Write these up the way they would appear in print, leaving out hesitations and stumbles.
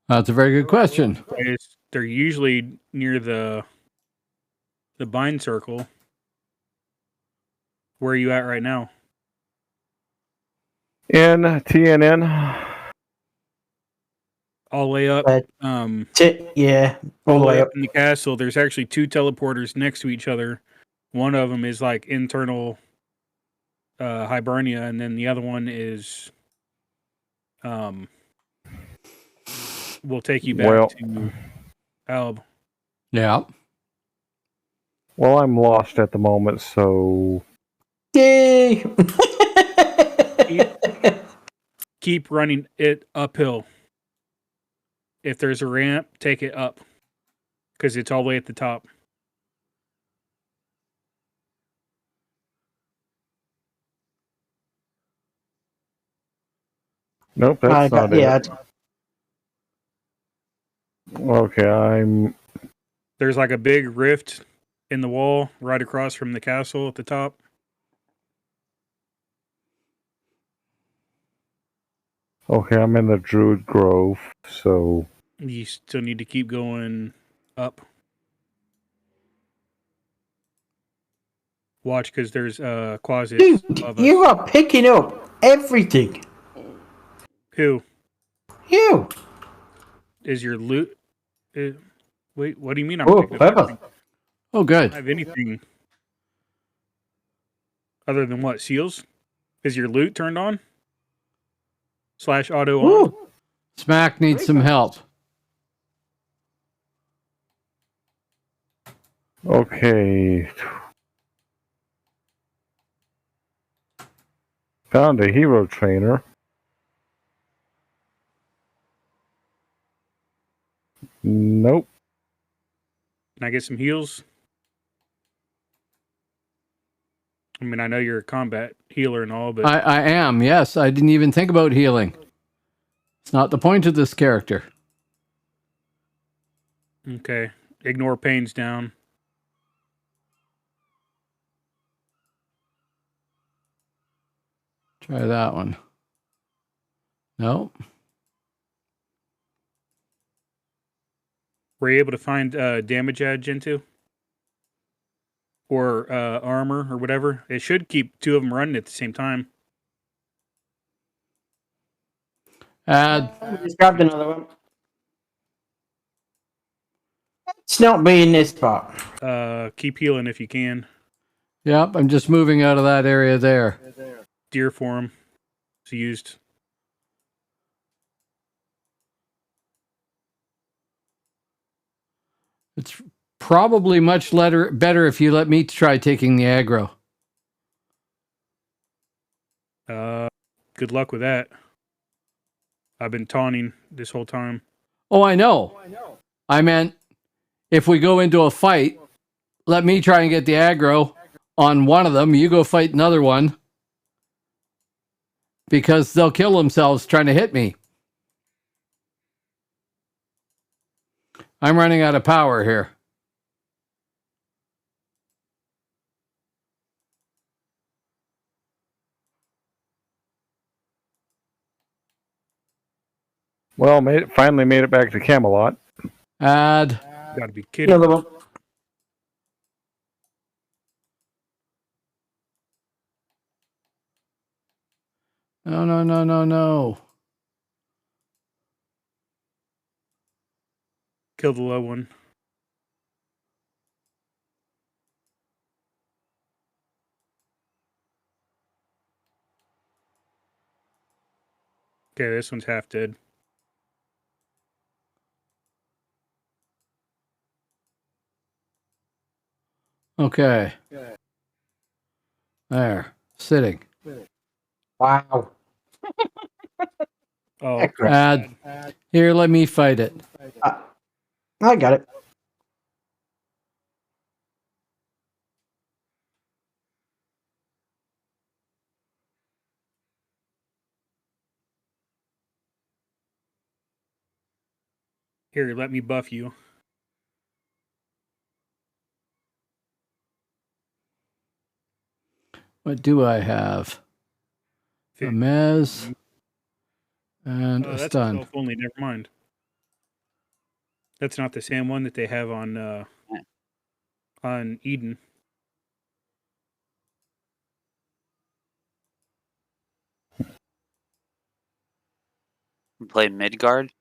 That's a very good question. They're usually near the bind circle. Where are you at right now? In TNN. All the way up. Yeah, all the way up in the castle. There's actually 2 teleporters next to each other. One of them is like internal Hibernia, and then the other one is will take you back to Alb. Yeah. Well, I'm lost at the moment, so yay! Keep running it uphill. If there's a ramp, take it up, because it's all the way at the top. Nope, that's not it. Okay, There's like a big rift in the wall right across from the castle at the top. Okay, I'm in the Druid Grove, so You still need to keep going up. Watch, because there's closets above us. You are picking up everything. Who? You. Is your loot... wait, what do you mean I'm picking up everything? Oh, good. I don't have anything other than what? Seals? Is your loot turned on? / auto on? Smack needs some help. okay. Found a hero trainer. Nope. Can I get some heals? I mean, I know you're a combat healer and all, but... I am, yes. I didn't even think about healing. It's not the point of this character. Okay. Ignore pains down. Try that one. No. Were you able to find damage edge into? Or armor or whatever? It should keep 2 of them running at the same time. Add. Just grabbed another one. It's not me in this part. Keep healing if you can. Yep, I'm just moving out of that area there. Deer form is used. It's probably much better if you let me try taking the aggro. Good luck with that. I've been taunting this whole time. Oh, I know. I meant if we go into a fight, let me try and get the aggro on one of them. You go fight another one. Because they'll kill themselves trying to hit me. I'm running out of power here. Well, finally made it back to Camelot. Add. Gotta be kidding. Another one. No. Kill the low one. Okay, this one's half dead. Okay. There. Sitting. Wow. Oh, Add. Here, let me fight it. I got it. here, let me buff you. What do I have? A mez. And Oh, a that's stun. self only. Never mind. That's not the same one that they have on Eden. Play Midgard.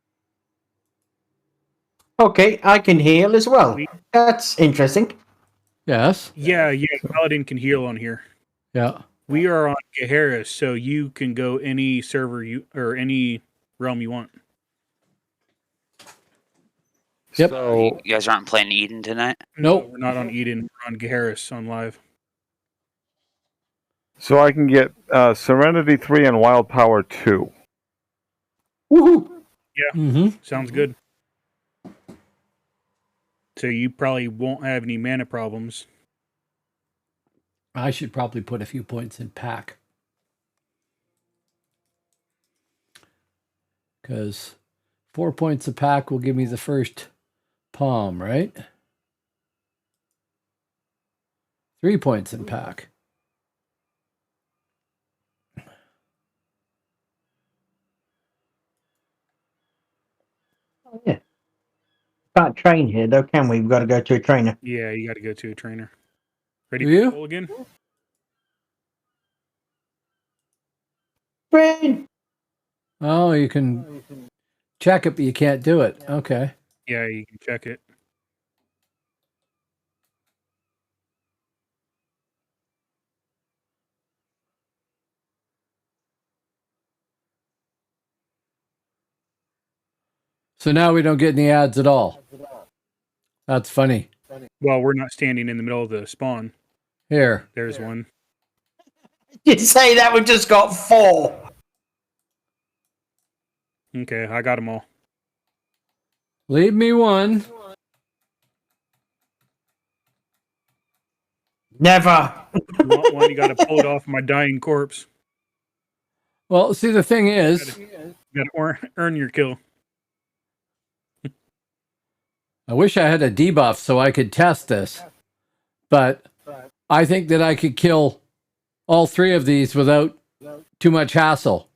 Okay, I can heal as well. That's interesting. Yes. Yeah, Paladin can heal on here. Yeah. We are on Gaheris, so you can go any server or any realm you want. Yep. So, You guys aren't playing Eden tonight? Nope. No, we're not on Eden. We're on Gaheris on live. so I can get Serenity 3 and Wild Power 2. Woohoo! Mm-hmm. Sounds good. So you probably won't have any mana problems. I should probably put a few points in pack. Because 4 points a pack will give me the first palm, right? 3 points in pack. Oh, yeah. Can't train here though, can we? We've got to go to a trainer. Yeah, you got to go to a trainer. Ready Do for you? pull again? Train! Oh, you can check it, but you can't do it. Okay. Yeah, you can check it. So now we don't get any ads at all. That's funny. Well, we're not standing in the middle of the spawn. Here. There's one. You say that we just got 4. Okay, I got them all. Leave me one. Never. You want one? You got to pull it off my dying corpse. Well, see, the thing is, You got to earn your kill. I wish I had a debuff so I could test this. But I think that I could kill all 3 of these without too much hassle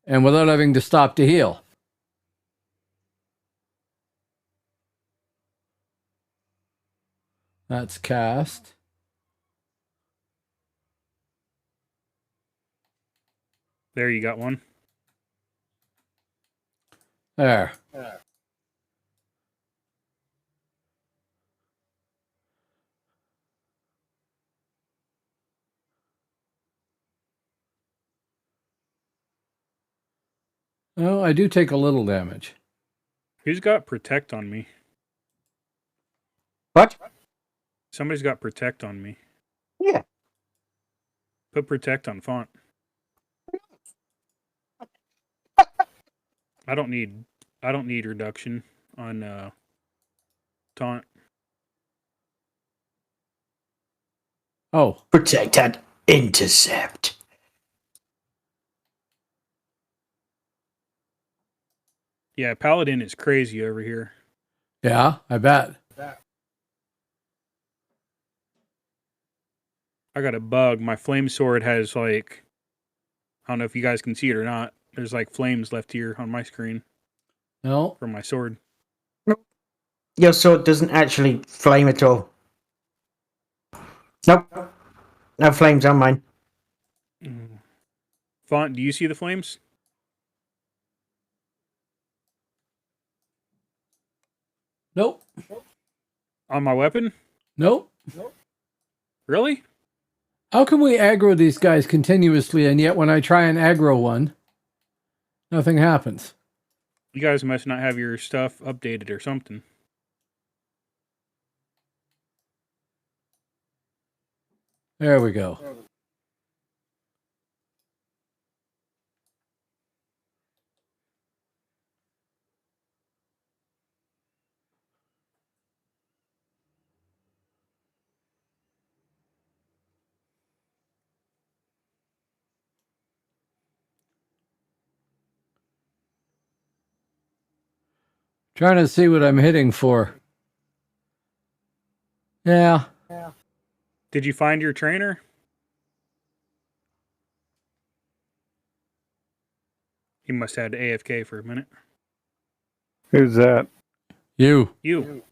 and without having to stop to heal. That's cast. There, you got one. There. Oh, I do take a little damage. Who's got protect on me? What? Somebody's got protect on me. Yeah. Put protect on font. I don't need reduction on taunt. Oh, Protect and intercept. Yeah, Paladin is crazy over here. yeah, I bet. I got a bug. My flame sword has like, I don't know if you guys can see it or not. There's like flames left here on my screen No, from my sword. Your sword doesn't actually flame at all. Nope. No flames on mine. Font, do you see the flames? nope, On my weapon? nope. Really? How can we aggro these guys continuously and yet when I try and aggro one, nothing happens? You guys must not have your stuff updated or something. There we go. Trying to see what I'm hitting for. Yeah. Did you find your trainer? He must have had AFK for a minute. Who's that? You. You.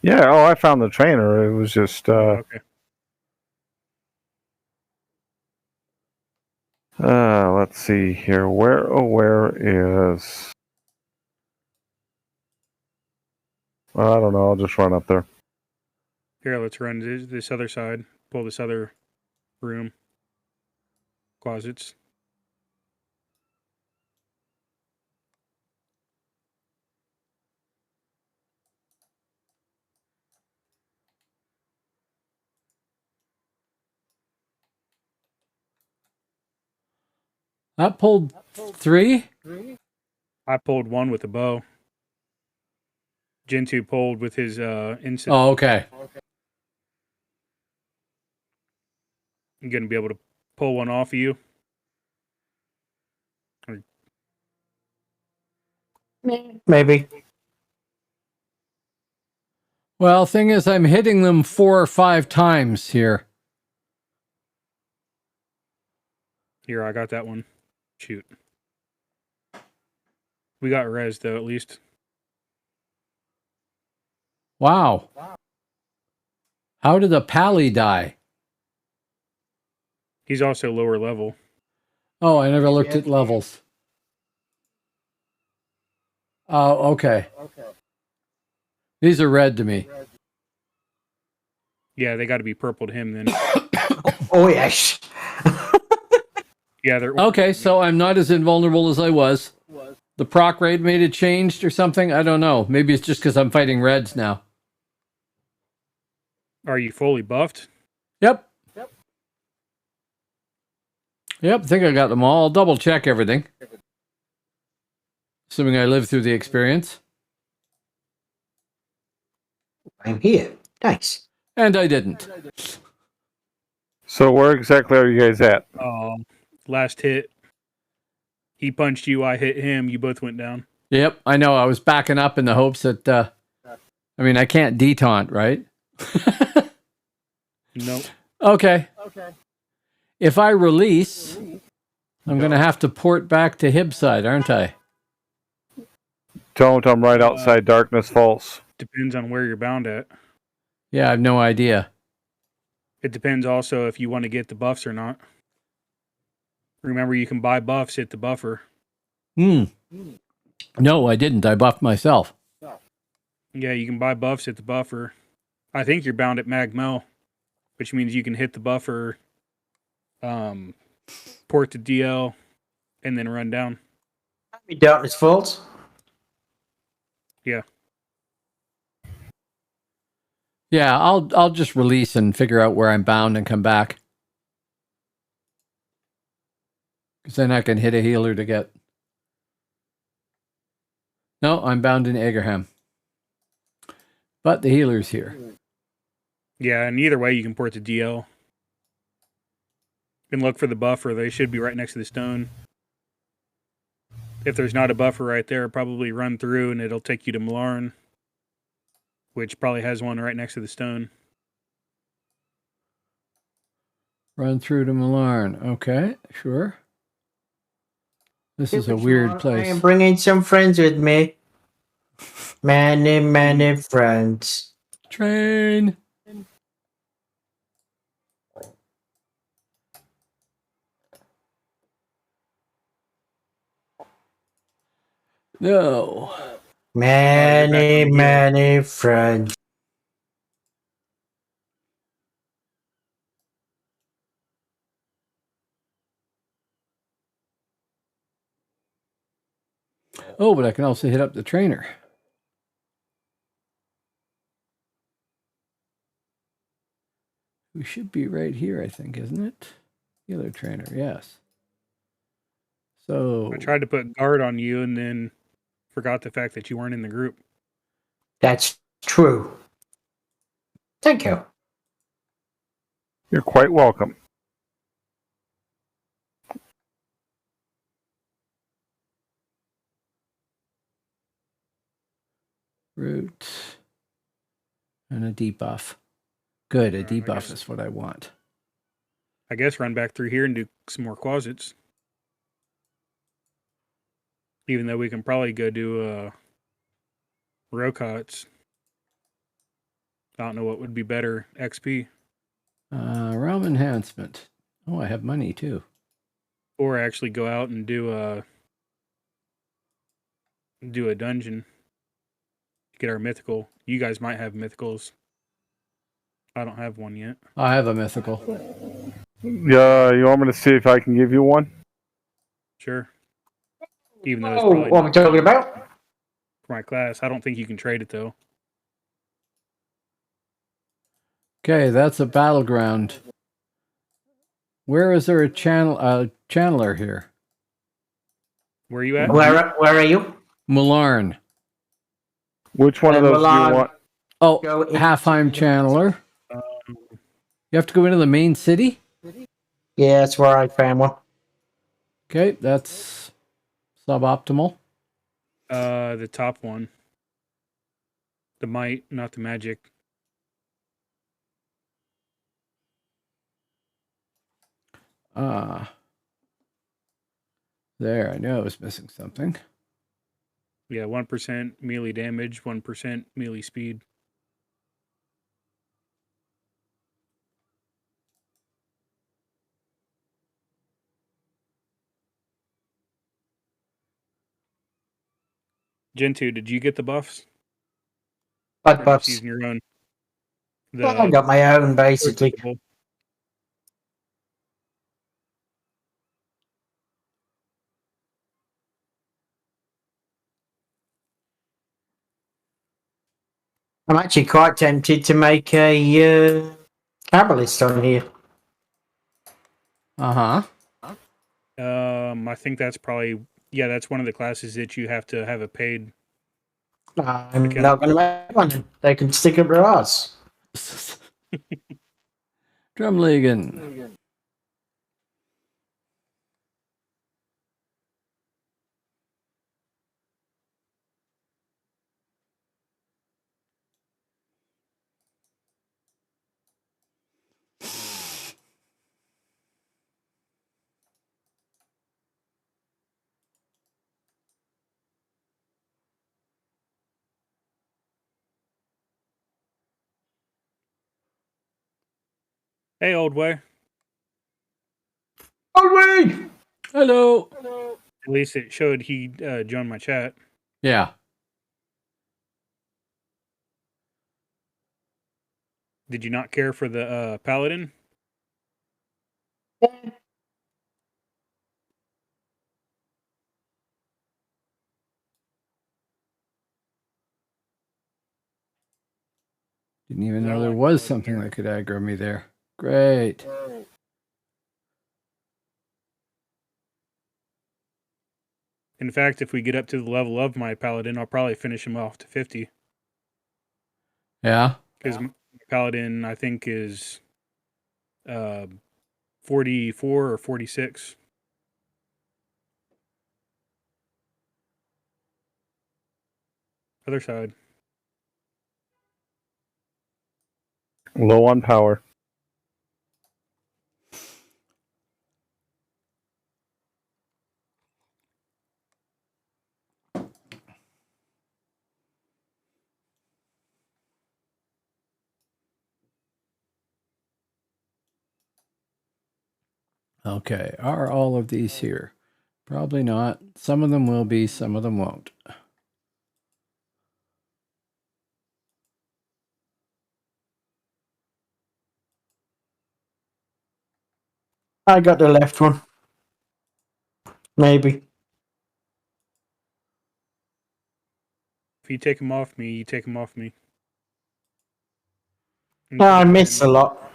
Yeah, oh, I found the trainer. It was just, Okay. let's see here. Where is... Well, I don't know. I'll just run up there. Here, let's run this other side. Pull this other room. Closets. That pulled 3? I pulled one with a bow. Gentoo pulled with his incident. Oh, okay. I'm going to be able to pull one off of you. Maybe. Well, thing is, I'm hitting them 4 or 5 times here. Here, I got that one. Shoot. We got res, though, at least. Wow. How did a pally die? He's also lower level. Oh, I never looked at levels. Oh, okay. These are red to me. Yeah, they got to be purple to him then. Oh, yes. Yeah, they're Okay, so I'm not as invulnerable as I was. The proc rate made it changed or something? I don't know. Maybe it's just because I'm fighting reds now. Are you fully buffed? Yep. Yep, I think I got them all. I'll double check everything. Assuming I live through the experience. I'm here. Nice. And I didn't. So where exactly are you guys at? Last hit. He punched you, I hit him, you both went down. Yep, I know. I was backing up in the hopes that... I mean, I can't detaunt, right? Nope. Okay. If I release, I'm going to have to port back to Hibside, aren't I? Don't, I'm right outside Darkness Falls. Depends on where you're bound at. Yeah, I have no idea. It depends also if you want to get the buffs or not. Remember, you can buy buffs at the buffer. No, I didn't. I buffed myself. Yeah, you can buy buffs at the buffer. I think you're bound at Magmel, which means you can hit the buffer, port to DL, and then run down. Darkness Falls. Yeah. Yeah, I'll just release and figure out where I'm bound and come back. Because then I can hit a healer to get... No, I'm bound in Agerham. But the healer's here. Yeah, and either way, you can port to DL. And look for the buffer. They should be right next to the stone. If there's not a buffer right there, probably run through and it'll take you to Malarn, which probably has one right next to the stone. Run through to Malarn. Okay, sure. This is a weird I place. am bringing some friends with me. Many friends. Train. No. Many friends. Oh, but I can also hit up the trainer. We should be right here, I think, isn't it? Healer trainer, yes. So I tried to put guard on you and then forgot the fact that you weren't in the group. That's true. Thank you. You're quite welcome. root and a debuff. Good, a I debuff guess- is what I want. I guess run back through here and do some more closets. Even though we can probably go do Rocots. I don't know what would be better. XP. Realm enhancement. Oh, I have money too. Or actually go out and do a dungeon. Get our mythical. You guys might have mythicals. I don't have one yet. I have a mythical. Yeah, you want me to see if I can give you one? Sure. Even though it's Oh, probably what are we not talking about? for my class. I don't think you can trade it though. Okay, that's a battleground. Where is there a channeler here? Where are you at? Where are you? Mularn. Which one of those do you Milan. want? Oh, Go into Halfheim the- channeler. You have to go into the main city? Yeah, that's where I found one. Okay, that's suboptimal. The top one. The might, not the magic. There, I knew I was missing something. Yeah, 1% melee damage, 1% melee speed. Gentoo, did you get the buffs? Bud Or just buffs. using your own? I got my own, basically. I'm actually quite tempted to make a Camelot on here. Uh-huh. I think that's probably that's one of the classes that you have to have a paid. I'm Okay. not going to make one. They can stick up their ass. Drumligan. Hey, old way. Oh, wait! Hello. At least it showed he joined my chat. Yeah. Did you not care for the paladin? Didn't even I know there like was paladin something here. that could aggro me there. Great. In fact, if we get up to the level of my paladin, I'll probably finish him off to 50. Yeah. Because my paladin, I think, is 44 or 46. Other side. Low on power. Okay. Are all of these here? Probably not. Some of them will be, some of them won't. I got the left one. Maybe. If you take him off me, you take him off me. No, I miss a lot.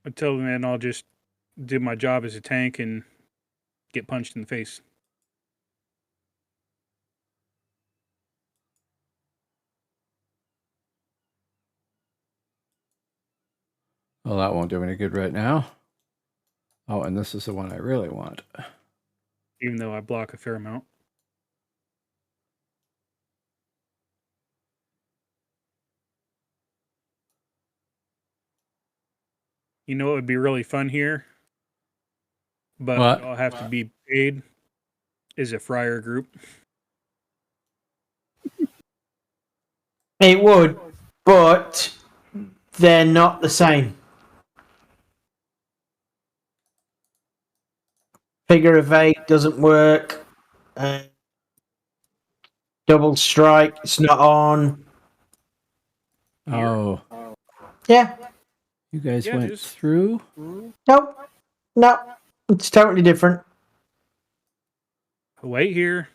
Until then, I'll just do my job as a tank and get punched in the face. Well, that won't do any good right now. Oh, and this is the one I really want. Even though I block a fair amount. You know what would be really fun here? but What? I'll have to be paid is a friar group. It would, but they're not the same. Figure of 8 doesn't work. Double strike, it's not on. Oh, Yeah, you guys Yeah, went just- through? nope, no, it's totally different. Wait here.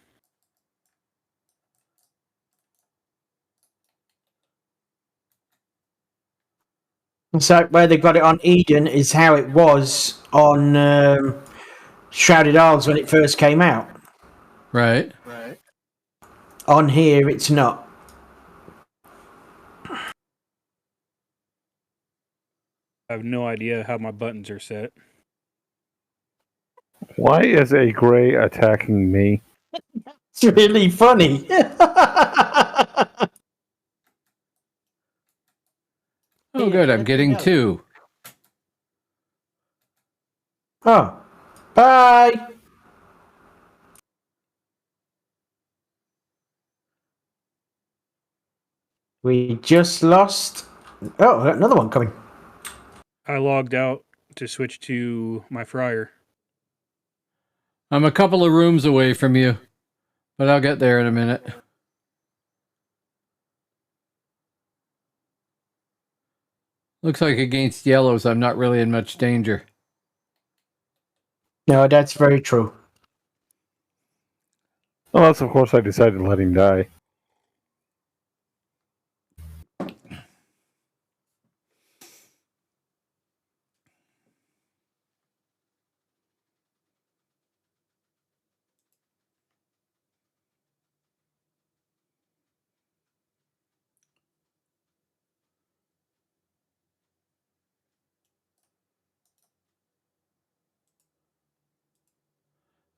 So where they got it on Eden is how it was on Shrouded Isles when it first came out. Right. On here, it's not. I have no idea how my buttons are set. Why is a gray attacking me? It's really funny. Oh, good. I'm getting 2. Oh, bye. We just lost. Oh, another one coming. I logged out to switch to my friar. I'm a couple of rooms away from you, but I'll get there in a minute. Looks like against yellows, I'm not really in much danger. No, that's very true. Unless, of course, I decided to let him die.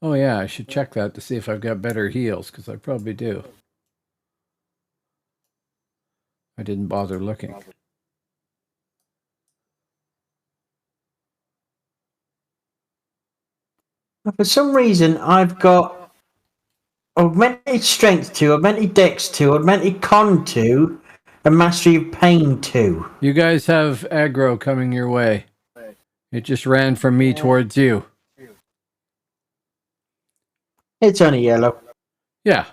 Oh yeah, I should check that to see if I've got better heals, because I probably do. I didn't bother looking. For some reason, I've got augmented strength 2, augmented dex 2, augmented con 2, and mastery of pain 2. You guys have aggro coming your way. It just ran from me towards you. It's only yellow. Yeah.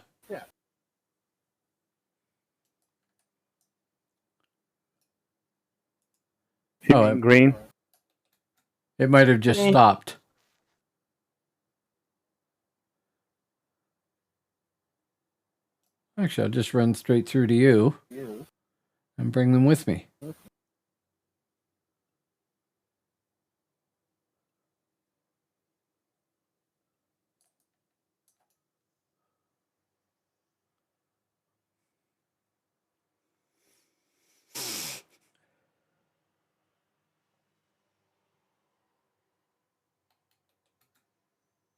You Oh, mean green? It might have just stopped. Actually, I'll just run straight through to you and bring them with me.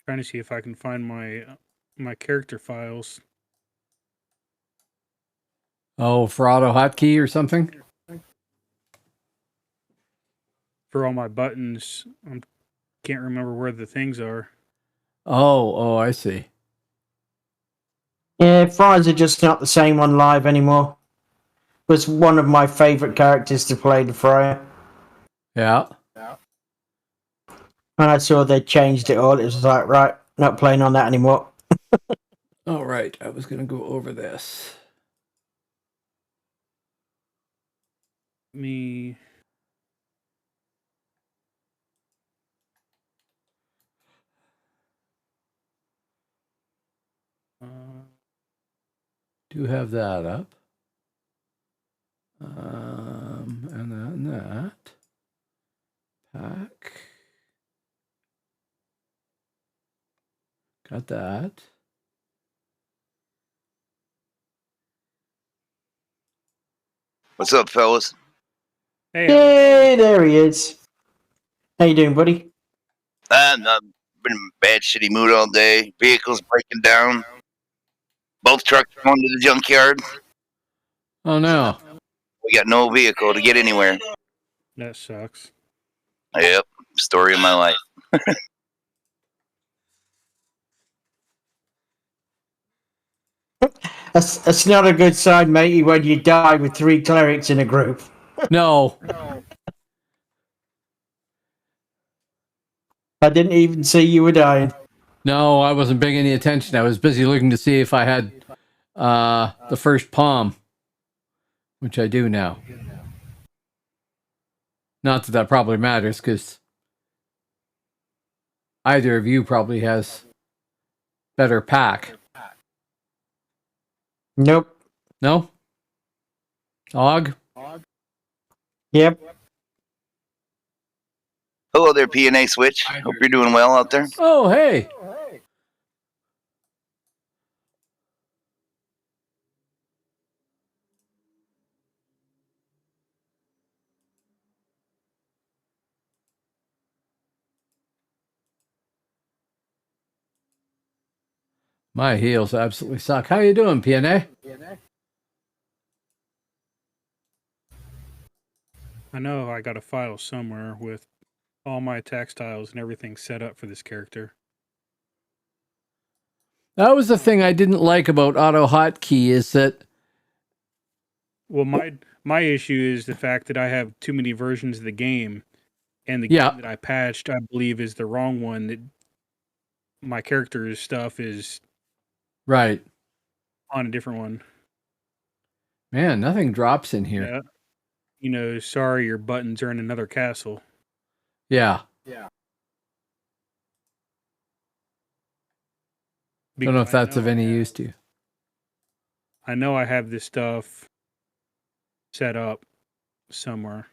Trying to see if I can find my character files. Oh, for auto hotkey or something? For all my buttons, I can't remember where the things are. Oh, I see. Yeah, fries are just not the same on live anymore. Was one of my favourite characters to play the Friar. Yeah. When I saw they changed it all, it was like, right, not playing on that anymore. All right, I was going to go over this. Me. Do have that up. And then that. Pack. Got that. What's up, fellas? Hey, Yay, there he is. How you doing, buddy? I've been in a bad, shitty mood all day. Vehicles breaking down. Both trucks going to the junkyard. Oh no. We got no vehicle to get anywhere. that sucks. Yep, story of my life. That's not a good sign, matey, when you die with 3 clerics in a group. No. I didn't even see you were dying. No, I wasn't paying any attention. I was busy looking to see if I had the first palm, which I do now. Not that that probably matters, because either of you probably has better pack. Nope. No? Og? Yep. Hello there, PNA Switch. Hope you're doing well out there. Oh, hey. My heels absolutely suck. How you doing, PNA? I know I got a file somewhere with all my attack styles and everything set up for this character. That was the thing I didn't like about auto hotkey is that Well, my issue is the fact that I have too many versions of the game, and the Yeah. game that I patched, I believe, is the wrong one. That my character's stuff is right. on a different one. Man, nothing drops in here. Yeah. You know, sorry, your buttons are in another castle. Yeah. Don't know if Because that's of any use to you. I know I have this stuff set up somewhere.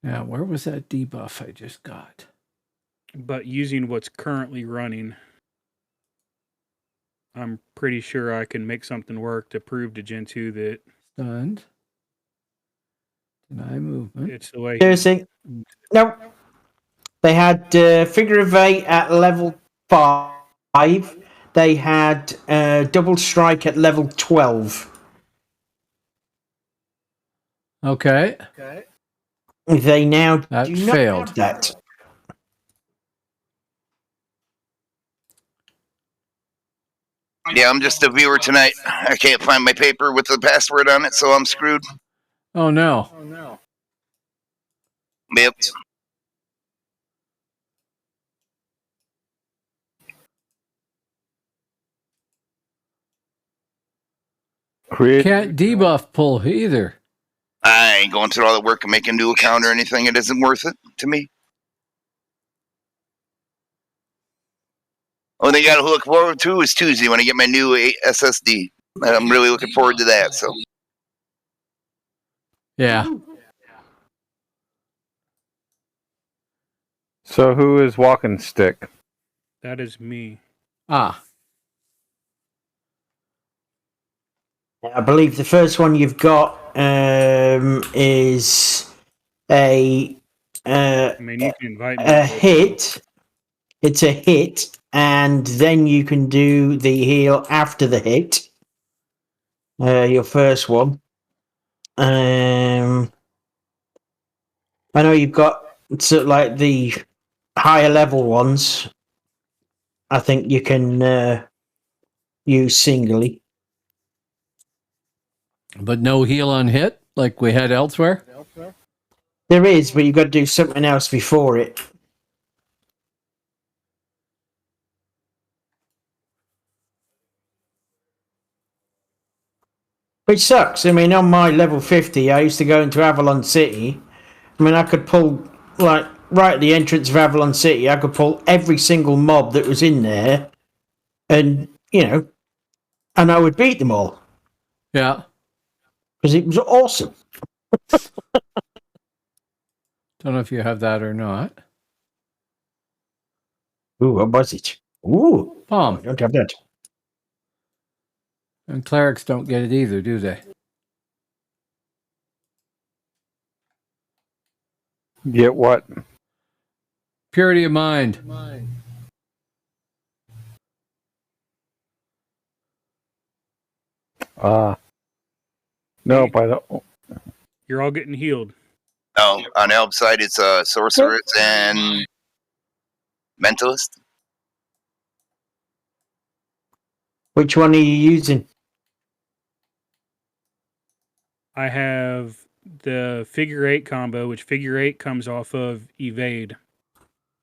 Now, where was that debuff I just got? But using what's currently running, I'm pretty sure I can make something work to prove to Gen 2 that Stunned. Deny movement. it's the way. Seriously? Nope. They had figure of 8 at level 5. They had double strike at level 12. Okay. They now That do not failed. have that. Yeah, I'm just a viewer tonight. I can't find my paper with the password on it, so I'm screwed. Oh, no. Yep. Create. Can't debuff pull either. I ain't going through all the work of making a new account or anything. It isn't worth it to me. Oh, they got to look forward to is Tuesday when I get my new SSD. I'm really looking forward to that. So Yeah. So who is walking stick? That is me. Ah. I believe the first one you've got is I mean, you can invite me. a hit. It's a hit, and then you can do the heal after the hit. Your first one. I know you've got sort of like the higher level ones. I think you can use singly. But no heal on hit like we had elsewhere? There is, but you've got to do something else before it. Which sucks. I mean, on my level 50, I used to go into Avalon City. I mean, I could pull, like, right at the entrance of Avalon City, I could pull every single mob that was in there. And, you know, and I would beat them all. Yeah. Because it was awesome. Don't know if you have that or not. Ooh, what was it? Ooh, I Palm. don't have that. And clerics don't get it either, do they? Get what? Purity of mind. Nope, I don't. You're all getting healed. no, on the outside it's sorceress and mentalist. Which one are you using? I have the figure 8 combo, which figure 8 comes off of evade.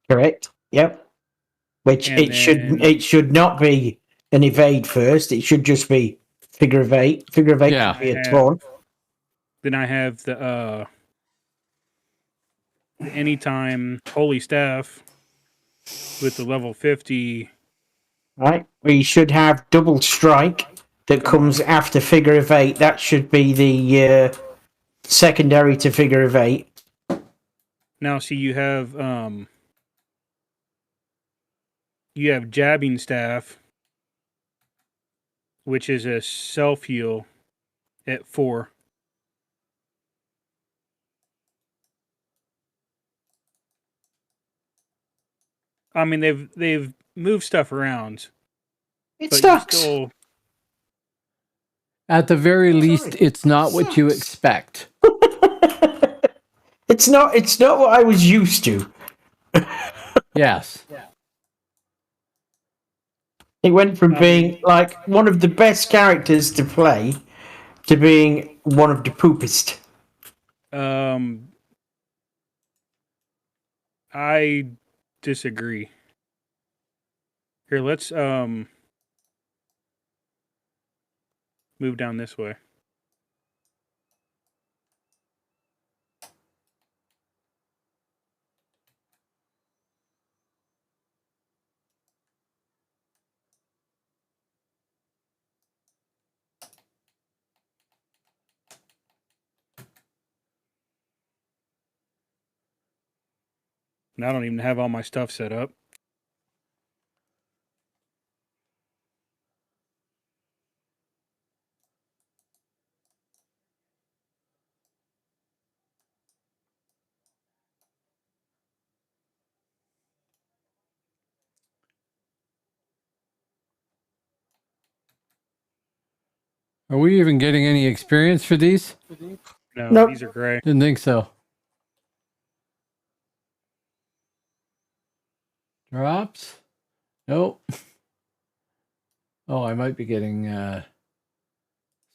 Correct. Yep. Which And it should not be an evade first. It should just be figure of 8. Figure of 8 Yeah. can be a taunt. Then I have the anytime holy staff with the level 50. Right. We should have double strike that comes after figure of 8. That should be the secondary to figure of 8. Now, see, you have jabbing staff, which is a self heal at 4. I mean, they've moved stuff around. It But sucks. still, At the very least, it's not what you expect. It's not what I was used to. Yes. It went from being like one of the best characters to play to being one of the poopest. I disagree. Here, let's move down this way. And I don't even have all my stuff set up. Are we even getting any experience for these? No, Nope. these are gray. Didn't think so. Drops? Nope. Oh, I might be getting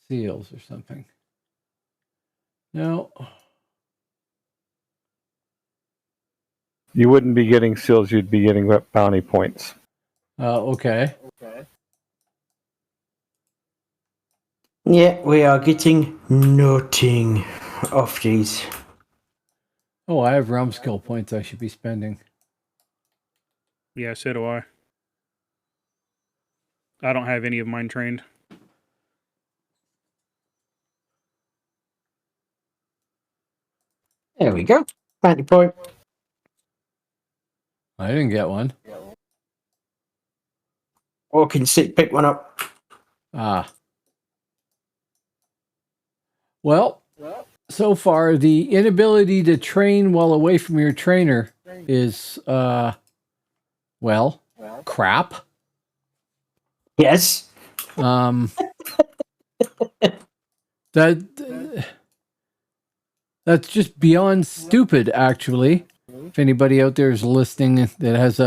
seals or something. No. You wouldn't be getting seals, you'd be getting bounty points. Okay. Yeah, we are getting nothing off these. Oh, I have realm skill points I should be spending. Yeah, so do I. I don't have any of mine trained. There we go. Bounty point. I didn't get one. Walking sick, pick one up. Ah. Well, so far the inability to train while away from your trainer is well, crap. Yes. That's just beyond stupid, actually. If anybody out there is listening that has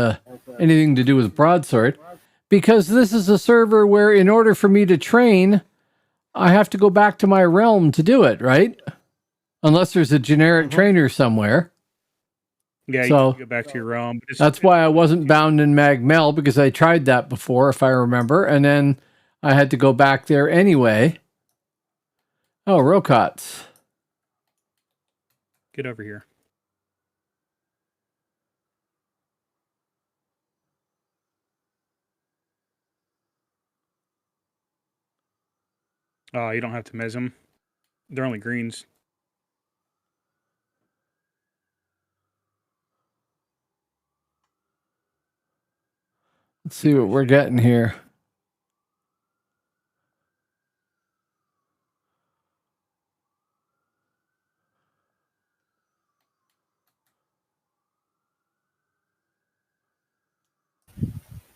anything to do with broadsword, because this is a server where, in order for me to train, I have to go back to my realm to do it, right? Unless there's a generic trainer somewhere. Yeah, you So can go back to your realm. that's why I wasn't bound in Magmel, because I tried that before, if I remember, and then I had to go back there anyway. Oh, Rocots. Get over here. Oh, you don't have to mez them. They're only greens. Let's see what we're getting here.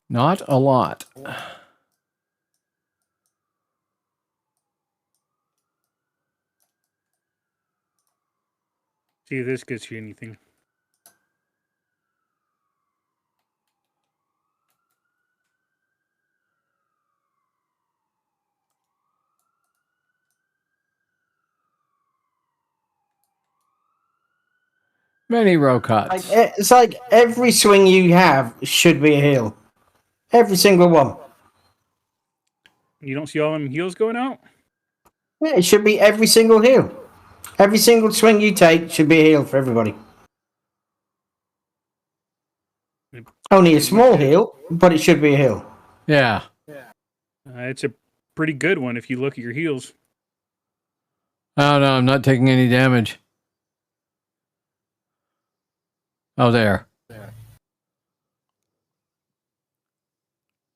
Not a lot. See if this gets you anything. Many row Like, cuts. it's like every swing you have should be a heal. Every single one. You don't see all them heals going out? Yeah, it should be every single heal. Every single swing you take should be a heal for everybody. Only a Pretty much small is. heal, but it should be a heal. Yeah. It's a pretty good one if you look at your heals. Oh no, I'm not taking any damage. Oh, there.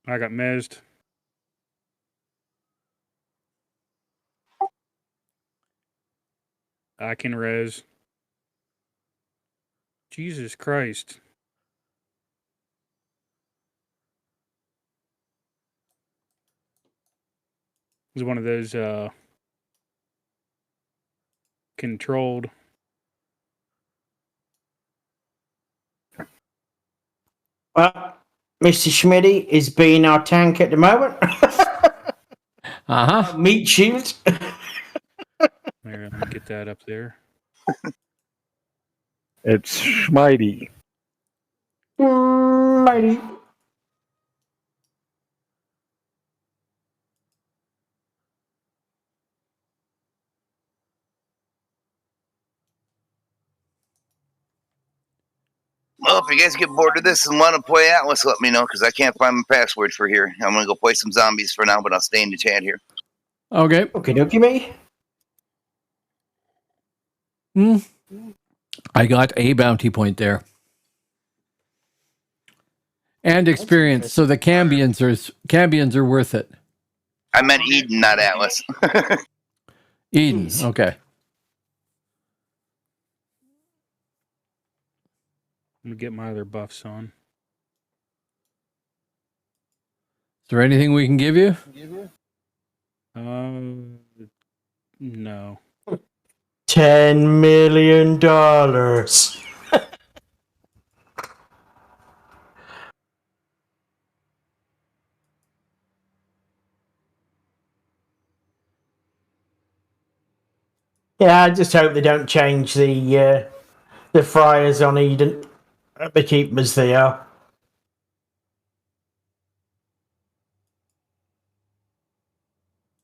I got mezzed. I can res. Jesus Christ. It was one of those controlled. Well, Mr. Schmitty is being our tank at the moment. Uh-huh. Meat shield. There, let me get that up there. It's Schmitey. Mighty. Well, if you guys get bored of this and want to play Atlas, let me know, because I can't find my password for here. I'm going to go play some zombies for now, but I'll stay in the chat here. Okay. Okay, dokie, mate. I got a bounty point there. And experience. So the Cambions are worth it. I meant Eden, not Atlas. Eden. Jeez. Okay. Let me get my other buffs on. Is there anything we can give you? No. $10 million. Yeah, I just hope they don't change the friars on Eden. They keep them as they are.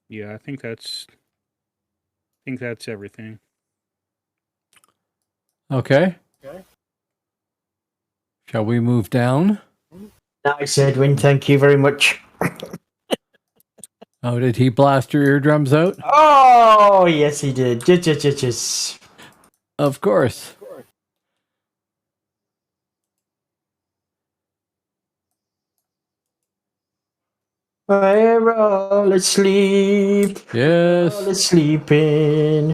Yeah, I think that's everything. Okay. Shall we move down? Nice, Edwin. Thank you very much. Oh, did he blast your eardrums out? Oh, yes, he did. Yes. Of course. We're all asleep. All Yes. sleeping.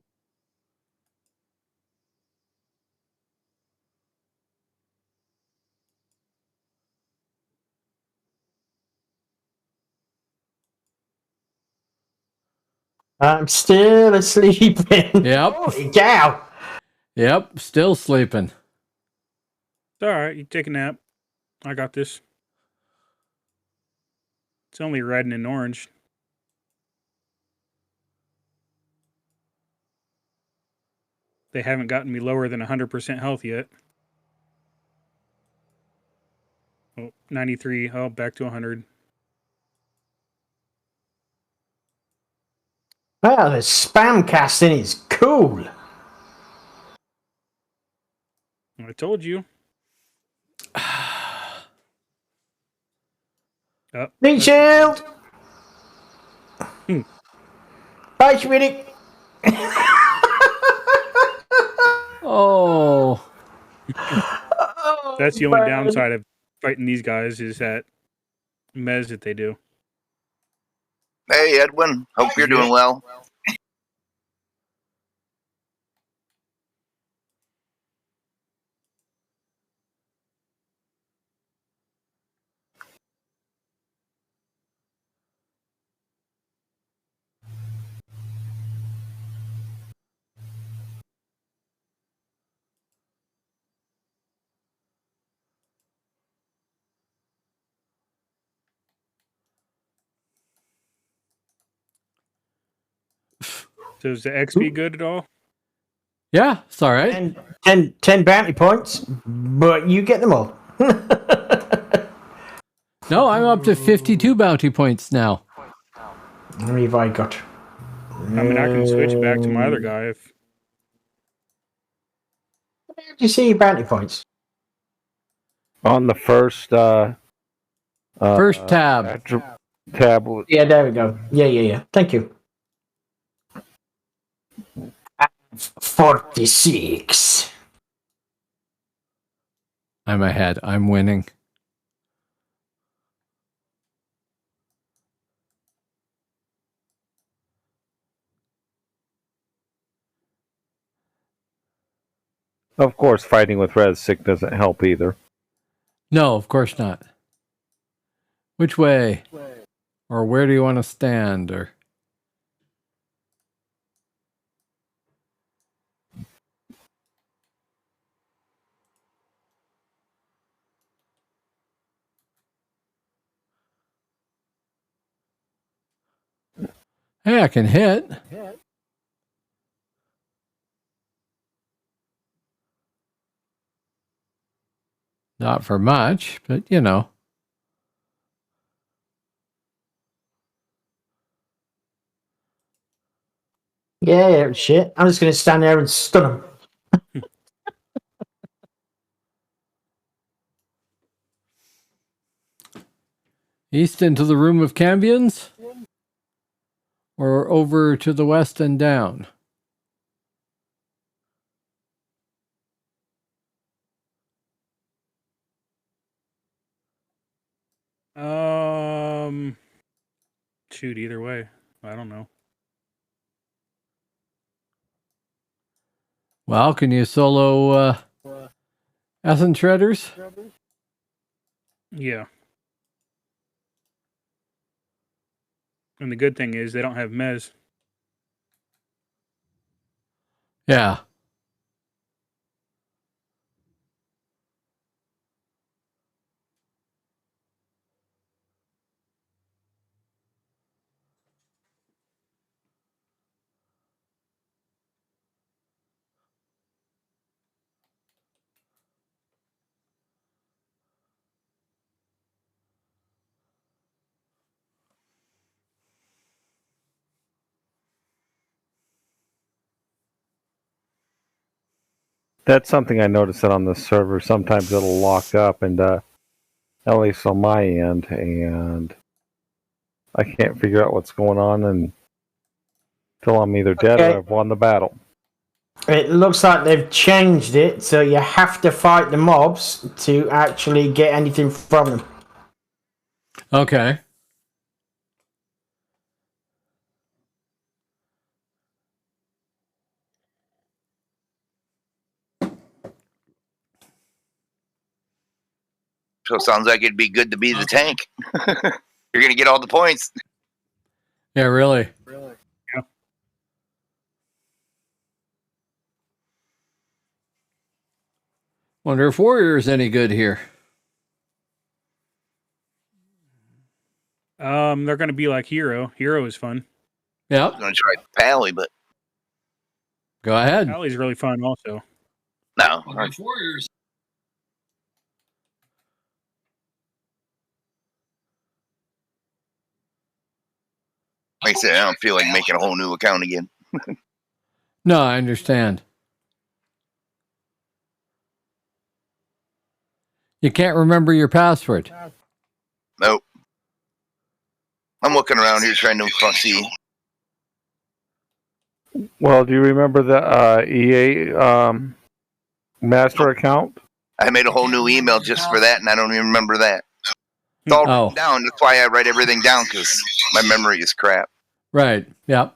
I'm still asleep. Yep. Holy cow. Yep. Still sleeping. It's all right. You take a nap. I got this. It's only red and orange. They haven't gotten me lower than 100% health yet. Oh, 93. Oh, back to 100. Wow, the spam casting is cool. I told you. Oh, Meat shield. Hmm. Bye, Schmitty. Oh. That's the only downside of fighting these guys is that mez that they do. Hey, Edwin. Hope you're doing well. So is the XP good at all? Yeah, it's all right. And 10 bounty points, but you get them all. No, I'm up to 52 bounty points now. How many have I got? I mean, I can switch back to my other guy if. Do you see your bounty points? On the first First tab. tab. Yeah, there we go. Yeah. Thank you. 46. I'm ahead. I'm winning. Of course, fighting with Res Sick doesn't help either. No, of course not. Which way? Or where do you want to stand? Or hey, I can hit. Not for much, but you know. Yeah, shit. I'm just going to stand there and stun them. East into the room of Cambions? Or over to the west and down? Shoot, either way. I don't know. Well, can you solo Essence Shredders? Yeah. And the good thing is they don't have Mez. Yeah. That's something I noticed that on the server. Sometimes it'll lock up, and at least on my end, and I can't figure out what's going on until I'm either dead Okay. or I've won the battle. It looks like they've changed it, so you have to fight the mobs to actually get anything from them. Okay. So it sounds like it'd be good to be the tank. You're gonna get all the points. Yeah, really. Yeah. Wonder if Warrior's any good here. They're going to be like Hero. Hero is fun. Yep. I'm gonna try Pally, but Go ahead. Alley's really fun also. no. Warriors. Like I said, I don't feel like making a whole new account again. No, I understand. You can't remember your password. Nope. I'm looking around here trying to see. Well, do you remember the EA master account? I made a whole new email just for that, and I don't even remember that. It's all Oh. written down. That's why I write everything down, because my memory is crap. Right. Yep.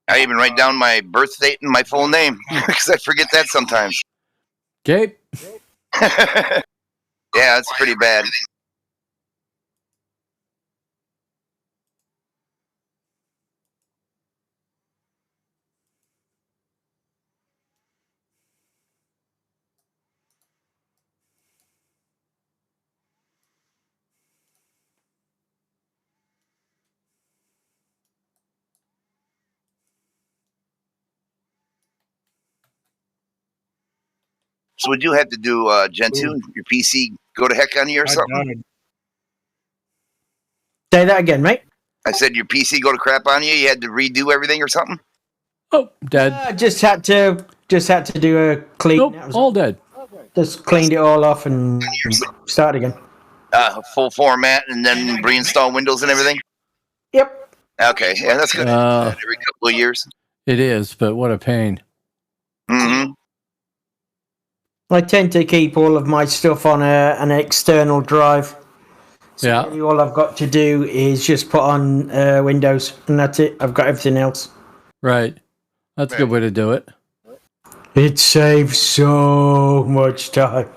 I even write down my birth date and my full name, because I forget that sometimes. Okay. Yeah, it's pretty bad. So would you have to do Gen 2? Your PC go to heck on you or I something? died. Say that again, mate. I said your PC go to crap on you. You had to redo everything or something. Oh, dead. Just had to do a clean. Nope, That was all dead. Just cleaned it all off and start again. Full format and then reinstall Windows and everything. Yep. Okay, yeah, that's good. Every couple of years. It is, but what a pain. Mm-hmm. I tend to keep all of my stuff on an external drive. So Yeah. really all I've got to do is just put on Windows, and that's it. I've got everything else. Right. That's a good way to do it. It saves so much time.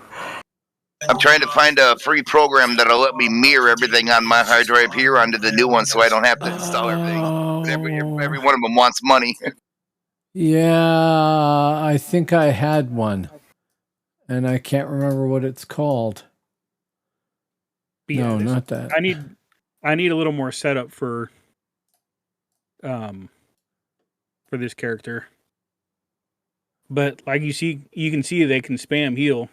I'm trying to find a free program that'll let me mirror everything on my hard drive here onto the new one, so I don't have to install everything. But every one of them wants money. Yeah, I think I had one, and I can't remember what it's called. But yeah, No, this- not that. I need a little more setup for this character. But like you can see they can spam heal.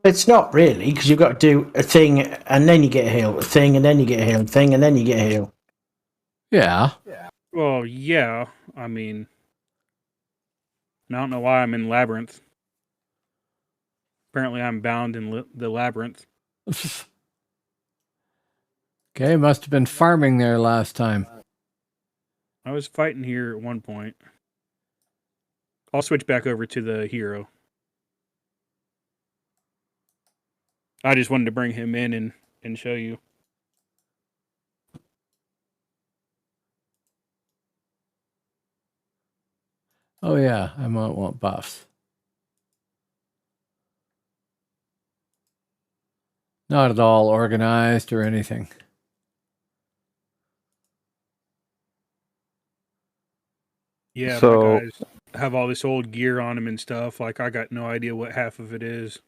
It's not really, because you've got to do a thing and then you get a heal, a thing and then you get a heal, a thing and then you get a heal. Yeah. Well, yeah. I mean, I don't know why I'm in Labyrinth. Apparently, I'm bound in the Labyrinth. Okay, must have been farming there last time. I was fighting here at one point. I'll switch back over to the hero. I just wanted to bring him in and show you. Oh yeah, I might want buffs. Not at all organized or anything. Yeah, So- my guys have all this old gear on them and stuff. Like, I got no idea what half of it is.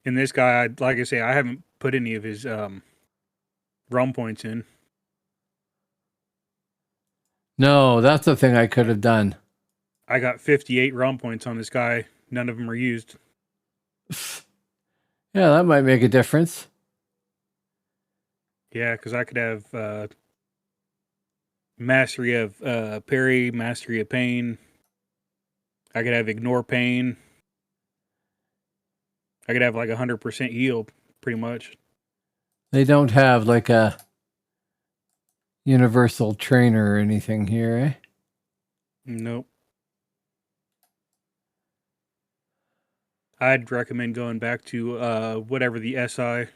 And this guy, like I say, I haven't put any of his rum points in. No, that's the thing I could have done. I got 58 rum points on this guy. None of them are used. Yeah, that might make a difference. Yeah, because I could have mastery of parry, mastery of pain. I could have ignore pain. I could have like 100% heal, pretty much. They don't have like a universal trainer or anything here, eh? Nope. I'd recommend going back to whatever the SI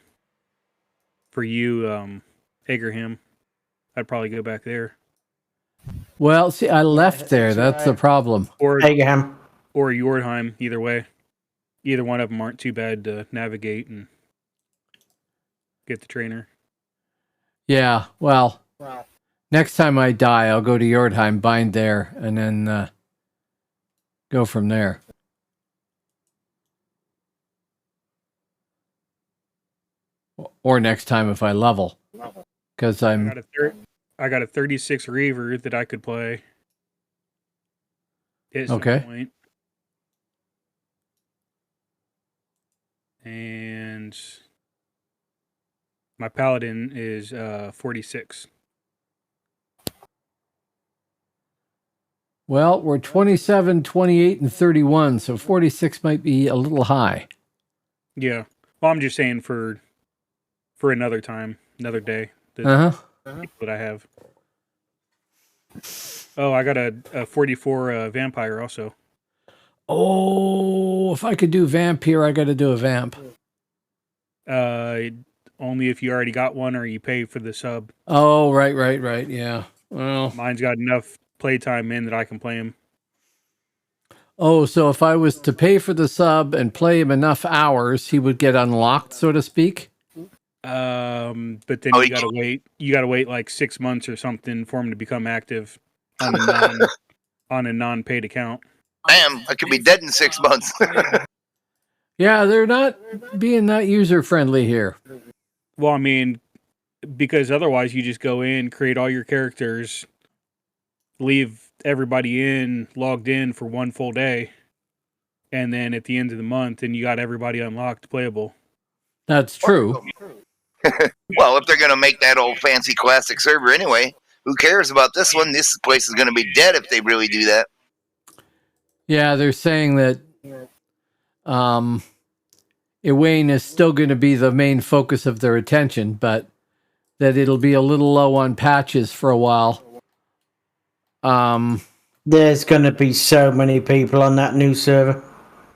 for you, Agerham. I'd probably go back there. Well, see, I left there. That's the problem. Or Abraham. Yordheim, either way. Either one of them aren't too bad to navigate and get the trainer. Yeah, well, next time I die, I'll go to Yordheim, bind there, and then go from there. Or next time if I level. Because I got a 36 Reaver that I could play. At some Okay. point. And my Paladin is 46. Well, we're 27, 28, and 31, so 46 might be a little high. Yeah. Well, I'm just saying for another time, another day. Uh-huh. That I have. Oh, I got a 44 vampire also. Oh, if I could do vamp here, I got to do a vamp. Only if you already got one or you pay for the sub. Oh, right. Yeah. Well. Mine's got enough playtime in that I can play him. Oh, so if I was to pay for the sub and play him enough hours, he would get unlocked, so to speak? But then Oh, you gotta wait. You gotta wait like 6 months or something for him to become active on a non-paid account. Damn, I could be dead in 6 months. Yeah, they're not being that user-friendly here. Well, I mean, because otherwise you just go in, create all your characters, leave everybody logged in for one full day, and then at the end of the month, and you got everybody unlocked playable. That's true. Well, if they're going to make that old fancy classic server anyway, who cares about this one? This place is going to be dead if they really do that. Yeah, they're saying that Ewain is still going to be the main focus of their attention, but that it'll be a little low on patches for a while. There's going to be so many people on that new server.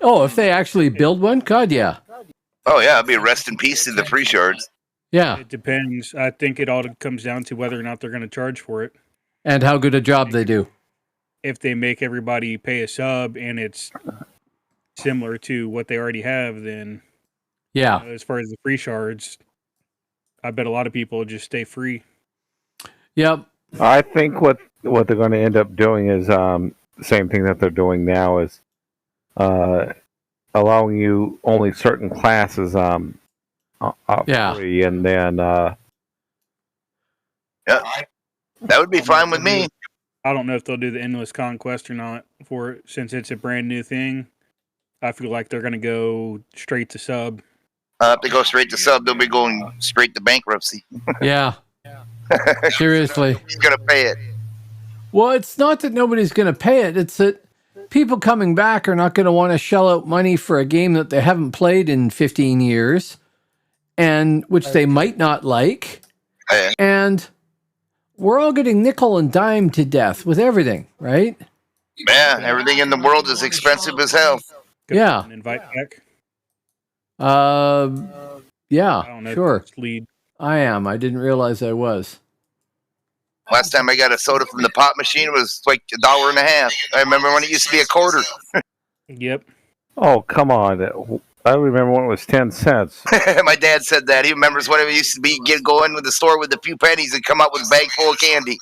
Oh, if they actually build one? God, yeah. Oh, yeah, it'll be rest in peace to the free shards. Yeah. It depends. I think it all comes down to whether or not they're going to charge for it. And how good a job they do. If they make everybody pay a sub and it's similar to what they already have, then Yeah. as far as the free shards, I bet a lot of people will just stay free. Yep. I think what they're going to end up doing is the same thing that they're doing now is allowing you only certain classes Yeah. free, and then Yeah, that would be fine with me. I don't know if they'll do the endless conquest or not for it, since it's a brand new thing. I feel like they're going to go straight to sub. If they go straight to sub, they'll be going straight to bankruptcy. Yeah. Seriously. Who's going to pay it? Well, it's not that nobody's going to pay it. It's that people coming back are not going to want to shell out money for a game that they haven't played in 15 years, and which they might not like. And we're all getting nickel and dime to death with everything, right? Yeah, everything in the world is expensive as hell. Yeah. An invite back. Yeah, I don't know. sure. Lead. I am. I didn't realize I was. Last time I got a soda from the pop machine, it was like $1.50. I remember when it used to be a quarter. Yep. oh, come on. I remember when it was 10 cents. My dad said that. He remembers when it used to be go in with the store with a few pennies and come out with a bag full of candy.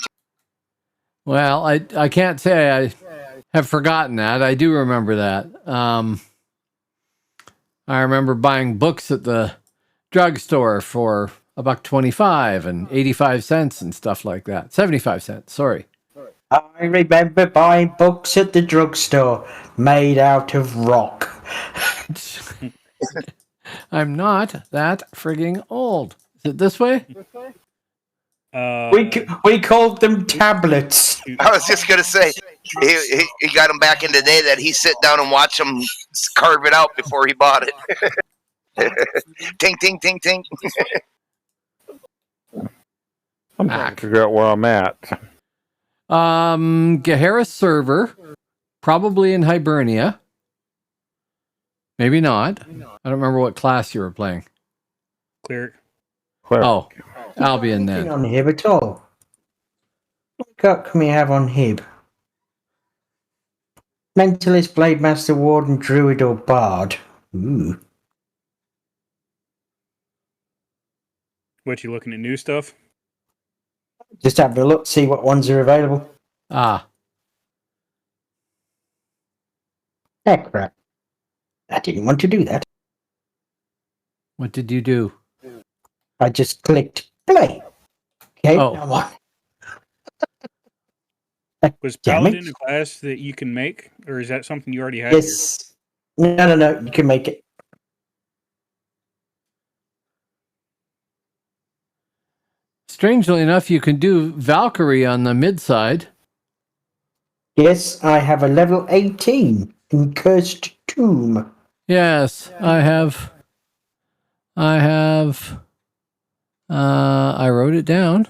Well, I can't say I have forgotten that. I do remember that. I remember buying books at the drugstore for $1.25 and 85 cents and stuff like that. 75 cents, sorry. I remember buying books at the drugstore made out of rock. I'm not that frigging old. Is it this way? We called them tablets. I was just going to say, he got them back in the day that he sit down and watch them carve it out before he bought it. Ting, ting, ting, ting. I'm trying to figure out where I'm at. Gaheris server, probably in Hibernia. Maybe not. I don't remember what class you were playing. Cleric. Oh, Albion Nothing then. on Hib at all. What can we have on Hib? Mentalist, Blade Master, Warden, Druid, or Bard? Ooh. What, you looking at new stuff? Just have a look, see what ones are available. Ah, Heck, crap. I didn't want to do that. what did you do? I just clicked play. Okay, Oh. now what? Was Damn it. Paladin a class that you can make, or is that something you already have? Yes. No, you can make it. Strangely enough, you can do Valkyrie on the mid side. Yes, I have a level 18 in Cursed Tomb. Yes, I have. I wrote it down.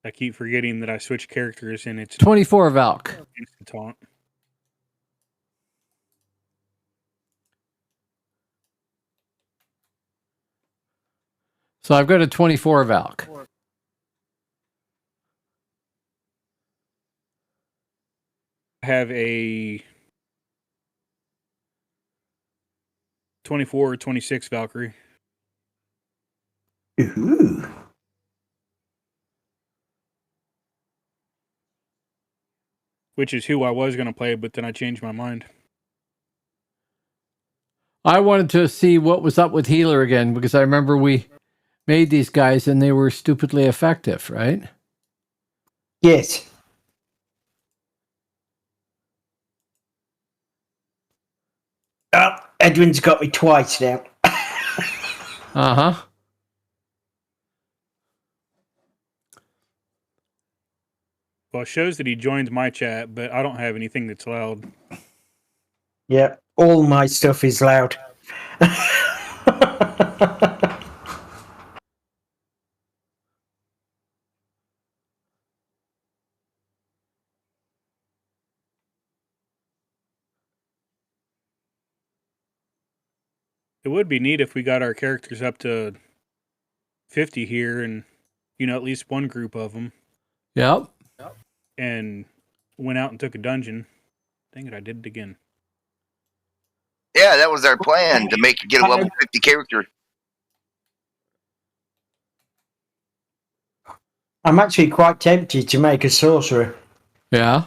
I keep forgetting that I switch characters and it's 24 Valk. instant taunt. So I've got a 24 Valk. I have a 24 or 26 Valkyrie. Ooh. Which is who I was going to play, but then I changed my mind. I wanted to see what was up with Healer again because I remember we made these guys and they were stupidly effective, right? Yes. Oh, Edwin's got me twice now. Uh-huh. Well, it shows that he joined my chat, but I don't have anything that's loud. Yeah, all my stuff is loud. It would be neat if we got our characters up to 50 here and, at least one group of them, Yep. and went out and took a dungeon. Dang it, I did it again. Yeah, that was our plan, to get a level 50 character. I'm actually quite tempted to make a sorcerer. Yeah.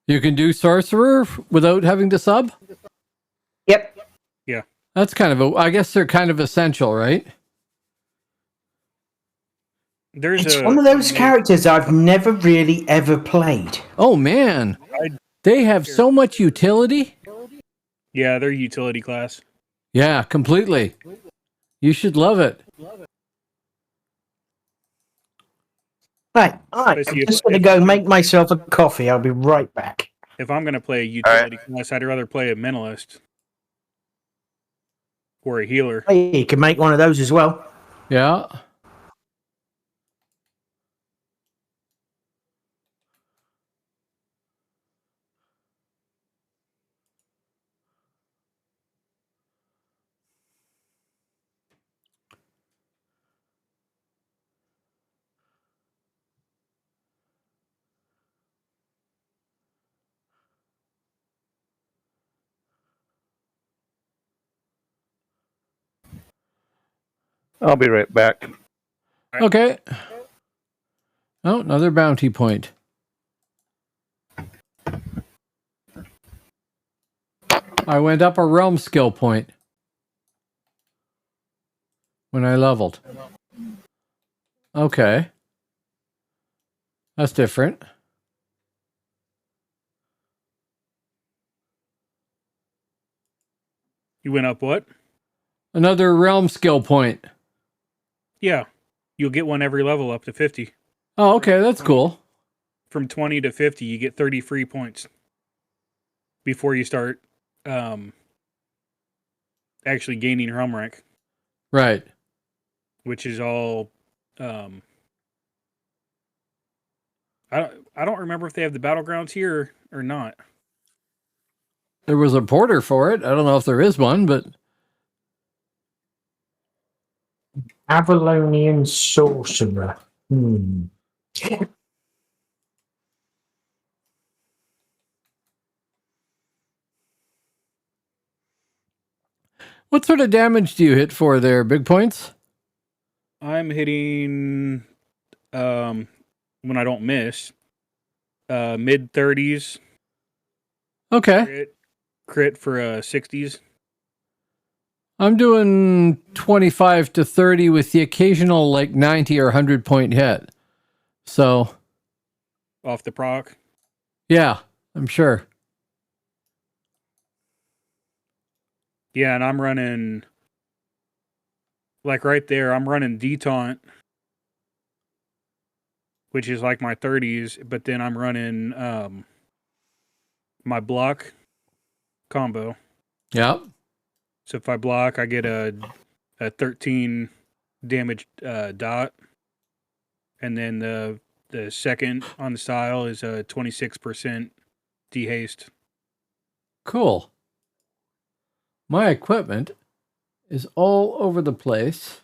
You can do sorcerer without having to sub? Yep. That's I guess they're kind of essential, right? It's one of those characters I've never really ever played. Oh, man. They have so much utility. Yeah, they're utility class. Yeah, completely. You should love it. Right, I'm just going to go make myself a coffee. I'll be right back. If I'm going to play a utility class, I'd rather play a mentalist or a healer. Hey, you can make one of those as well. Yeah. I'll be right back. Okay. Oh, another bounty point. I went up a realm skill point when I leveled. Okay. That's different. You went up what? Another realm skill point. Yeah. You'll get one every level up to 50. Oh, okay. That's cool. From 20 to 50, you get 30 free points before you start actually gaining realm rank. Right. Which is all I don't remember if they have the battlegrounds here or not. There was a porter for it. I don't know if there is one, but Avalonian sorcerer. what sort of damage do you hit for there? Big points? I'm hitting when I don't miss mid 30s. Okay. Crit for 60s. I'm doing 25 to 30 with the occasional 90 or 100 point hit. So Off the proc. Yeah, I'm sure. Yeah, and I'm running right there, I'm running detaunt, which is my 30s, but then I'm running my block combo. Yep. So if I block, I get a 13 damage dot, and then the second on the style is a 26% dehaste. Cool. My equipment is all over the place.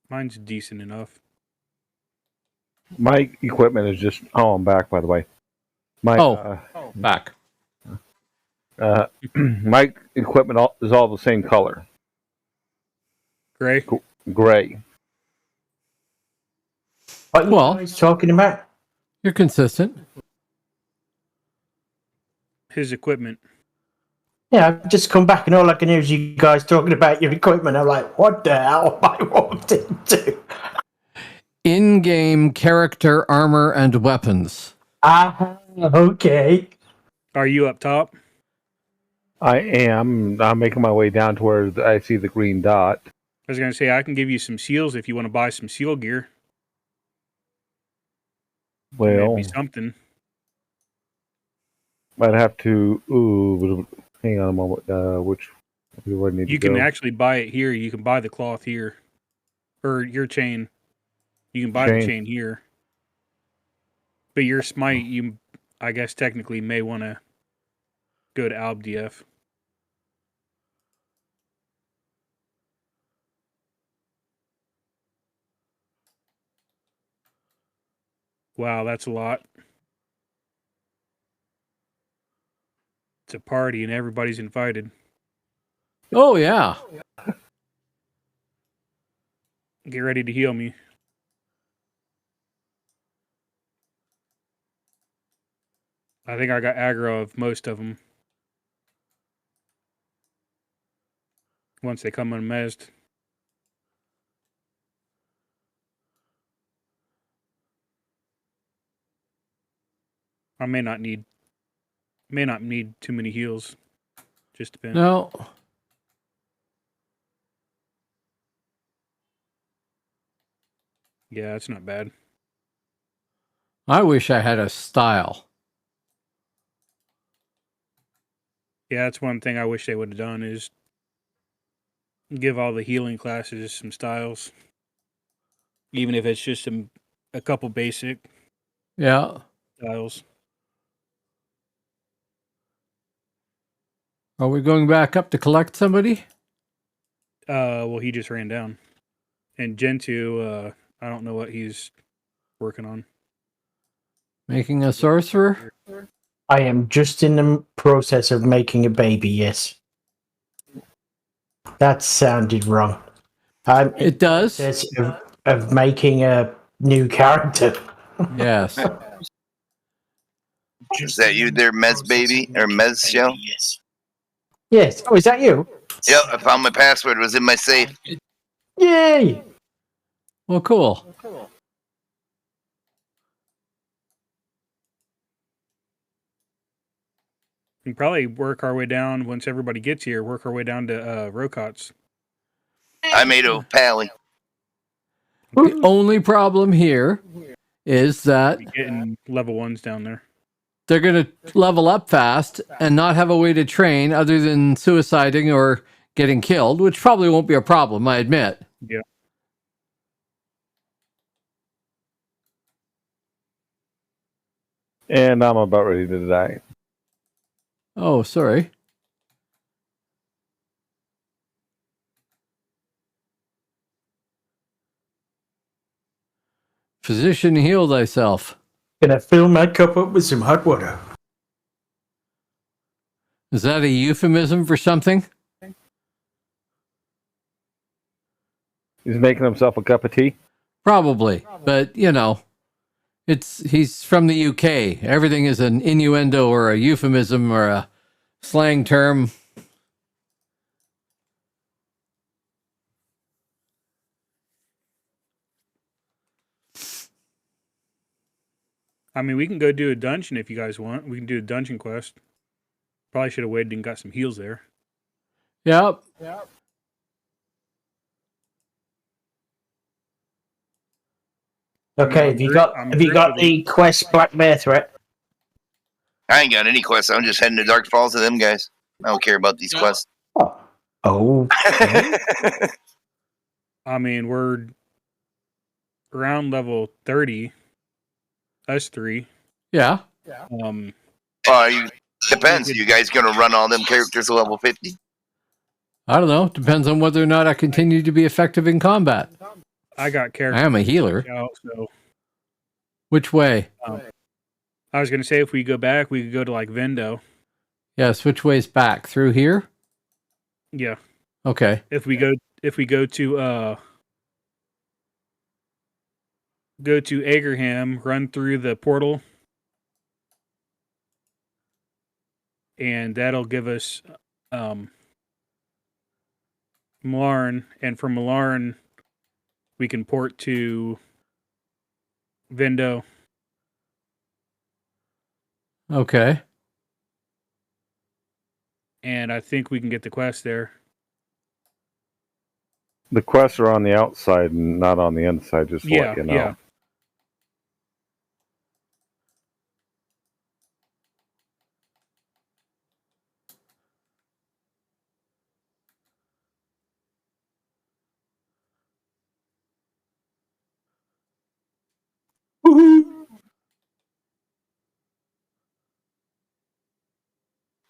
Mine's decent enough. My equipment is just... Oh, I'm back, by the way. Back. My equipment is all the same color. Gray? Gray. What are you guys talking about? You're consistent. His equipment. Yeah, I've just come back and all I can hear is you guys talking about your equipment. I'm like, what the hell am I walked into? In-game character armor and weapons. Okay. Are you up top? I am. I'm making my way down to where I see the green dot. I was gonna say I can give you some seals if you want to buy some seal gear. Well, Maybe something. I'd have to. Ooh, hang on a moment. Where do I need You to can go? actually buy it here. You can buy the cloth here, or your chain. You can buy the chain here. But your smite, I guess technically may want to go to AlbDF. Wow, that's a lot. It's a party and everybody's invited. Oh, yeah. Get ready to heal me. I think I got aggro of most of them. Once they come unmezzed. I may not need too many heals. Just depends. No. Yeah, it's not bad. I wish I had a style. Yeah, that's one thing I wish they would have done is give all the healing classes some styles. Even if it's just a couple basic Yeah. styles. Are we going back up to collect somebody? Well, he just ran down. And Gentoo, I don't know what he's working on. Making a sorcerer? I am just in the process of making a baby, yes. That sounded wrong. I'm in It does. the process of making a new character. Yes. Is that you there, Mez baby or Mez show? Yes. Oh, is that you? Yep, I found my password. It was in my safe. Yay! Well, cool. We can probably work our way down once everybody gets here. Work our way down to Rocots. I made a pally. The only problem here is that Be getting level 1s down there. they're going to level up fast and not have a way to train other than suiciding or getting killed, which probably won't be a problem, I admit. Yeah. And I'm about ready to die. Oh, sorry. Physician, heal thyself. Gonna fill my cup up with some hot water. Is that a euphemism for something? He's making himself a cup of tea. Probably, but you know, he's from the UK. Everything is an innuendo or a euphemism or a slang term. I mean, we can go do a dungeon if you guys want. We can do a dungeon quest. Probably should have waited and got some heals there. Yep. Okay, have you got the quest Black Bear threat? I ain't got any quests. I'm just heading to Dark Falls to them guys. I don't care about these quests. Oh. I mean, we're around level 30. Us three. Yeah. Depends. Are you guys gonna run all them characters to level 50? I don't know. Depends on whether or not I continue to be effective in combat. I got characters. I am a healer. Out, so, Which way? I was going to say if we go back, we could go to like Vendo. Yes, which way's back? Through here? Yeah. Okay. If we go to Agerham, run through the portal, and that'll give us Malarn, and from Malarn we can port to Vendo. Okay. And I think we can get the quest there. The quests are on the outside and not on the inside, just to let you know. Yeah.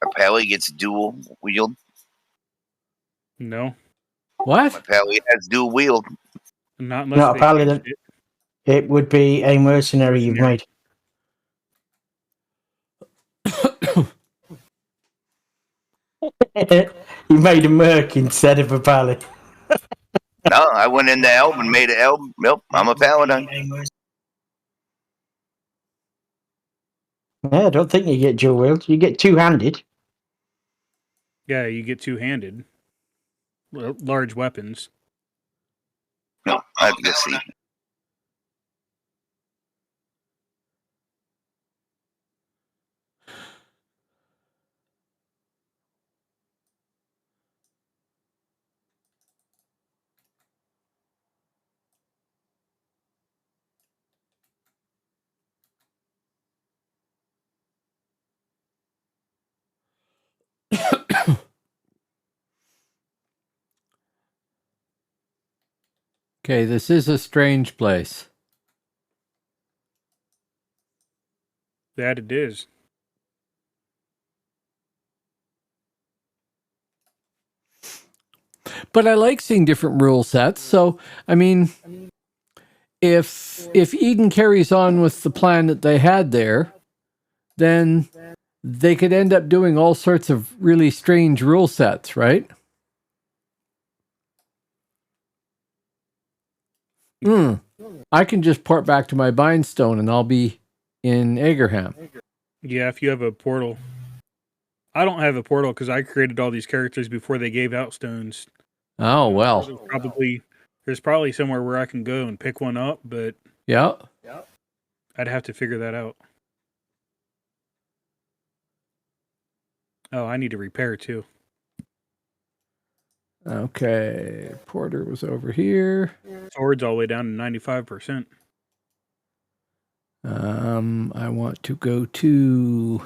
My pally gets dual wield. No, What? My pally has dual wield. not unless Not a they paladin. changed it. It would be a mercenary you've made. You made a merc instead of a paladin. No, I went into Elb and made an Elb. Nope, I'm a paladin. Yeah, I don't think you get dual wield. You get two-handed. Yeah, you get two-handed. Large weapons. No, I have to go see. Okay, this is a strange place. That it is. But I like seeing different rule sets. So, I mean, if Eden carries on with the plan that they had there, then they could end up doing all sorts of really strange rule sets, right? I can just port back to my Bindstone and I'll be in Agerham. Yeah, if you have a portal. I don't have a portal because I created all these characters before they gave out stones. Oh, well. There's probably somewhere where I can go and pick one up, but Yeah. I'd have to figure that out. Oh, I need to repair too. Okay. Porter was over here. Sword's all the way down to 95%. I want to go to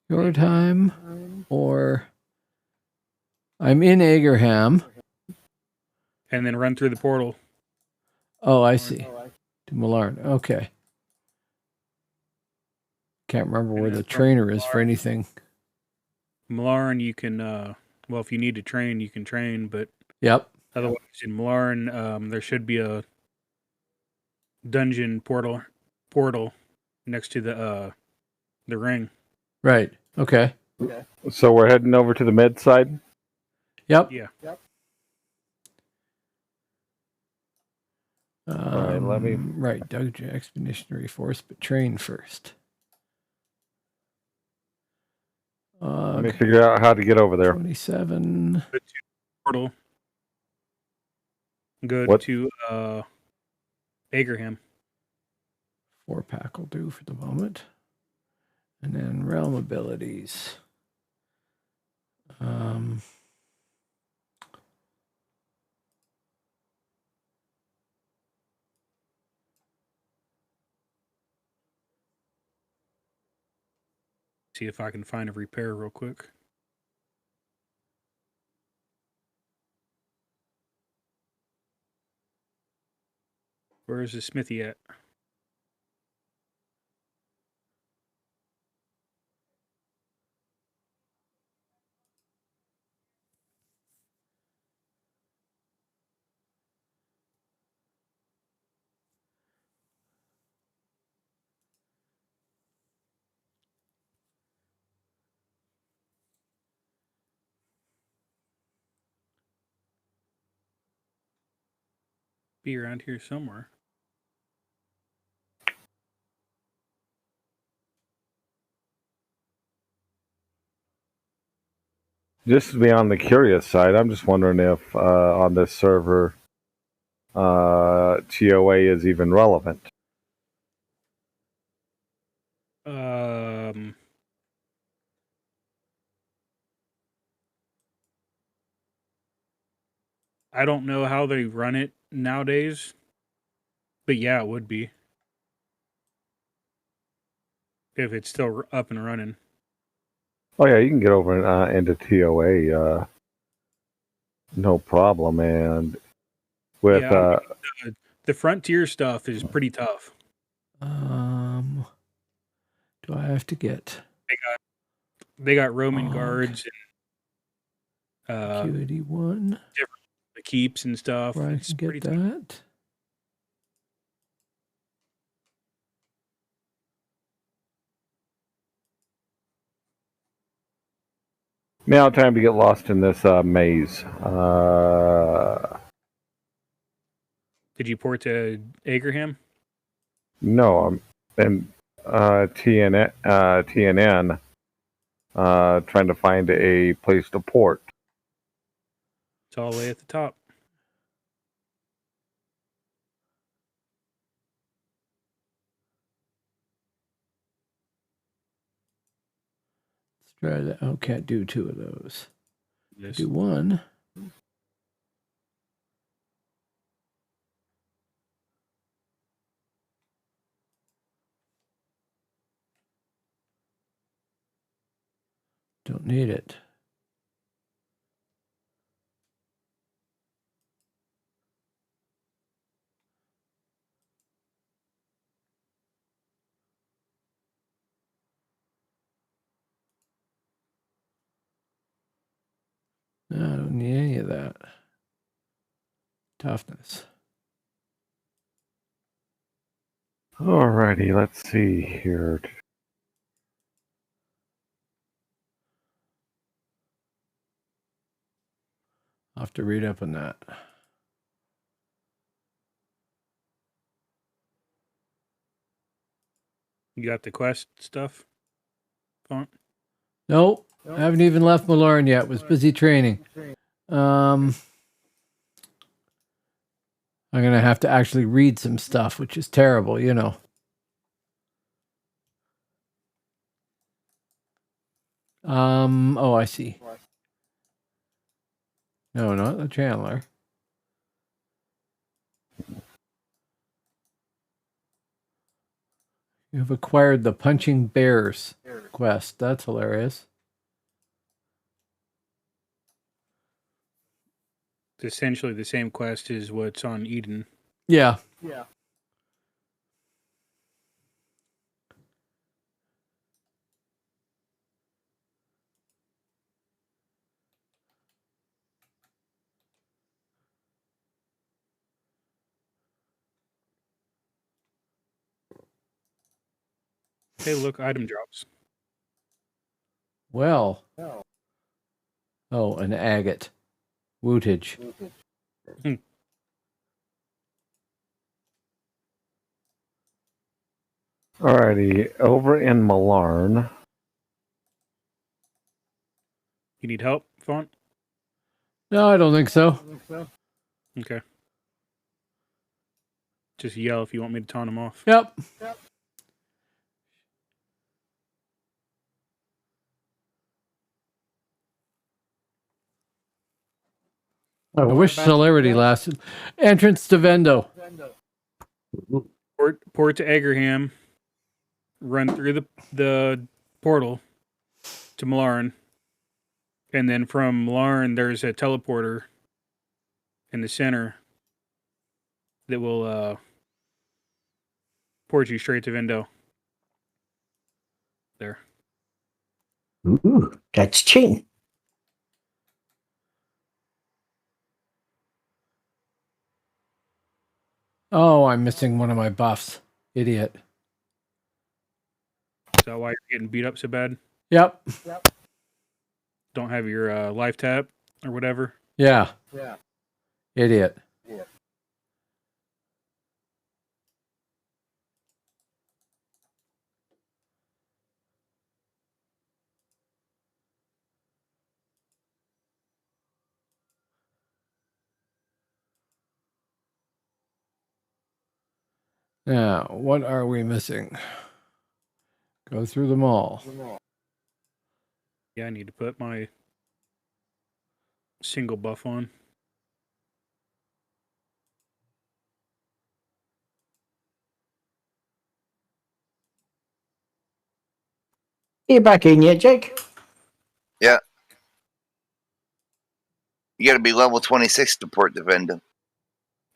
your time, or I'm in Agerham. And then run through the portal. Oh, I see. To Millarn. Okay. Can't remember where the trainer is for anything. Millarn, you can, well, if you need to train, you can train, but Yep. otherwise in Millarn, there should be a dungeon portal next to the ring. Right. Okay. So we're heading over to the med side? Yep. Yeah. Alright, let me- Right. Doug Expeditionary Force, but train first. Let me figure out how to get over there. 27. Portal. Go What? to Agerham. 4-pack will do for the moment. And then realm abilities. See if I can find a repair real quick. Where is the smithy at? Be around here somewhere. Just to be on the curious side, I'm just wondering if on this server TOA is even relevant. I don't know how they run it nowadays, but yeah, it would be if it's still up and running. Oh yeah, you can get over into TOA, no problem. And with Yeah, the Frontier stuff is pretty tough. Do I have to get They got Roman Og. guards and Acuity 1? the keeps and stuff. Where I It's can get pretty tough. that? now, time to get lost in this maze. Did you port to Agerham? No, I'm in TNN, trying to find a place to port. It's all the way at the top. Let's try that. Oh, can't do 2 of those. This. Do 1. Don't need it. No, I don't need any of that. Toughness. Alrighty, let's see here. I'll have to read up on that. You got the quest stuff? Font? Nope. I haven't even left Malorn yet. Was busy training. I'm gonna have to actually read some stuff, which is terrible, you know. Oh, I see. No, not the Chandler. You have acquired the Punching Bears quest. That's hilarious. It's essentially the same quest as what's on Eden. Yeah. Hey, look, item drops. Well. Oh, an agate. Wootage. Alrighty, over in Mallarn. You need help, Font? No, I don't think so. Okay. Just yell if you want me to taunt him off. Yep. I wish celerity lasted. Entrance to Vendo. Port to Agerham. Run through the portal to Mallarn. And then from Mallarn, there's a teleporter in the center that will port you straight to Vendo. There. Ooh, that's cheating. Oh, I'm missing one of my buffs. Idiot. Is that why you're getting beat up so bad? Yep. Don't have your life tap or whatever? Yeah. Idiot. Now, what are we missing? Go through them all. Yeah, I need to put my single buff on. You back in yet, Jake? You got to be level 26 to port the Vendo.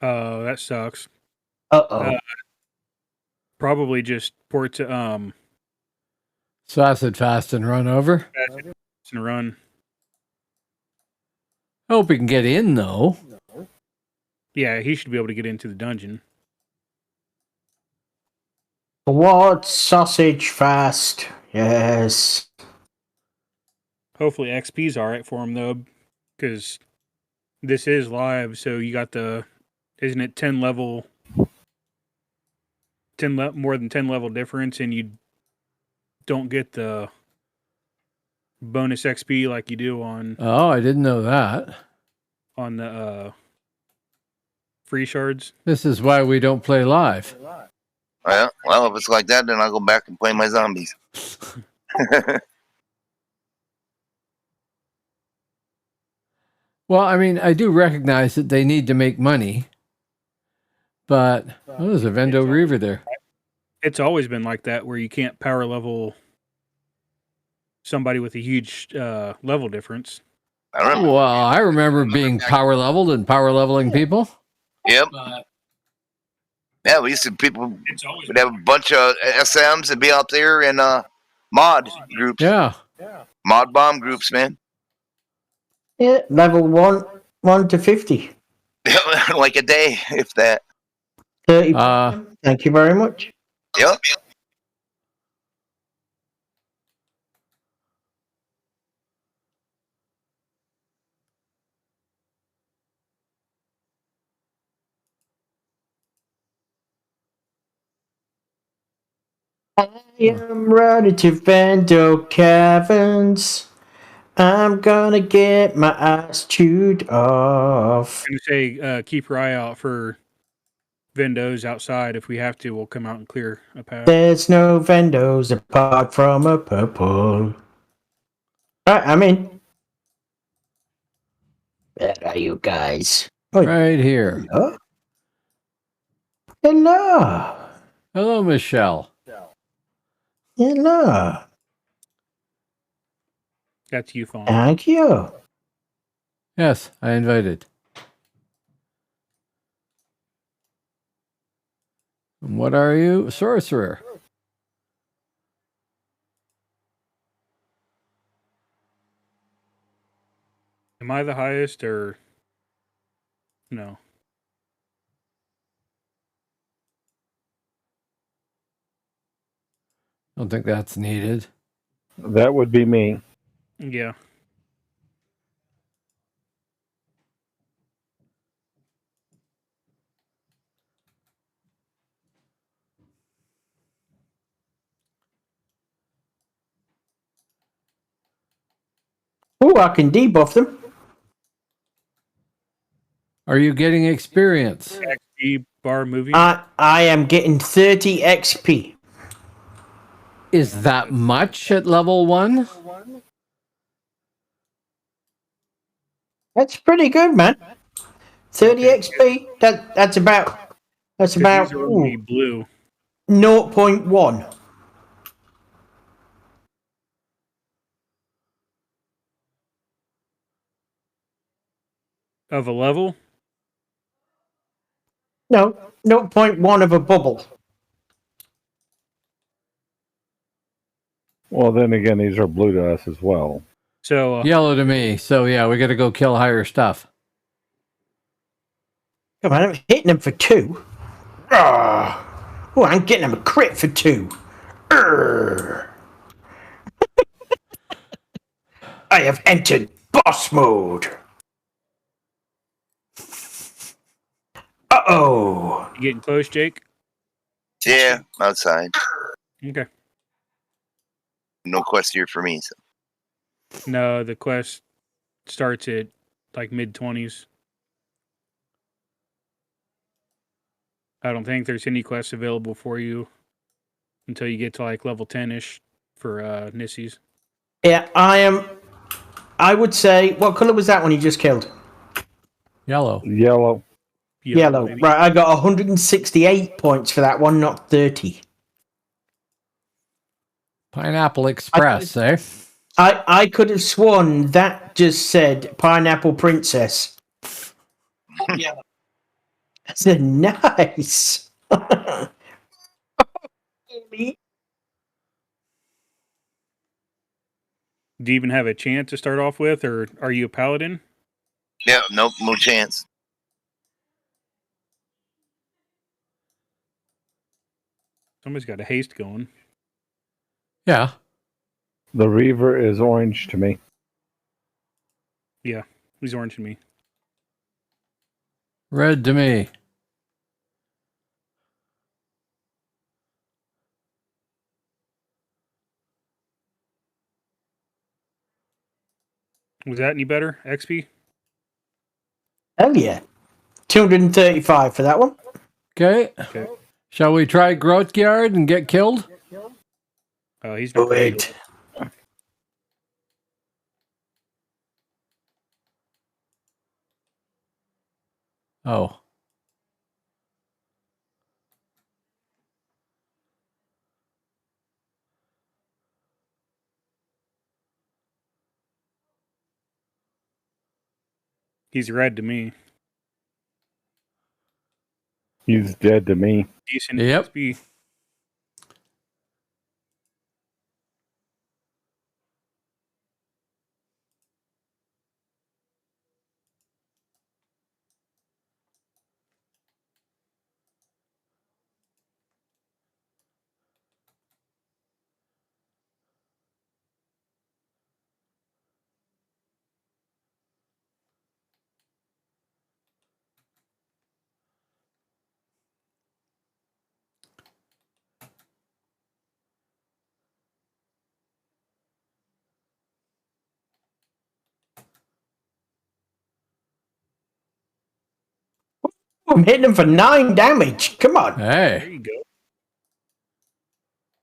Oh, that sucks. Uh-oh. Probably just port to Acid fast and run over. and run. I hope we can get in, though. Yeah, he should be able to get into the dungeon. What sausage fast? Yes. Hopefully XP's alright for him though, because this is live, so you got isn't it 10 level, more than 10 level difference, and you don't get the bonus XP like you do on Oh, I didn't know that. the free shards. This is why we don't play live. Well, if it's like that, then I'll go back and play my zombies. Well, I mean, I do recognize that they need to make money. But, oh, there's a Vendo Reaver there. It's always been like that, where you can't power level somebody with a huge level difference. I remember. Well, I remember being power leveled and power leveling people. Yep. Yeah, we used to we'd have a bunch of SMs and be out there in mod groups. Yeah. Mod bomb groups, man. Yeah, level 1 to 50. Like a day, if that. 30. Thank you very much. Yep. I am ready to Vendo Caverns. I'm gonna get my ass chewed off. I'm going to say, keep your eye out for Vendos outside. If we have to, we'll come out and clear a path. There's no Vendos apart from a purple. Alright, I'm in. Where are you guys? Oh, Right here. hello? Hello. Hello, Michelle. Hello. That's you, Fawn. Thank you. Yes, I invited. And what are you? Sorcerer. Am I the highest or no? Don't think that's needed. That would be me. Yeah. Oh, I can debuff them. Are you getting experience? XP bar moving. I am getting 30 XP. Is that much at level 1? That's pretty good, man. 30 XP. That's about These are only blue. 0.1. Of a level? No, 0.1 of a bubble. Well, then again, these are blue to us as well. So Yellow to me. So, yeah, we got to go kill higher stuff. Come on, I'm hitting them for 2. Oh, I'm getting them a crit for 2. I have entered boss mode. Uh-oh. you getting close, Jake? Yeah, outside. Okay. No quest here for me. So. No, the quest starts at like mid-20s. I don't think there's any quests available for you until you get to like level 10-ish for Nissies. Yeah, I would say, what color was that one you just killed? Yellow. Yellow. Yellow. Maybe. Right, I got 168 points for that one, not 30. Pineapple Express, eh? I could have sworn that just said Pineapple Princess. Yeah. I said, nice. Do you even have a chance to start off with, or are you a paladin? Yeah, nope, no chance. Somebody's got a haste going. Yeah. The Reaver is orange to me. Yeah, he's orange to me. Red to me. Was that any better? XP? Hell yeah. 235 for that one. Okay. Okay. Shall we try Grotyard and get killed? He's not ready. Wait. Oh. He's red to me. He's dead to me. Decent Yep. XP. I'm hitting him for 9 damage. Come on. There Hey. you go.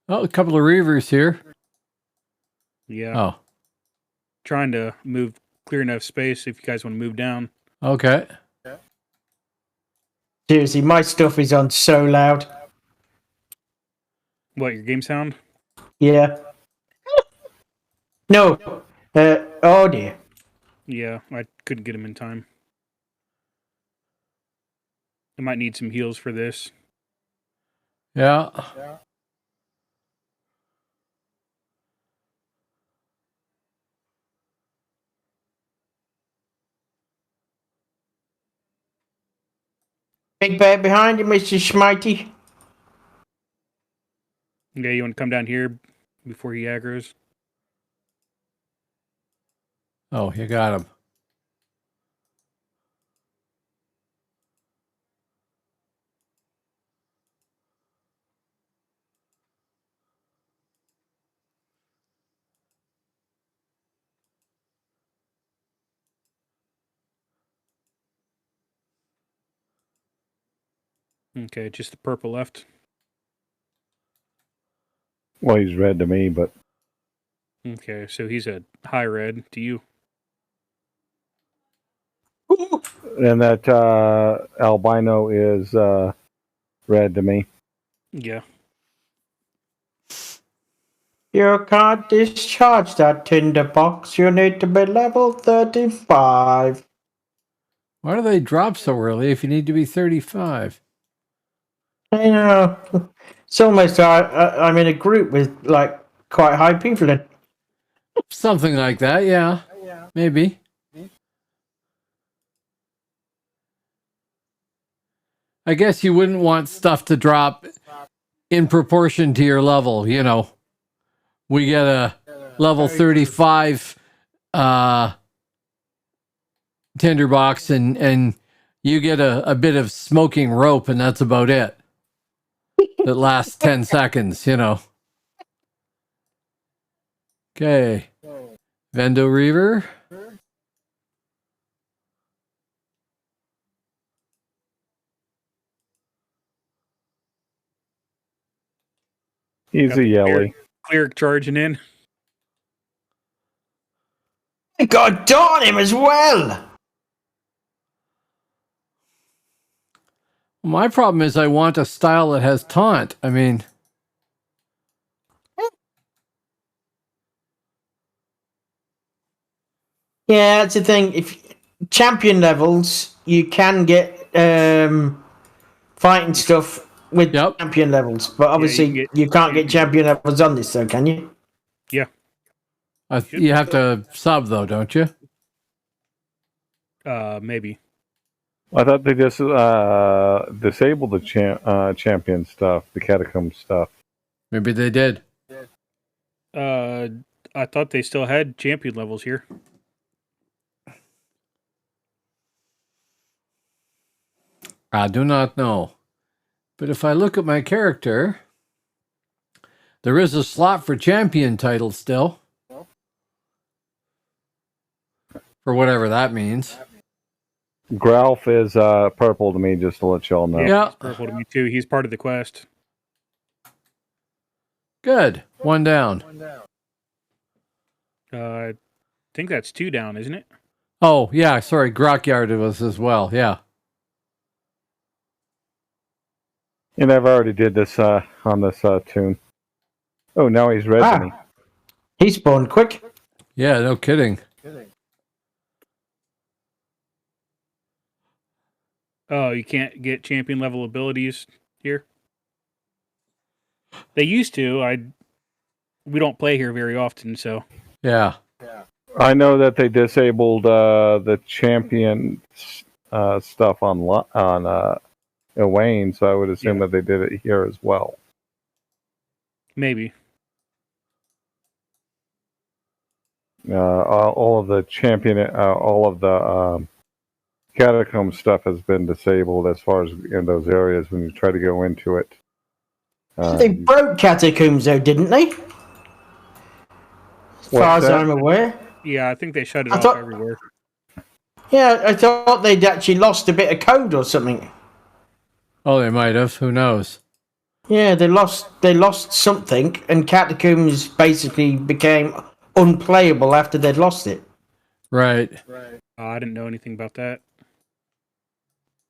Oh, a couple of Reavers here. Yeah. Oh. Trying to clear enough space if you guys want to move down. Okay. Seriously, my stuff is on so loud. What, your game sound? Yeah. No. Oh dear. Yeah, I couldn't get him in time. I might need some heals for this. Yeah. Big bear behind you, Mr. Schmitey. Yeah, you want to come down here before he aggroes? Oh, you got him. Okay, just the purple left. Well, he's red to me, but Okay, so he's a high red to you. and that albino is red to me. Yeah. You can't discharge that tinderbox. You need to be level 35. Why do they drop so early if you need to be 35? I know. It's almost I'm in a group with like quite high people in. Something like that, yeah. Maybe. I guess you wouldn't want stuff to drop in proportion to your level, you know. We get a level 35 tinderbox and you get a bit of smoking rope and that's about it. That lasts 10 seconds, you know. Okay. Vendo Reaver. He's a yelly. Cleric charging in. I got a dot on him as well. My problem is I want a style that has taunt. I mean, Yeah, that's the thing. If champion levels, you can get fighting stuff with Yep. champion levels, but obviously you you, get can't get champion champion levels on this, though, can you? Yeah. you have to sub though, don't you? Maybe. I thought they just disabled the champion stuff, the catacomb stuff. Maybe they did. I thought they still had champion levels here. I do not know. But if I look at my character, there is a slot for champion title still. For whatever that means. Gralf is purple to me, just to let y'all know. Yeah. He's purple to me too. He's part of the quest. Good. One down. I think that's 2 down, isn't it? Oh, yeah. Sorry. Grokyard was as well. Yeah. And I've already did this on this tune. Oh, now he's resing. He spawned quick. Yeah, no kidding. Oh, you can't get champion level abilities here? They used to. We don't play here very often, so. Yeah. I know that they disabled the champion stuff on Wayne, so I would assume that they did it here as well. Maybe. All of the champion, all of the catacomb stuff has been disabled as far as in those areas when you try to go into it. They broke catacombs, though, didn't they? As far as I'm aware. Yeah, I think they shut it off everywhere. Yeah, I thought they'd actually lost a bit of code or something. Oh, they might have. Who knows? Yeah, they lost something, and catacombs basically became unplayable after they'd lost it. Right. I didn't know anything about that.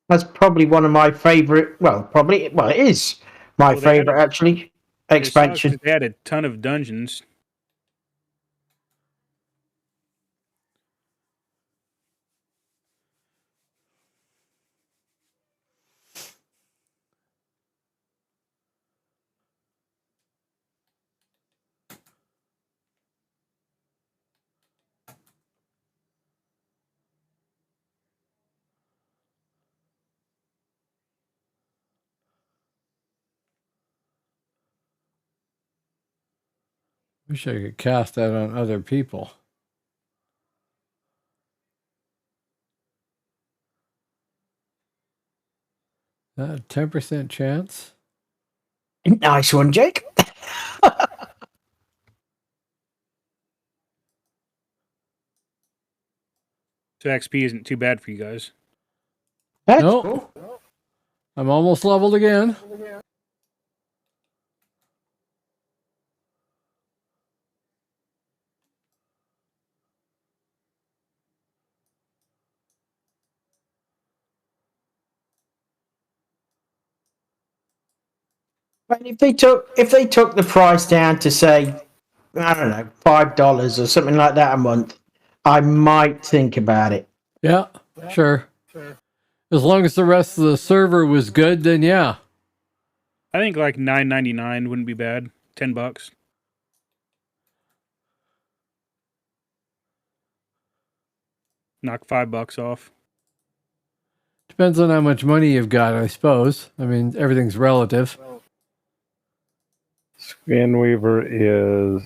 That's probably one of my favorite. It is my favorite actually. Expansion. They had a ton of dungeons. Wish I could cast that on other people. 10% chance? Nice one, Jake. So XP isn't too bad for you guys. That's Nope. cool. I'm almost leveled again. But if they took the price down to say, I don't know, $5 or something like that a month, I might think about it. Yeah, sure. As long as the rest of the server was good, then yeah. I think like $9.99 wouldn't be bad. $10. Knock $5 off. Depends on how much money you've got, I suppose. I mean, everything's relative. Skinweaver is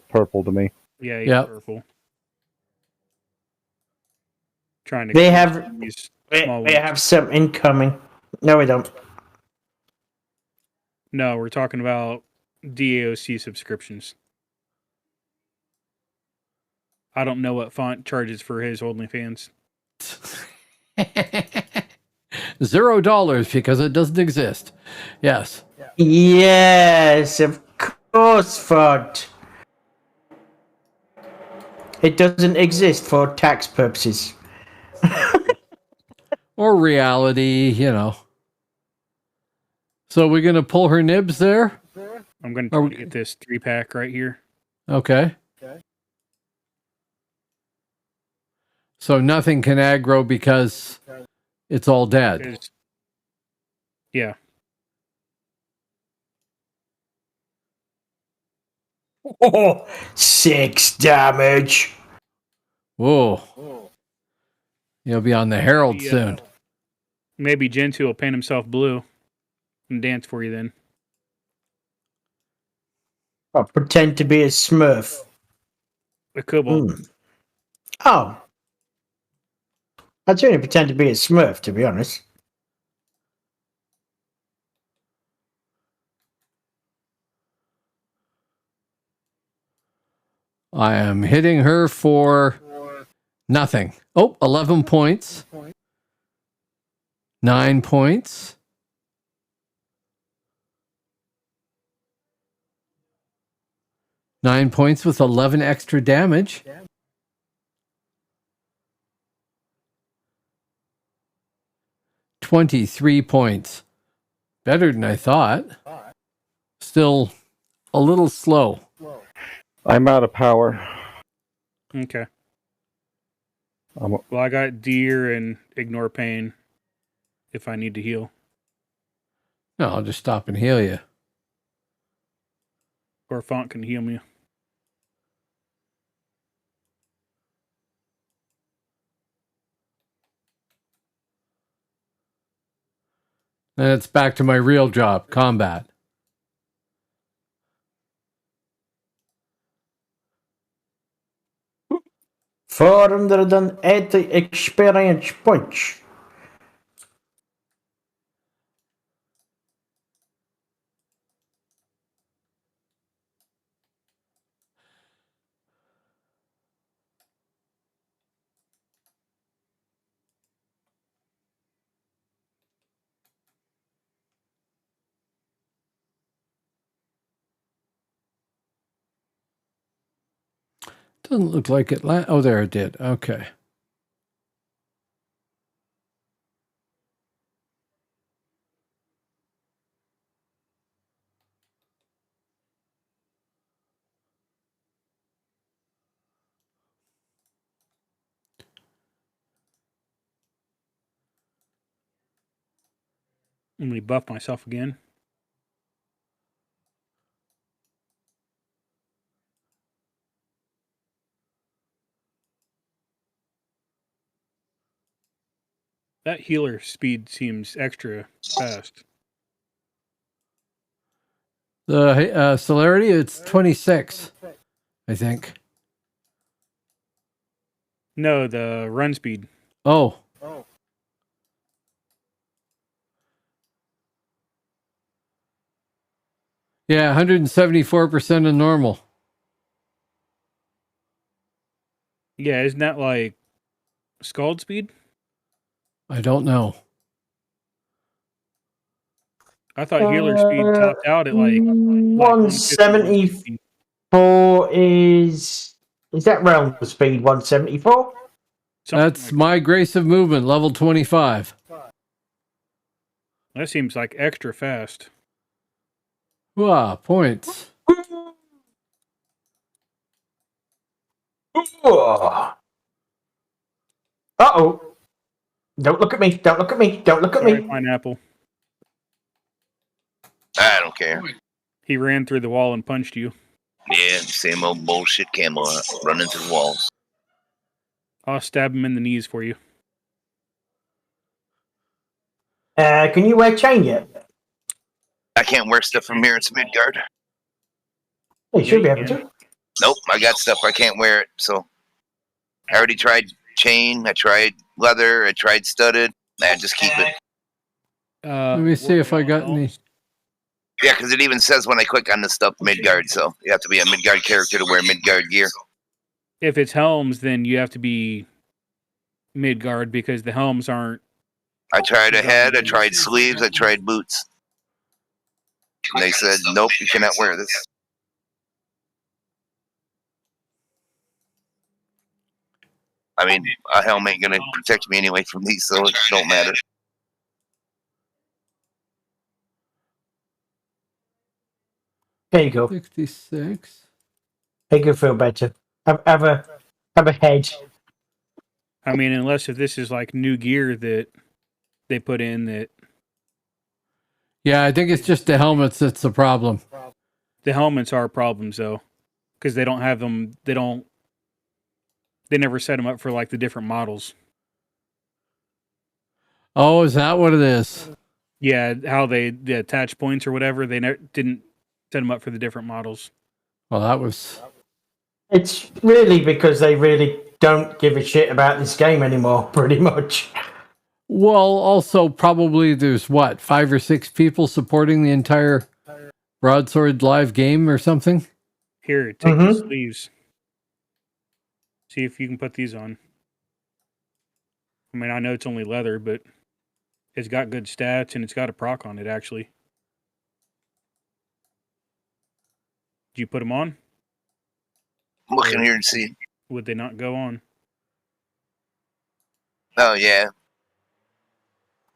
purple to me. Yeah, he's Yep. purple. Trying to. They have these they small ones. have something coming. No, we don't. No, we're talking about DAOC subscriptions. I don't know what Font charges for his OnlyFans. $0 because it doesn't exist. Yes. Yes, of course, Fod. It doesn't exist for tax purposes. Or reality, So we're going to pull her nibs there? I'm going to try to get this 3-pack right here. Okay. So nothing can aggro because it's all dead. Yeah. Oh, 6 damage. Whoa. You'll be on the Herald soon. Maybe Gentoo will paint himself blue and dance for you then. I'll pretend to be a smurf. A kobold. Oh. I'd only pretend to be a smurf, to be honest. I am hitting her for nothing. Oh, 11 points. 9 points. Nine points with 11 extra damage. $23 points. Better than I thought. Still a little slow. I'm out of power. Okay. Well, I got Deer and Ignore Pain if I need to heal. No, I'll just stop and heal you. Or Font can heal me. Then it's back to my real job, combat. $480 experience points. Doesn't look like it. Oh, there it did. Okay. Let me buff myself again. That healer speed seems extra fast. The celerity, it's 26, I think. No, the run speed. Oh. Yeah, 174% of normal. Yeah, isn't that like Scald speed? I don't know. I thought healer speed topped out at like 174 is that realm speed 174? That's my grace of movement, level 25. That seems like extra fast. Wow, points. Uh-oh. Don't look at me. Don't look at me. Don't look at Sorry, me. Pineapple. I don't care. He ran through the wall and punched you. Yeah, same old bullshit Camelot running through walls. I'll stab him in the knees for you. Can you wear chain yet? I can't wear stuff from here. It's Midgard. You should be able to. Nope, I got stuff. I can't wear it. So I already tried chain. I tried leather. I tried studded. I just keep it. Let me see if I got any. Yeah, because it even says when I click on this stuff, Midgard. So you have to be a Midgard character to wear Midgard gear. If it's helms, then you have to be Midgard because the helms aren't. I tried a head. I tried sleeves. I tried boots. And they said, nope, you cannot wear this. I mean, a helmet ain't going to protect me anyway from these, so it don't matter. There you go. 66. Make you feel better. Have a head. I mean, unless if this is like new gear that they put in that Yeah, I think it's just the helmets that's the problem. the helmets are problems though, because they don't have them. They never set them up for like the different models. Oh, is that what it is? Yeah, how the attach points or whatever, they didn't set them up for the different models. Well, that was... It's really because they really don't give a shit about this game anymore, pretty much. Well, also probably there's what, 5 or 6 people supporting the entire Broadsword live game or something? Here, take the sleeves. See if you can put these on. I mean, I know it's only leather, but it's got good stats and it's got a proc on it, actually. Did you put them on? I'm looking here and see. Would they not go on? Oh, yeah.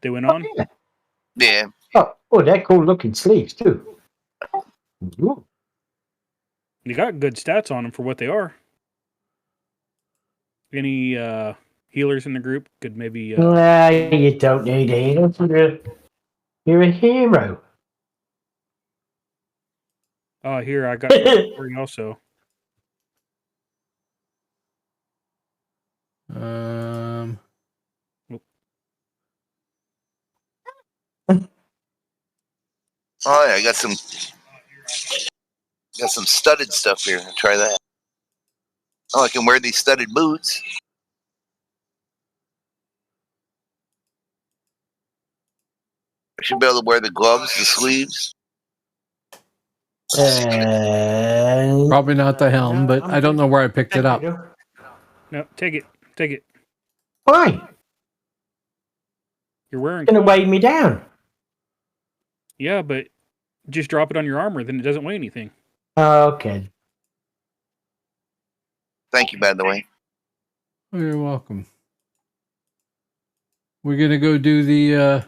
They went on? Yeah. Oh, they're cool looking sleeves too. Ooh. You got good stats on them for what they are. Any healers in the group could maybe... Nah, you don't need a healer. You're a hero. Oh, here, I got three also. Oh, yeah, I got some studded stuff here. I'll try that. Oh, I can wear these studded boots. I should be able to wear the gloves, the sleeves. Probably not the helm, but I don't know where I picked it up. No, take it. Take it. Why? You're wearing... It's gonna weigh me down. Yeah, but just drop it on your armor, then it doesn't weigh anything. Okay. Thank you, by the way. Oh, you're welcome. We're going to go do the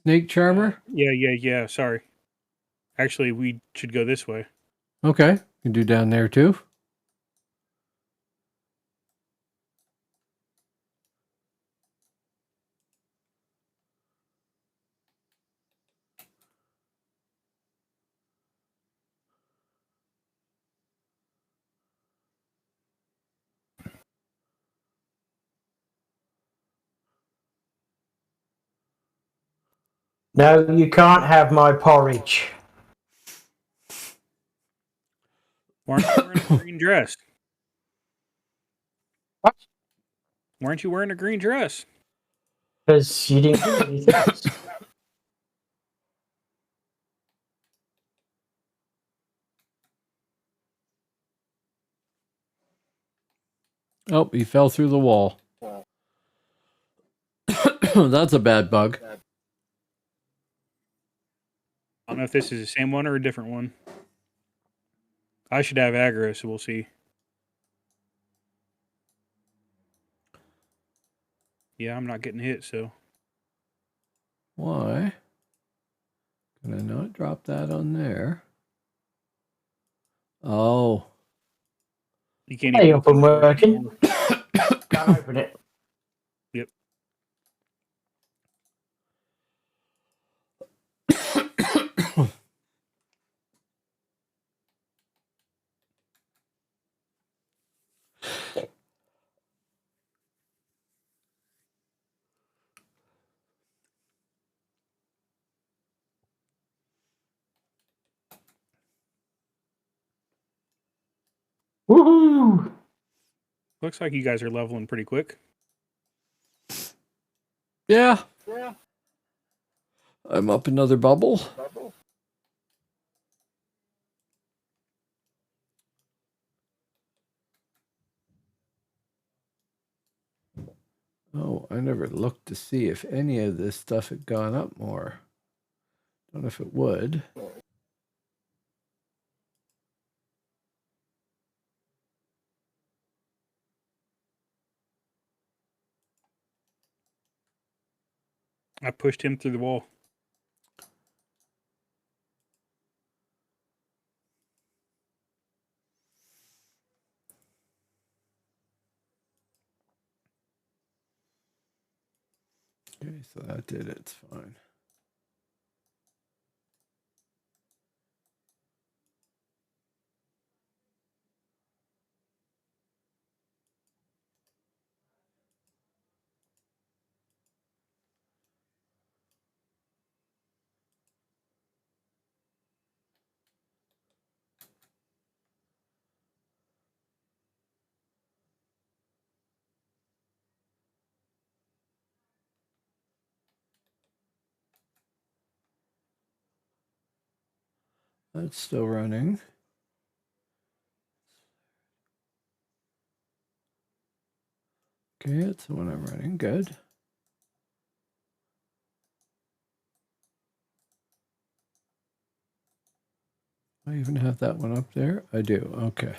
snake charmer? Yeah. Sorry. Actually, we should go this way. Okay. You can do down there too. No, you can't have my porridge. Why aren't you wearing a green dress? What? Why aren't you wearing a green dress? Because you didn't give me this. Oh, he fell through the wall. That's a bad bug. I don't know if this is the same one or a different one. I should have aggro, so we'll see. Yeah, I'm not getting hit, so... Why? Can I not drop that on there? Oh. You can't Hey, even... up and working. Can't open it. Yep. Woohoo! Looks like you guys are leveling pretty quick. Yeah. I'm up another bubble. Oh, I never looked to see if any of this stuff had gone up more. Don't know if it would. I pushed him through the wall. Okay, so that did it. It's fine. That's still running. Okay, it's the one I'm running. Good. I even have that one up there. I do. Okay.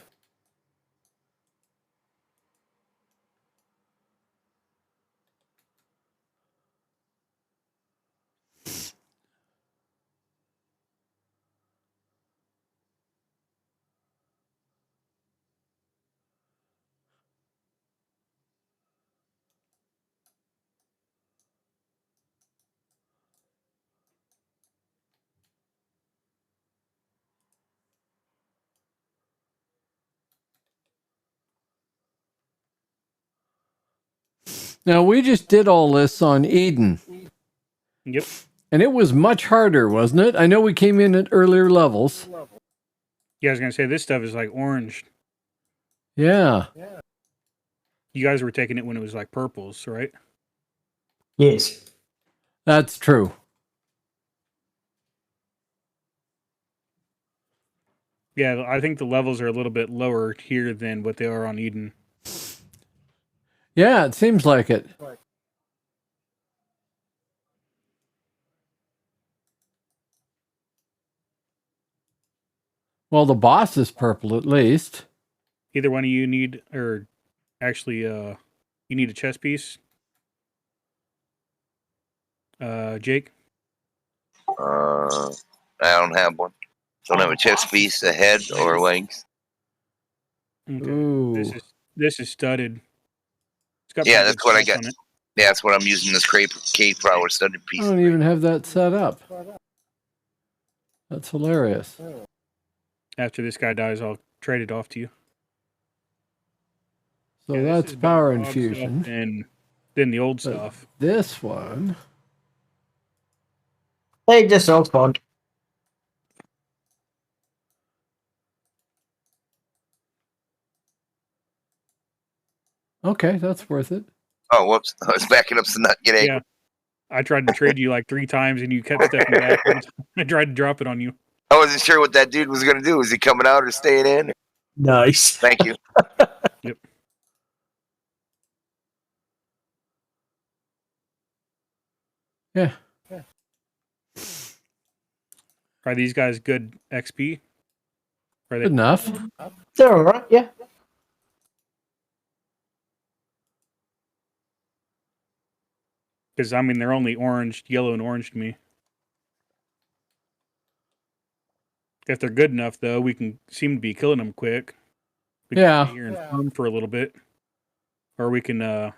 Now, we just did all this on Eden. Yep. And it was much harder, wasn't it? I know we came in at earlier levels. Yeah, I was gonna say this stuff is like orange. Yeah. You guys were taking it when it was like purples, right? Yes. That's true. Yeah, I think the levels are a little bit lower here than what they are on Eden. Yeah, it seems like it. Well, the boss is purple at least. Either one of you need, or actually, you need a chess piece. Jake? I don't have one. Don't have a chest piece, a head, or legs. Okay. Ooh. This is studded. It's got Yeah, pretty that's good what I stuff got. on it. Yeah, that's what I'm using this cave flower studded I piece. don't even have that set up. That's hilarious. After this guy dies, I'll trade it off to you. So Yeah, this that's is better power dog stuff infusion. than the old But stuff. this one. They just all fun. Okay, that's worth it. Oh, whoops. I was backing up so not get angry. Yeah. I tried to trade you like 3 times and you kept stepping back. I tried to drop it on you. I wasn't sure what that dude was going to do. Was he coming out or staying in? Nice. Thank you. Yep. Yeah. Are these guys good XP? Are they? Good enough. They're all right. Yeah. Because, I mean, they're only orange, yellow, and orange to me. If they're good enough, though, we can seem to be killing them quick. We can Yeah. stay here and farm for a little bit. Or we can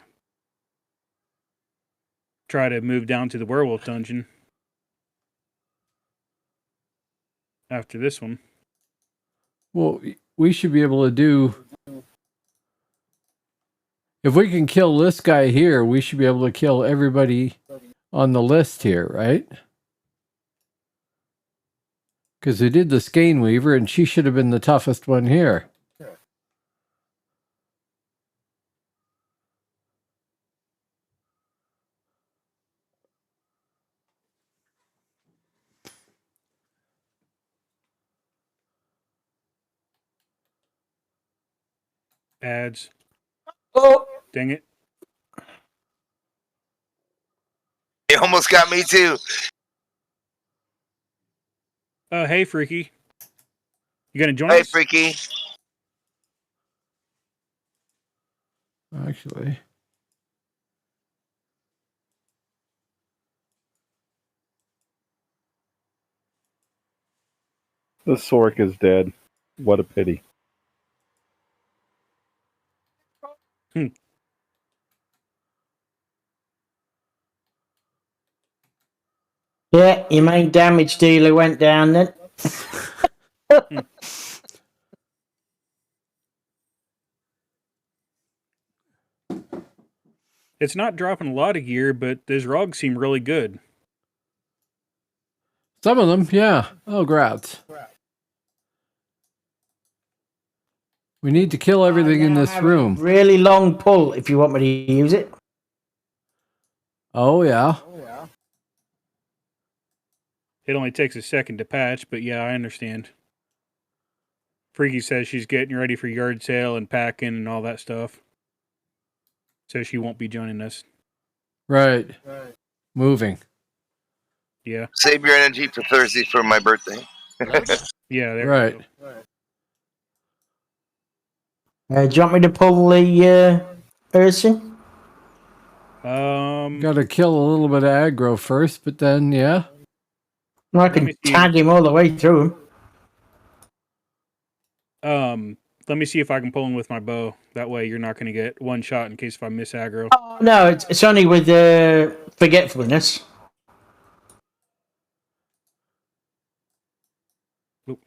try to move down to the werewolf dungeon after this one. Well, we should be able to do. If we can kill this guy here, we should be able to kill everybody on the list here, right? Because we did the Skein Weaver, and she should have been the toughest one here. Ads. Oh, Dang it. He almost got me too. Hey, Freaky. You gonna join Hey, us? freaky. Actually, The Sork is dead. What a pity. Yeah, your main damage dealer went down then. It's not dropping a lot of gear, but those rogs seem really good. Some of them, yeah. Oh, grats. We need to kill everything in Now this have a room. really long pull if you want me to use it. Oh, yeah. It only takes a second to patch, but yeah, I understand. Freaky says she's getting ready for yard sale and packing and all that stuff. So she won't be joining us. Right. Moving. Yeah. Save your energy for Thursday for my birthday. Yeah, there Right. you go. Do you want me to pull the Urson? Got to kill a little bit of aggro first, but then, yeah. I Let can me see. tag him all the way through him. Let me see if I can pull him with my bow. That way you're not going to get one shot in case if I miss aggro. No, it's only with forgetfulness. Oop.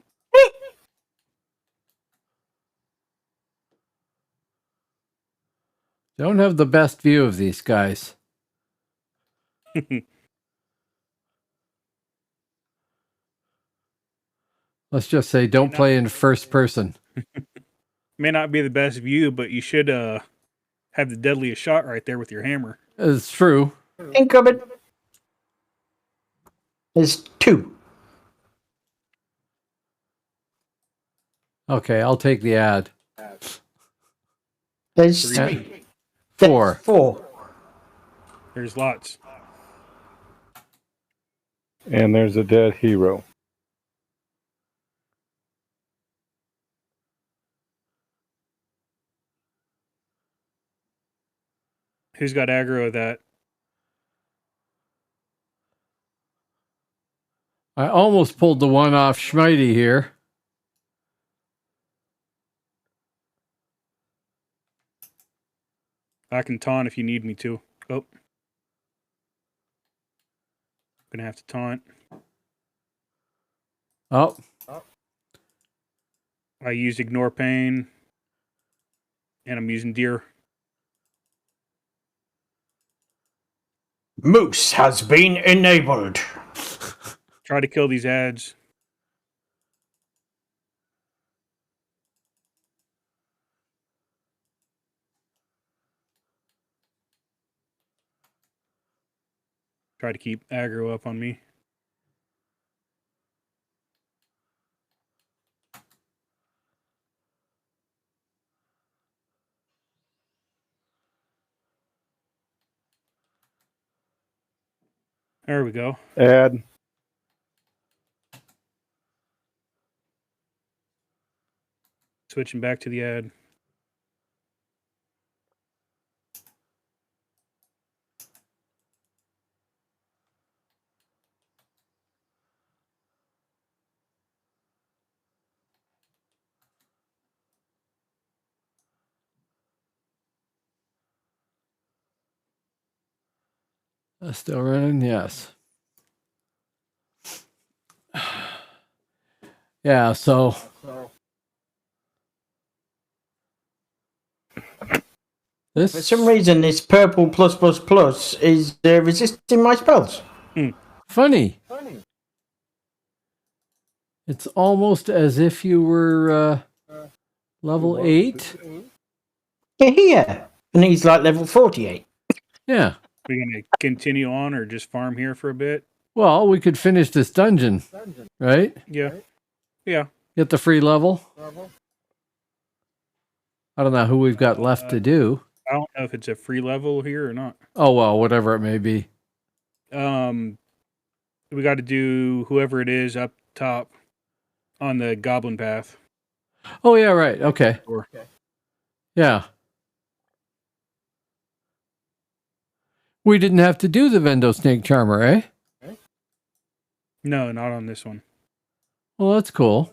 Don't have the best view of these guys. Let's just say don't play in first person. May not be the best view, but you should have the deadliest shot right there with your hammer. It's true. Incoming. There's 2. Okay, I'll take the ad. There's 3. 3. 4. There's 4. There's lots. And there's a dead hero. Who's got aggro of that? I almost pulled the one off Schmitey here. I can taunt if you need me to. Oh. Gonna have to taunt. Oh, I used ignore pain. And I'm using deer. Moose has been enabled. Try to kill these ads. Try to keep aggro up on me. There we go. Ad. Switching back to the ad. still running? Yes. Yeah, so For some reason, this purple +++ is resisting my spells. funny. It's almost as if you were level 8. Yeah, and he's like level 48. Yeah. We're going to continue on or just farm here for a bit? Well, we could finish this dungeon, right? Yeah. Yeah. Get the free level. I don't know who we've got left to do. I don't know if it's a free level here or not. Oh, well, whatever it may be. We got to do whoever it is up top on the goblin path. Oh, yeah, right. Okay. Yeah. We didn't have to do the Vendo Snake Charmer, eh? No, not on this one. Well, that's cool.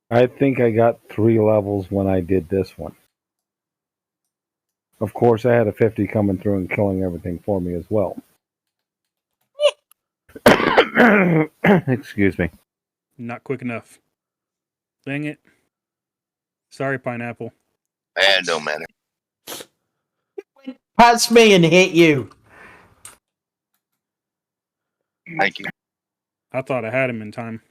I think I got 3 levels when I did this one. Of course, I had a 50 coming through and killing everything for me as well. Excuse me. Not quick enough. Dang it. Sorry, pineapple. It don't matter. Past me and hit you. Thank you. I thought I had him in time.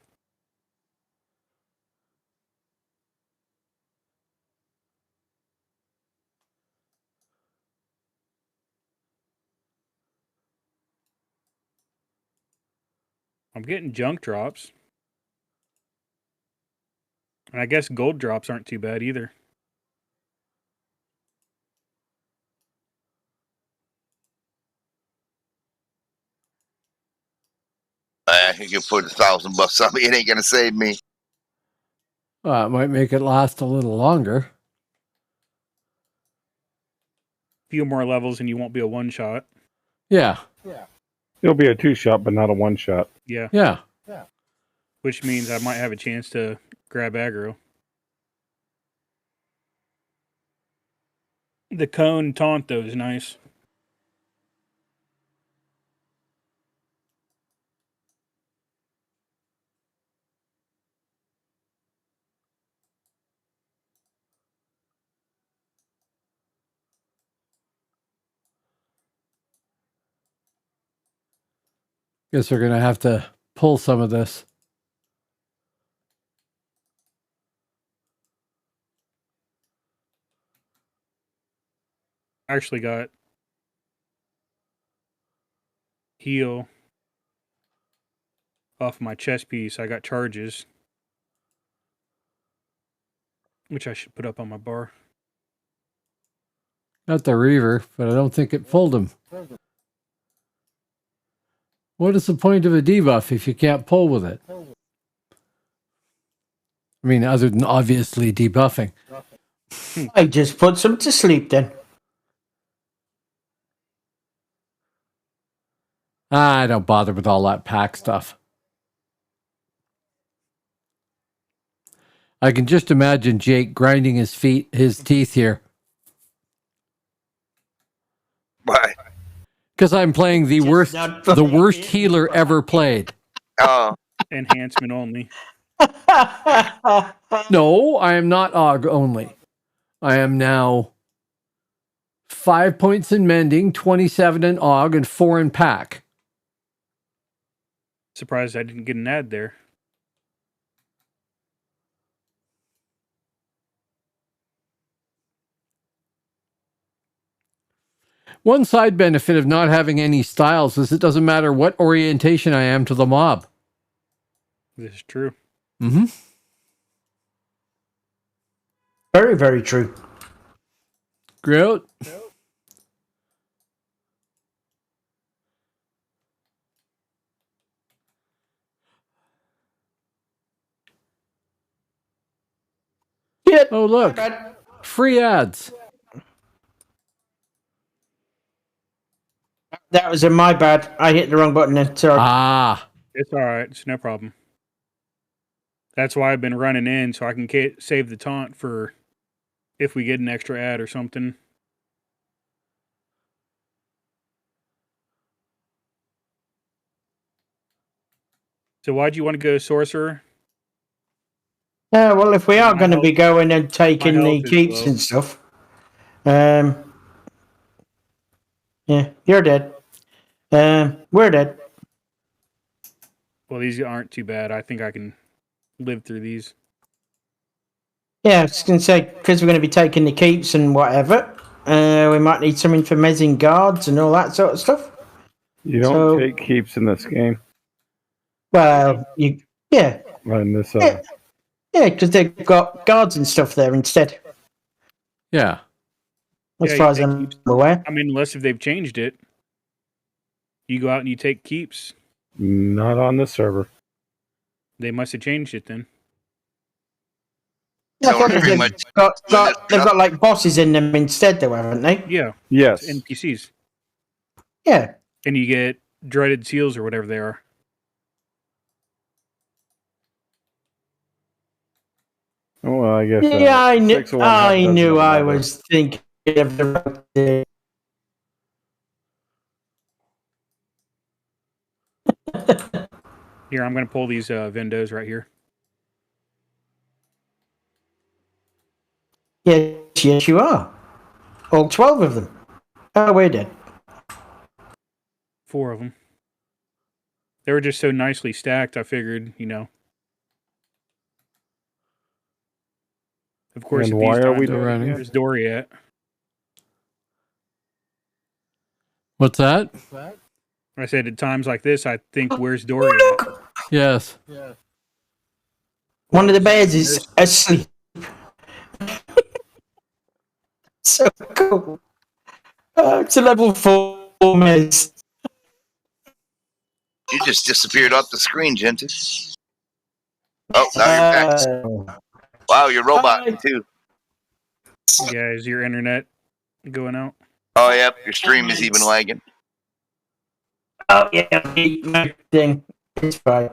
I'm getting junk drops. And I guess gold drops aren't too bad either. You can put $1,000 on me. It ain't gonna save me. It might make it last a little longer. Few more levels and you won't be a one shot. Yeah. It'll be a 2-shot, but not a 1-shot. Yeah. Yeah. Which means I might have a chance to grab aggro. The cone taunt, though, is nice. Guess we're going to have to pull some of this. I actually got heal off my chest piece. I got charges, which I should put up on my bar. Got the Reaver, but I don't think it pulled him. What is the point of a debuff if you can't pull with it? I mean, other than obviously debuffing. I just put some to sleep then. I don't bother with all that pack stuff. I can just imagine Jake grinding his teeth here. Why? Because I'm playing the worst healer ever played. Oh, Enhancement only. No, I am not AUG only. I am now 5 points in mending, 27 in AUG, and 4 in pack. Surprised I didn't get an ad there. One side benefit of not having any styles is it doesn't matter what orientation I am to the mob. This is true. Mm-hmm. Very, very true. Great. Yeah. Oh, look. Free ads. That was my bad. I hit the wrong button then. Sorry. Ah. It's all right. It's no problem. That's why I've been running in, so I can save the taunt for if we get an extra ad or something. So why'd you want to go sorcerer? Yeah, well, if we are My going to health- be going and taking my the health is keeps low. and stuff, yeah, you're dead. We're dead. Well, these aren't too bad. I think I can live through these. Yeah, I was going to say, because we're going to be taking the keeps and whatever, we might need something for mezzing guards and all that sort of stuff. You don't take keeps in this game. Well, yeah, In this, yeah, because they've got guards and stuff there instead, Yeah. as Yeah, far you as take I'm keeps. aware. I mean, unless if they've changed it. You go out and you take keeps. Not on the server. They must have changed it then. Yeah, I So thought pretty they've much- they've got like bosses in them instead, though, haven't they? Yeah, Yes. NPCs. Yeah. And you get dreaded seals or whatever they are. Oh, well, I guess. Yeah, I knew. 6 of one, half I dozen knew. of I another. was thinking of the right thing. Here, I'm going to pull these windows right here. Yes, you are. All 12 of them. Oh, we're dead. 4 of them. They were just so nicely stacked, I figured, you know. Of course, And at why these are we times, doing it again? where's Dory at? What's that? I said at times like this, I think, where's Dory at? Yes. One of the bears is asleep. So cool. It's a level 4 maze. You just disappeared off the screen, Genty. Oh, now you're back. Wow, you're roboting too. Yeah, is your internet going out? Oh, yep, your stream is even lagging. Oh, yeah, my thing. It's fine.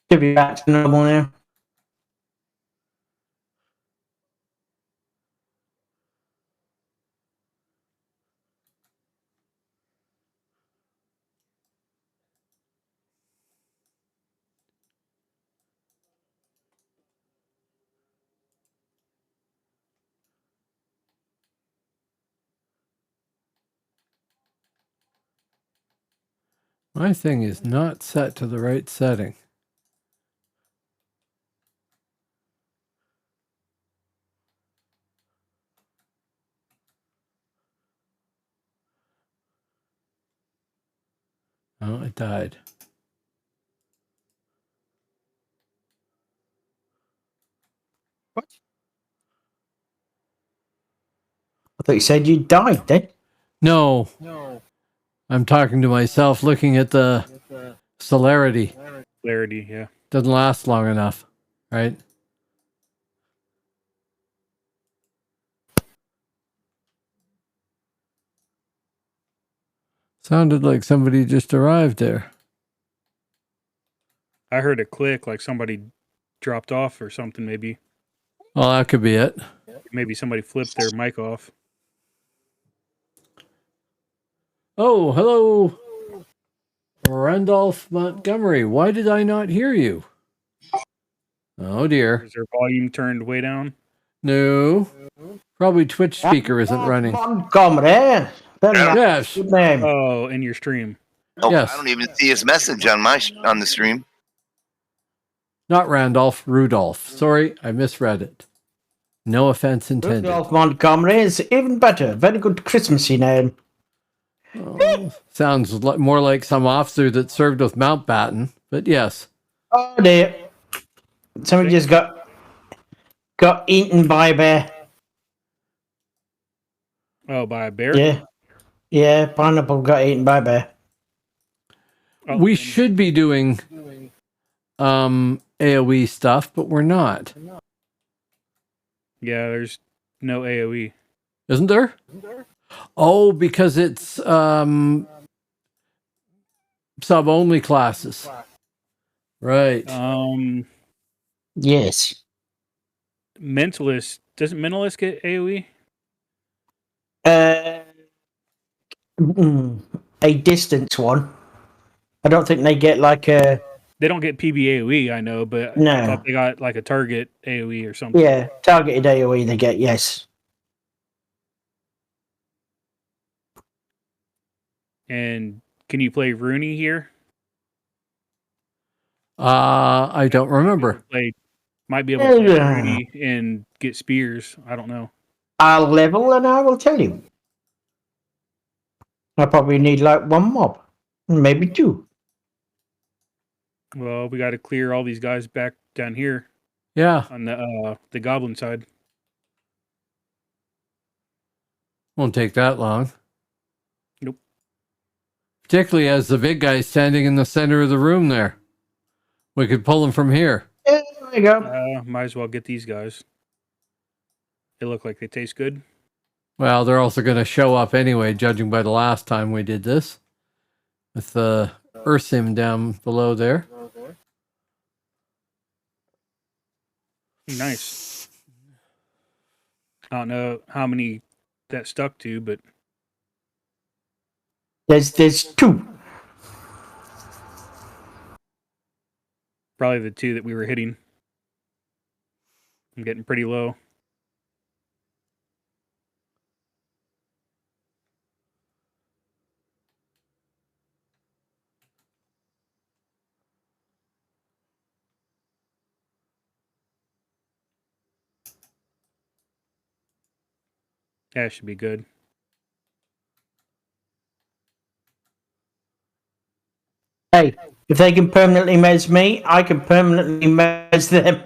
Should be back to normal now. My thing is not set to the right setting. Oh, it died. I thought you said you died then. No. I'm talking to myself looking at the celerity. Clarity, yeah. Doesn't last long enough, right? Sounded like somebody just arrived there. I heard a click like somebody dropped off or something, maybe. Well, that could be it. Maybe somebody flipped their mic off. Oh, hello, Randolph Montgomery. Why did I not hear you? Oh, dear. Is their volume turned way down? No. Probably Twitch speaker isn't running. Montgomery. Yes. Good name. Oh, in your stream. Oh, Yes. I don't even see his message on on the stream. Not Randolph, Rudolph. Sorry, I misread it. No offense intended. Rudolph Montgomery is even better. Very good Christmassy name. Oh, sounds more like some officer that served with Mountbatten, but yes. Oh dear. Somebody just got eaten by a bear. Oh, by a bear? Yeah. Yeah, Pineapple got eaten by a bear. Oh, We and- should be doing AoE stuff, but we're not. Yeah, there's no AoE. Isn't there? Oh, because it's sub-only classes. Right. Yes. Mentalist. Doesn't Mentalist get AoE? A distance one. I don't think they get like a They don't get PB AoE, I know, but I no. thought they got like a target AoE or something. Yeah, targeted AoE they get, yes. And can you play Rooney here? I don't remember. Might be able to play Yeah. Rooney and get spears. I don't know. I'll level and I will tell you. I probably need like one mob. Maybe two. Well, we got to clear all these guys back down here Yeah, on the goblin side. won't take that long. Nope. Particularly as the big guy's standing in the center of the room there. We could pull him from here. There you go. Might as well get these guys. They look like they taste good. Well, they're also going to show up anyway, judging by the last time we did this. With the Ursim down below there. Nice. I don't know how many that stuck to, but There's 2. probably the 2 that we were hitting. I'm getting pretty low. That should be good. Hey, if they can permanently mez me, I can permanently mez them.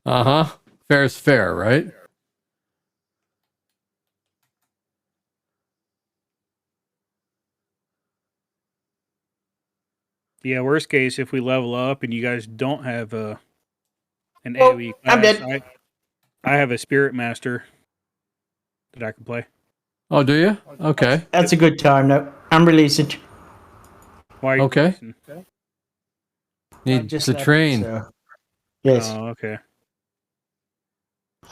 Uh-huh. Fair's fair, right? Yeah, worst case, if we level up and you guys don't have an Oh, AoE I'm class, dead. I have a Spirit Master that I can play. Oh, do you? Okay. That's a good time, though. I'm releasing. Why? Are you Okay. releasing? Need Just to left, train. so- Yes. Oh, okay.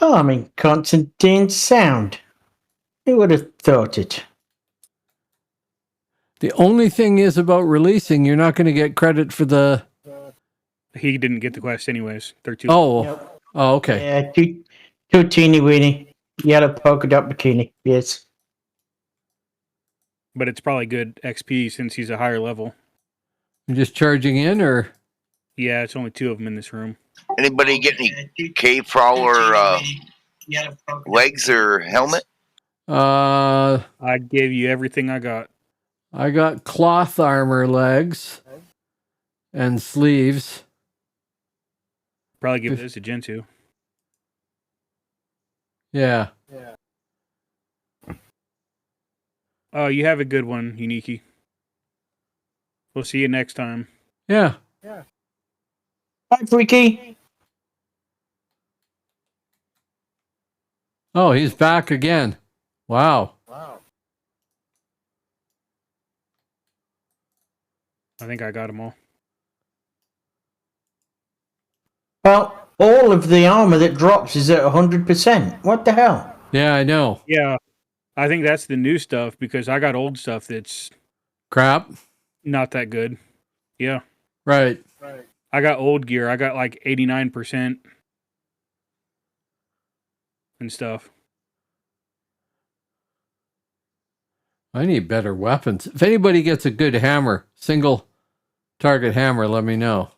Oh, I'm in Constantine Sound. Who would have thought it? The only thing is about releasing, you're not going to get credit for the... He didn't get the quest anyways. They're too. Oh. Yep. Oh, okay. Yeah, two teeny weeny. Yellow polka dot bikini. Yes. But it's probably good XP since he's a higher level. You're just charging in, or... Yeah, it's only 2 of them in this room. Anybody get any cave crawler legs or helmet? I gave you everything I got. got cloth armor legs and sleeves. Probably give this to Gentoo. Yeah. Oh, you have a good one, Uniki. We'll see you next time. Yeah. Hi, Freaky. Oh, he's back again. Wow. I think I got them all. Well, all of the armor that drops is at 100%. What the hell? Yeah, I know. Yeah, I think that's the new stuff because I got old stuff that's Crap. not that good. Yeah, Right. I got old gear. I got like 89% and stuff. I need better weapons. If anybody gets a good hammer, single target hammer, let me know.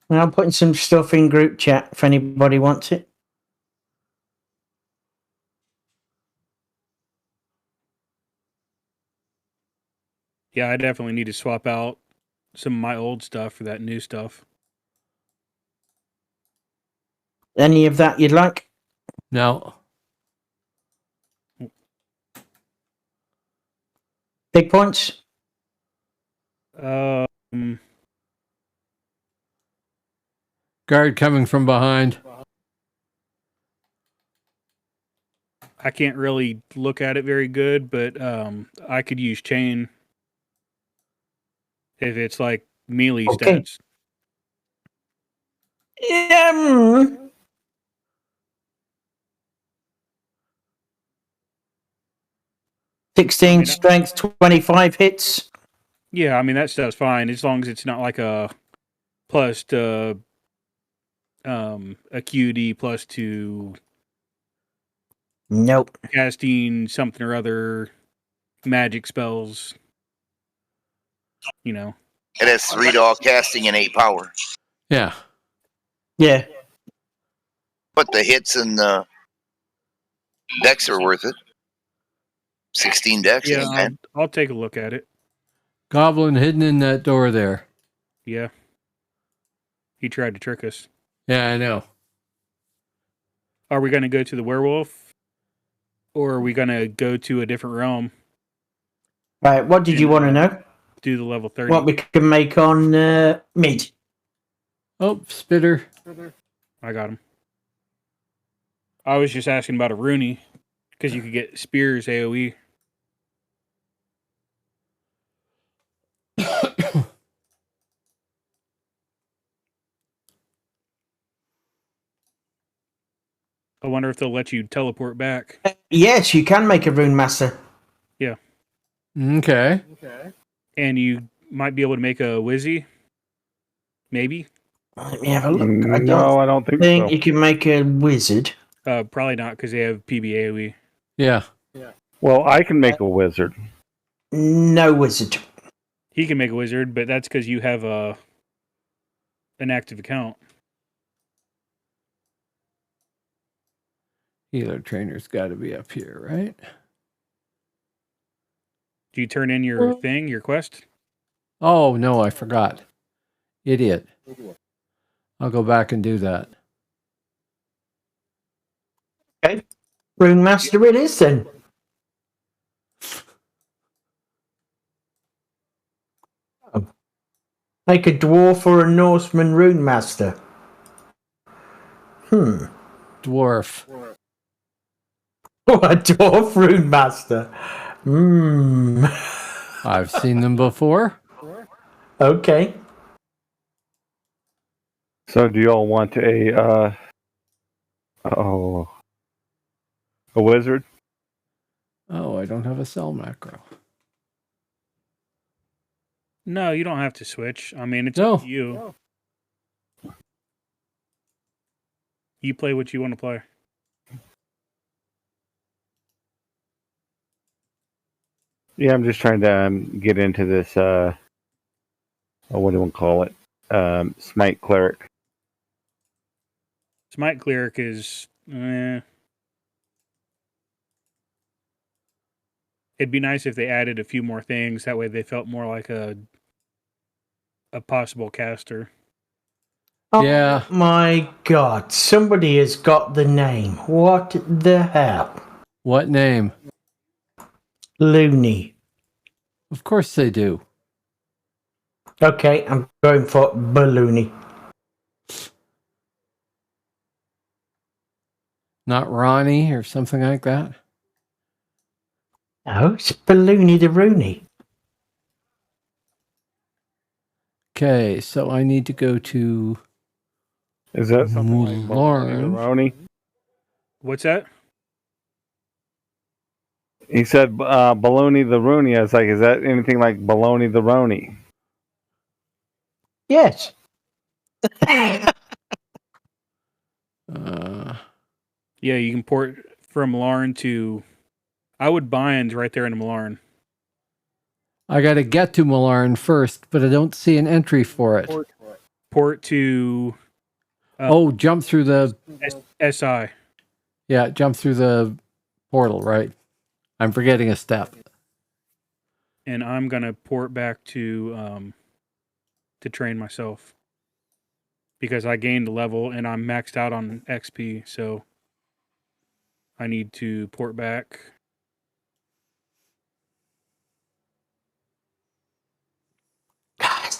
And I'm putting some stuff in group chat if anybody wants it. Yeah, I definitely need to swap out some of my old stuff for that new stuff. Any of that you'd like? No. Big points? Guard coming from behind. I can't really look at it very good, but I could use chain if it's like melee Okay. stats. Yeah. 16 strength, 25 hits. Yeah, I mean that stuff's fine as long as it's not like a plus to acuity plus to Nope. casting something or other magic spells. You know. It has 3 to all casting and 8 power. Yeah. Yeah. But the hits and the decks are worth it. 16 decks, Yeah, ain't bad. I'll take a look at it. Goblin hidden in that door there. Yeah. He tried to trick us. Yeah, I know. Are we going to go to the werewolf? Or are we going to go to a different realm? Right, what did you want to know? Do the level 30. What we can make on mid. Oh, Spitter. I got him. I was just asking about a Rooney because you could get Spears AoE. I wonder if they'll let you teleport back. Yes, you can make a rune master. Okay. And you might be able to make a Wizzy. Maybe. Let me have a look. No, I don't think think so. you can make a wizard. Probably not because they have PB AoE. Yeah. Well, I can make a wizard. No wizard. He can make a wizard, but that's because you have an active account. Healer trainer's got to be up here, right? Do you turn in your thing, your quest? Oh, no, I forgot. Idiot. I'll go back and do that. Rune master it is then. Make a dwarf or a Norseman rune master. Dwarf. Oh, a dwarf rune master. I've seen them before. Okay. So do you all want a wizard? Oh, I don't have a cell macro. No, you don't have to switch. I mean, it's No. up to you. You play what you want to play. Yeah, I'm just trying to get into this. What do you want to call it? Smite cleric. Smite Cleric is... It'd be nice if they added a few more things. That way they felt more like a possible caster. Yeah. Oh my god. Somebody has got the name. What the hell? What name? Looney. Of course they do. Okay, I'm going for Balloony. Not Ronnie or something like that? No, it's Balloony the Rooney. Okay, so I need to go to Is that something like Lauren. Baloney? What's that? He said Baloney the Rooney. I was like, is that anything like Baloney the Roni? Yes. Yeah, you can port from Larn to... I would bind right there in Malarn. I got to get to Malarn first, but I don't see an entry for it. Port to... Jump through the... SI. Yeah, jump through the portal, right? I'm forgetting a step. And I'm going to port back to train myself. Because I gained a level and I'm maxed out on XP, so I need to port back.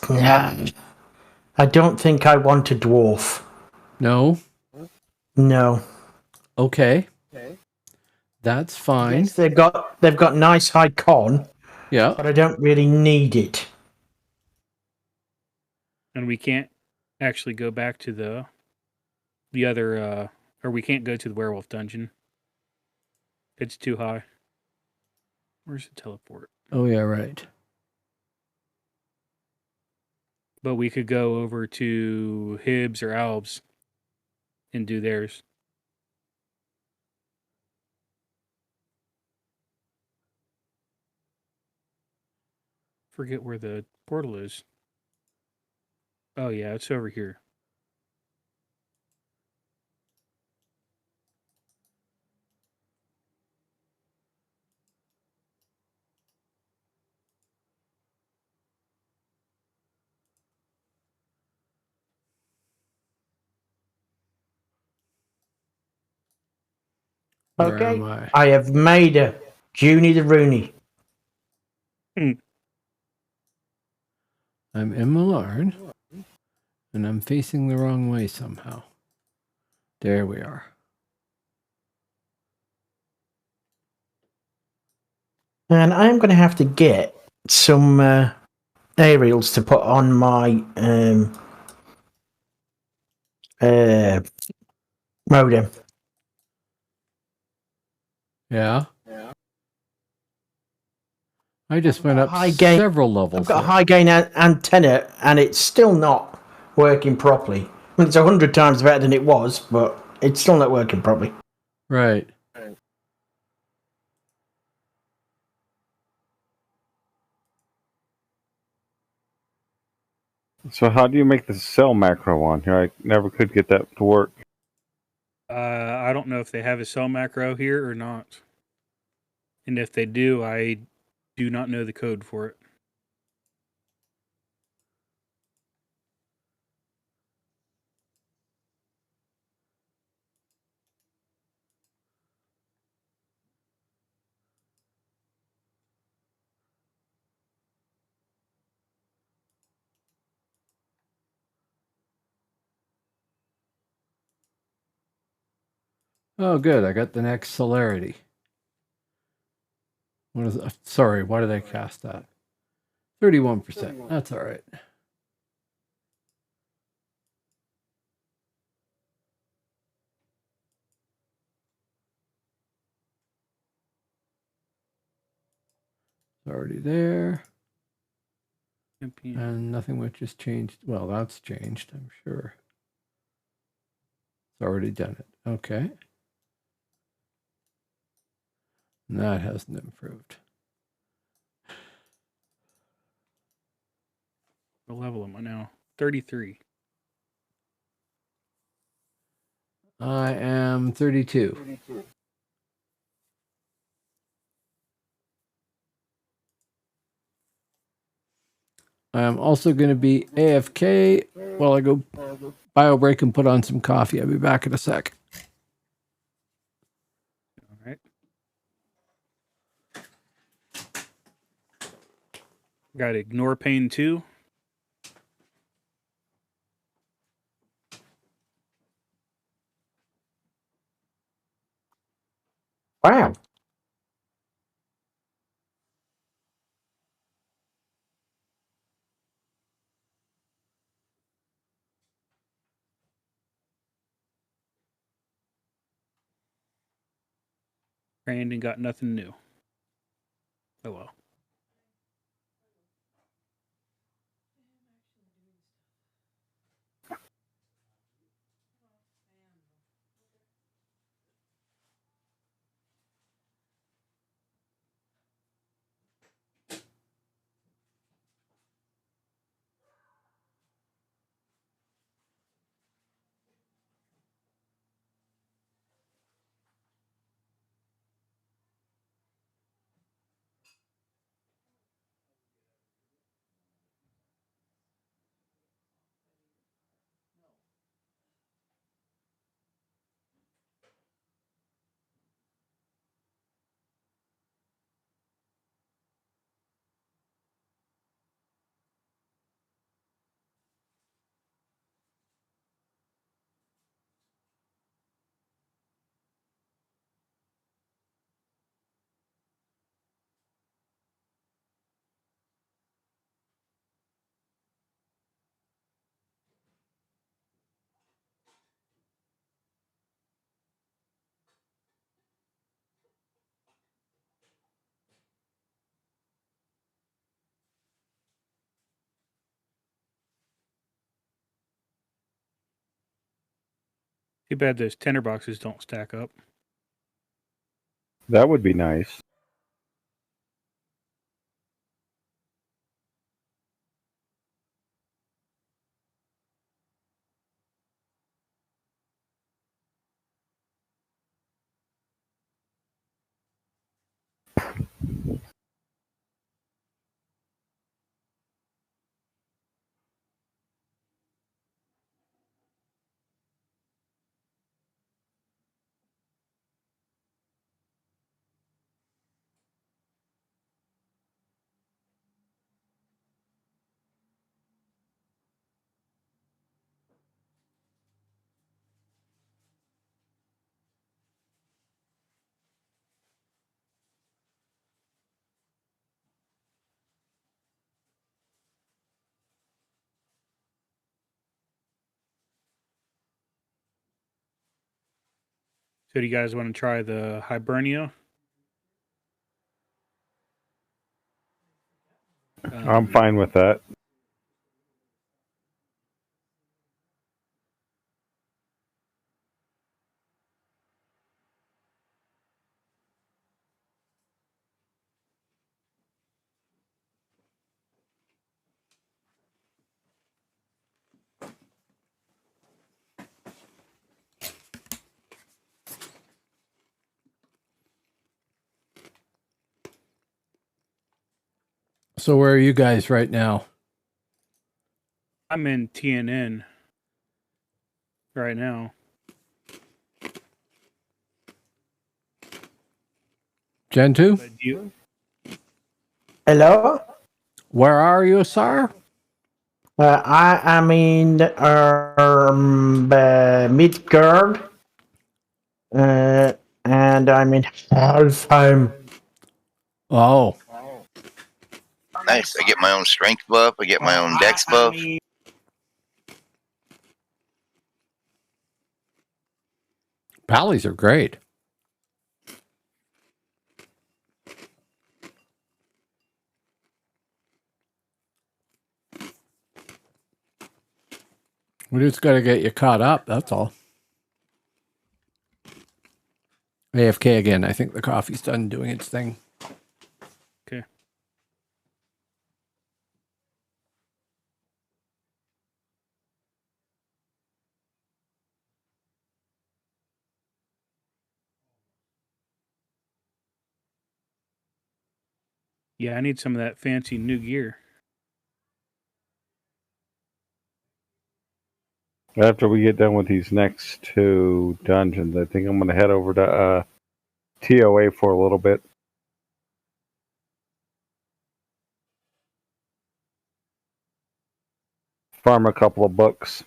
Nah, I don't think I want a dwarf. No? No. Okay. That's fine. Yes, they've got nice high con, Yeah. but I don't really need it. And we can't actually go back to the other, or we can't go to the werewolf dungeon. It's too high. Where's the teleport? Oh, yeah, right. But we could go over to Hibbs or Albs and do theirs. Forget where the portal is. Oh yeah, it's over here. Where Okay. am I? I have made a Junie the Rooney. I'm in Malarn. And I'm facing the wrong way somehow. There we are. And I'm going to have to get some aerials to put on my modem. Yeah. I just went up high gain- several levels. I've got a there. high gain antenna, and it's still not working properly. I mean, it's 100 times better than it was, but it's still not working properly. Right. So how do you make the cell macro on here? I never could get that to work. I don't know if they have a cell macro here or not. And if they do, I do not know the code for it. Oh, good. I got the next celerity. What is? Sorry, why did I cast that? 31%. That's all right. It's already there. And nothing much has changed. Well, that's changed, I'm sure. It's already done it. Okay. And that hasn't improved. What level am I now? 33. I am 32. I am also going to be AFK while I go bio break and put on some coffee. I'll be back in a sec. All right. Got ignore pain 2. Wow. Trained and got nothing new. Oh well. Too bad those tender boxes don't stack up. That would be nice. So do you guys want to try the Hibernia? I'm fine with that. So where are you guys right now? I'm in TNN right now. Gen 2? But you, Hello? Where are you, sir? I am in Midgard. And I'm in Halfheim. Oh, Nice. I get my own strength buff. I get my own dex buff. pallies are great. We just got to get you caught up, that's all. AFK again. I think the coffee's done doing its thing. okay. Yeah, I need some of that fancy new gear. After we get done with these next 2 dungeons, I think I'm going to head over to TOA for a little bit. Farm a couple of books.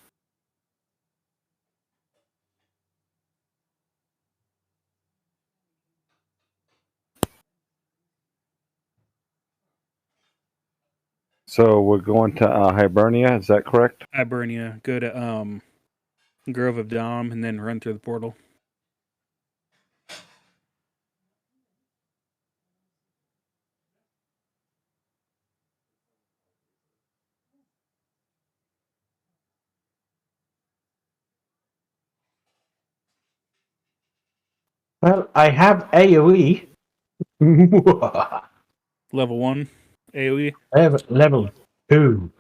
So we're going to Hibernia, is that correct? Hibernia, go to Grove of Dom and then run through the portal. Well, I have AoE. Level 1 AoE. Level 2.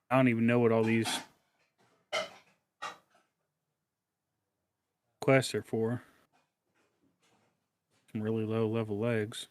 I don't even know what all these quests are for. Some really low level legs.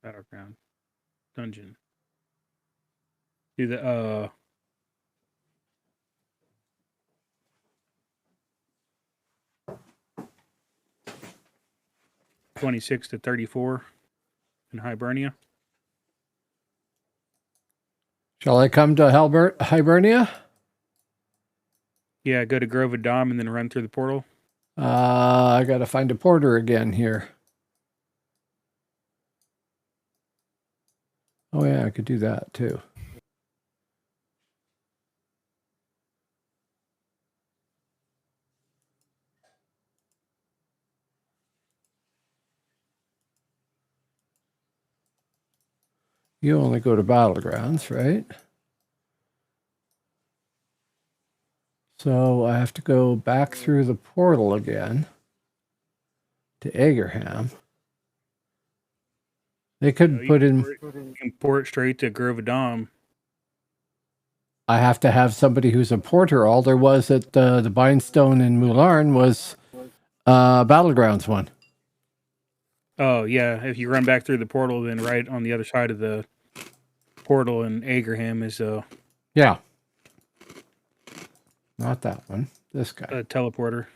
Battleground. Dungeon. Do the 26 to 34 in Hibernia. Shall I come to Hibernia? Yeah, go to Grove of Dom and then run through the portal. I got to find a porter again here. Oh, yeah, I could do that too. You only go to Battlegrounds, right? So I have to go back through the portal again to Agerham. They could put in... You can port straight to Grove of Dom. I have to have somebody who's a porter. All there was at the Bindstone in Mularn was Battlegrounds one. Oh yeah, if you run back through the portal, then right on the other side of the portal in Agerham is Yeah. Not that one. This guy. a teleporter.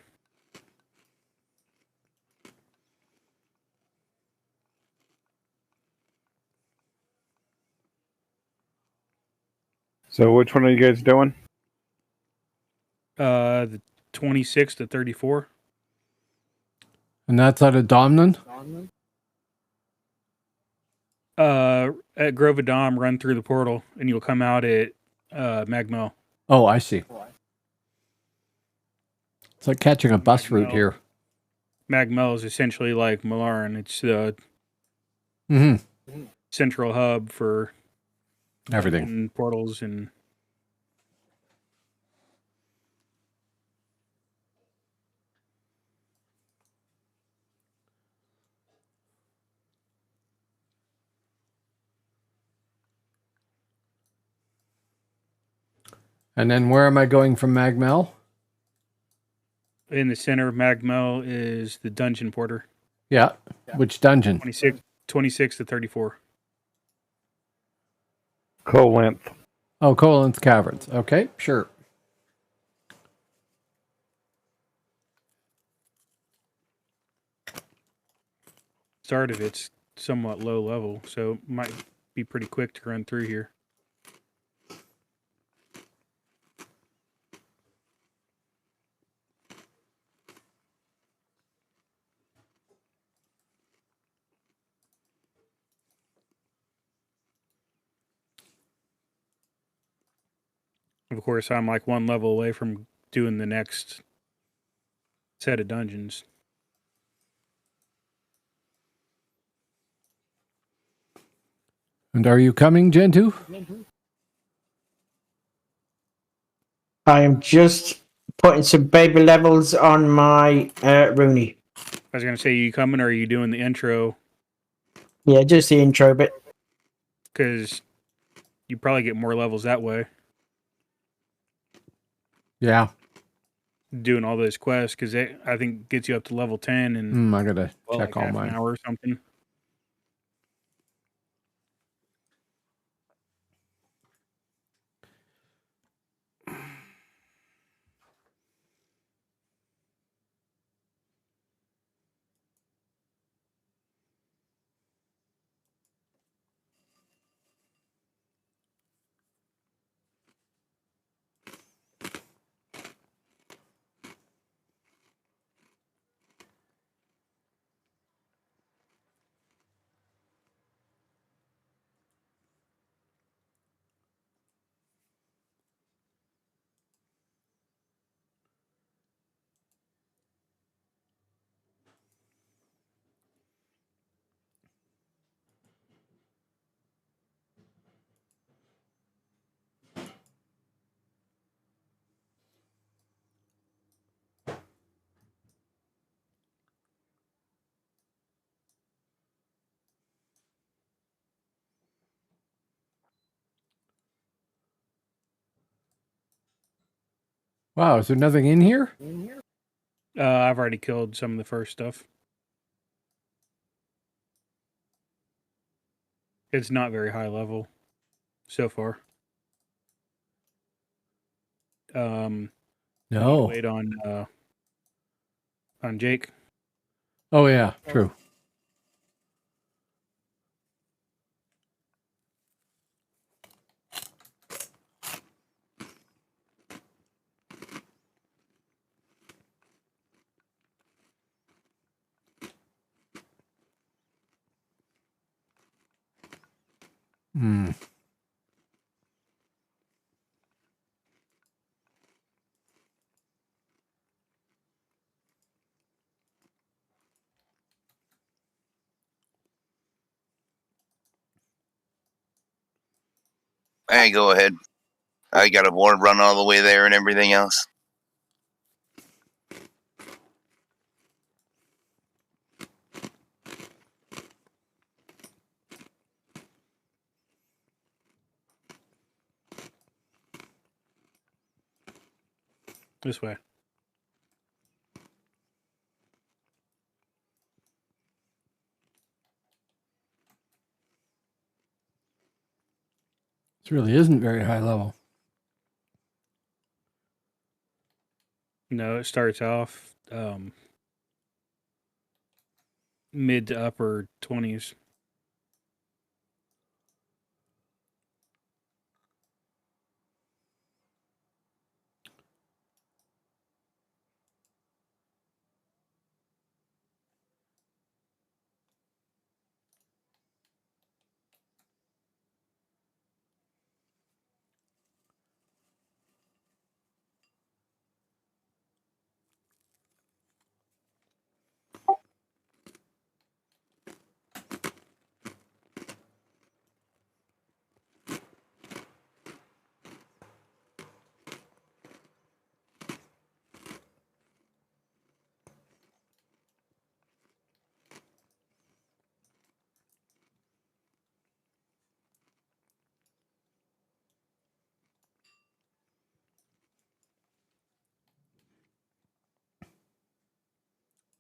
So which one are you guys doing? The 26 to 34. And that's out of Domnan? At Grove of Dom, run through the portal, and you'll come out at Magmel. Oh, I see. It's like catching a bus route Magmel. here. Magmel is essentially like Malaran. It's the Mm-hmm. central hub for Everything. and portals and And then where am I going from Magmel? in the center of Magmel is the dungeon porter. Yeah. Which dungeon? 26 to 34. Colinth. Oh, Colinth Caverns. Okay, sure. Start of it's somewhat low level, so it might be pretty quick to run through here. Of course, I'm like one level away from doing the next set of dungeons. And are you coming, Gentoo? I am just putting some baby levels on my Rooney. I was going to say, you coming or are you doing the intro? Yeah, just the intro bit. Because you probably get more levels that way, Yeah. doing all those quests, because I think gets you up to level 10 in I gotta check like all half an mine. hour or something. Wow, is there nothing in here? I've already killed some of the first stuff. It's not very high level so far. No. Wait on Jake. Oh, yeah, true. Hmm. Hey, go ahead. I got a board run all the way there and everything else. This way. This really isn't very high level. No, it starts off mid to upper 20s.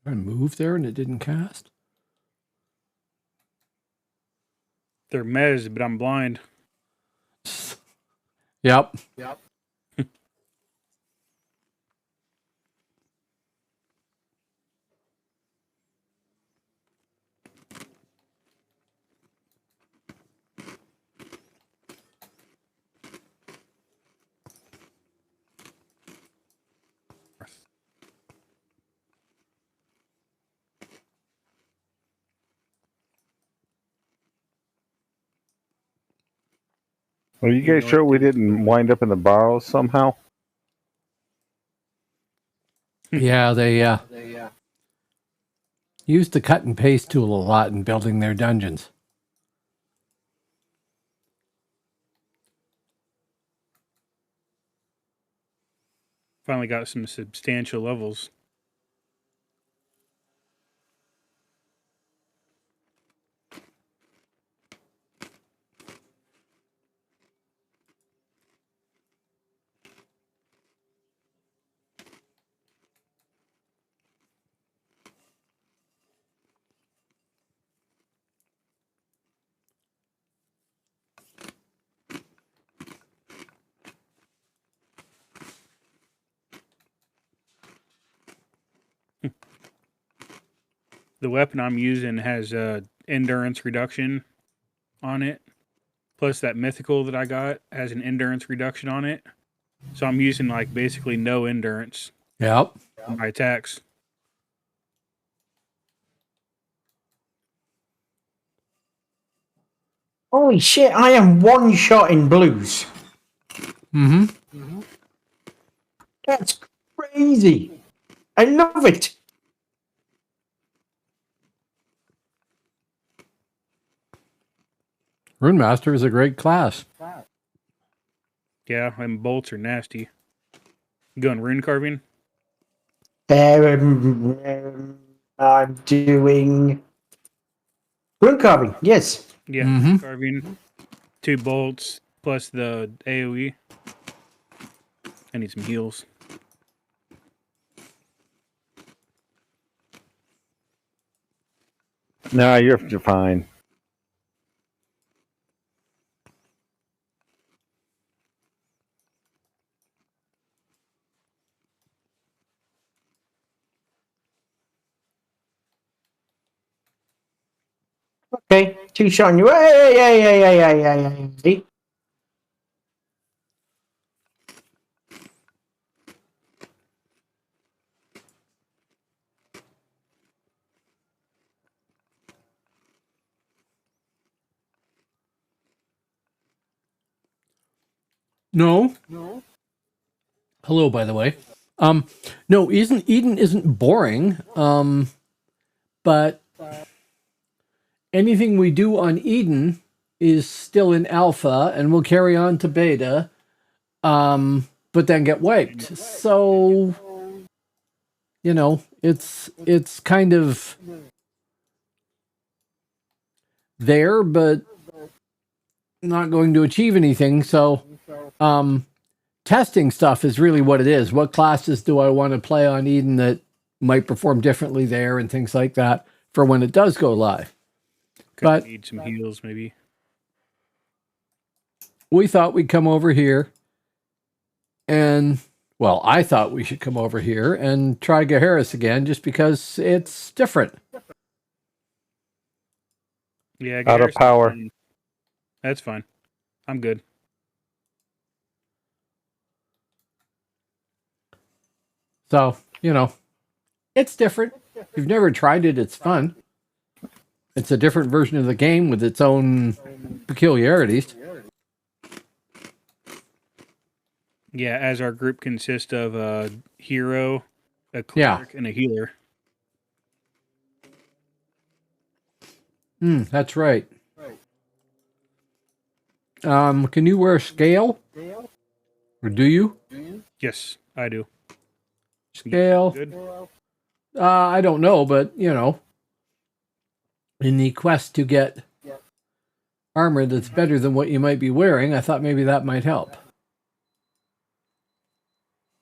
I moved there and it didn't cast. They're mez, but I'm blind. Yep. Are you guys sure we didn't wind up in the Barrows somehow? Yeah, they used the cut and paste tool a lot in building their dungeons. Finally got some substantial levels. The weapon I'm using has endurance reduction on it. Plus that mythical that I got has an endurance reduction on it. So I'm using like basically no endurance Yep. on my attacks. Holy shit, I am one shot in blues. Mm-hmm. That's crazy. I love it. Rune Master is a great class. Yeah, and bolts are nasty. You going rune carving? I'm doing rune carving, yes. Yeah, Mhm. rune carving. 2 bolts plus the AoE. I need some heals. No, you're fine. Okay, 2 shot on you. Hey. No. Hello, by the way. No, Eden isn't boring. But anything we do on Eden is still in alpha and will carry on to beta. But then get wiped. So, you know, it's kind of there, but not going to achieve anything. So, testing stuff is really what it is. What classes do I want to play on Eden that might perform differently there and things like that for when it does go live. Could But need some heals maybe. we thought we'd come over here and, well, I thought we should come over here and try Gaheris again just because it's different. Yeah, Out of Gaheris is power. fine. That's fine. I'm good. So, it's different. If you've never tried it, it's fun. It's a different version of the game with its own peculiarities. Yeah, as our group consists of a hero, a Yeah. cleric, and a healer. That's right. Can you wear scale? Or do you? Yes, I do. Scale? Good. I don't know, but, in the quest to get armor that's better than what you might be wearing, I thought maybe that might help.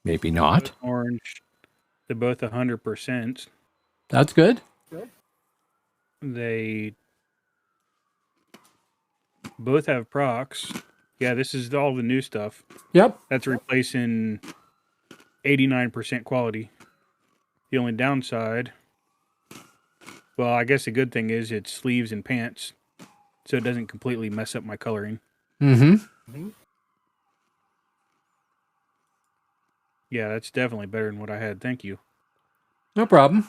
Maybe not. Both orange. They're both 100%. That's good. They both have procs. Yeah, this is all the new stuff. Yep. That's replacing 89% quality. The only downside, well, I guess the good thing is it's sleeves and pants, so it doesn't completely mess up my coloring. Mm-hmm. Yeah, that's definitely better than what I had. Thank you. No problem.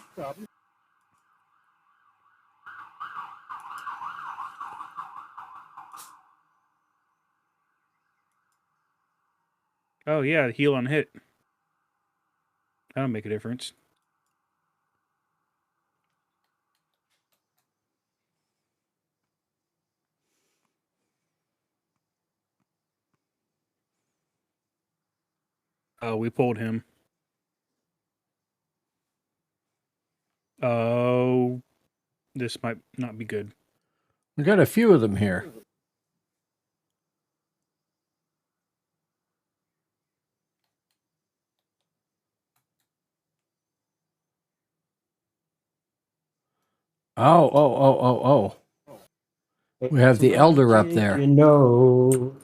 Oh, yeah, heal on hit. That'll make a difference. Oh, we pulled him. Oh, this might not be good. We got a few of them here. Oh. We have the elder up there.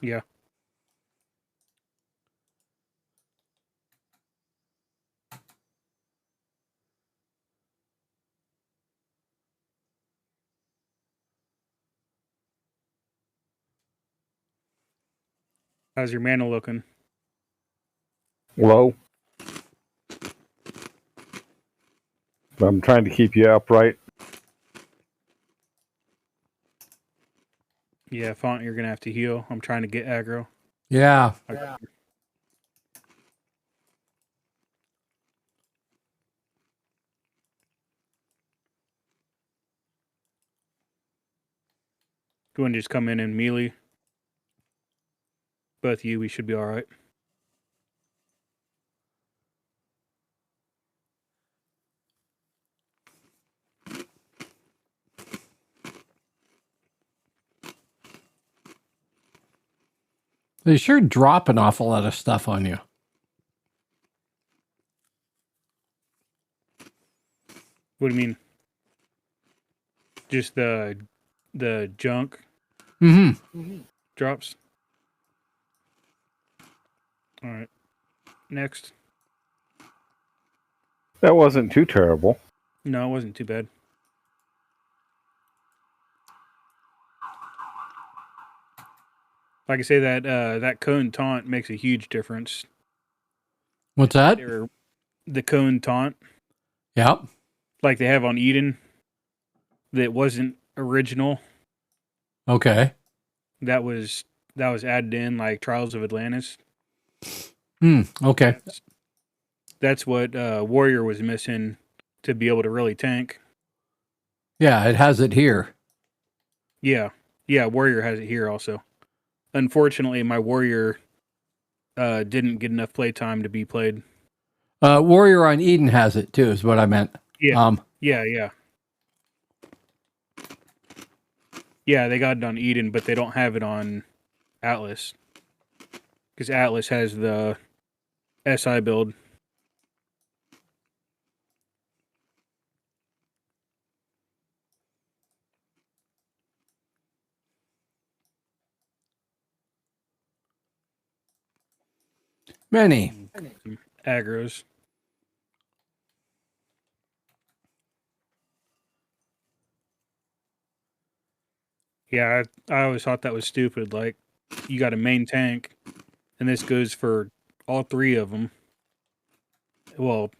Yeah. How's your mana looking? Low. I'm trying to keep you upright. Yeah, Font, you're going to have to heal. I'm trying to get aggro. Yeah. Go and just come in and melee. Both of you, we should be all right. They sure drop an awful lot of stuff on you. What do you mean? Just the junk Mm-hmm. drops? All right. Next. That wasn't too terrible. No, it wasn't too bad. Like I say, that cone taunt makes a huge difference. What's that? The cone taunt, Yep. like they have on Eden, that wasn't original. Okay. That was added in, like Trials of Atlantis. Okay. That's what Warrior was missing to be able to really tank. Yeah, it has it here. Yeah, Warrior has it here also. Unfortunately, my Warrior didn't get enough playtime to be played. Warrior on Eden has it too, is what I meant. Yeah. Yeah, they got it on Eden, but they don't have it on Atlas. Because Atlas has the SI build. Many. Some aggros. Yeah, I always thought that was stupid. Like, you got a main tank, and this goes for all three of them. Well,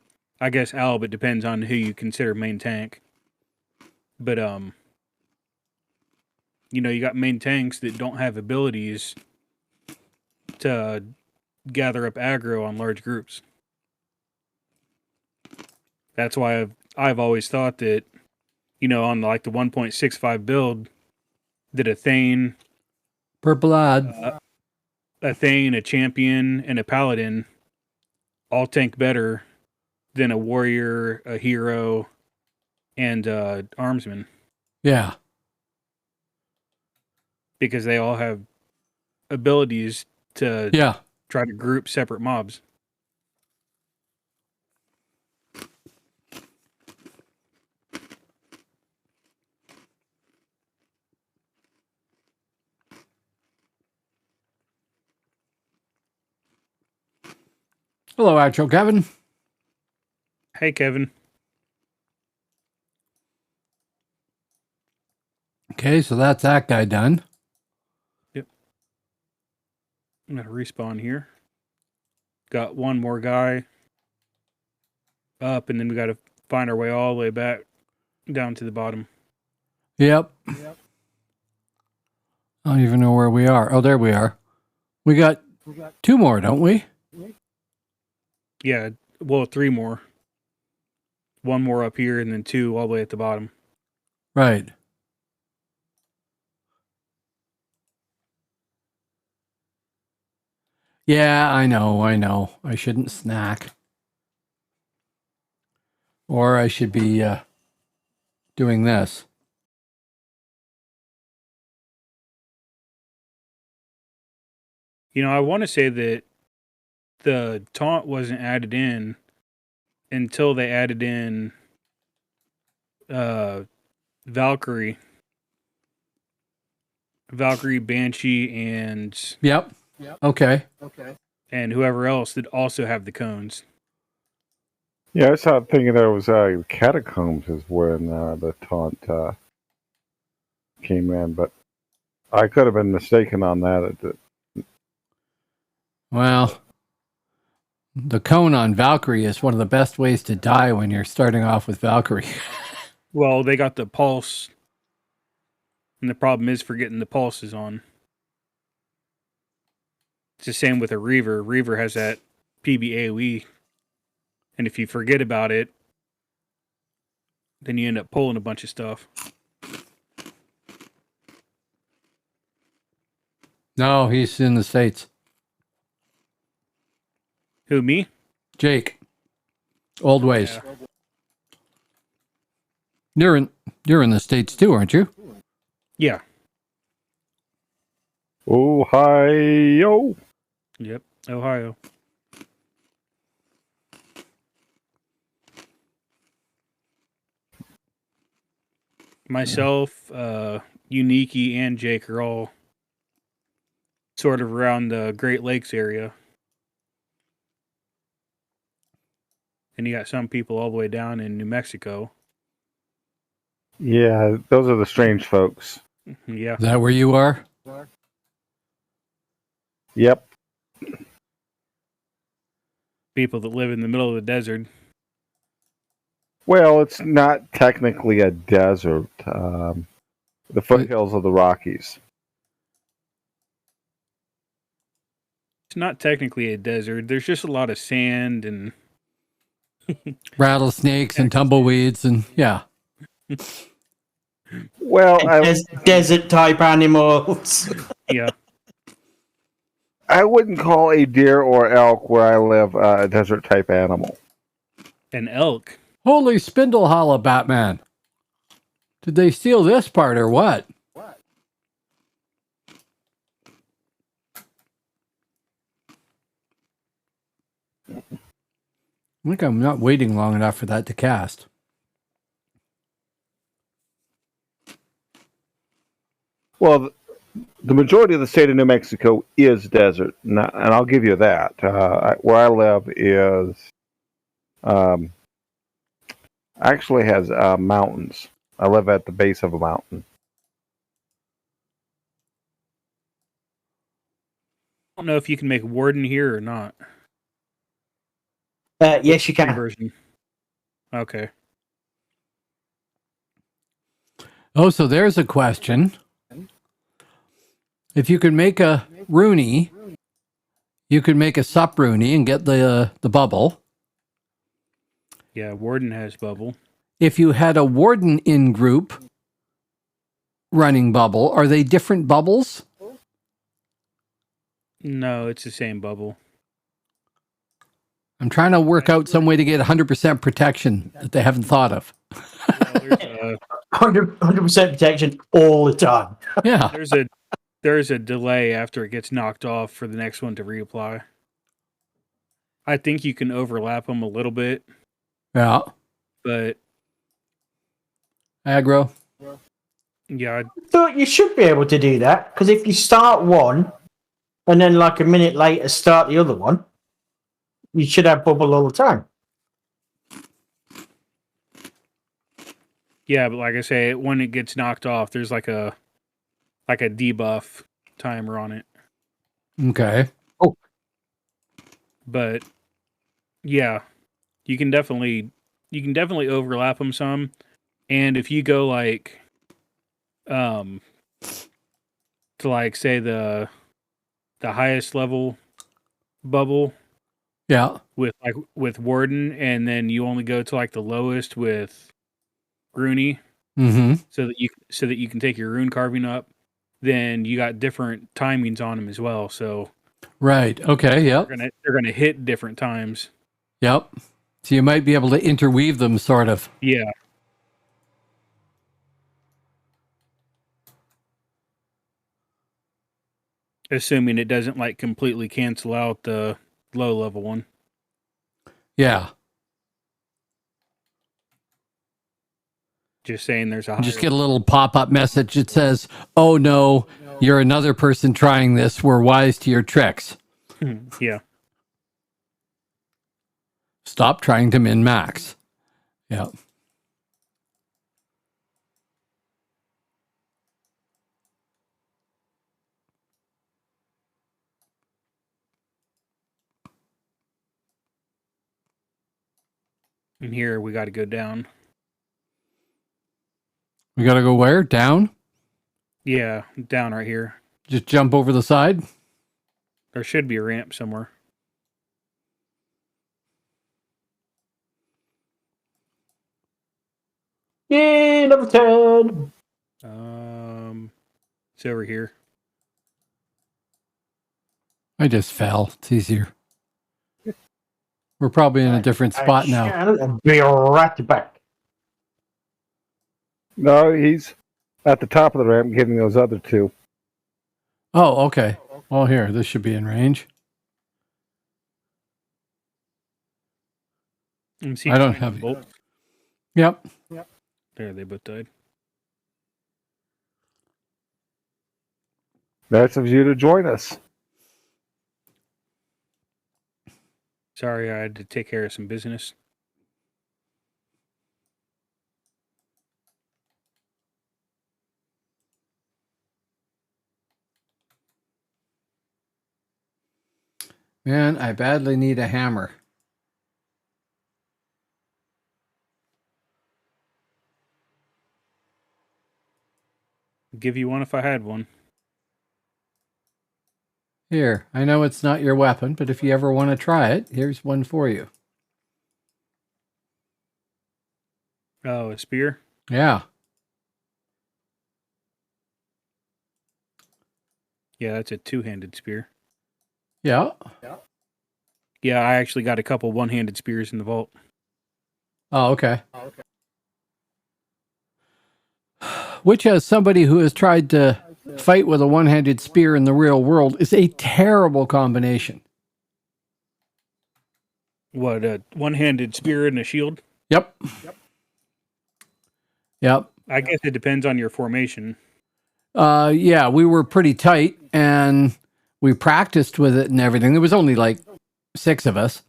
I guess Alb, it depends on who you consider main tank. But, you got main tanks that don't have abilities to gather up aggro on large groups. That's why I've always thought that, on like the 1.65 build, that a Thane, Purple ad. a champion, and a paladin all tank better than a warrior, a hero, and armsman, Yeah. because they all have abilities to Yeah. try to group separate mobs. Hello, Outro Kevin. Hey, Kevin. Okay, so that's that guy done. I'm going to respawn here. Got one more guy up, and then we got to find our way all the way back down to the bottom. Yep. I don't even know where we are. Oh, there we are. We got 2 more, don't we? Yeah, well, 3 more. 1 more up here, and then 2 all the way at the bottom. Right. Yeah, I know. I shouldn't snack. Or I should be doing this. I want to say that the taunt wasn't added in until they added in Valkyrie, Banshee, and Yep. Okay. whoever else that also have the cones. Yeah, I started thinking that it was Catacombs is when the taunt came in, but I could have been mistaken on that. Well, the cone on Valkyrie is one of the best ways to die when you're starting off with Valkyrie. Well, they got the pulse, and the problem is forgetting the pulse is on. It's the same with a Reaver. Reaver has that PB AoE, and if you forget about it, then you end up pulling a bunch of stuff. No, he's in the States. Who, me? Jake. Old ways. Yeah. You're in the States too, aren't you? Yeah. Ohio. Yep. Ohio. Myself, Uniki, and Jake are all sort of around the Great Lakes area. And you got some people all the way down in New Mexico. Yeah, those are the strange folks. Yeah. Is that where you are? Yep. People that live in the middle of the desert. Well, it's not technically a desert. The foothills of the Rockies. It's not technically a desert. There's just a lot of sand and Rattlesnakes and tumbleweeds and yeah. Well, Desert type animals. yeah. I wouldn't call a deer or elk where I live a desert type animal. An elk. Holy spindle hollow, Batman. Did they steal this part or what? I think I'm not waiting long enough for that to cast. Well, the majority of the state of New Mexico is desert, and I'll give you that. Where I live is actually has mountains. I live at the base of a mountain. I don't know if you can make Warden here or not. Yes, you can. Version. Okay. Oh, so there's a question. If you could make a Rooney, you could make a sup Rooney and get the bubble. Yeah, Warden has bubble. If you had a Warden in group running bubble, are they different bubbles? No, it's the same bubble. I'm trying to work out some way to get 100% protection that they haven't thought of. Well, 100% protection all the time. Yeah. there's a delay after it gets knocked off for the next one to reapply. I think you can overlap them a little bit, Yeah. but Aggro. yeah, Thought you should be able to do that, because if you start one and then like a minute later start the other one, you should have bubble all the time. yeah, but like I say, when it gets knocked off, there's like a debuff timer on it. Okay. But yeah, you can definitely overlap them some, and if you go like to like say the highest level bubble Yeah. with Warden, and then you only go to like the lowest with Rooney, Mm-hmm. so that you can take your rune carving up, then you got different timings on them as well. So Right. Okay. Yep. they're gonna hit different times. Yep. So you might be able to interweave them, sort of. Yeah. Assuming it doesn't like completely cancel out the low level one. Yeah. Just saying there's a You just higher- get a little pop-up message that says, "Oh no, you're another person trying this. We're wise to your tricks. Yeah. Stop trying to min-max." Yeah. And here we got to go down. We got to go where? Down? Yeah, down right here. Just jump over the side? There should be a ramp somewhere. Yeah, level 10. It's over here. I just fell. It's easier. We're probably in a different spot now. I'll be right back. No, he's at the top of the ramp getting those other two. Oh, okay. Well, here, this should be in range. Let me see. I don't have- bolt. Yep. There, they both died. Nice of you to join us. Sorry, I had to take care of some business. Man, I badly need a hammer. Give you one if I had one. Here, I know it's not your weapon, but if you ever want to try it, here's one for you. Oh, a spear? Yeah. Yeah, that's a two-handed spear. Yeah. Yeah, I actually got a couple one-handed spears in the vault. Oh, okay. Which, as somebody who has tried to fight with a one-handed spear in the real world, is a terrible combination. What, a one-handed spear and a shield? Yep. Yep. I guess it depends on your formation. Yeah, we were pretty tight, and we practiced with it and everything. There was only like 6 of us.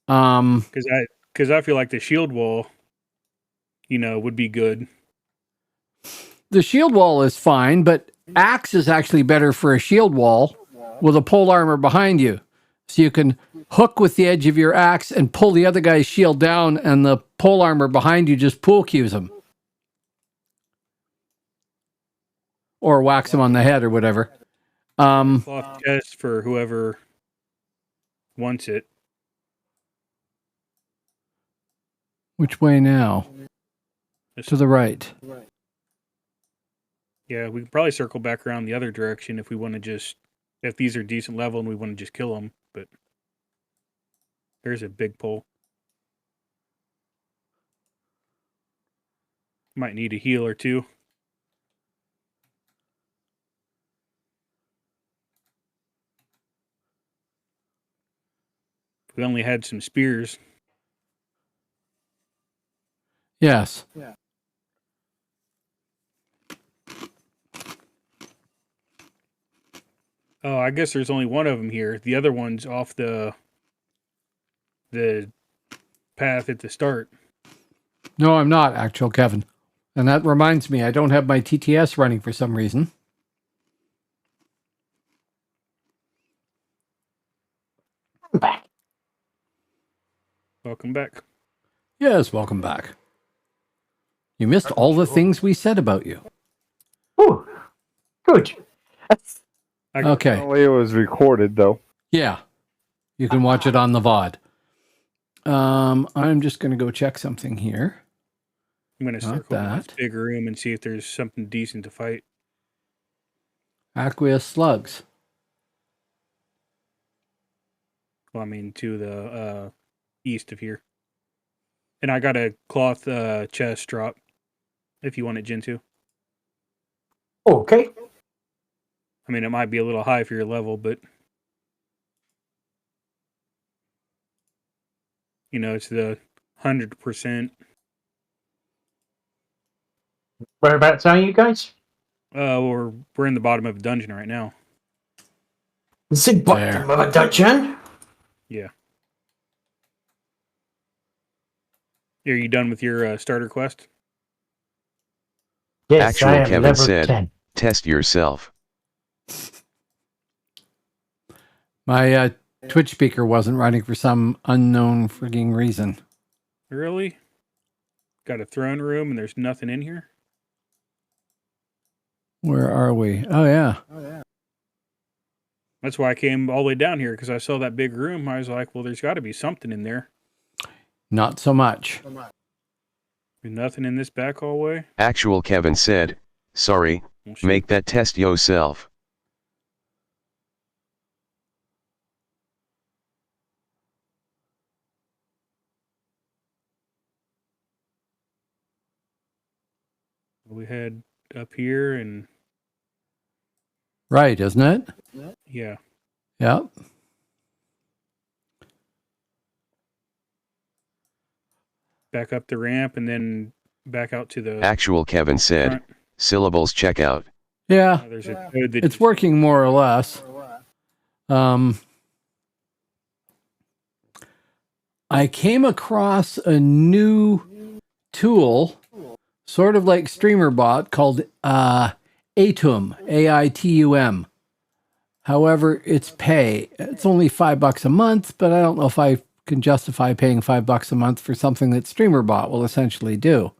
Because I feel like the shield wall, would be good. The shield wall is fine, but axe is actually better for a shield wall with a pole armor behind you. So you can hook with the edge of your axe and pull the other guy's shield down, and the pole armor behind you just pool cues him. Or whacks him on the head or whatever. Cloth chest for whoever wants it. Which way now? To the right. Yeah, we can probably circle back around the other direction if we want to if these are decent level and we want to just kill them. But there's a big pole. Might need a heal or two. We only had some spears. Yes. Yeah. Oh, I guess there's only one of them here. The other one's off the path at the start. No, I'm not, actual Kevin. And that reminds me, I don't have my TTS running for some reason. I'm back. Welcome back. Yes, welcome back. You missed all the things we said about you. Oh, good. Okay. Apparently it was recorded, though. Yeah. You can watch it on the VOD. I'm just going to go check something here. I'm going to Not circle that. this big room and see if there's something decent to fight. Aqueous slugs. Well, I mean, to the east of here. And I got a cloth chest drop if you want it, Gentoo. Okay. I mean, it might be a little high for your level, but it's the 100%. Whereabouts are you guys? We're in the bottom of a dungeon right now. The bottom of a dungeon. Yeah. Are you done with your starter quest? Yes, Actual I am Kevin level said, 10. test yourself. My Twitch speaker wasn't running for some unknown frigging reason. Really? Got a throne room and there's nothing in here? Where are we? Oh, yeah. That's why I came all the way down here, because I saw that big room. I was like, well, there's got to be something in there. Not so much. There's nothing in this back hallway? Actual Kevin said, sorry, Well, shit. make that test yourself. We had up here and Right, isn't it? yeah. Yep. Back up the ramp and then back out to the Actual Kevin said, front. syllables checkout. Yeah. There's a code that It's working more or less. I came across a new tool, sort of like StreamerBot, called Atum, A-I-T-U-M. However, it's pay. It's only $5 a month, but I don't know if I can justify paying $5 a month for something that StreamerBot will essentially do.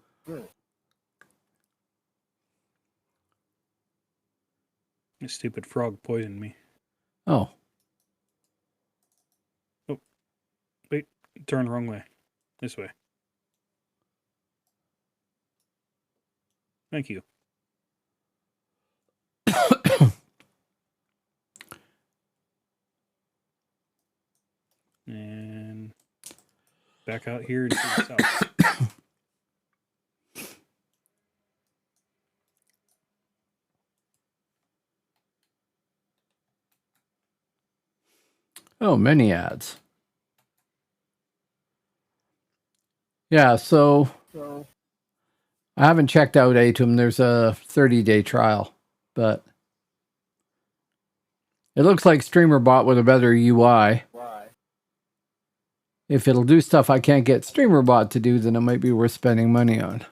This stupid frog poisoned me. Oh, Wait, turn the wrong way. This way. Thank you. And back out here to the south. oh, many ads. Yeah, so I haven't checked out Atum. There's a 30-day trial, but it looks like StreamerBot with a better UI. If it'll do stuff I can't get StreamerBot to do, then it might be worth spending money on.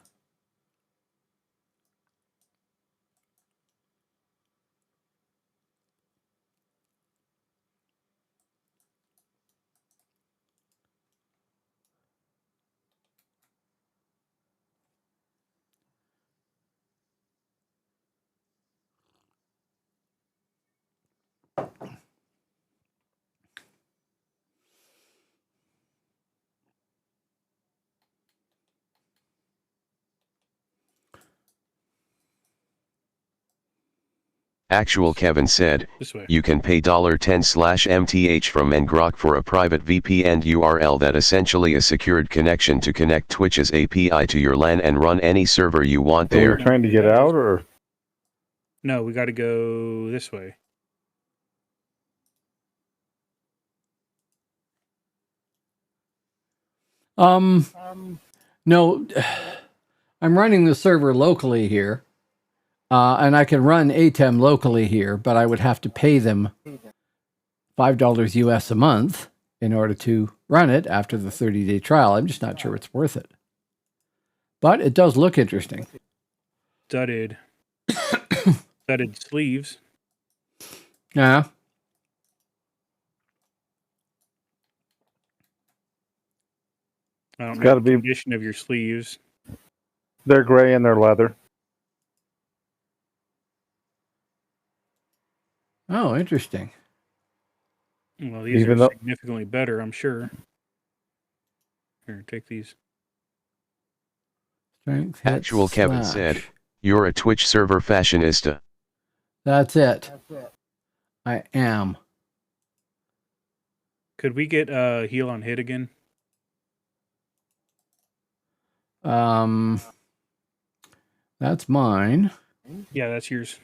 Actual Kevin said, This way. you can pay $10/MTH from ngrok for a private VPN URL that essentially a secured connection to connect Twitch's API to your LAN and run any server you want Are there. we trying to get out, or No, we got to go this way. No, I'm running the server locally here, and I can run ATEM locally here, but I would have to pay them $5 US a month in order to run it after the 30-day trial. I'm just not sure it's worth it. But it does look interesting. Studded sleeves. Yeah. I don't It's know gotta the be- condition of your sleeves. they're gray and they're leather? Oh, interesting. Well, these Even are though- significantly better, I'm sure. Here, take these. Strength, hit, Actual Kevin slash. said, you're a Twitch server fashionista. That's it. I am. Could we get heal on hit again? That's mine. Yeah, that's yours.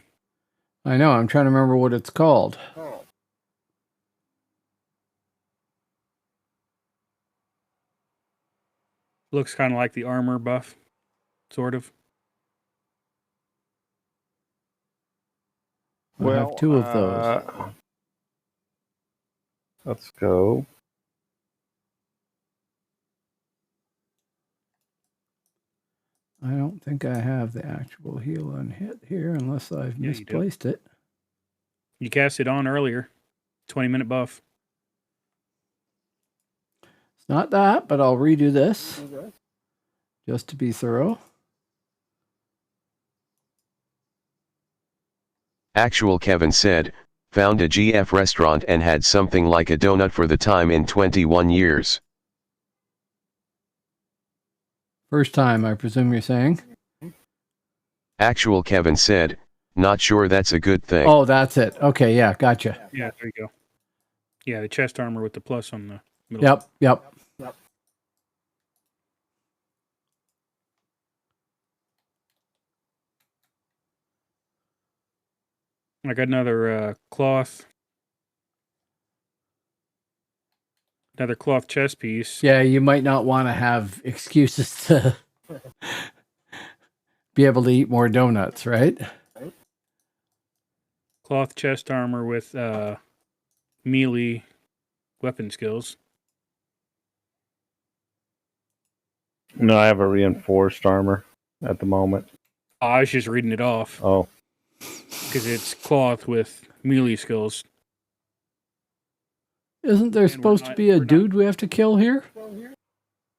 I know. I'm trying to remember what it's called. Looks kind of like the armor buff, sort of. I have two of those. Let's go. I don't think I have the actual heal on hit here unless I've Yeah, you do. misplaced it. You cast it on earlier. 20-minute buff. It's not that, but I'll redo this just to be thorough. Actual Kevin said, found a GF restaurant and had something like a donut for the time in 21 years. First time, I presume you're saying? Actual Kevin said, not sure that's a good thing. Oh, that's it. Okay, yeah, gotcha. Yeah, there you go. Yeah, the chest armor with the plus on the middle. Yep. I got another cloth. Another cloth chest piece. Yeah, you might not want to have excuses to be able to eat more donuts, right? Cloth chest armor with melee weapon skills. No, I have a reinforced armor at the moment. I was just reading it off Oh, because it's cloth with melee skills. Isn't there we're supposed to not- be a we're not- dude we have to kill here?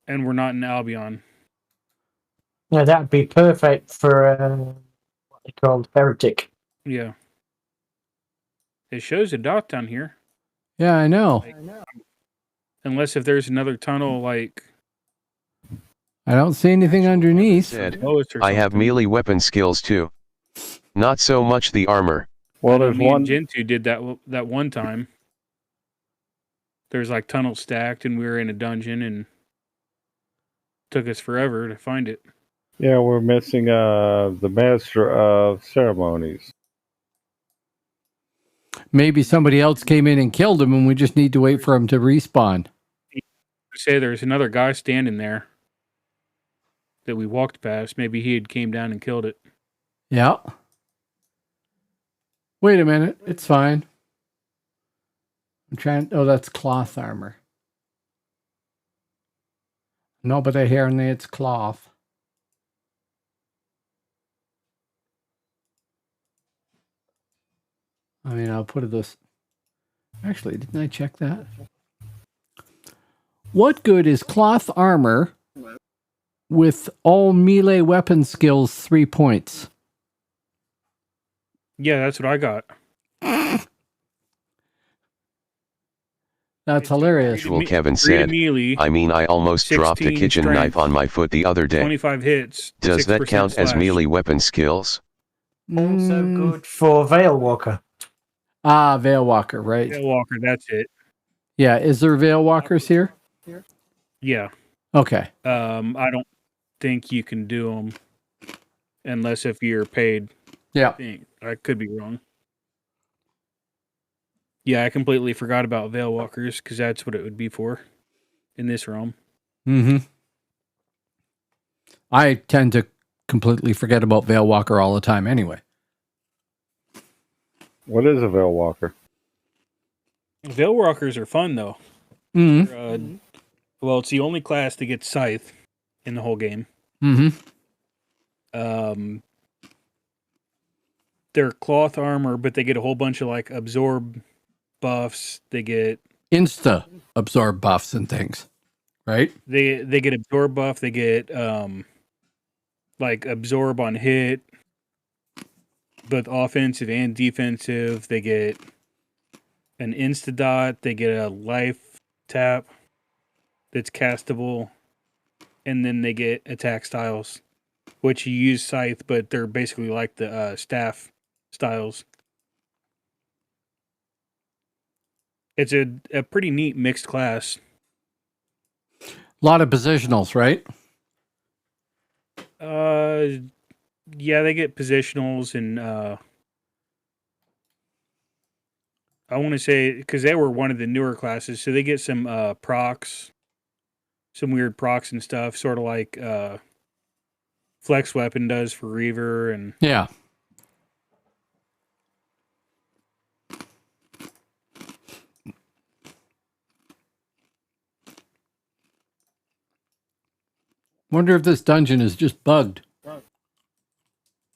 And we're not in Albion. Yeah, that'd be perfect for what they called heretic. Yeah. It shows a dot down here. Yeah, I know. Unless if there's another tunnel like I don't see anything underneath. Said, lowest or I have something. melee weapon skills too. Not so much the armor. well, I know there's me one. and Gentoo did that one time. There's like tunnels stacked, and we were in a dungeon, and took us forever to find it. Yeah, we're missing the master of ceremonies. Maybe somebody else came in and killed him and we just need to wait for him to respawn. Say there's another guy standing there that we walked past. Maybe he had came down and killed it. Yeah. Wait a minute. It's fine. I'm trying. Oh, that's cloth armor. No, but I hear it's cloth. I mean, I'll put this. Actually, didn't I check that? What good is cloth armor with all melee weapon skills 3 points? Yeah, that's what I got. That's hilarious. Actual Kevin 3 to said, melee, I mean, I almost dropped a 16 kitchen strength, knife on my foot the other day. 25 hits. Does that 6% count as slash. melee weapon skills? Also good for Veil Walker. Ah, Veil Walker, right. Veil Walker, that's it. Yeah, is there Veil Walkers here? Yeah. Okay. I don't think you can do them unless if you're paid. Yeah. I could be wrong. Yeah, I completely forgot about Veil Walkers because that's what it would be for in this realm. Mm-hmm. I tend to completely forget about Veil Walker all the time anyway. What is a Veil Walker? Veil Walkers are fun though. Mm-hmm. Well, it's the only class that gets Scythe in the whole game. Mm-hmm. They're cloth armor, but they get a whole bunch of like absorb buffs. They get Insta absorb buffs and things, right? they get absorb buff. They get like absorb on hit, both offensive and defensive. They get an insta dot. They get a life tap that's castable, and then they get attack styles, which you use Scythe, but they're basically like the staff styles. It's a pretty neat mixed class. A lot of positionals, right? Yeah, they get positionals and I want to say because they were one of the newer classes, so they get some procs, some weird procs and stuff, sort of like Flex Weapon does for Reaver and Yeah. Wonder if this dungeon is just bugged.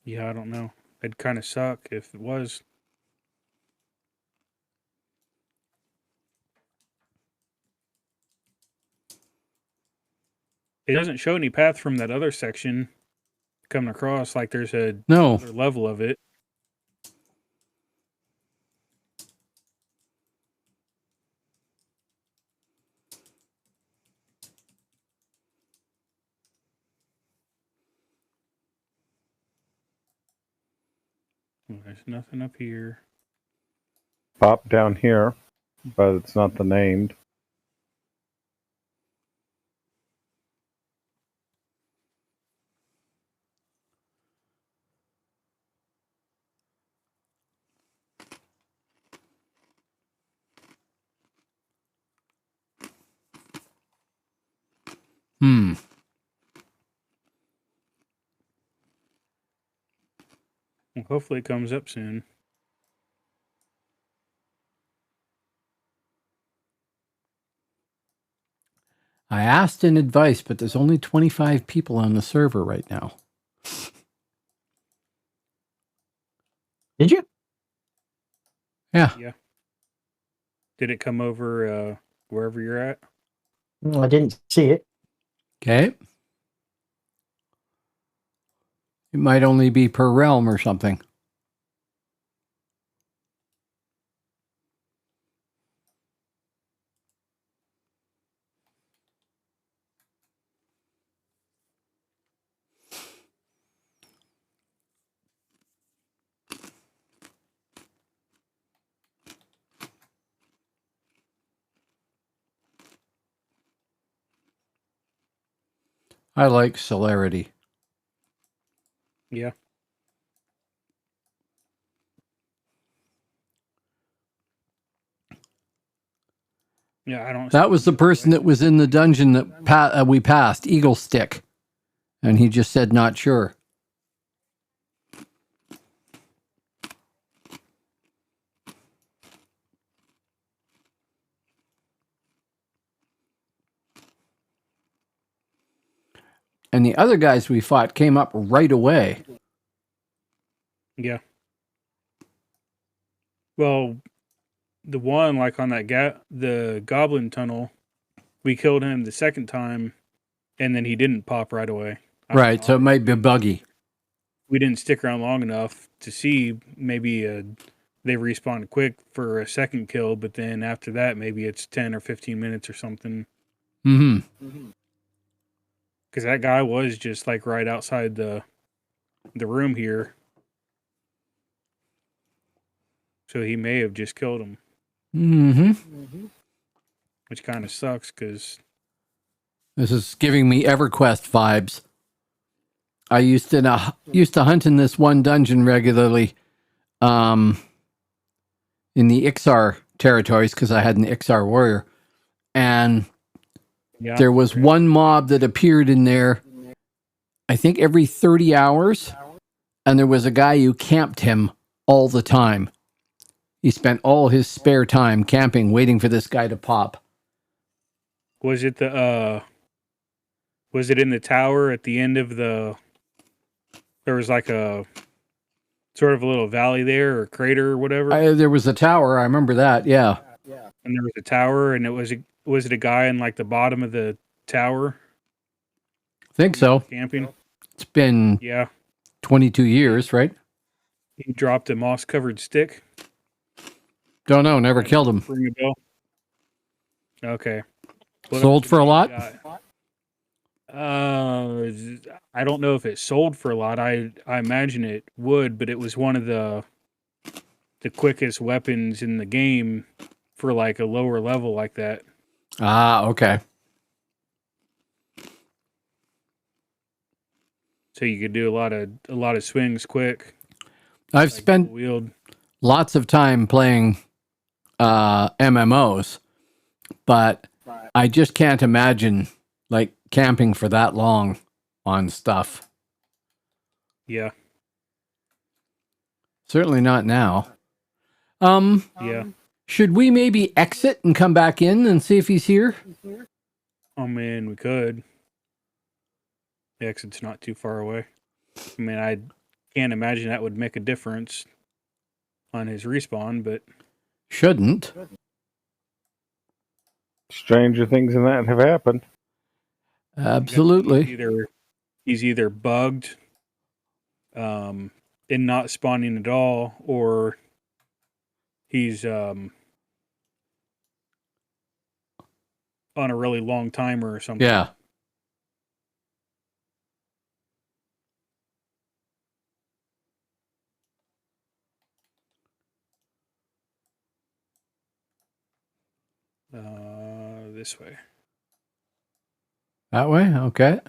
yeah, I don't know. It'd kind of suck if it was. It doesn't show any path from that other section coming across. Like there's No. another level of it. There's nothing up here. Pop down here, but it's not the named. Well, hopefully it comes up soon. I asked in advice, but there's only 25 people on the server right now. Did you? Yeah. Did it come over wherever you're at? I didn't see it. Okay. It might only be per realm or something. I like celerity. Yeah. Yeah, I don't. That was the person that was in the dungeon that we passed, Eagle Stick. And he just said, not sure. and the other guys we fought came up right away. Yeah. Well, the one like on that the goblin tunnel, we killed him the second time, and then he didn't pop right away. I don't Right, know. so it might be buggy. We didn't stick around long enough to see. Maybe they respawned quick for a second kill, but then after that, maybe it's 10 or 15 minutes or something. Mm-hmm. Because that guy was just like right outside the room here. So he may have just killed him, Mm-hmm. which kind of sucks because This is giving me EverQuest vibes. I used to hunt in this one dungeon regularly, in the Ixar territories because I had an Ixar warrior, and there was one mob that appeared in there, I think every 30 hours, and there was a guy who camped him all the time. He spent all his spare time camping, waiting for this guy to pop. Was it was it in the tower at the end of there was like a sort of a little valley there or crater or whatever? There was a tower, I remember that, yeah. And there was a tower, and was it a guy in like the bottom of the tower I think so. camping? It's been Yeah. 22 years, right? He dropped a moss-covered stick. Don't know, never killed him. Ring a bell. Okay. What Sold else for a we lot? got? I don't know if it sold for a lot. I imagine it would, but it was one of the quickest weapons in the game for like a lower level like that. Ah, okay. So you could do a lot of swings quick. I've like spent wield. lots of time playing MMOs, but I just can't imagine like camping for that long on stuff. Yeah. Certainly not now. Yeah. Should we maybe exit and come back in and see if he's here? I mean, we could. The exit's not too far away. I mean, I can't imagine that would make a difference on his respawn, but Shouldn't. Stranger things than that have happened. Absolutely. he's either bugged, and not spawning at all, or he's on a really long timer or something. Yeah. This way. That way? Okay.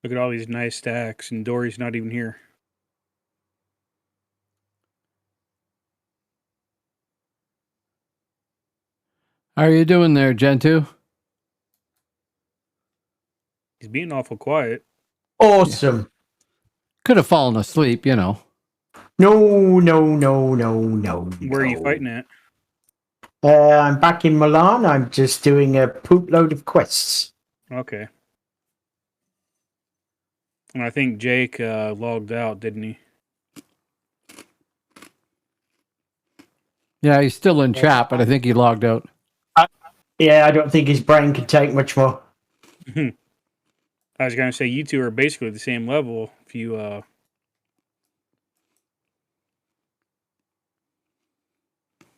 Look at all these nice stacks, and Dory's not even here. How are you doing there, Gentoo? He's being awful quiet. Awesome. Could have fallen asleep, you know. No. Where are you fighting at? I'm back in Milan. I'm just doing a poop load of quests. Okay. And I think Jake logged out, didn't he? Yeah, he's still in chat, but I think he logged out. Yeah, I don't think his brain could take much more. I was going to say, you two are basically the same level. If you,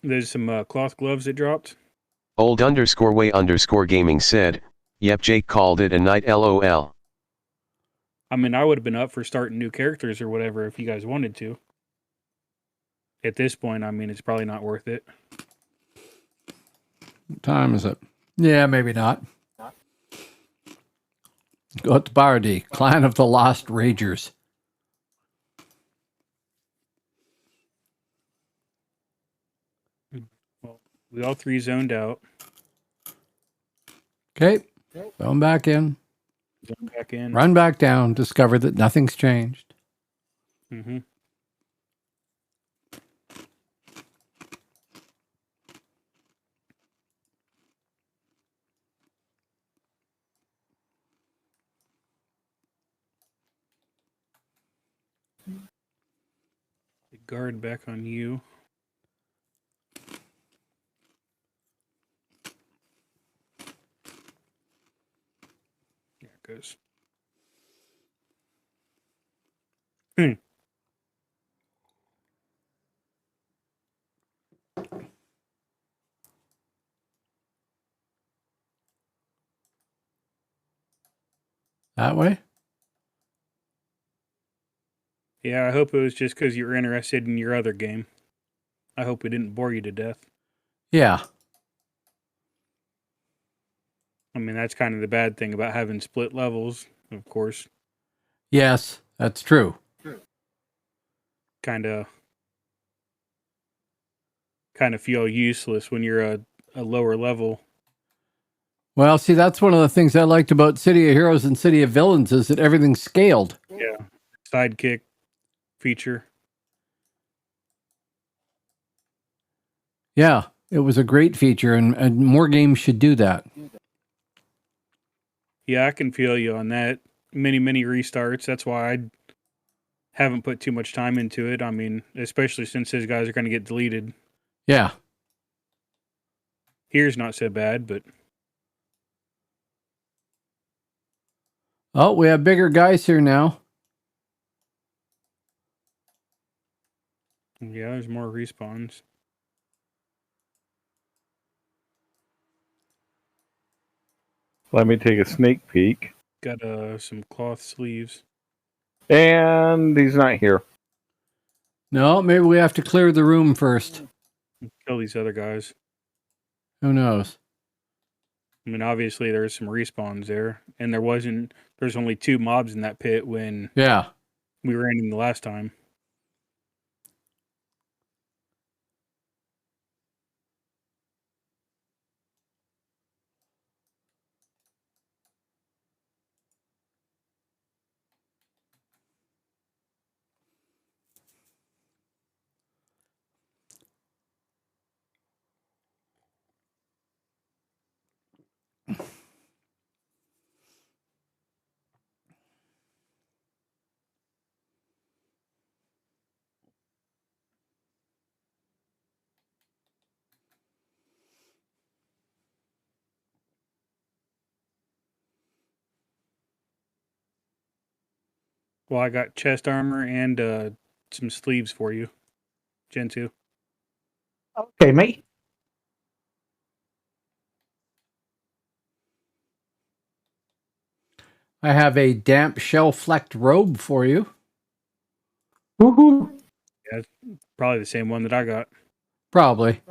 there's some cloth gloves that dropped. Old_way_gaming said, yep, Jake called it a night LOL. I mean, I would have been up for starting new characters or whatever if you guys wanted to. At this point, I mean, it's probably not worth it. What time is it? Yeah, maybe not. Go to Bardi, Clan of the Lost Ragers. Well, We all three zoned out. Okay. Going back in. Zone back in. Run back down. Discover that nothing's changed. Mm-hmm. The guard back on you. There it goes. That way? Yeah, I hope it was just because you were interested in your other game. I hope we didn't bore you to death. Yeah. I mean, that's kind of the bad thing about having split levels, of course. Yes, that's true. Kind of feel useless when you're a lower level. Well, see, that's one of the things I liked about City of Heroes and City of Villains is that everything's scaled. Yeah. Sidekick feature. Yeah, it was a great feature, and more games should do that. Yeah, I can feel you on that. Many restarts. That's why I haven't put too much time into it. I mean, especially since those guys are going to get deleted. Yeah. Here's not so bad, but Oh, we have bigger guys here now. yeah, there's more respawns. Let me take a sneak peek. Got some cloth sleeves. And he's not here. No, maybe we have to clear the room first. Kill these other guys. Who knows? I mean, obviously there's some respawns there, and there's only 2 mobs in that pit when Yeah. we were in the last time. Well, I got chest armor and some sleeves for you, Gen 2. Okay, mate. I have a damp shell-flecked robe for you. Woohoo! Probably the same one that I got. Probably.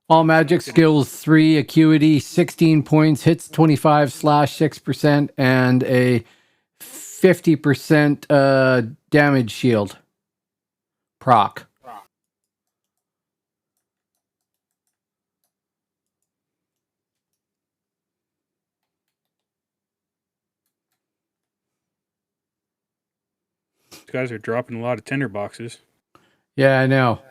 All magic skills 3, acuity 16 points, hits 25/6%, and a 50% damage shield. Proc. These guys are dropping a lot of tinder boxes. Yeah, I know.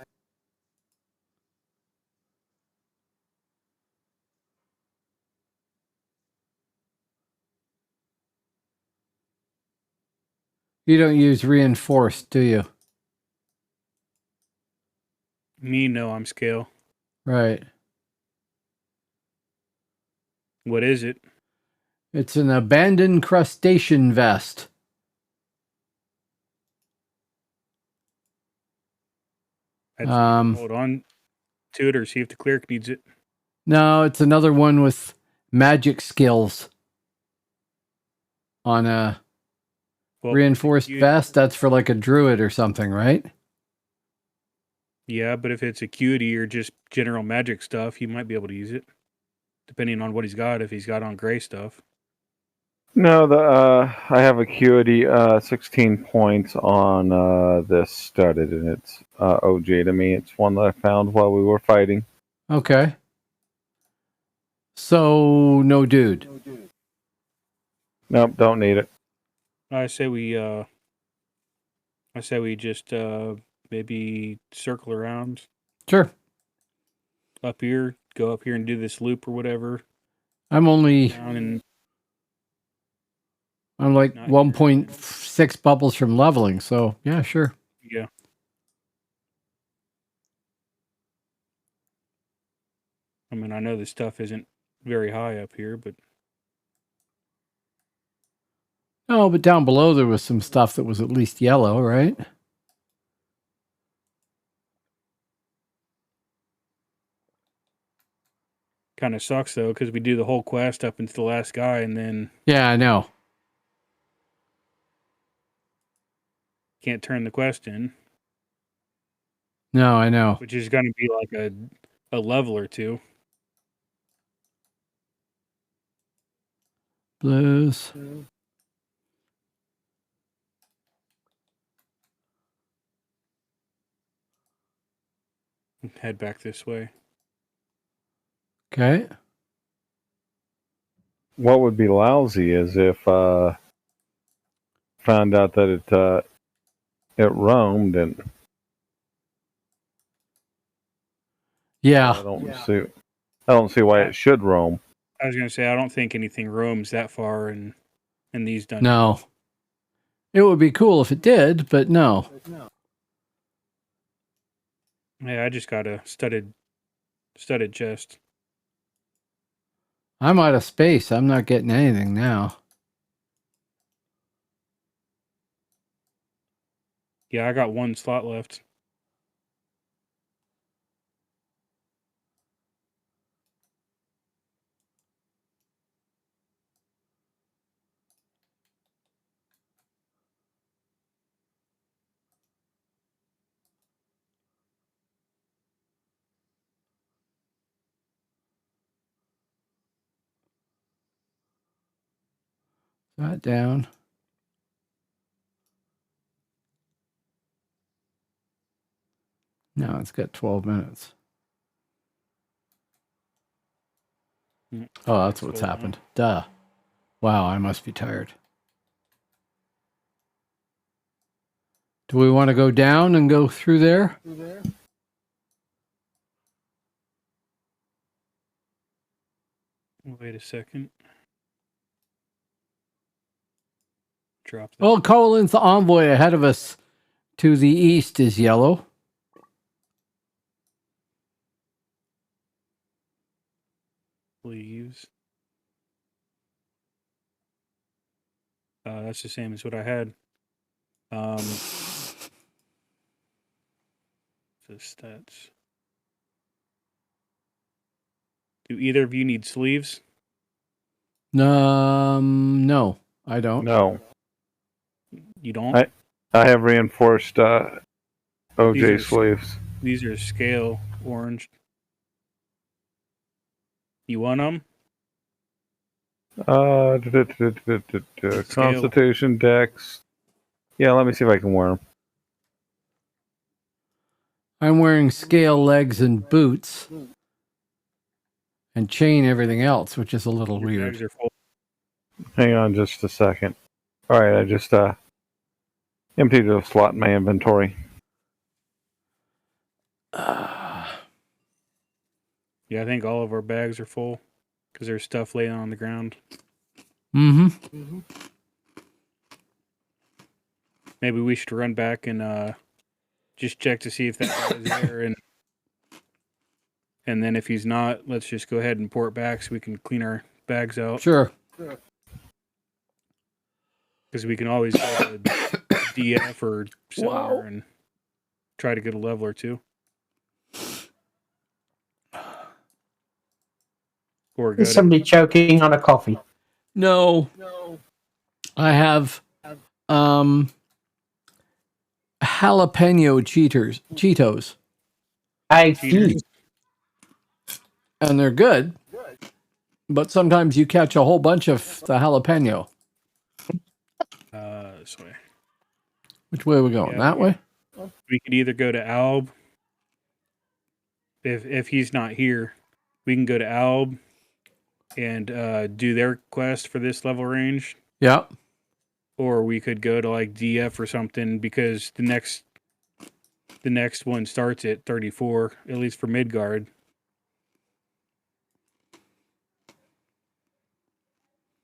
You don't use reinforced, do you? Me, no, I'm scale. Right. What is it? It's an abandoned crustacean vest. Hold on to it or see if the cleric needs it. No, it's another one with magic skills on a reinforced vest. That's for like a druid or something, right? Yeah, but if it's acuity or just general magic stuff, he might be able to use it, depending on what he's got. If he's got on gray stuff. No, I have acuity 16 points on this studded, and it's OJ to me. It's one that I found while we were fighting. Okay. So no dude. Nope, don't need it. I say we just maybe circle around Sure. up here, go up here and do this loop or whatever. I'm Down and like Not 1.6 bubbles from leveling, so yeah, sure. yeah. I mean, I know this stuff isn't very high up here, but No, but down below there was some stuff that was at least yellow, right? kind of sucks though because we do the whole quest up into the last guy and then Yeah, I know. can't turn the quest in, No, I know. which is going to be like a level or two. Blues. Head back this way. Okay. What would be lousy is if found out that it roamed, and I Yeah. don't see why it should roam. I was going to say I don't think anything roams that far in these dungeons. No. It would be cool if it did, but no. Yeah, I just got a studded chest. I'm out of space. I'm not getting anything now. Yeah, I got one slot left. That down. No, it's got 12 minutes. Oh, that's what's Hold on. happened. Duh. Wow, I must be tired. Do we want to go down and go through there? Wait a second. Drop that. Oh, Colin's the envoy ahead of us to the east is yellow. Leaves. That's the same as what I had. The stats. Do either of you need sleeves? No, I don't. No, You don't? I have reinforced OJ These are- sleeves. These are scale orange. You want them? Constitution Dex. Yeah, let me see if I can wear them. I'm wearing scale legs and boots and chain everything else, which is a little Your weird. bags are full. Hang on just a second. All right, I just emptied a slot in my inventory. Yeah, I think all of our bags are full because there's stuff laying on the ground. Mm-hmm. Maybe we should run back and just check to see if that guy is there, and then if he's not, let's just go ahead and port back so we can clean our bags out. Sure. Because we can always go to DF or somewhere Wow. and try to get a level or two. Or go Is to, somebody choking on a coffee? No. I have jalapeno Cheetos. I Cheaters. And they're good. But sometimes you catch a whole bunch of the jalapeno. This way. Which way are we going? Yeah, That way? We could either go to Alb. If he's not here, we can go to Alb, and do their quest for this level range, Yep. or we could go to like DF or something, because the next one starts at 34, at least for Midgard.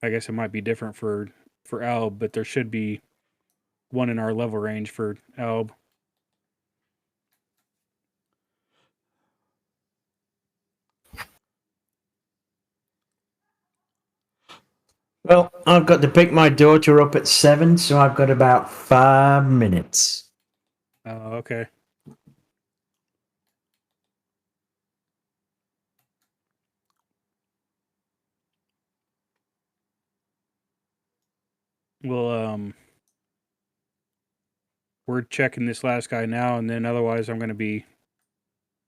I guess it might be different for Alb, but there should be one in our level range for Alb. Well, I've got to pick my daughter up at 7, so I've got about 5 minutes. Oh, okay. Well, we're checking this last guy now, and then otherwise I'm going to be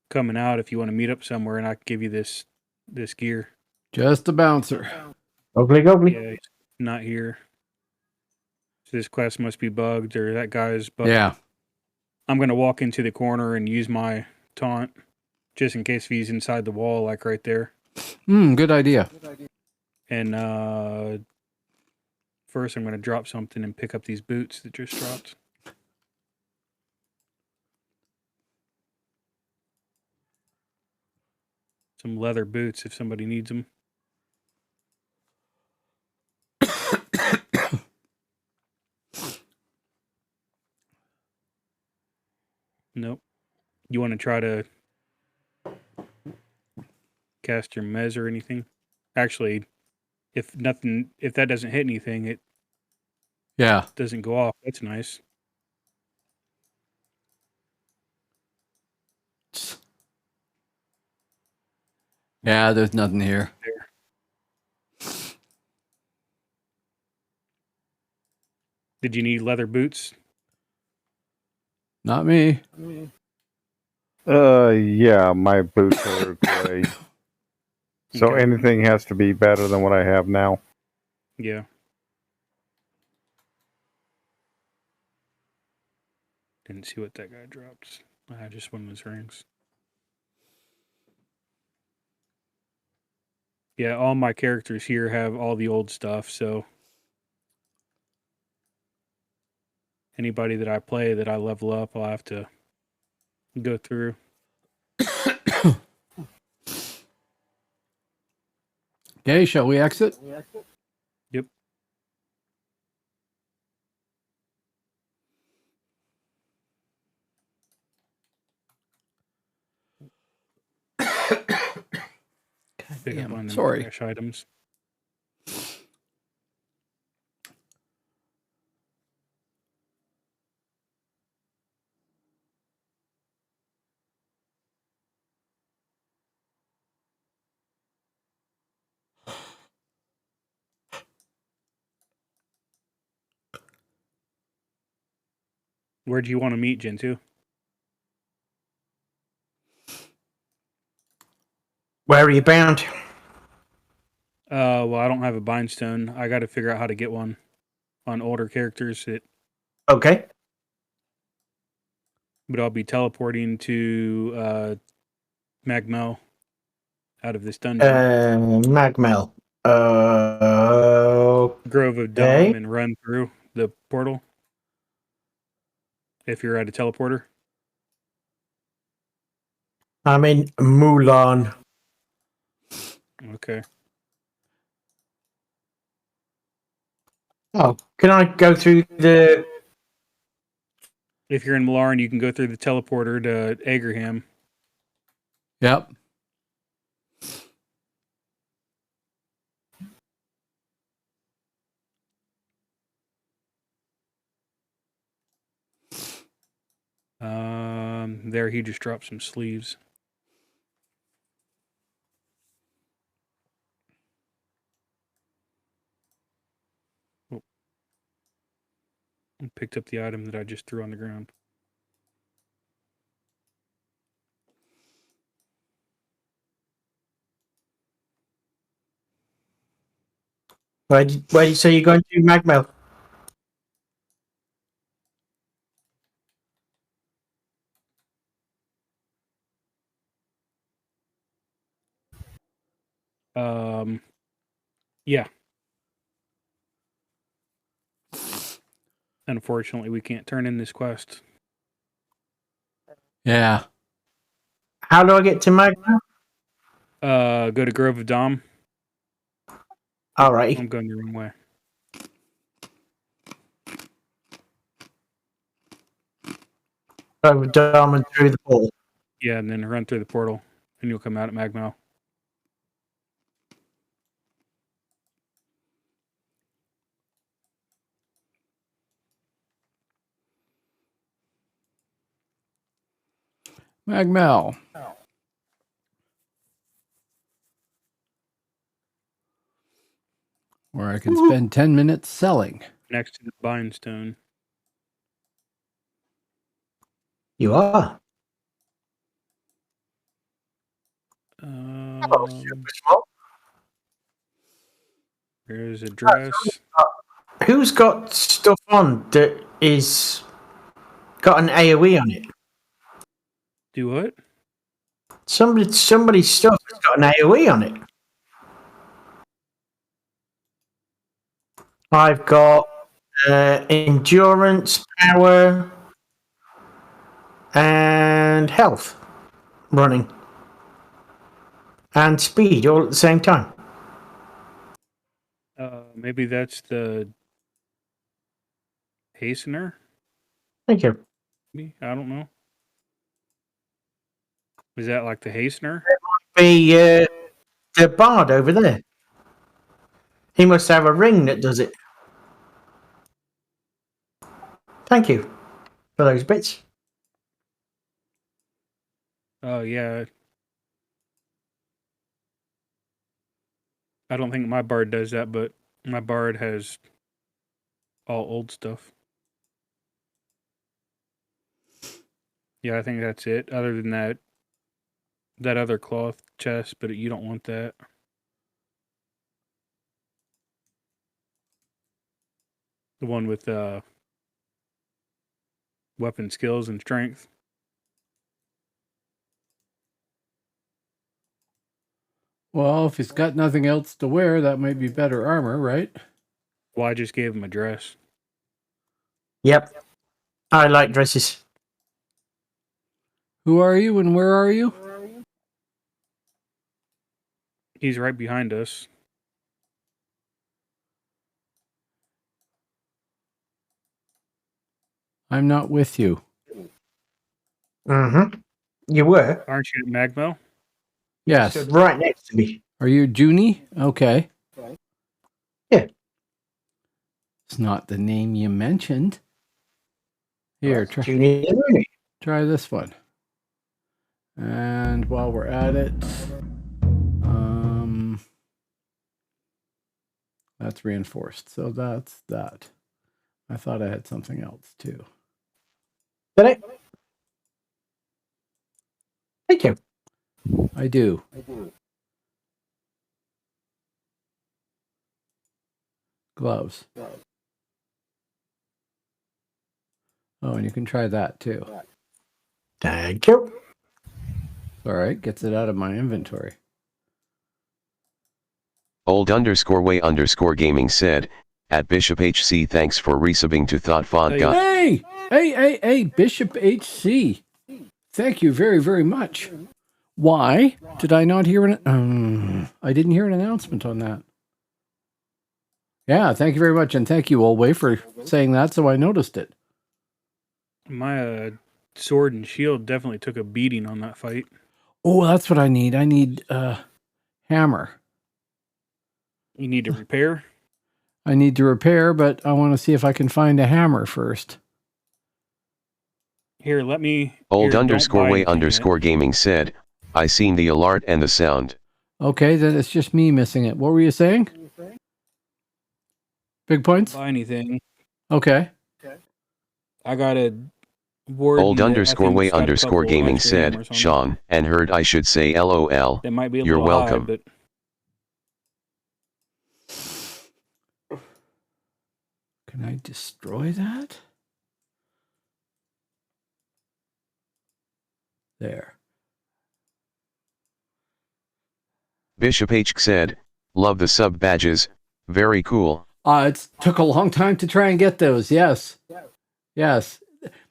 coming out if you want to meet up somewhere, and I can give you this gear. Just a bouncer. Gobbly gobbly. Yeah, he's not here. So this quest must be bugged, or that guy's bugged. Yeah. I'm going to walk into the corner and use my taunt, just in case if he's inside the wall, like right there. Good idea. And first I'm going to drop something and pick up these boots that just dropped. Some leather boots if somebody needs them. Nope. You want to try to cast your mez or anything? Actually, if that doesn't hit anything, it Yeah. doesn't go off. That's nice. Yeah, there's nothing here. There. Did you need leather boots? Not me. Yeah, my boots are gray. So Okay. anything has to be better than what I have now. Yeah. Didn't see what that guy dropped. Just one of his rings. Yeah, all my characters here have all the old stuff, so anybody that I play that I level up, I'll have to go through. Okay, shall we exit? Yep. Pick up on them Sorry. trash items. Where do you want to meet, Gentoo? Where are you bound? Well, I don't have a bindstone. I got to figure out how to get one on older characters. Okay. But I'll be teleporting to Magmel out of this dungeon. Magmel. Grove of Dom and run through the portal. If you're at a teleporter. I'm in Mulan. Okay. Oh, can I go through the... If you're in Malarn, you can go through the teleporter to Agerham. Yep. There he just dropped some sleeves. Oh. I picked up the item that I just threw on the ground. Where did you say you're going to, Magmel? Yeah. Unfortunately, we can't turn in this quest. Yeah. How do I get to Magma? Go to Grove of Dom. All right. I'm going the wrong way. Over Diamond through the portal. Yeah, and then run through the portal, and you'll come out at Magma. Magmel. Where I can spend 10 minutes selling. Next to the Bindstone. You are. There's a dress. Who's got stuff on that is got an AoE on it? Do what? Somebody's stuff has got an AoE on it. I've got endurance, power, and health running. And speed all at the same time. Maybe that's the Hastener? Thank you. Maybe? I don't know. Is that like the Hastener? The bard over there. He must have a ring that does it. Thank you for those bits. Oh, yeah. I don't think my bard does that, but my bard has all old stuff. Yeah, I think that's it. Other than that other cloth chest, but you don't want that. The one with weapon skills and strength. Well, if he's got nothing else to wear, that might be better armor, right? Well, I just gave him a dress. Yep. I like dresses. Who are you and where are you? He's right behind us. I'm not with you. Mm-hmm. You were. Aren't you at Magmo? Yes. Stood right next to me. Are you Junie? Okay. Yeah. It's not the name you mentioned. Here, try this one. And while we're at it, that's reinforced. So that's that. I thought I had something else too. Did I? Thank you. I do. Gloves. Oh, and you can try that too. Thank you. All right, gets it out of my inventory. Old_way_gaming said, at Bishop HC, thanks for resubbing to Thought Font God. Hey, Bishop HC. Thank you very, very much. Why did I not hear I didn't hear an announcement on that. Yeah, thank you very much, and thank you, Olway, for saying that, so I noticed it. My sword and shield definitely took a beating on that fight. Oh, that's what I need. I need hammer. You need to repair? I need to repair, but I want to see if I can find a hammer first. Here, let me... Old_way_gaming said, I seen the alert and the sound. Okay, then it's just me missing it. What were you saying? Big points? Buy anything. Okay. I got a warden. Old_way_gaming said, Sean, and heard I should say LOL. That might be a You're little welcome. high, but... Can I destroy that? There. Bishop H said, love the sub badges, Very cool. It took a long time to try and get those. Yes.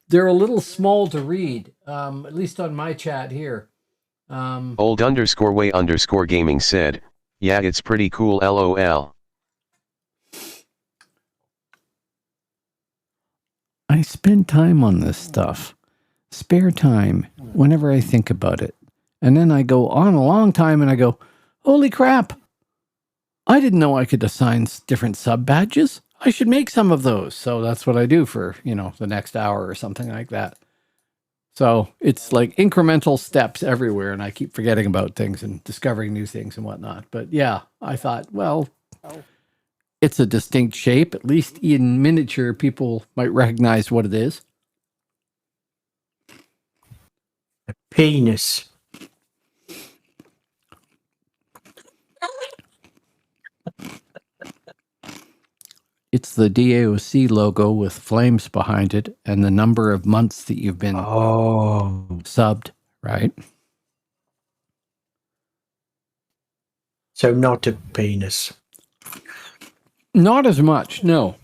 They're a little small to read, at least on my chat here. Old_way_gaming said, yeah, it's pretty cool, lol. I spend time on this stuff. Spare time, whenever I think about it. And then I go on a long time and I go, holy crap. I didn't know I could assign different sub badges. I should make some of those. So that's what I do for, the next hour or something like that. So it's like incremental steps everywhere, and I keep forgetting about things and discovering new things and whatnot. But yeah, I thought, well, it's a distinct shape. At least in miniature, people might recognize what it is. Penis. It's the DAOC logo with flames behind it and the number of months that you've been subbed, right? So not a penis. Not as much, no.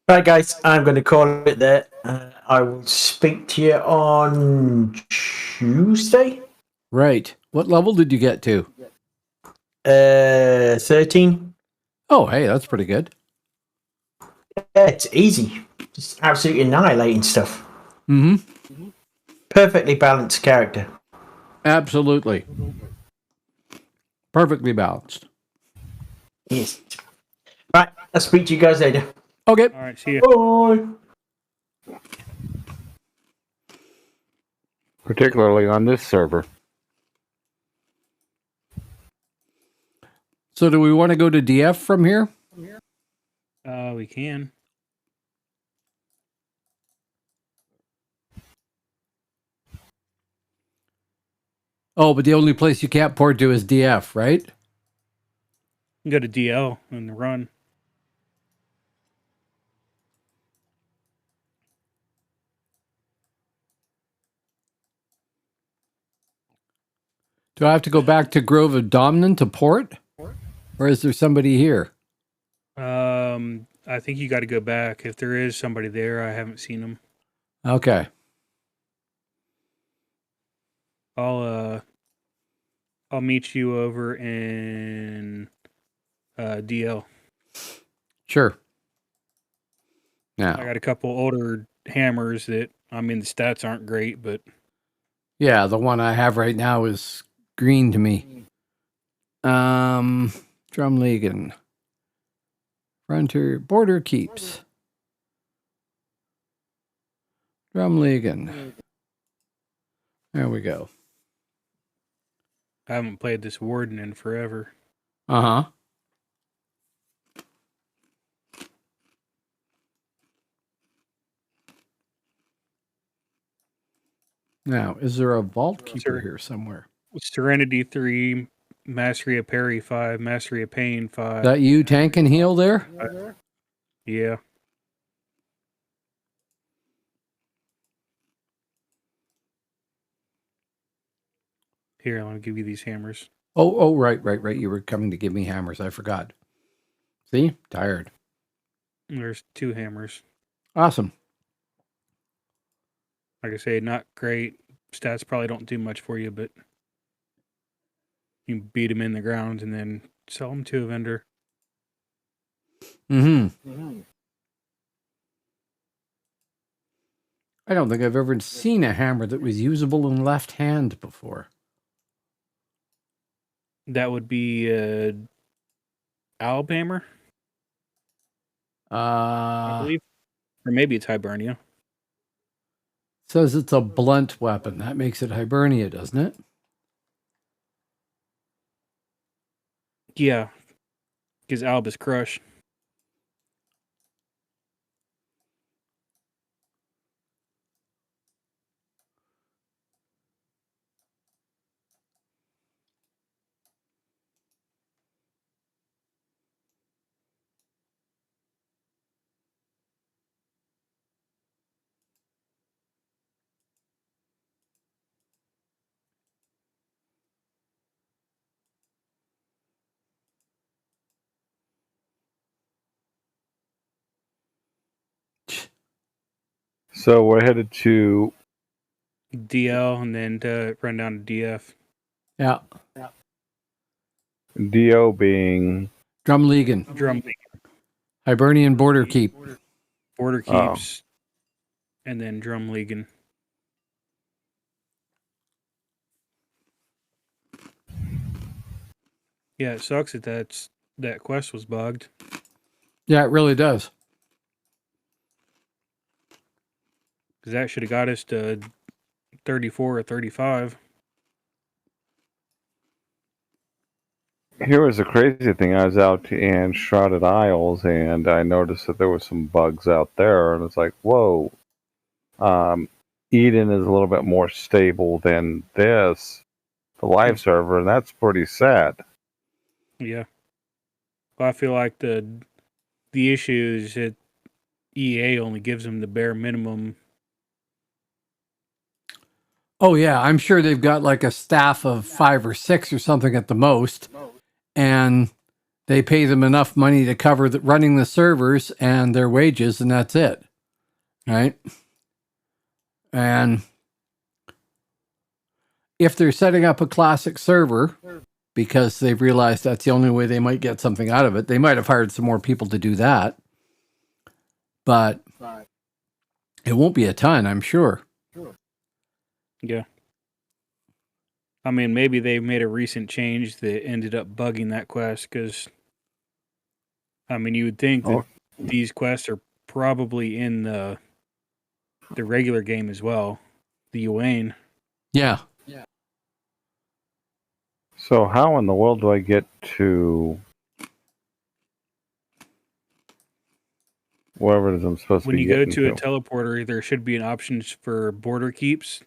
Right, guys, I'm going to call it there. I will speak to you on Tuesday. Right. What level did you get to? 13. Oh, hey, that's pretty good. Yeah, it's easy. Just absolutely annihilating stuff. Mm-hmm. Perfectly balanced character. Absolutely. Perfectly balanced. Yes. Right, I'll speak to you guys later. Okay. All right, see ya. Bye. Particularly on this server. So do we want to go to DF from here? We can. Oh, but the only place you can't port to is DF, right? Go to DL and run. Do I have to go back to Grove of Domnan to port? Or is there somebody here? I think you got to go back. If there is somebody there, I haven't seen them. Okay. I'll meet you over in DL. Sure. I Now, got a couple older hammers that, the stats aren't great, but yeah, the one I have right now is green to me. Drumlegan. Frontier Border Keeps. Drumlegan. There we go. I haven't played this Warden in forever. Uh-huh. Now, is there a Vault Keeper here somewhere? Serenity 3, Mastery of Parry 5, Mastery of Pain 5. That you tank and heal there? Yeah. Here, I want to give you these hammers. Oh, right. You were coming to give me hammers. I forgot. See? Tired. There's 2 hammers. Awesome. Like I say, not great. Stats probably don't do much for you, but you can beat them in the ground and then sell them to a vendor. Mm-hmm. I don't think I've ever seen a hammer that was usable in left hand before. That would be Alb hammer, I believe. Or maybe it's Hibernia. Says it's a blunt weapon. That makes it Hibernia, doesn't it? Yeah, because Alb is crush. So we're headed to DL and then to run down to DF. Yeah. DO being Drumlegan. Drum Hibernian Border Keep. Border Oh. Keeps. And then Drum Leaguing. Yeah, it sucks that quest was bugged. Yeah, it really does. Because that should have got us to 34 or 35. Here was the crazy thing. I was out in Shrouded Isles, and I noticed that there were some bugs out there, and it's like, whoa. Eden is a little bit more stable than this, the live server, and that's pretty sad. Yeah. Well, I feel like the issue is that EA only gives them the bare minimum. Oh, yeah. I'm sure they've got like a staff of 5 or 6 or something at the most. And they pay them enough money to cover running the servers and their wages, and that's it. Right? And if they're setting up a classic server because they've realized that's the only way they might get something out of it, they might have hired some more people to do that. But it won't be a ton, I'm sure. Yeah. I mean, maybe they made a recent change that ended up bugging that quest because, I mean, you would think that these quests are probably in the regular game as well, the Uane. Yeah. So how in the world do I get to wherever it is I'm supposed When to be you go getting to a teleporter, there should be an option for border keeps.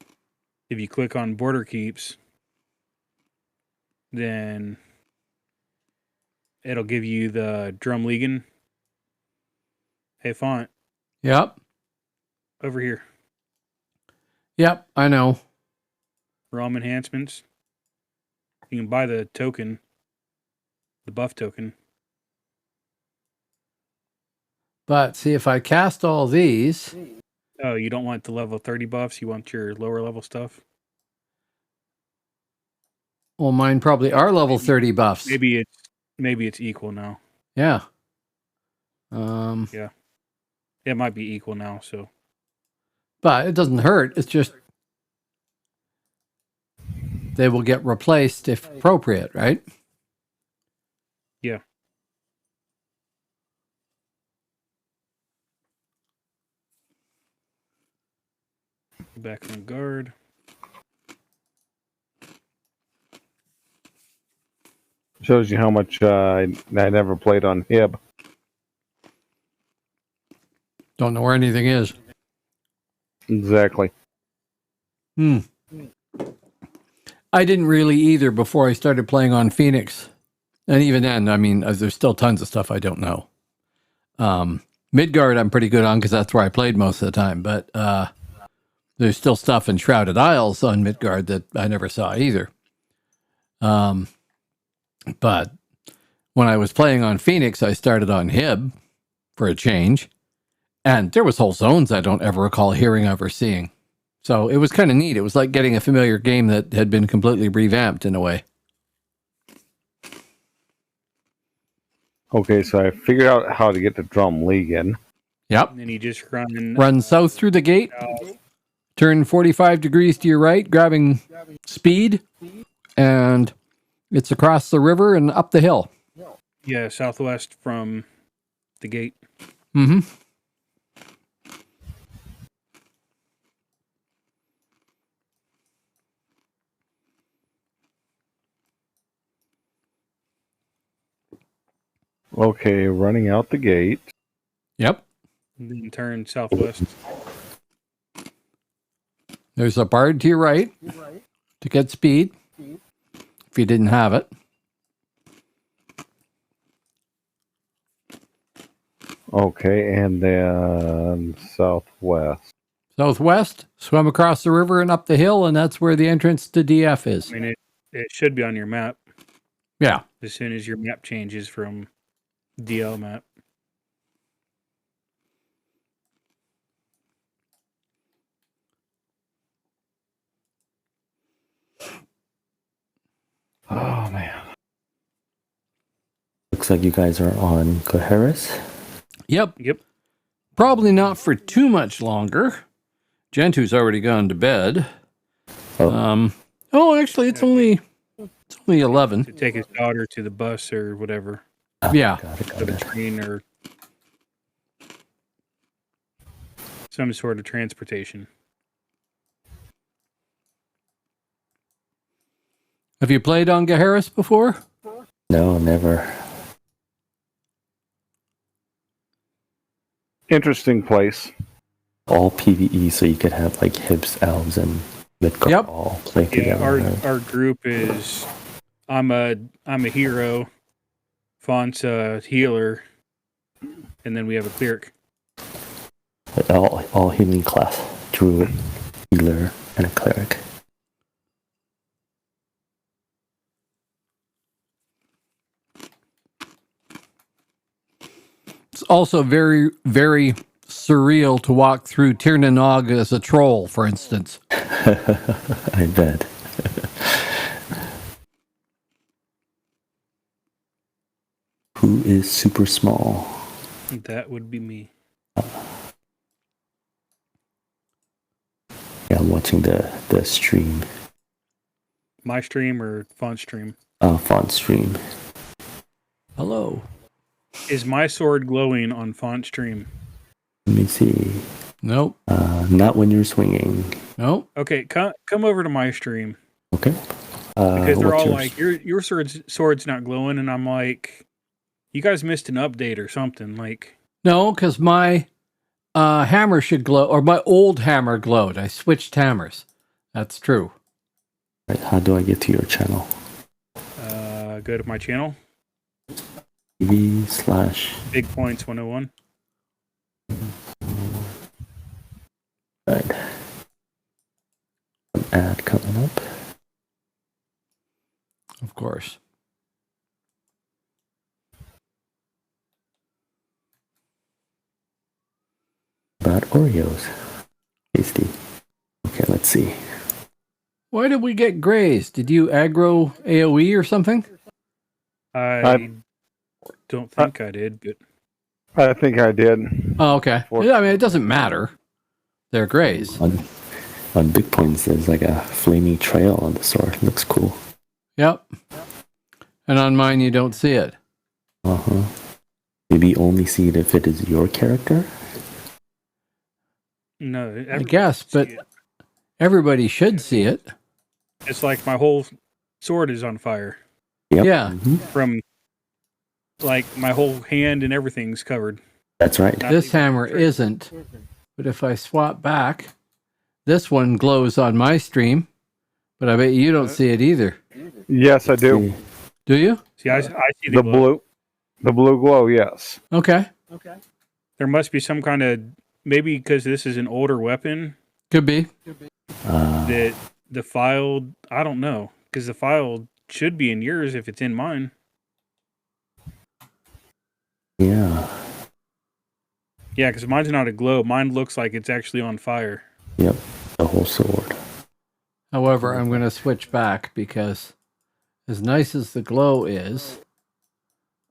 If you click on border keeps, then it'll give you the Drum Leaguing. Hey, font. Yep. Over here. Yep, I know. ROM enhancements. You can buy the token, the buff token. But see, if I cast all these... Oh, you don't want the level 30 buffs? You want your lower level stuff? Well, mine probably are level 30 buffs. Maybe it's equal now. Yeah. Yeah. It might be equal now, so. But it doesn't hurt. It's just they will get replaced if appropriate, right? Yeah. Back on guard. Shows you how much I never played on HIB. Don't know where anything is. Exactly. I didn't really either before I started playing on Phoenix. And even then, I mean, there's still tons of stuff I don't know. Midgard I'm pretty good on because that's where I played most of the time. But there's still stuff in Shrouded Isles on Midgard that I never saw either. But when I was playing on Phoenix, I started on HIB for a change. And there was whole zones I don't ever recall hearing of or seeing. So it was kind of neat. It was like getting a familiar game that had been completely revamped in a way. Okay, so I figured out how to get to Drum Leaguing. Yep. And then you just run. Run south through the gate. Turn 45 degrees to your right, grabbing speed. And it's across the river and up the hill. Yeah, southwest from the gate. Mm-hmm. Okay, running out the gate. Yep. And then turn southwest. There's a bard to your right to get speed if you didn't have it. Okay, and then southwest. Southwest, swim across the river and up the hill, and that's where the entrance to DF is. I mean, it should be on your map Yeah. as soon as your map changes from DL map. Oh man. Looks like you guys are on Gaheris. Yep. Yep. Probably not for too much longer. Gentu's already gone to bed. Actually, it's only 11. To take his daughter to the bus or whatever. Yeah. Or the train or some sort of transportation. Have you played on Gaheris before? No, never. Interesting place. All PvE, so you could have like Hibs, Elves, and Midgard Yep. all play Yeah, together. Right? our group is I'm a hero, Font's a healer, and then we have a cleric. But all healing class, druid, healer, and a cleric. It's also very, very surreal to walk through Tirnanog as a troll, for instance. I bet. Who is super small? That would be me. Yeah, I'm watching the stream. My stream or Font stream? Font stream. Hello. Is my sword glowing on Font stream? Let me see. Nope. Not when you're swinging. Nope. Okay, come over to my stream. Okay. Because they're what's all yours? like, your sword's not glowing, and I'm like, you guys missed an update or something. Like, No, because my hammer should glow, or my old hammer glowed. I switched hammers. That's true. Right, how do I get to your channel? go to my channel. TV/ Big Points 101. Right. An ad coming up. Of course. About Oreos. Tasty. Okay, let's see. Why did we get grazed? Did you aggro AoE or something? I don't think I did, but I think I did. Oh, okay. Yeah, I mean, it doesn't matter. They're grazed. On Big Points, there's like a flaming trail on the sword. Looks cool. Yep. And on mine, you don't see it. Uh-huh. Maybe you only see it if it is your character? no. I guess, but everybody should see it. It's like my whole sword is on fire. Yep. Yeah. Mhm. From like my whole hand and everything's covered. That's right. Not This even- hammer isn't. But if I swap back, this one glows on my stream, but I bet you don't see it either. Yes, I do. See, Do you? See, I see The glow. blue glow. Yes. Okay. There must be some kind of, maybe because this is an older weapon, Could be. that the file, I don't know, because the file should be in yours if it's in mine. yeah. Yeah, because mine's not a glow. Mine looks like it's actually on fire. Yep. The whole sword. However, I'm going to switch back because as nice as the glow is,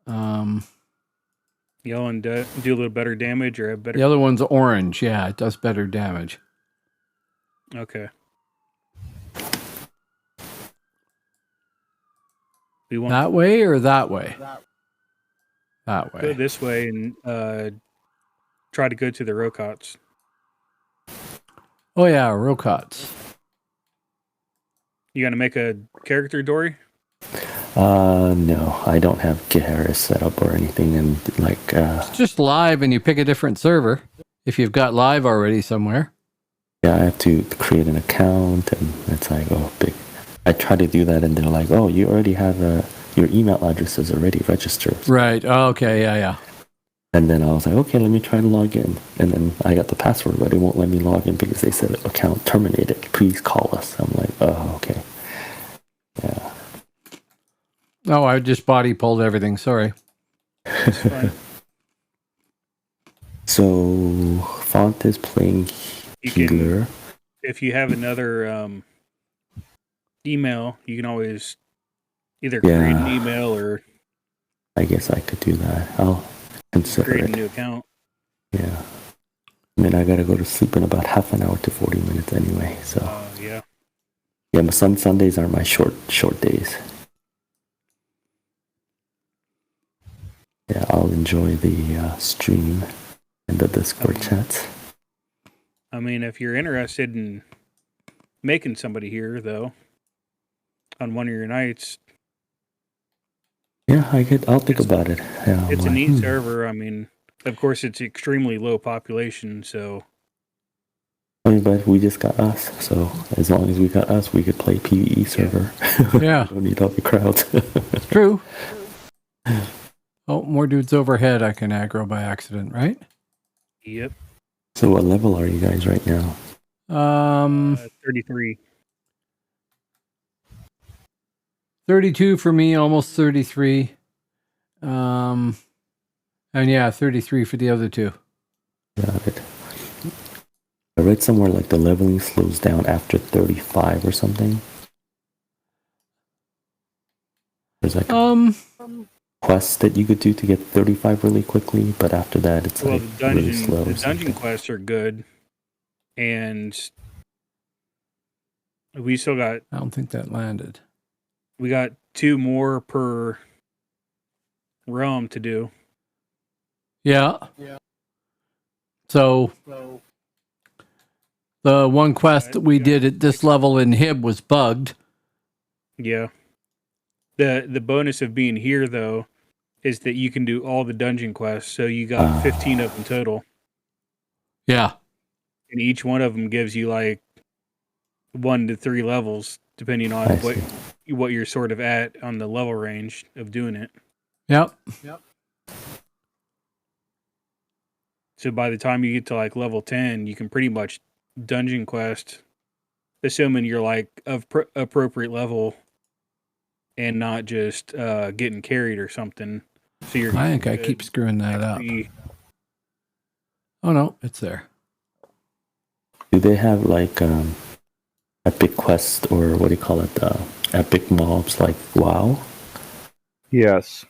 Yell and do a little better damage or have better. the other one's orange. Yeah, it does better damage. Okay. We want That way or that way? That to go way. this way and try to go to the Rocots. Oh, yeah, Rocots. You gonna make a character, Dory? No, I don't have Gaheris set up or anything, and It's just live and you pick a different server if you've got live already somewhere. yeah, I have to create an account, and it's like, oh, big. I try to do that, and they're like, oh, you already have your email address is already registered. Right. Oh, okay. Yeah, yeah. And then I was like, okay, let me try to log in. And then I got the password, but it won't let me log in because they said account terminated. Please call us. I'm like, oh, okay. Yeah. Oh, I just body pulled everything. Sorry. It's fine. So Font is playing You can, healer. if you have another email, you can always Either create an Yeah. email or I guess I could do that. I'll consider create a it. new account. Yeah. I mean, I gotta go to sleep in about half an hour to 40 minutes anyway. So Yeah. yeah, but some Sundays are my short days. Yeah, I'll enjoy the stream and the Discord chats. I mean, if you're interested in making somebody here, though, on one of your nights, Yeah, I'll think about it. Yeah, it's a I'm neat like, server. I mean, of course, it's extremely low population, so I mean, but we just got us, so as long as we got us, we could play PvE server. Yeah. We don't need all the crowds. It's true. Oh, more dudes overhead I can aggro by accident, right? yep. So what level are you guys right now? 33. 32 for me, almost 33. And yeah, 33 for the other two. Got it. I read somewhere like the leveling slows down after 35 or something. There's like a quest that you could do to get 35 really quickly, but after that it's Well, like the really slow. the or dungeon something. quests are good, and we still got I don't think that landed. 2 more per realm to do. Yeah. So the one quest that we did at this level in Hib was bugged. Yeah. The bonus of being here, though, is that you can do all the dungeon quests. So you got 15 of them total, Yeah. and each one of them gives you like 1 to 3 levels, depending on I what you're sort of at on the level range of doing it. Yep. So by the time you get to like level 10, you can pretty much dungeon quest, assuming you're like of appropriate level and not just getting carried or something. So you're I think I good. keep screwing that up. The- Oh no, it's there. Do they have like epic quest or what do you call it? Epic mobs like WoW? Yes.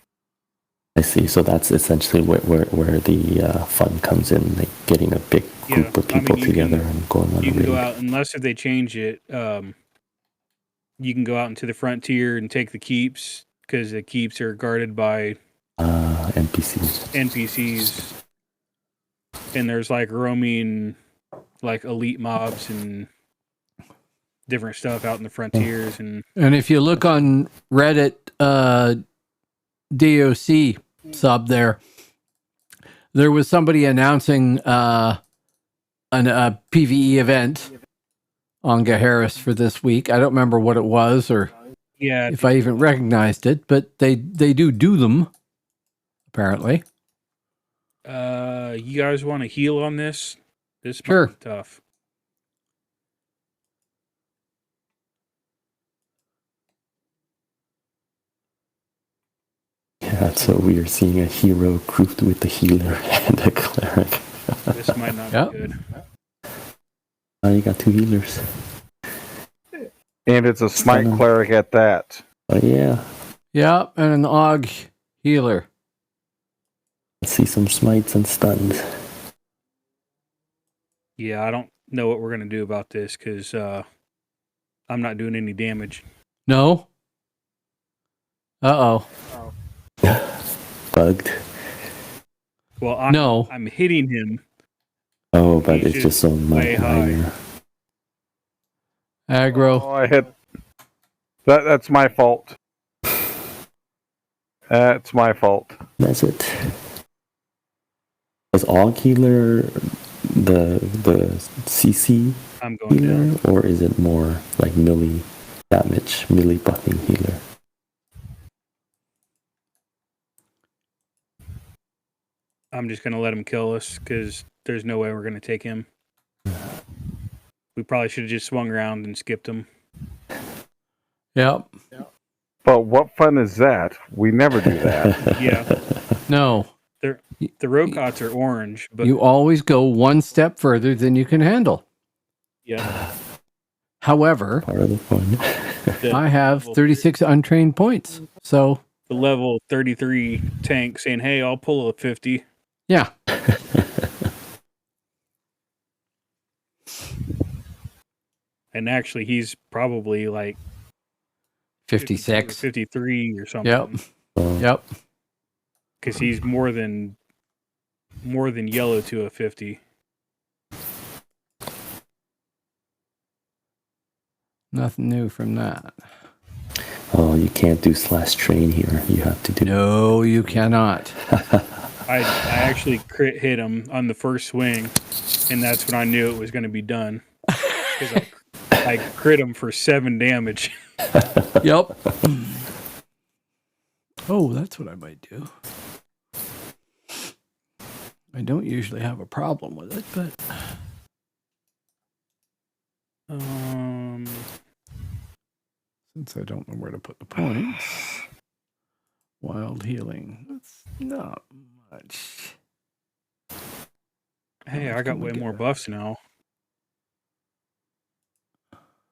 I see. So that's essentially where the fun comes in, like getting a big group Yeah, of people I mean, together and going on you a can raid. go out, unless if they change it, you can go out into the frontier and take the keeps, because the keeps are guarded by NPCs. NPCs, and there's like roaming like elite mobs and different stuff out in the frontiers. And And if you look on Reddit, DOC sub there was somebody announcing a PvE event on Gaheris for this week. I don't remember what it was or yeah, if I even recognized it, but they do them, apparently. you guys want to heal on this? This might Sure. be tough. Yeah, that's so weird seeing a hero grouped with a healer and a cleric. This might not Yep. be good. Oh, you got 2 healers. And it's a smite Stunning. cleric at that. Oh yeah. Yeah, and an AUG healer. Let's see some smites and stuns. Yeah, I don't know what we're gonna do about this because I'm not doing any damage. No? Uh-oh. Bugged. Well, No. I'm hitting him. Oh, but He's it's just so way high. minor. Aggro. Oh, I hit. That's my fault. That's my fault. That's it. Is AUG healer the CC I'm going down. healer, or is it more like melee damage, melee buffing healer? I'm just gonna let him kill us because there's no way we're gonna take him. We probably should have just swung around and skipped him. Yep. But what fun is that? We never do that. Yeah, No. the Rocots are orange, but You always go one step further than you can handle. yeah, However, Part of the fun. I have 36 untrained points. So, the level 33 tank saying, "Hey, I'll pull a 50." yeah. And actually, he's probably like 56. 53 or something. Yep. Because he's more than yellow to a 50. Nothing new from that. Oh, you can't do /train here. You have to do. No, you cannot. I actually crit hit him on the first swing, and that's when I knew it was going to be done. Because I crit him for 7 damage. Yep. Oh, that's what I might do. I don't usually have a problem with it, but since I don't know where to put the points, wild healing. That's not much. Hey, I got way more buffs now.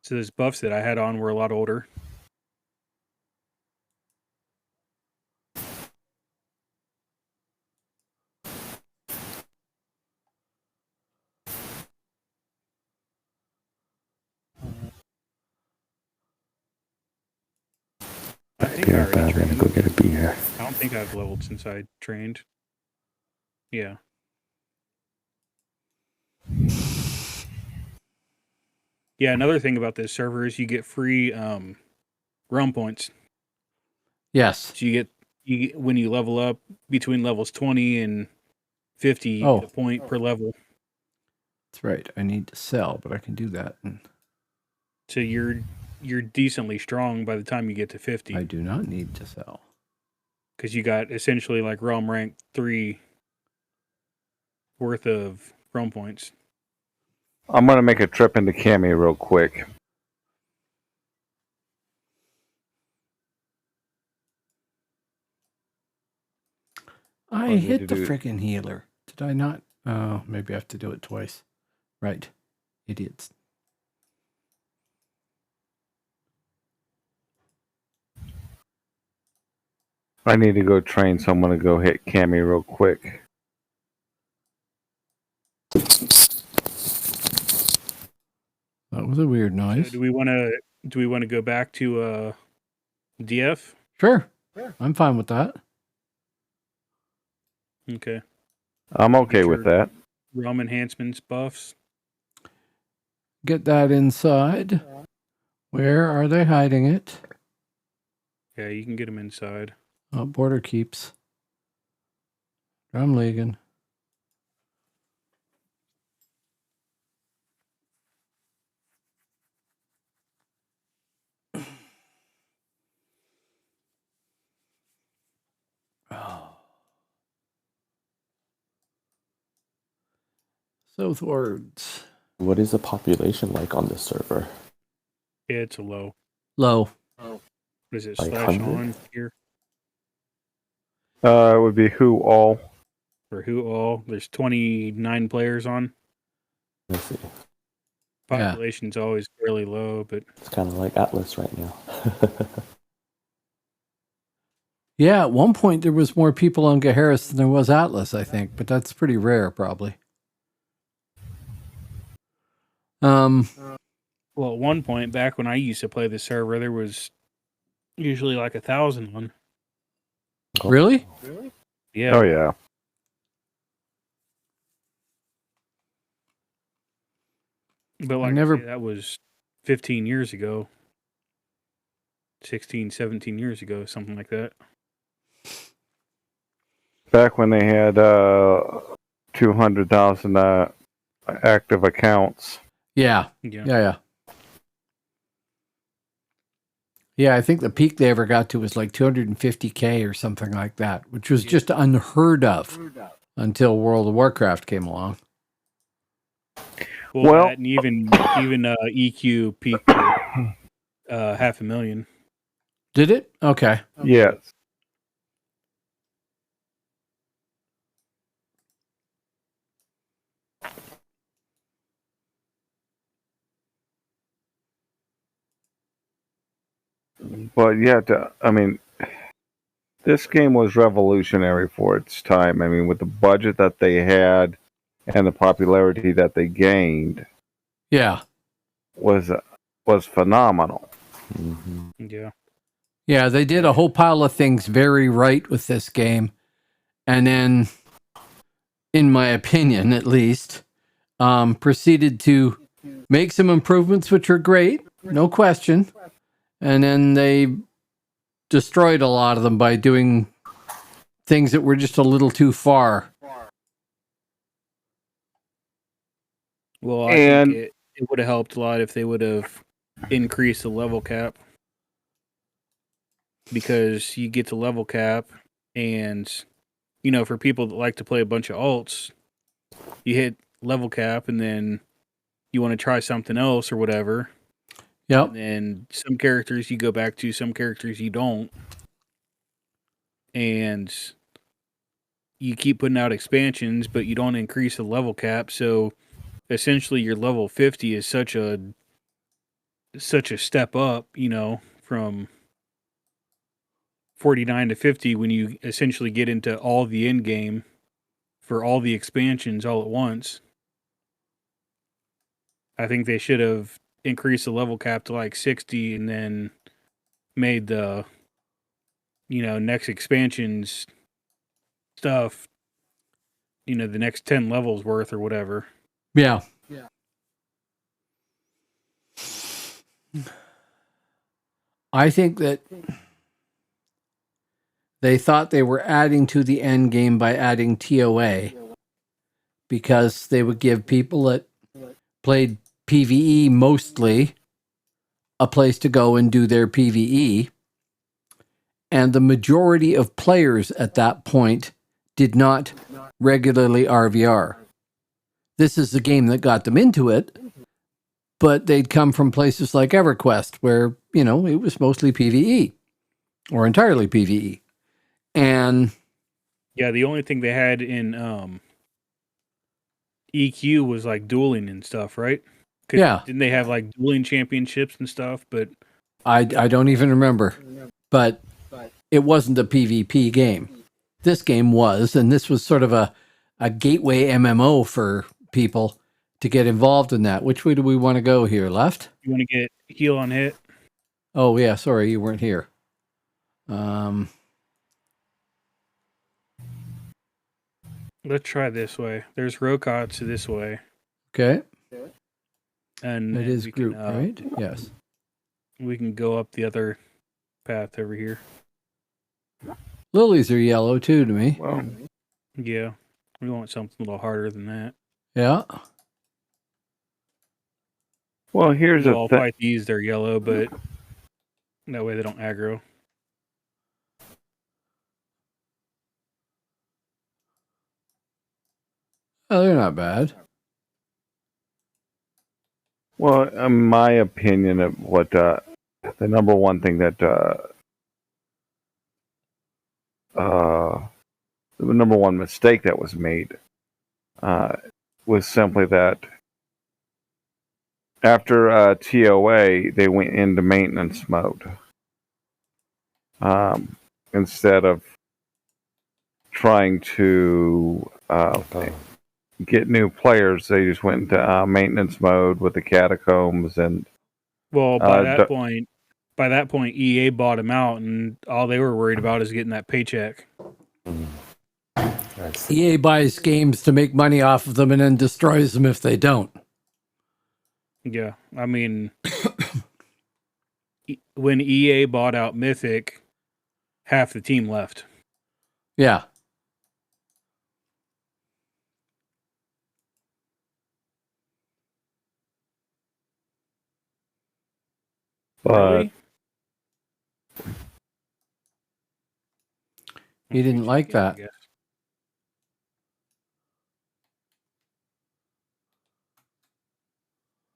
So those buffs that I had on were a lot older. I think I already I'm gonna go get a beer. I don't think I've leveled since I trained. Yeah. Yeah, another thing about this server is you get free realm points. Yes. So you get when you level up between levels 20 and 50, you get a point per level. That's right. I need to sell, but I can do that. So you're decently strong by the time you get to 50. I do not need to sell. Because you got essentially like realm rank 3 worth of realm points. I'm gonna make a trip into Cami real quick. I hit the freaking healer. Did I not? Oh, maybe I have to do it twice. Right. Idiots. I need to go train, so I'm gonna go hit Cami real quick. That was a weird noise. So do we want to go back to DF? Sure. I'm fine with that. Okay. I'm okay with that. Realm enhancements buffs. Get that inside. Where are they hiding it? Yeah, you can get them inside. Oh, border keeps. Drumlegan. Oh. Southwards. What is the population like on this server? It's a low. Low. What is it? Like Slash 100? on here It would be who all. for who all? There's 29 players on. Let's see. Population's always fairly low, but It's kind of like Atlas right now. Yeah, at one point there was more people on Gaheris than there was Atlas, I think, but that's pretty rare, probably. well, at one point back when I used to play the server, there was usually like 1,000 on. Really? Yeah. Oh yeah. But like I say, that was 15 years ago. 16, 17 years ago, something like that. Back when they had 200,000 active accounts. Yeah. Yeah. Yeah, I think the peak they ever got to was like 250K or something like that, which was just unheard of until World of Warcraft came along. Well, that and even EQ peaked at 500,000. Did it? Okay. Yes. But yeah, this game was revolutionary for its time. I mean, with the budget that they had and the popularity that they gained, Yeah. was phenomenal. Yeah. Yeah, they did a whole pile of things very right with this game. And then, in my opinion at least, proceeded to make some improvements, which were great, no question. And then they destroyed a lot of them by doing things that were just a little too far. Well, I And- think it would have helped a lot if they would have increased the level cap. Because you get the level cap, and, you know, for people that like to play a bunch of alts, you hit level cap, and then you want to try something else or whatever. Yep. And then some characters you go back to, some characters you don't. And you keep putting out expansions, but you don't increase the level cap. So essentially your level 50 is such a step up, you know, from 49 to 50 when you essentially get into all the end game for all the expansions all at once. I think they should have increased the level cap to like 60 and then made the, you know, next expansions stuff, you know, the next 10 levels worth or whatever. Yeah. I think that they thought they were adding to the end game by adding TOA because they would give people that played PvE mostly a place to go and do their PvE. And the majority of players at that point did not regularly RVR. This is the game that got them into it, but they'd come from places like EverQuest where, you know, it was mostly PvE or entirely PvE. And yeah, the only thing they had in EQ was like dueling and stuff, right? Yeah. Didn't they have like dueling championships and stuff? But I don't even remember, but it wasn't a PvP game. This game was, and this was sort of a gateway MMO for people to get involved in that. Which way do we want to go here? Left? you want to get heal on hit? Oh, yeah. Sorry, you weren't here. Let's try this way. There's Rokots this way. Okay. And It is we group, can, right? Yes. We can go up the other path over here. Lilies are yellow too to me. Well, Yeah. We want something a little harder than that. Yeah. well, here's We'll a all thing. fight these, they're yellow, but that way they don't aggro. Oh, they're not bad. Well, in my opinion, of what the number one thing that the number one mistake that was made was simply that after TOA, they went into maintenance mode instead of trying to get new players. They just went into maintenance mode with the catacombs and Well, by that point, EA bought them out, and all they were worried about is getting that paycheck. EA buys games to make money off of them and then destroys them if they don't. Yeah, I mean, when EA bought out Mythic, half the team left. Yeah. Really? He didn't like I that. guess.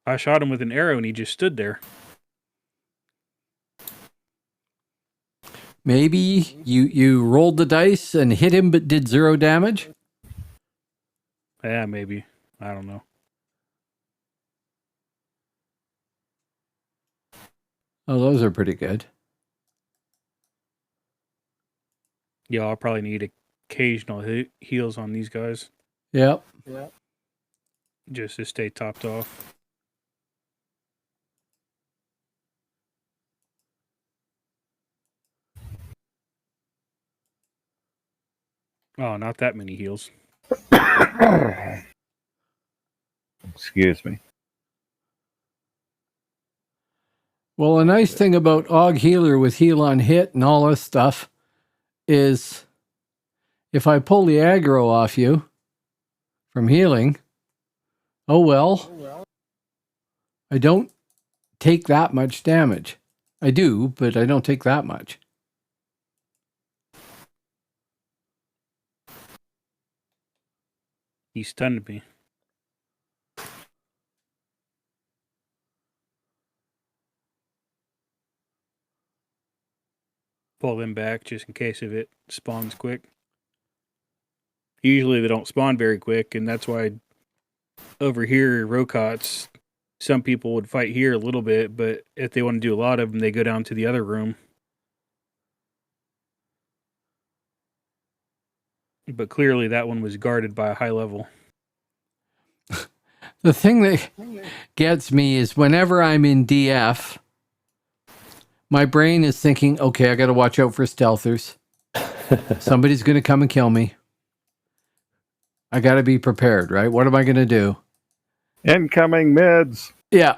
I shot him with an arrow and he just stood there. Maybe you rolled the dice and hit him but did 0 damage? Yeah, maybe. I don't know. Oh, those are pretty good. Yeah, I'll probably need occasional heals on these guys Yep. just to stay topped off. Oh, not that many heals. Excuse me. Well, a nice thing about Og Healer with heal on hit and all this stuff is if I pull the aggro off you from healing, oh well, I don't take that much damage. I do, but I don't take that much. He stunned me. Pull them back just in case if it spawns quick. Usually they don't spawn very quick, and that's why over here, Rocots, some people would fight here a little bit, but if they want to do a lot of them, they go down to the other room. But clearly that one was guarded by a high level. The thing that gets me is whenever I'm in DF, my brain is thinking, okay, I got to watch out for stealthers. Somebody's going to come and kill me. I got to be prepared, right? What am I going to do? Incoming mids. Yeah.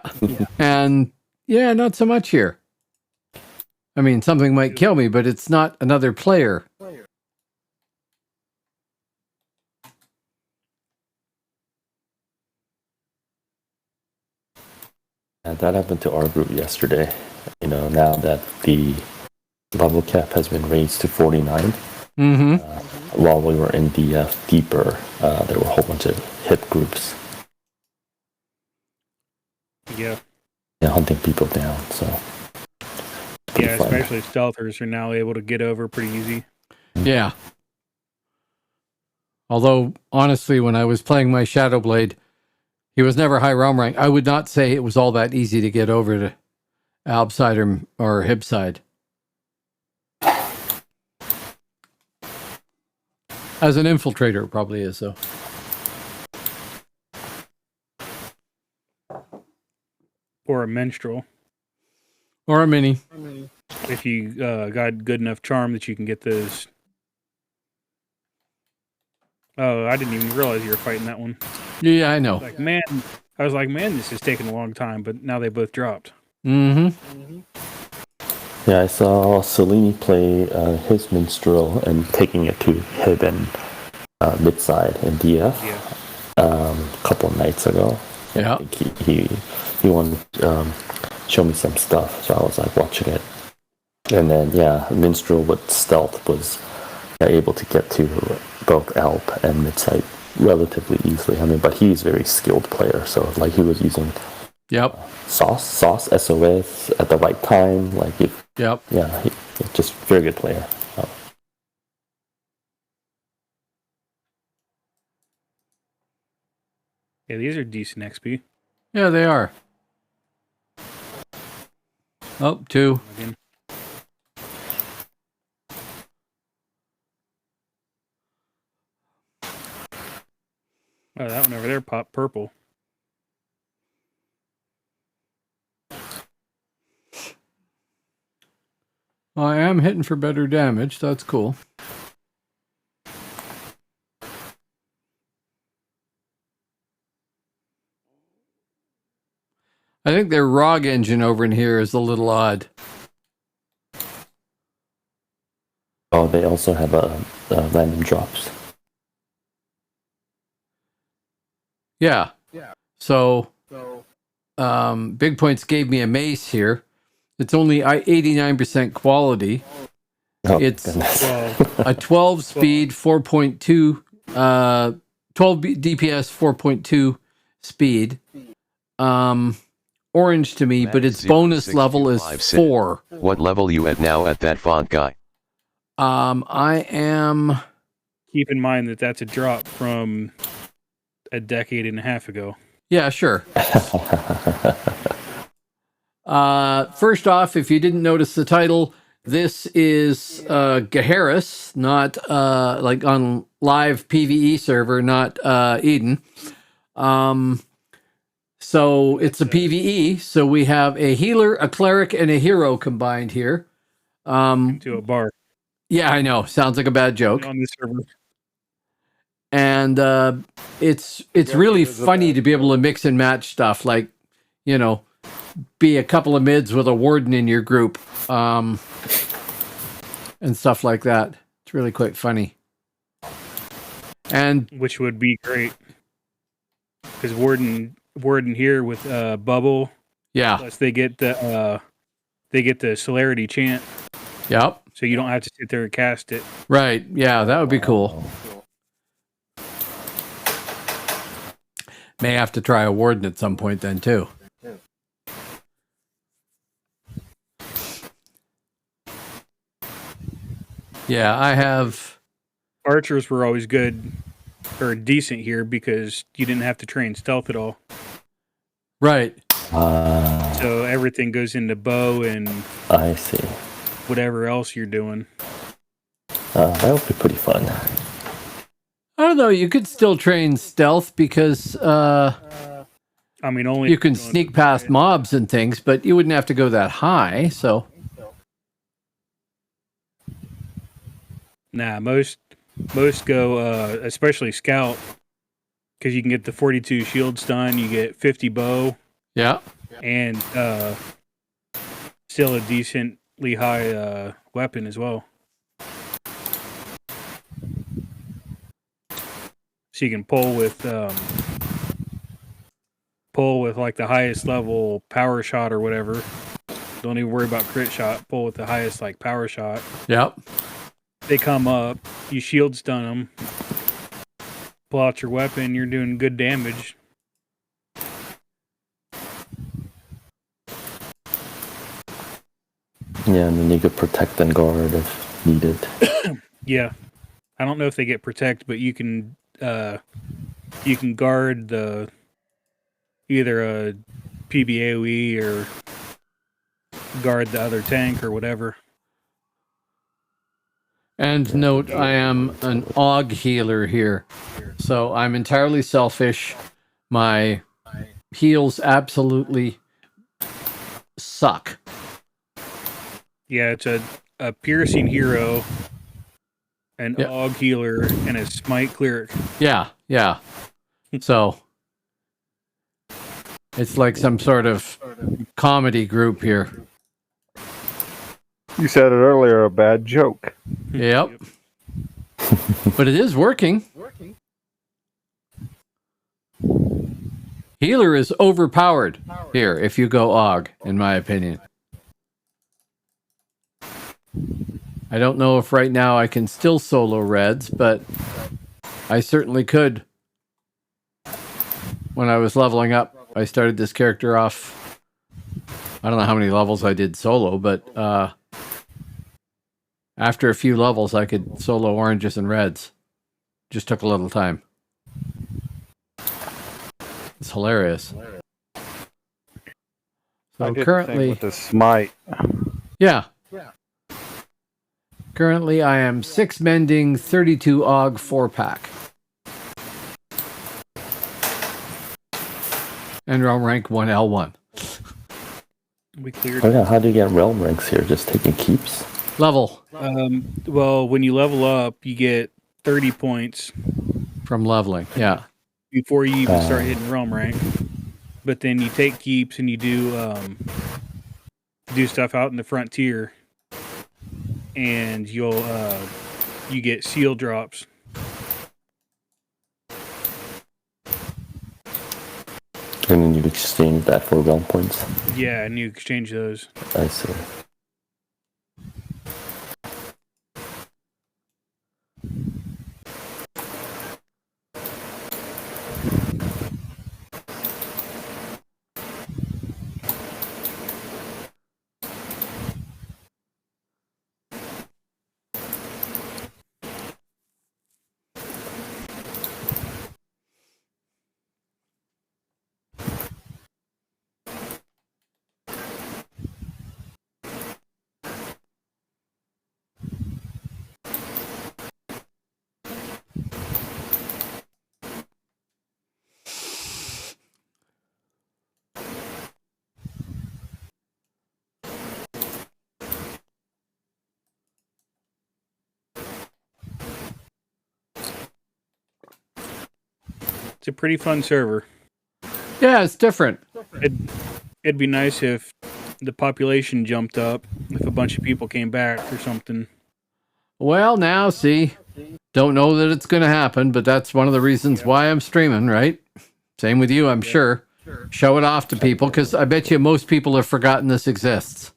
And yeah, not so much here. I mean, something might kill me, but it's not another player. And that happened to our group yesterday. You know, now that the level cap has been raised to 49, while we were in DF deeper, there were a whole bunch of hip groups. Yeah. Hunting people down, so. Yeah, fun. especially stealthers are now able to get over pretty easy. Yeah. Although, honestly, when I was playing my Shadow Blade, he was never high realm rank. I would not say it was all that easy to get over to Alb side or Hib side. As an infiltrator, it probably is, though. Or a minstrel. Or a mini. If you got good enough charm that you can get those. Oh, I didn't even realize you were fighting that one. Yeah, I know. Like, man, I was like, man, this is taking a long time, but now they both dropped. Mm-hmm. Yeah, I saw Cellini play his minstrel and taking it to Hib and mid-side in DF a couple of nights ago. Yeah. I think he wanted to show me some stuff, so I was like watching it. And then, minstrel with stealth was able to get to both Alp and mid-side relatively easily. I mean, but he's a very skilled player, so like he was using sauce SOS at the right time. Like, he's just very good player. Yeah, these are decent XP. Yeah, they are. Oh, 2. Again. Oh, that one over there popped purple. Well, I am hitting for better damage. That's cool. I think their ROG engine over in here is a little odd. Oh, they also have random drops. Yeah. So, Big Points gave me a mace here. It's only 89% quality. Oh, it's goodness. a 12 speed, 4.2, 12 DPS, 4.2 speed. Orange to me, but its bonus level is 4. What level you at now at that font guy? I am. Keep in mind that that's a drop from a decade and a half ago. Yeah, sure. First off, if you didn't notice the title, This is Gaheris, not like on live PvE server, not Eden. So it's a PvE. So we have a healer, a cleric, and a hero combined here. To a bar Yeah, I know. Sounds like a bad joke. on this server. And it's really funny to be able to mix and match stuff, like, you know, be a couple of mids with a warden in your group, and stuff like that. It's really quite funny. And Which would be great because warden here with bubble. yeah, Plus they get the celerity chant, yep, so you don't have to sit there and cast it. right, yeah, that would be cool. May have to try a warden at some point then too. Yeah, I have. Archers were always good or decent here because you didn't have to train stealth at all. Right. So everything goes into bow and I see. whatever else you're doing. That would be pretty fun. I don't know. You could still train stealth because I mean, only you can sneak past mobs and things, but you wouldn't have to go that high. So Nah, most go, especially scout, because you can get the 42 shield stun, you get 50 bow, yeah, and still a decently high weapon as well. So you can pull with like the highest level power shot or whatever. Don't even worry about crit shot. Pull with the highest like power shot. yep. They come up, you shield stun them, pull out your weapon, you're doing good damage. Yeah, and then you could protect and guard if needed. Yeah, I don't know if they get protect, but you can guard the either a PBAOE or guard the other tank or whatever. And note, I am an AUG healer here, so I'm entirely selfish. My heals absolutely suck. Yeah, it's a piercing hero, an Yep. AUG healer, and a smite cleric. Yeah, yeah. So it's like some sort of comedy group here. You said it earlier, a bad joke. Yep. But it is working. Healer is overpowered here if you go AUG, in my opinion. I don't know if right now I can still solo reds, but I certainly could. When I was leveling up, I started this character off. I don't know how many levels I did solo, but after a few levels, I could solo oranges and reds. Just took a little time. It's hilarious. I So did currently, with the smite. yeah. Currently, I am 6 mending, 32 AUG, 4-pack. And realm rank 1L1. We cleared. Oh yeah, how do you get realm ranks here? Just taking keeps? Level Well, when you level up, you get 30 points from leveling. Yeah. before you even start hitting realm rank. But then you take keeps and you do stuff out in the frontier, and you get seal drops. And then you exchange that for realm points? Yeah, and you exchange those. I see. It's a pretty fun server. Yeah, it's different. It'd be nice if the population jumped up, if a bunch of people came back or something. Well, now, see, don't know that it's going to happen, but that's one of the reasons why I'm streaming, right? Same with you, I'm sure. Show it off to people, because I bet you most people have forgotten this exists.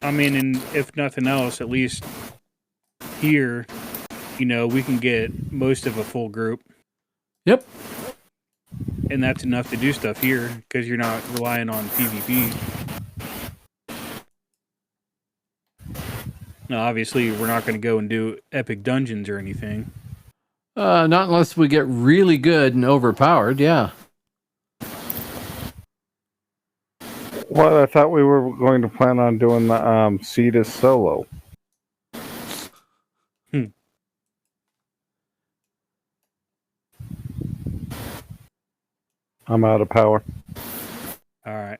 I mean, and if nothing else, at least here, we can get most of a full group. Yep. And that's enough to do stuff here, because you're not relying on PvP. Now, obviously, we're not going to go and do epic dungeons or anything. Not unless we get really good and overpowered, yeah. Well, I thought we were going to plan on doing the Cetus solo. I'm out of power. All right.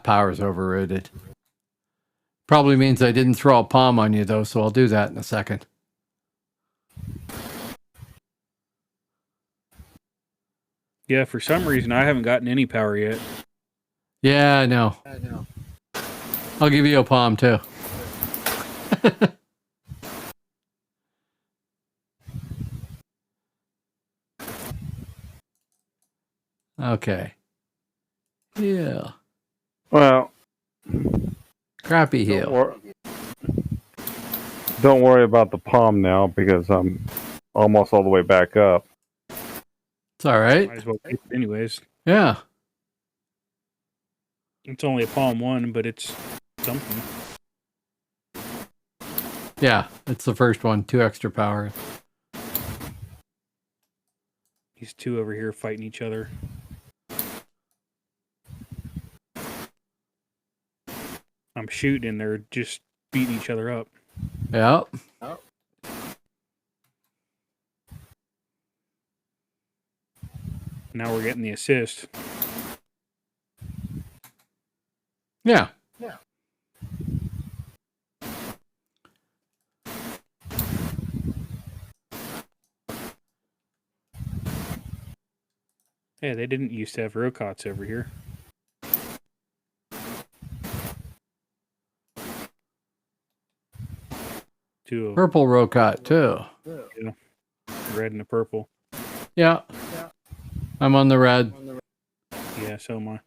Power's overrated. Probably means I didn't throw a palm on you, though, so I'll do that in a second. Yeah, for some reason, I haven't gotten any power yet. Yeah, I know. I'll give you a palm, too. Okay. Yeah. Well, crappy heal. Don't worry about the palm now, because I'm almost all the way back up. It's all right. Might as well keep it anyways. Yeah. It's only a palm 1, but it's something. Yeah, it's the first one. 2 extra power. These two over here fighting each other. I'm shooting and they're just beating each other up. Yeah. Now we're getting the assist. Yeah. Yeah, they didn't used to have rocots over here. Two of them. Purple Rocot, too. Yeah. Red and the purple. Yeah. I'm on the red. Yeah, so am I.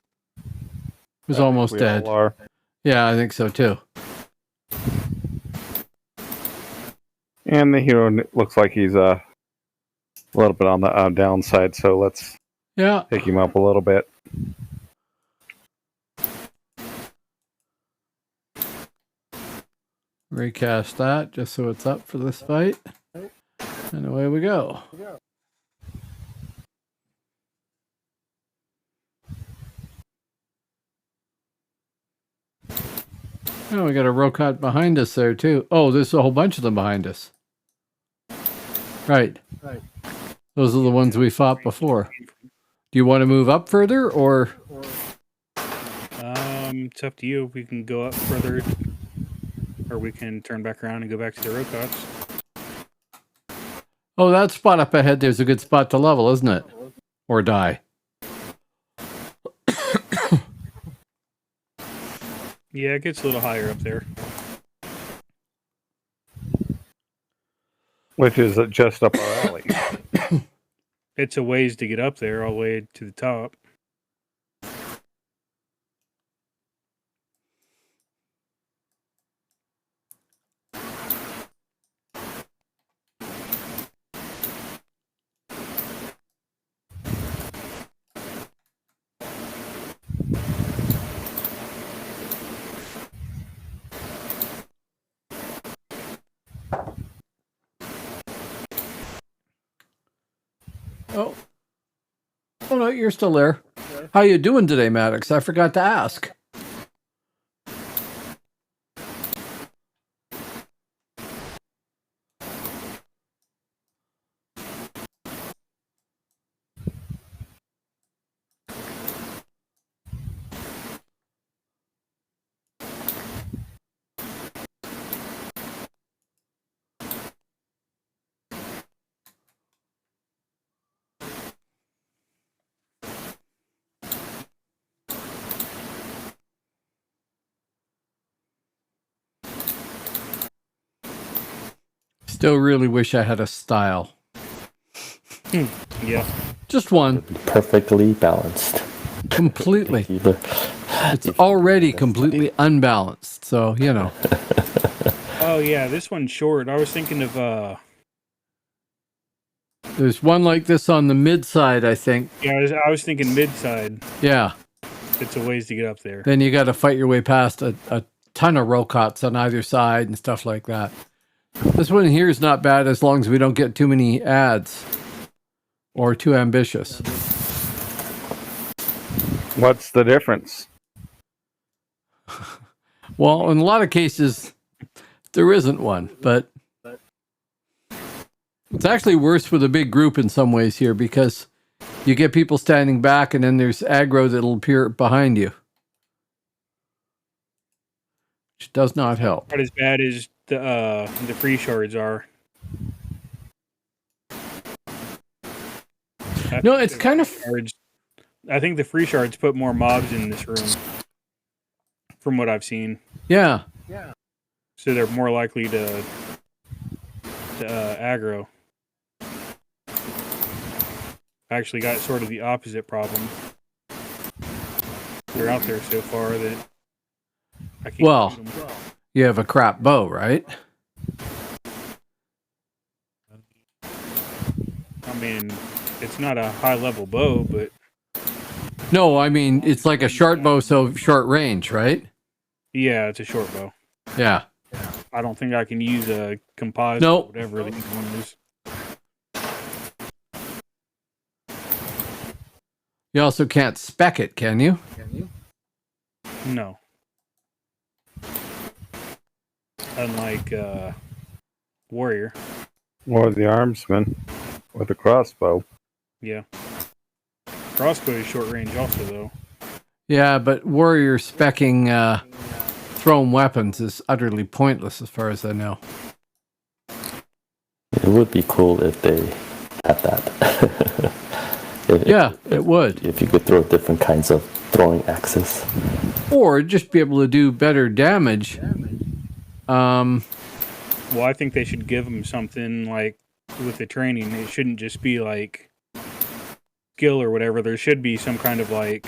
Who's almost dead. Yeah, I think so, too. And the hero looks like he's a little bit on the downside, so let's pick him up a little bit. Recast that just so it's up for this fight. And away we go. Oh, we got a Rocot behind us there, too. Oh, there's a whole bunch of them behind us. Right. Those are the ones we fought before. Do you want to move up further, or? It's up to you. We can go up further, or we can turn back around and go back to the Rocots. Oh, that spot up ahead there's a good spot to level, isn't it? Or die. Yeah, it gets a little higher up there. Which is just up our alley. It's a ways to get up there, all the way to the top. Oh. Oh, no, you're still there. How you doing today, Maddox? I forgot to ask. Still really wish I had a style. Yeah. Just one. Perfectly balanced. Completely. Either. It's already completely unbalanced. So, you know. Oh yeah, this one's short. I was thinking of There's one like this on the mid side, I think. yeah, I was thinking mid-side. Yeah. It's a ways to get up there. Then you got to fight your way past a ton of rocots on either side and stuff like that. This one here is not bad as long as we don't get too many ads or too ambitious. What's the difference? Well, in a lot of cases, there isn't one, but it's actually worse with a big group in some ways here because you get people standing back and then there's aggro that'll appear behind you, which does not help. Not as bad as the free shards are. No, it's kind of... I think the free shards put more mobs in this room, from what I've seen. Yeah. So they're more likely to aggro. I actually got sort of the opposite problem. They're out there so far that I can't Well, use them. you have a crap bow, right? I mean, it's not a high-level bow, but... No, I mean, it's like a short bow, so short range, right? Yeah, it's a short bow. Yeah. I don't think I can use a composite Nope. or whatever the one is. You also can't spec it, can you? No. Unlike Warrior. Or the armsman with a crossbow. Yeah. Crossbow is short range also, though. Yeah, but warrior specking thrown weapons is utterly pointless as far as I know. It would be cool if they had that. It would. If you could throw different kinds of throwing axes. Or just be able to do better damage. Well, I think they should give them something like with the training. It shouldn't just be like skill or whatever. There should be some kind of like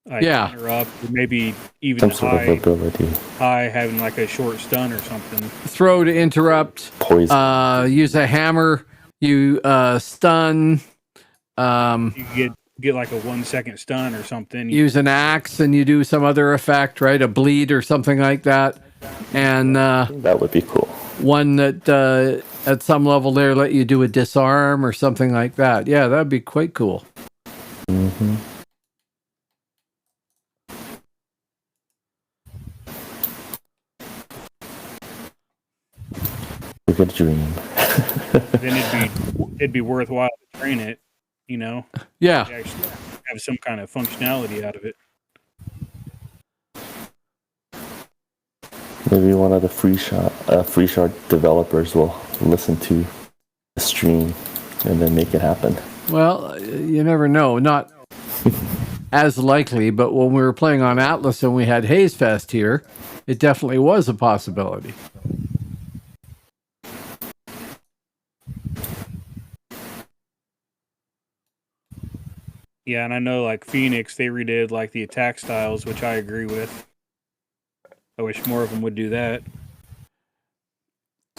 yeah, interrupt, or maybe even Some sort of ability. high having like a short stun or something. throw to interrupt. Poison. Use a hammer. You stun. You get like a 1 second stun or something. Use an axe and you do some other effect, right? A bleed or something like that. And That would be cool. one that at some level there let you do a disarm or something like that. Yeah, that'd be quite cool. Mm-hmm. We could dream. Then it'd be worthwhile to train it, you know? Yeah. To actually have some kind of functionality out of it. Maybe one of the free shard developers will listen to the stream and then make it happen. Well, you never know. Not as likely, but when we were playing on Atlas and we had Haze Fest here, it definitely was a possibility. Yeah, and I know like Phoenix, they redid like the attack styles, which I agree with. I wish more of them would do that.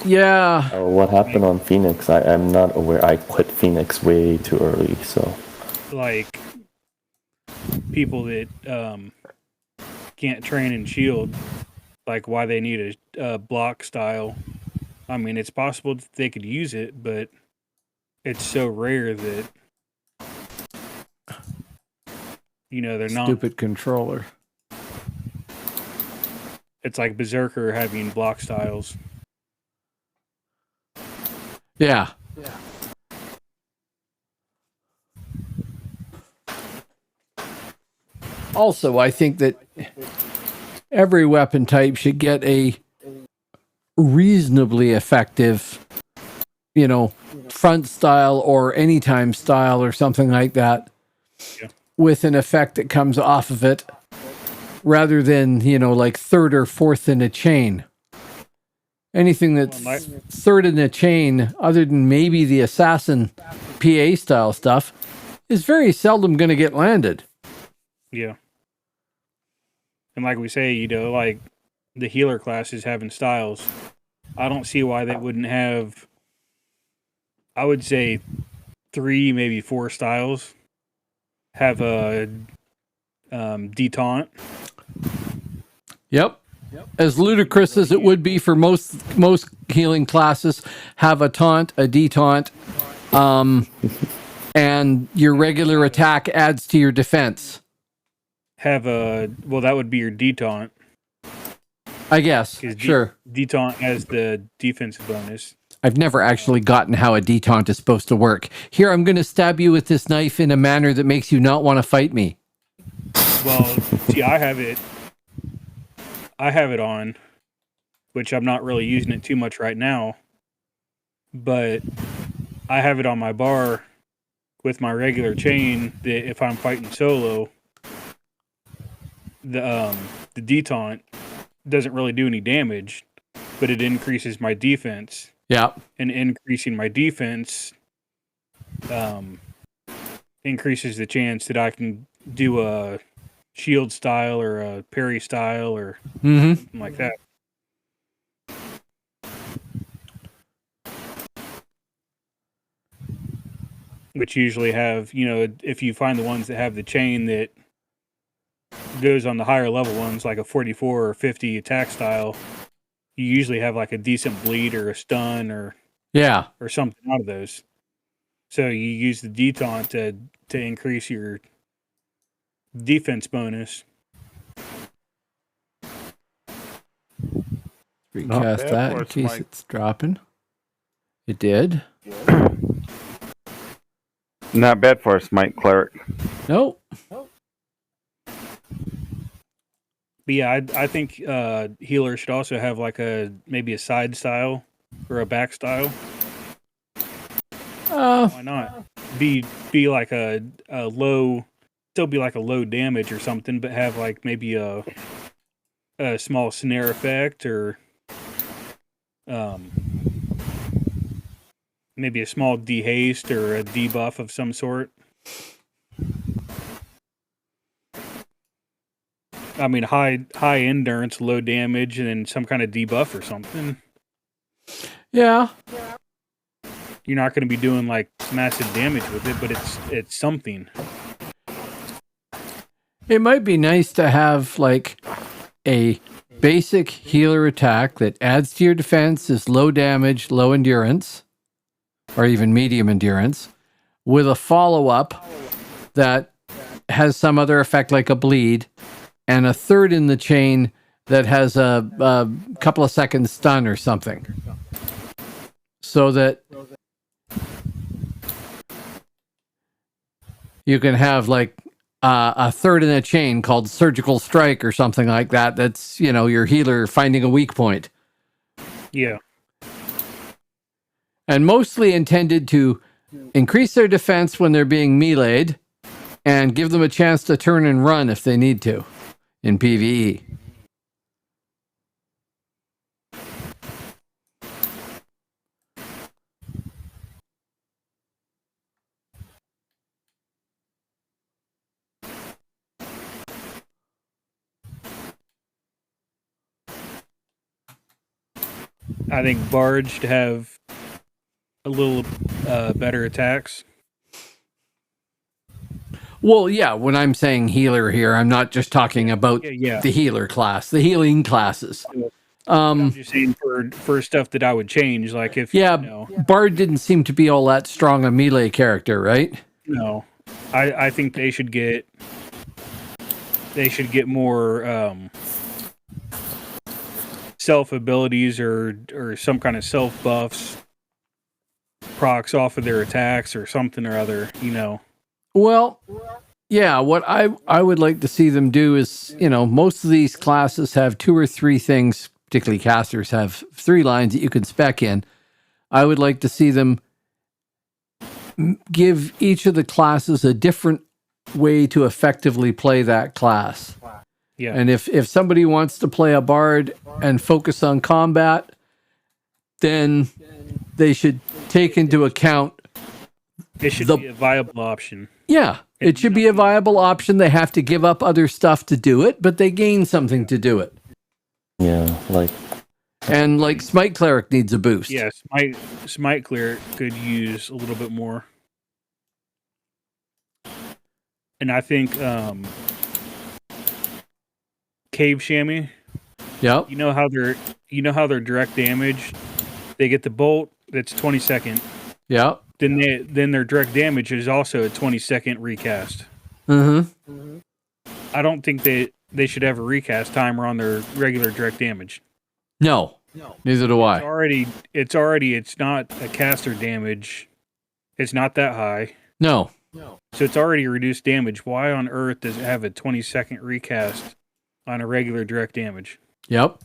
Yeah. What happened on Phoenix? I'm not aware. I quit Phoenix way too early, so. Like people that can't train in shield, like why they need a block style. I mean, it's possible that they could use it, but it's so rare that, you know, they're not. Stupid controller. It's like Berserker having block styles. Yeah. Also, I think that every weapon type should get a reasonably effective, you know, front style or anytime style or something like that, Yeah. with an effect that comes off of it, rather than, you know, like third or fourth in a chain. anything that's Well, third in the chain, other than maybe the assassin PA style stuff, is very seldom going to get landed. Yeah. And like we say, like the healer classes having styles, I don't see why they wouldn't have, I would say 3, maybe 4 styles. Have a detaunt. Yep. As ludicrous as it would be for most healing classes, have a taunt, a detaunt, and your regular attack adds to your defense. Have that would be your detaunt. I guess. Sure. Detaunt has the defensive bonus. I've never actually gotten how a detaunt is supposed to work. Here, I'm going to stab you with this knife in a manner that makes you not want to fight me. Well, see, I have it on, which I'm not really using it too much right now, but I have it on my bar with my regular chain that if I'm fighting solo, the detaunt doesn't really do any damage, but it increases my defense. Yeah. And increasing my defense increases the chance that I can do a shield style or a parry style or something like that. Which usually have, if you find the ones that have the chain that goes on the higher level ones, like a 44 or 50 attack style, you usually have like a decent bleed or a stun or something out of those. So you use the detaunt to increase your defense bonus. Recast that in case it's dropping. It did. Not bad for us, Mike Cleric. Nope. But yeah, I think healer should also have like maybe a side style or a back style. Why not? Be like a low, still be like a low damage or something, but have like maybe a small snare effect or maybe a small dehaste or a debuff of some sort. I mean, high endurance, low damage, and then some kind of debuff or something. Yeah. You're not going to be doing like massive damage with it, but it's something. It might be nice to have like a basic healer attack that adds to your defense, is low damage, low endurance, or even medium endurance, with a follow-up that has some other effect like a bleed, and a third in the chain that has a couple of seconds stun or something. So that you can have like a third in a chain called surgical strike or something like that. That's, your healer finding a weak point. Yeah. And mostly intended to increase their defense when they're being meleeed and give them a chance to turn and run if they need to in PvE. I think Bard should have a little better attacks. Well, yeah, when I'm saying healer here, I'm not just talking about the healer class, the healing classes. I'm just saying for stuff that I would change, like if Bard didn't seem to be all that strong a melee character, right? No, I think they should get more self abilities or some kind of self buffs, procs off of their attacks or something or other, Well, yeah, what I would like to see them do is, most of these classes have 2 or 3 things, particularly casters have 3 lines that you can spec in. I would like to see them give each of the classes a different way to effectively play that class. Yeah. And if somebody wants to play a bard and focus on combat, then they should take into account. It should be a viable option. Yeah, it should be a viable option. They have to give up other stuff to do it, but they gain something to do it. Yeah, like And like Smite Cleric needs a boost. Yeah, Smite Cleric could use a little bit more. And I think Cave Chamois. Yep. You know how they're direct damage. They get the bolt that's 20-second. Yep. Then their direct damage is also a 20-second recast. Mm-hmm. I don't think they should have a recast timer on their regular direct damage. No. Neither do I. It's not a caster damage. It's not that high. No. So it's already reduced damage. Why on earth does it have a 20-second recast on a regular direct damage? Yep.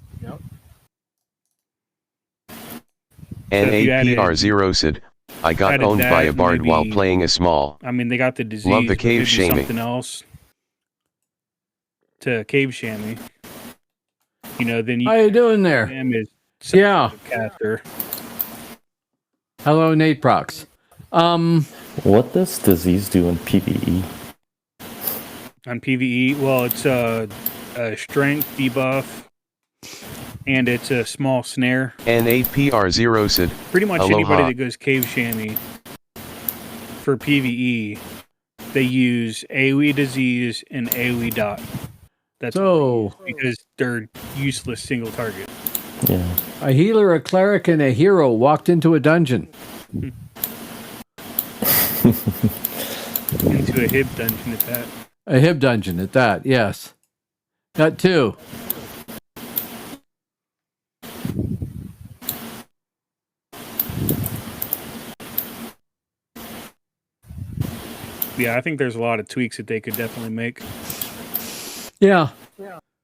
NAPR0 said, I got added owned that, by a bard maybe- while playing a small. I mean, they got the disease. Love the but cave maybe chamois. something else to cave chamois. Then you How you doing there? him is Yeah. caster. Hello, Nate Prox. what does disease do in PvE? On PvE, well, it's a strength debuff, and it's a small snare. NAPR0 said, Pretty much Aloha. anybody that goes cave chamois for PvE, they use AoE disease and AoE dot. That's So, because they're useless single target. Yeah. a healer, a cleric, and a hero walked into a dungeon. Into a hib dungeon at that. A hib dungeon at that, yes. Got two. Yeah, I think there's a lot of tweaks that they could definitely make. Yeah.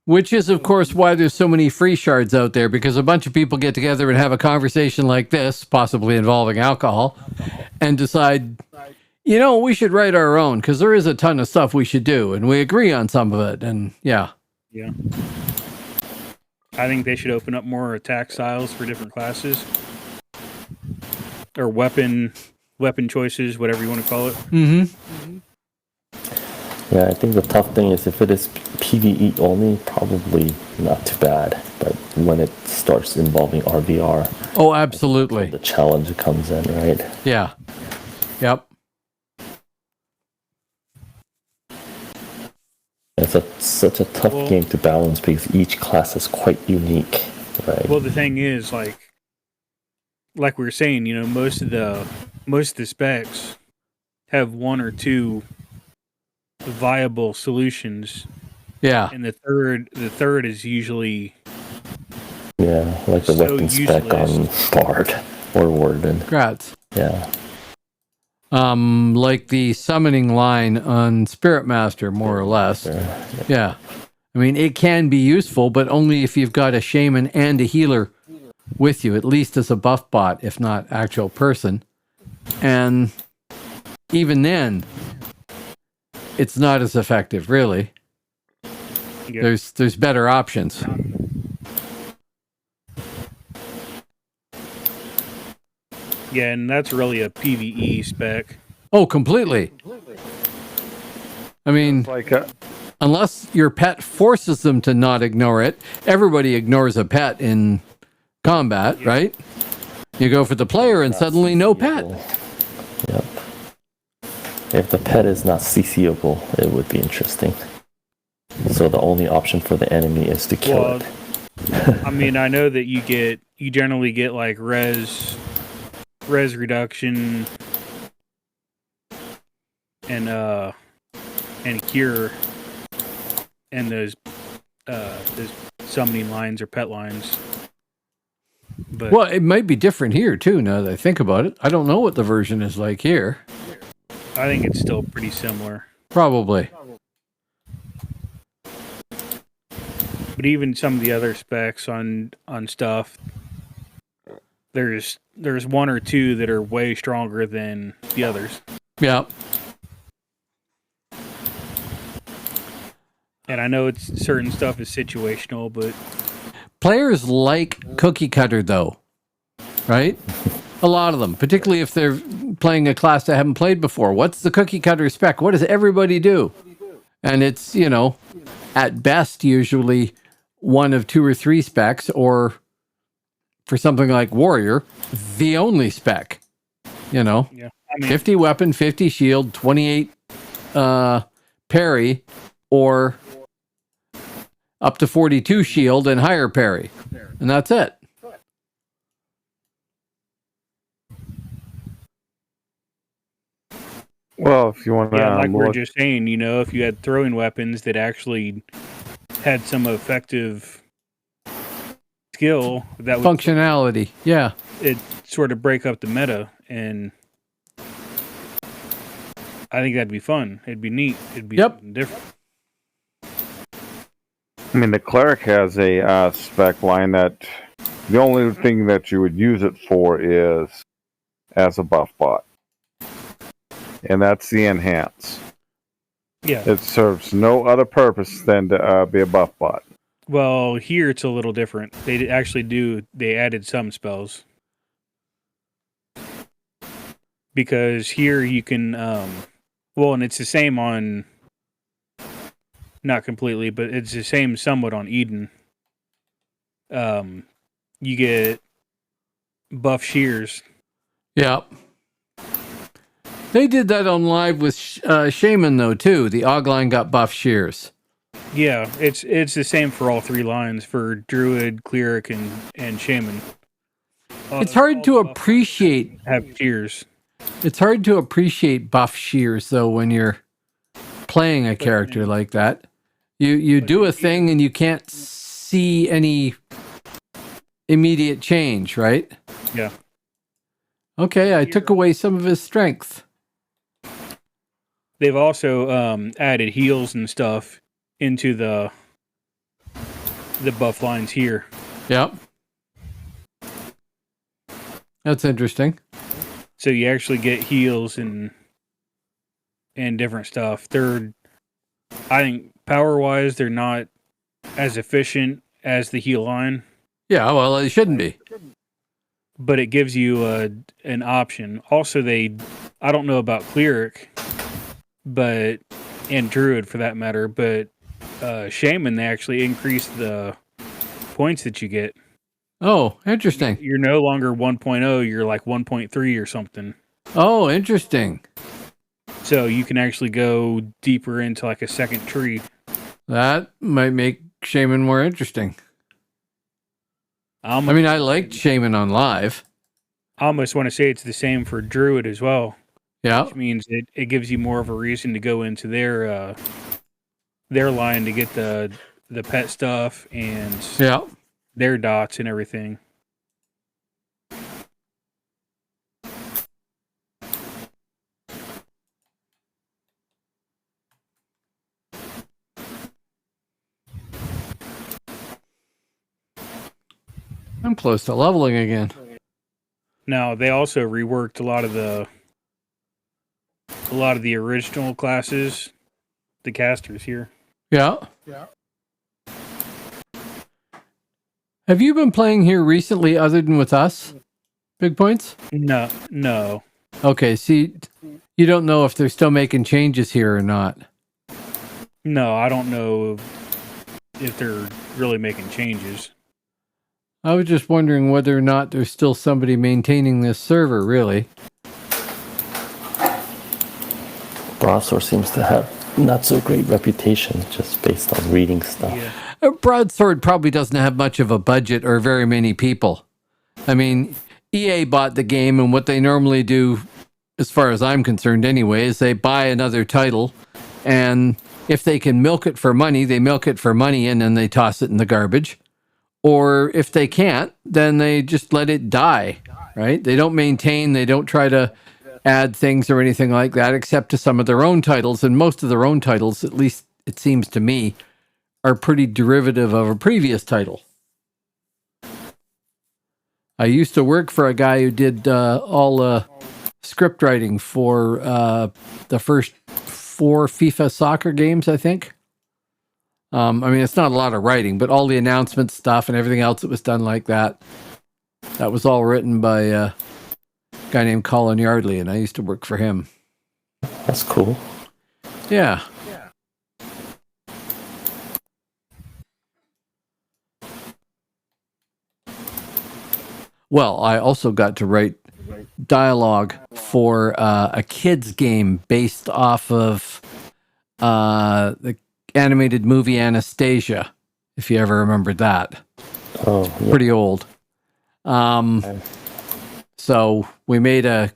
Which is, of course, why there's so many free shards out there, because a bunch of people get together and have a conversation like this, possibly involving alcohol, and decide, we should write our own, because there is a ton of stuff we should do, and we agree on some of it, and yeah. Yeah. I think they should open up more attack styles for different classes. Or weapon choices, whatever you want to call it. Mm-hmm. Yeah, I think the tough thing is if it is PvE only, probably not too bad. But when it starts involving RVR, Oh, absolutely. the challenge comes in, right? Yeah. Yep. It's such a tough game to balance because each class is quite unique, right? Well, the thing is, like we were saying, most of the specs have one or two viable solutions, Yeah. and the third is usually Yeah, like the so weapon spec on useless. Bard or Warden. Grats. Yeah. Like the summoning line on Spirit Master, more or less. Yeah. I mean, it can be useful, but only if you've got a shaman and a healer with you, at least as a buff bot, if not actual person. And even then, it's not as effective, really. Yeah. There's better options. Yeah, and that's really a PvE spec. Oh, completely. I mean, Like unless your pet forces them to not ignore it, everybody ignores a pet in combat, right? You go for the player and suddenly no pet. Yep. If the pet is not CCable, it would be interesting. So the only option for the enemy is to kill Well, it. I mean, I know that you generally get like res reduction and cure and those summoning lines or pet lines. But Well, it might be different here too, now that I think about it. I don't know what the version is like here. I think it's still pretty similar. Probably. But even some of the other specs on stuff, there's one or two that are way stronger than the others. Yeah. And I know it's certain stuff is situational, but Players like Cookie Cutter, though. right? A lot of them, particularly if they're playing a class they haven't played before. What's the cookie cutter spec? What does everybody do? And it's, at best, usually one of 2 or 3 specs, or for something like Warrior, the only spec. Yeah. I mean, 50 weapon, 50 shield, 28 parry, or up to 42 shield and higher parry. And that's it. Well, if you want to yeah, like we were look, just saying, if you had throwing weapons that actually had some effective skill, that would Functionality. Yeah. it sort of break up the meta, and I think that'd be fun. It'd be neat. It'd be something different. I mean, the cleric has a spec line that the only thing that you would use it for is as a buff bot, and that's the enhance. Yeah. It serves no other purpose than to be a buff bot. Well, here it's a little different. They actually they added some spells. Because here you can, and it's the same on, not completely, but it's the same somewhat on Eden. You get buff shears. Yeah. They did that on live with Shaman, though, too. The Ogline got buff shears. Yeah, it's the same for all 3 lines, for Druid, Cleric, and Shaman. It's hard to appreciate. Have shears. It's hard to appreciate buff shears, though, when you're playing a character like that. You do a thing and you can't see any immediate change, right? Yeah. Okay, I took away some of his strength. They've also added heals and stuff into the buff lines here. Yep. That's interesting. So you actually get heals and different stuff. I think power-wise, they're not as efficient as the heal line. Yeah, well, it shouldn't be. But it gives you an option. Also, I don't know about Cleric, and Druid for that matter, but Shaman, they actually increased the points that you get. Oh, interesting. You're no longer 1.0, you're like 1.3 or something. Oh, interesting. So you can actually go deeper into like a second tree. That might make Shaman more interesting. I mean, I liked Shaman on live. I almost want to say it's the same for Druid as well. Yeah. Which means it gives you more of a reason to go into their line to get the pet stuff and their dots and everything. I'm close to leveling again. Now they also reworked a lot of the original classes, the casters here. Yeah. Have you been playing here recently other than with us? Big Points? No. Okay, see, you don't know if they're still making changes here or not. No, I don't know if they're really making changes. I was just wondering whether or not there's still somebody maintaining this server, really. Broadsword seems to have not so great reputation just based on reading stuff. Yeah. Broadsword probably doesn't have much of a budget or very many people. I mean, EA bought the game, and what they normally do, as far as I'm concerned anyway, is they buy another title, and if they can milk it for money, they milk it for money and then they toss it in the garbage. Or if they can't, then they just let it die, right? They don't maintain, they don't try to add things or anything like that, except to some of their own titles. And most of their own titles, at least it seems to me, are pretty derivative of a previous title. I used to work for a guy who did all script writing for the first 4 FIFA soccer games, I think. I mean, it's not a lot of writing, but all the announcement stuff and everything else that was done like that. That was all written by a guy named Colin Yardley, and I used to work for him. That's cool. Yeah. Well, I also got to write dialogue for a kids game based off of the animated movie Anastasia, if you ever remember that. Oh, yeah. Pretty old. So we made a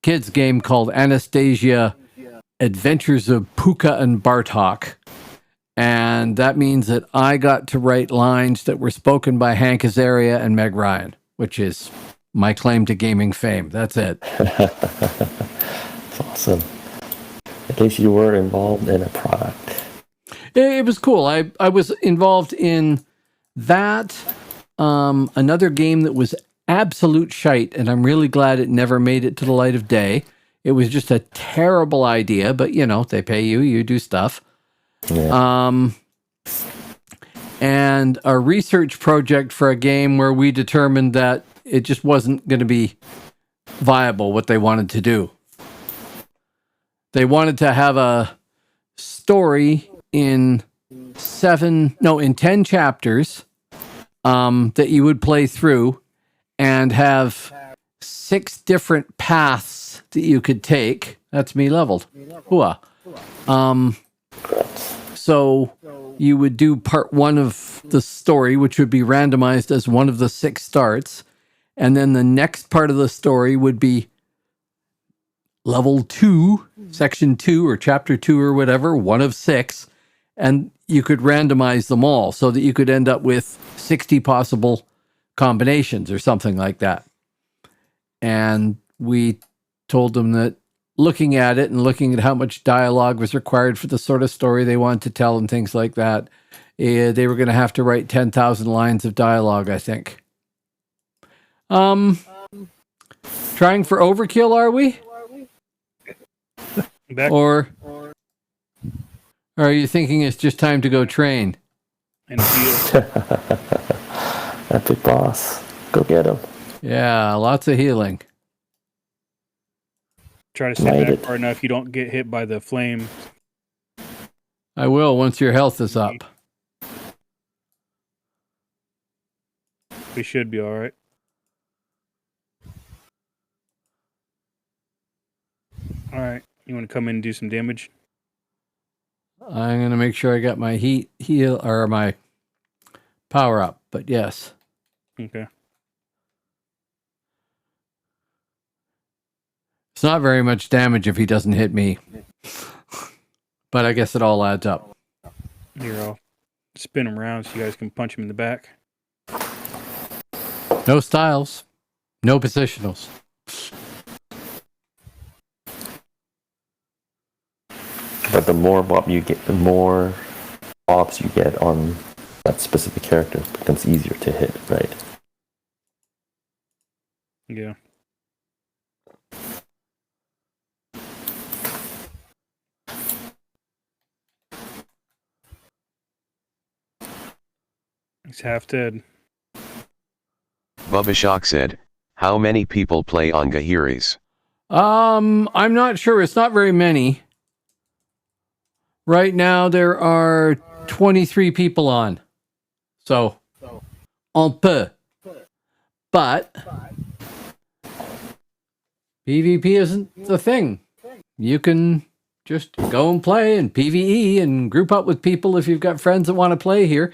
kids game called Anastasia Adventures of Puka and Bartok. And that means that I got to write lines that were spoken by Hank Azaria and Meg Ryan, which is my claim to gaming fame. That's it. That's awesome. At least you were involved in a product. It was cool. I was involved in that. Another game that was absolute shite, and I'm really glad it never made it to the light of day. It was just a terrible idea, but you know, they pay you, you do stuff. Yeah. And a research project for a game where we determined that it just wasn't going to be viable, what they wanted to do. They wanted to have a story in 10 chapters that you would play through and have 6 different paths that you could take. That's me leveled. Hooah. So you would do part 1 of the story, which would be randomized as one of the 6 starts. And then the next part of the story would be level 2, section 2 or chapter 2 or whatever, 1 of 6. And you could randomize them all so that you could end up with 60 possible combinations or something like that. And we told them that looking at it and looking at how much dialogue was required for the sort of story they wanted to tell and things like that, they were going to have to write 10,000 lines of dialogue, I think. Trying for overkill, are we? Or are you thinking it's just time to go train? And heal. Epic boss. Go get him. Yeah, lots of healing. Try to stay back far enough you don't get hit by the flame. I will once your health is up. We should be alright. Alright, you want to come in and do some damage? I'm going to make sure I got my heal, or my power up, but yes. Okay. It's not very much damage if he doesn't hit me. But I guess it all adds up. Here, I'll spin him around so you guys can punch him in the back. No styles. No positionals. But the more bob you get, the more bobs you get on that specific character, it becomes easier to hit, right? Yeah. He's half dead. Bubba Shock said, how many people play on Gaheris? I'm not sure. It's not very many. Right now there are 23 people on. So, on peut. But PvP isn't the thing. You can just go and play and PvE and group up with people if you've got friends that want to play here.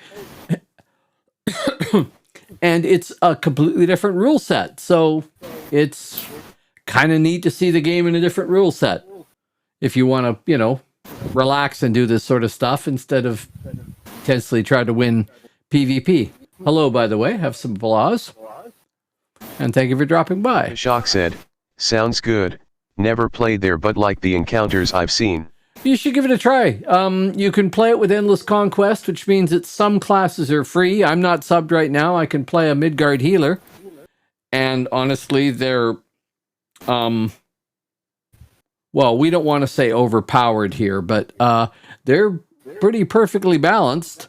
And it's a completely different rule set. So it's kind of neat to see the game in a different rule set. If you want to, relax and do this sort of stuff instead of intensely try to win PvP. Hello, by the way. Have some applause. And thank you for dropping by. Shock said, sounds good. Never played there but like the encounters I've seen. You should give it a try. You can play it with Endless Conquest, which means that some classes are free. I'm not subbed right now. I can play a Midgard healer. And honestly, they're... well, we don't want to say overpowered here, but they're pretty perfectly balanced.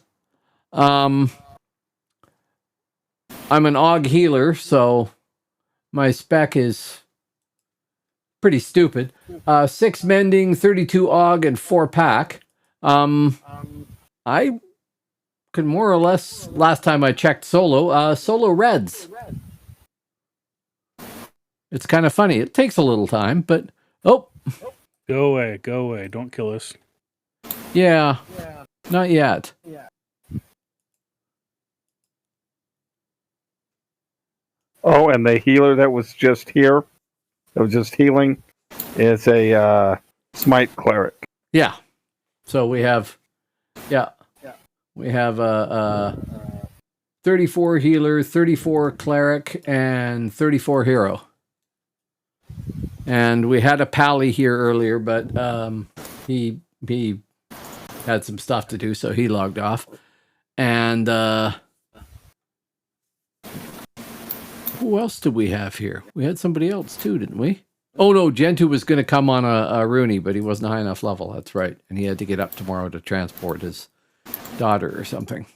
I'm an AUG healer, so my spec is pretty stupid. 6 mending, 32 AUG, and 4 pack. I could more or less, last time I checked solo reds. It's kind of funny. It takes a little time, but Go away. Don't kill us. yeah, not yet. Oh, and the healer that was just here, that was just healing, is a smite cleric. Yeah. So we have, we have a 34 healer, 34 cleric, and 34 hero. And we had a pally here earlier, but he had some stuff to do, so he logged off. And who else did we have here? We had somebody else too, didn't we? Oh no, Gentoo was going to come on a Rooney, but he wasn't high enough level. That's right, and he had to get up tomorrow to transport his daughter or something.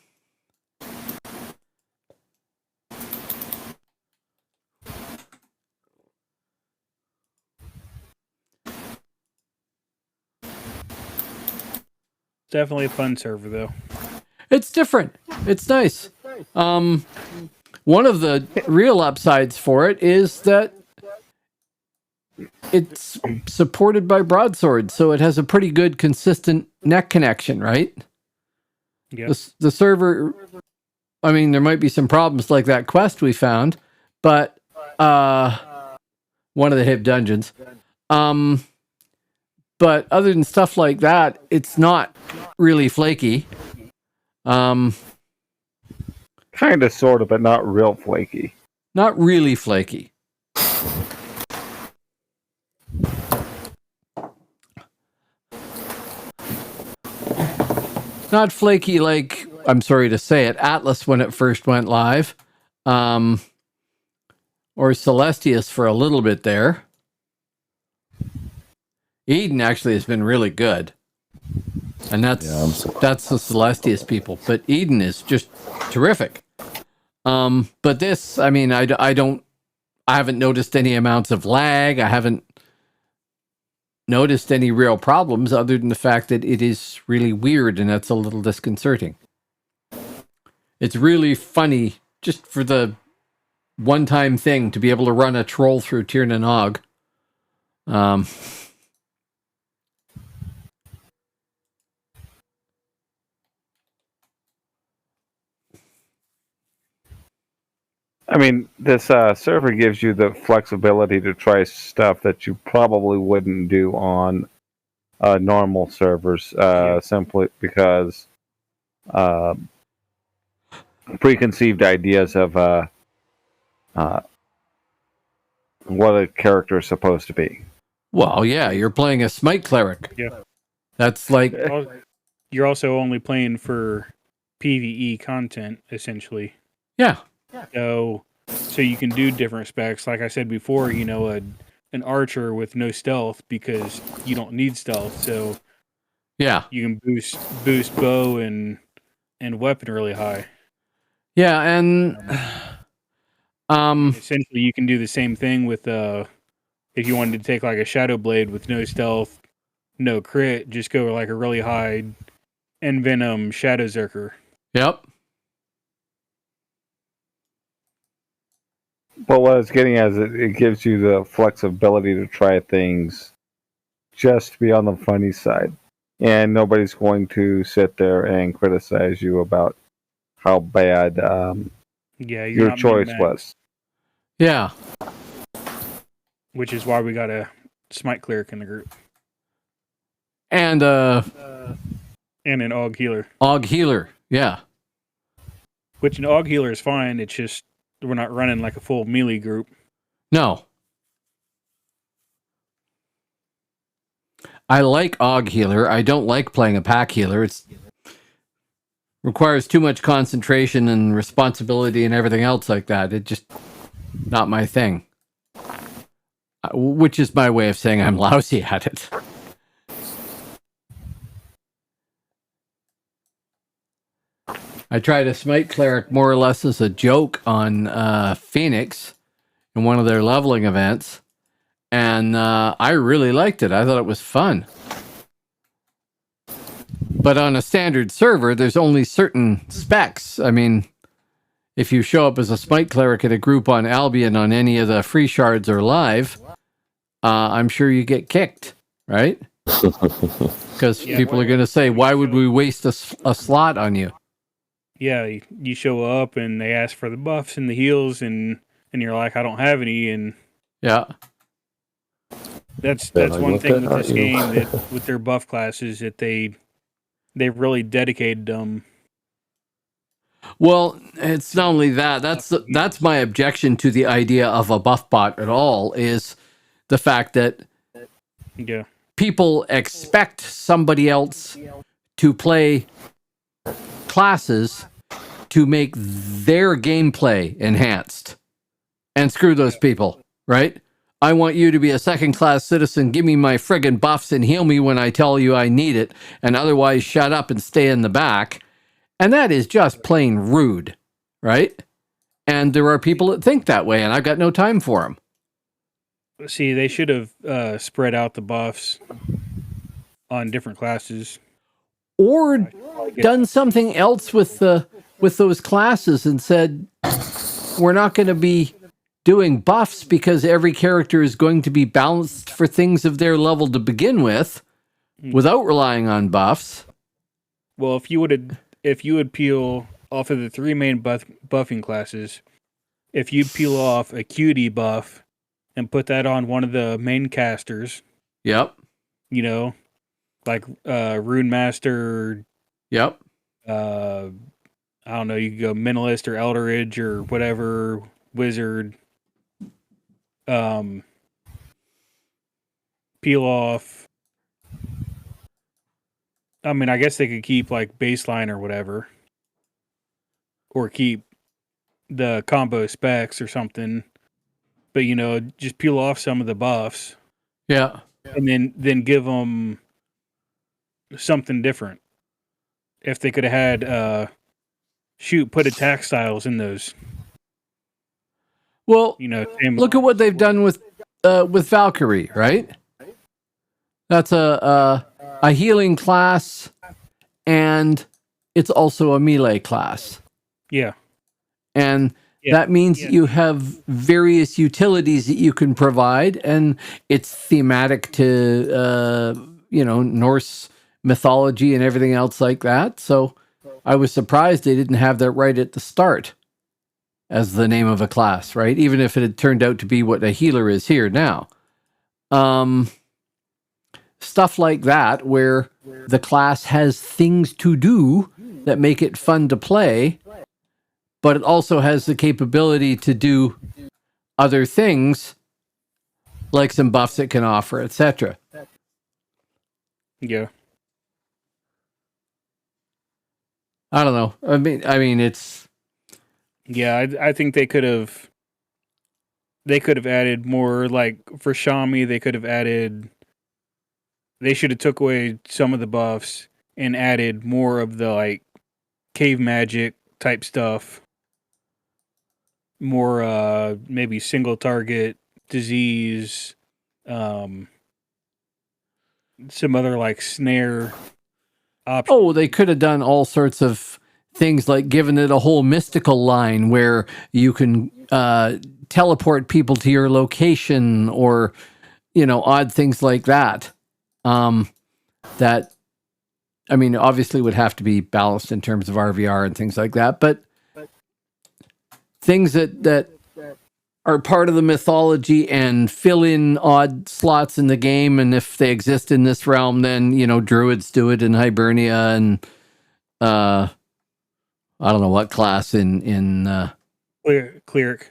Definitely a fun server, though. It's different. It's nice. One of the real upsides for it is that it's supported by broadsword, so it has a pretty good consistent neck connection, right? Yeah. The server, I mean, there might be some problems like that quest we found, but one of the hip dungeons. But other than stuff like that, it's not really flaky. Kind of, sort of, but not real flaky. Not really flaky. Not flaky like, I'm sorry to say it, Atlas when it first went live. Or Celestius for a little bit there. Eden actually has been really good. And that's the Celestius people. But Eden is just terrific. But this, I mean, I haven't noticed any amounts of lag. I haven't noticed any real problems other than the fact that it is really weird and that's a little disconcerting. It's really funny just for the one-time thing to be able to run a troll through Tiernan Og. I mean, this server gives you the flexibility to try stuff that you probably wouldn't do on normal servers, simply because preconceived ideas of what a character is supposed to be. Well, yeah, you're playing a smite cleric. Yeah. That's like... You're also only playing for PvE content, essentially. Yeah. So you can do different specs. Like I said before, you know, an archer with no stealth because you don't need stealth. So yeah, you can boost bow and weapon really high. Yeah, and essentially you can do the same thing with if you wanted to take like a shadow blade with no stealth, no crit, just go like a really high Envenom Shadow Zerker. Yep. But what I was getting at is it gives you the flexibility to try things just to be on the funny side. And nobody's going to sit there and criticize you about how bad your choice was. Yeah. Which is why we got a Smite Cleric in the group. And an AUG Healer. AUG Healer, yeah. Which an AUG Healer is fine, it's just we're not running like a full melee group. No. I like AUG Healer. I don't like playing a pack healer. It requires too much concentration and responsibility and everything else like that. It's just not my thing. Which is my way of saying I'm lousy at it. I tried a Smite Cleric more or less as a joke on Phoenix in one of their leveling events, and I really liked it. I thought it was fun. But on a standard server, there's only certain specs. I mean, if you show up as a Smite Cleric at a group on Albion on any of the free shards or live, I'm sure you get kicked, right? Because people are going to say, why would we waste a slot on you? Yeah, you show up and they ask for the buffs and the heals, and you're like, I don't have any, and yeah, that's Yeah, like, one what thing the with this hell, you? game that with their buff classes that they really dedicated them. well, it's not only that. That's my objection to the idea of a buff bot at all, is the fact that Yeah, people expect somebody else to play classes to make their gameplay enhanced. And screw those people, right? I want you to be a second-class citizen, give me my friggin' buffs and heal me when I tell you I need it, and otherwise shut up and stay in the back. And that is just plain rude, right? And there are people that think that way, and I've got no time for them. see, they should have spread out the buffs on different classes. Or done something else with those classes and said, we're not going to be doing buffs because every character is going to be balanced for things of their level to begin with, without relying on buffs. Well, if you would peel off of the three main buffing classes, if you peel off a QD buff and put that on one of the main casters, Yep. you know, like Rune Master, Yep. I don't know, you could go Mentalist or Eldridge or whatever, Wizard. Peel off. I mean, I guess they could keep like baseline or whatever, or keep the combo specs or something. But just peel off some of the buffs, Yeah. and then give them something different. If they could have had, put attack styles in those. Well, same look at what they've done with Valkyrie, right? That's a healing class, and it's also a melee class. Yeah. And that means you have various utilities that you can provide, and it's thematic to Norse mythology and everything else like that. So I was surprised they didn't have that right at the start as the name of a class, right? Even if it had turned out to be what a healer is here now. Stuff like that, where the class has things to do that make it fun to play, but it also has the capability to do other things, like some buffs it can offer, etc. Yeah. I don't know. I mean, it's... Yeah, I think they could have added more, like for Shami, they should have took away some of the buffs and added more of the like cave magic type stuff. More maybe single target disease, some other like snare options. Oh, they could have done all sorts of things, like given it a whole mystical line where you can teleport people to your location, or odd things like that. That, I mean, obviously would have to be balanced in terms of RVR and things like that, but things that are part of the mythology and fill in odd slots in the game, and if they exist in this realm, then druids do it in Hibernia, and I don't know what class in Cleric.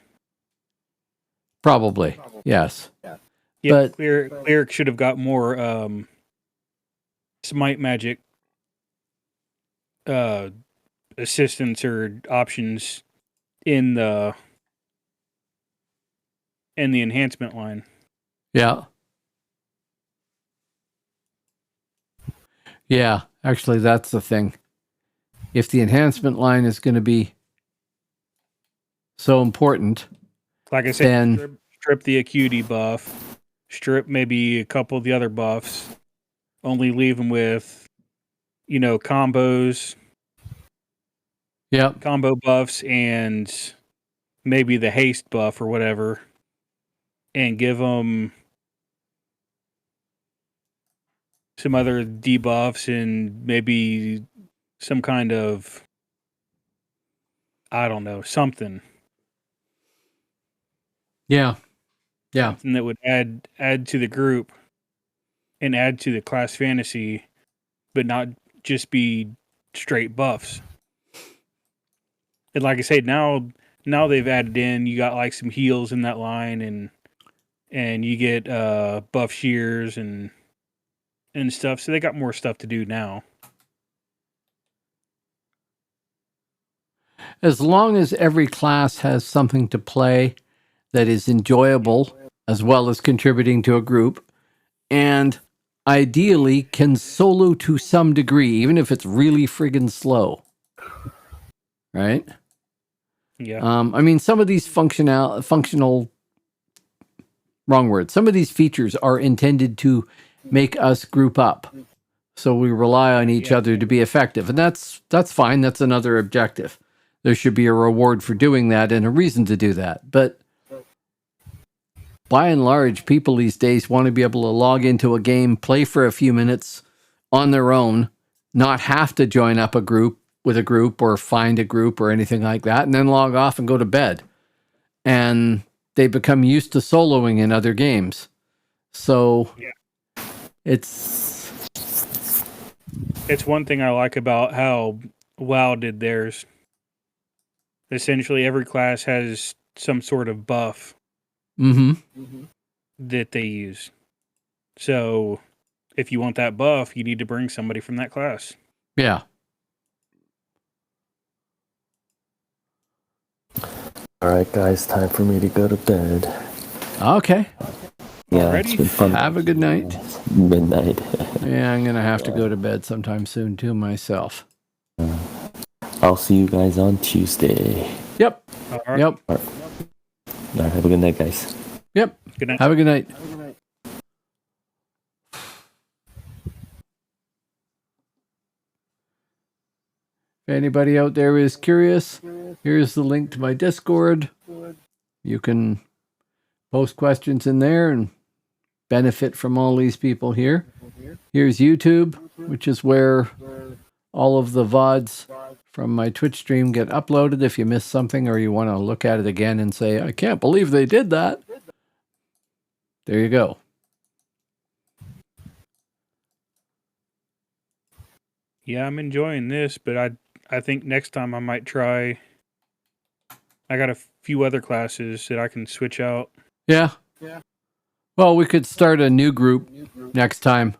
Probably, yes. Yeah, But Cleric should have got more smite magic assistance or options in the enhancement line. yeah. Yeah, actually that's the thing. if the enhancement line is going to be so important, Like I said, then strip the acuity buff, strip maybe a couple of the other buffs, only leave them with, combos, yep. combo buffs, and maybe the haste buff or whatever, and give them some other debuffs and maybe some kind of, I don't know, something. Yeah. Something that would add to the group and add to the class fantasy, but not just be straight buffs. And like I said, now they've added in, you got like some heals in that line, and you get buff shears and stuff. So they got more stuff to do now. As long as every class has something to play that is enjoyable, as well as contributing to a group, and ideally can solo to some degree, even if it's really friggin' slow. Right? Yeah. I mean, some of these functional, wrong word. Some of these features are intended to make us group up, so we rely on each other to be effective, and that's fine. That's another objective. There should be a reward for doing that and a reason to do that. But by and large, people these days want to be able to log into a game, play for a few minutes on their own, not have to join up with a group or find a group or anything like that, and then log off and go to bed. And they become used to soloing in other games. So it's one thing I like about how WoW did theirs. Essentially, every class has some sort of buff that they use. So if you want that buff, you need to bring somebody from that class. Yeah. All right, guys, time for me to go to bed. Okay. Yeah, it's been fun. Have a good night. Midnight. Yeah, I'm going to have to go to bed sometime soon, too, myself. I'll see you guys on Tuesday. Yep. All right. Yep. All right, have a good night, guys. Yep. Good night. Have a good night. If anybody out there is curious, here's the link to my Discord. You can post questions in there and benefit from all these people here. Here's YouTube, which is where all of the VODs from my Twitch stream get uploaded. If you missed something or you want to look at it again and say, I can't believe they did that, there you go. Yeah, I'm enjoying this, but I think next time I might try. I got a few other classes that I can switch out. Yeah. Well, we could start a new group next time.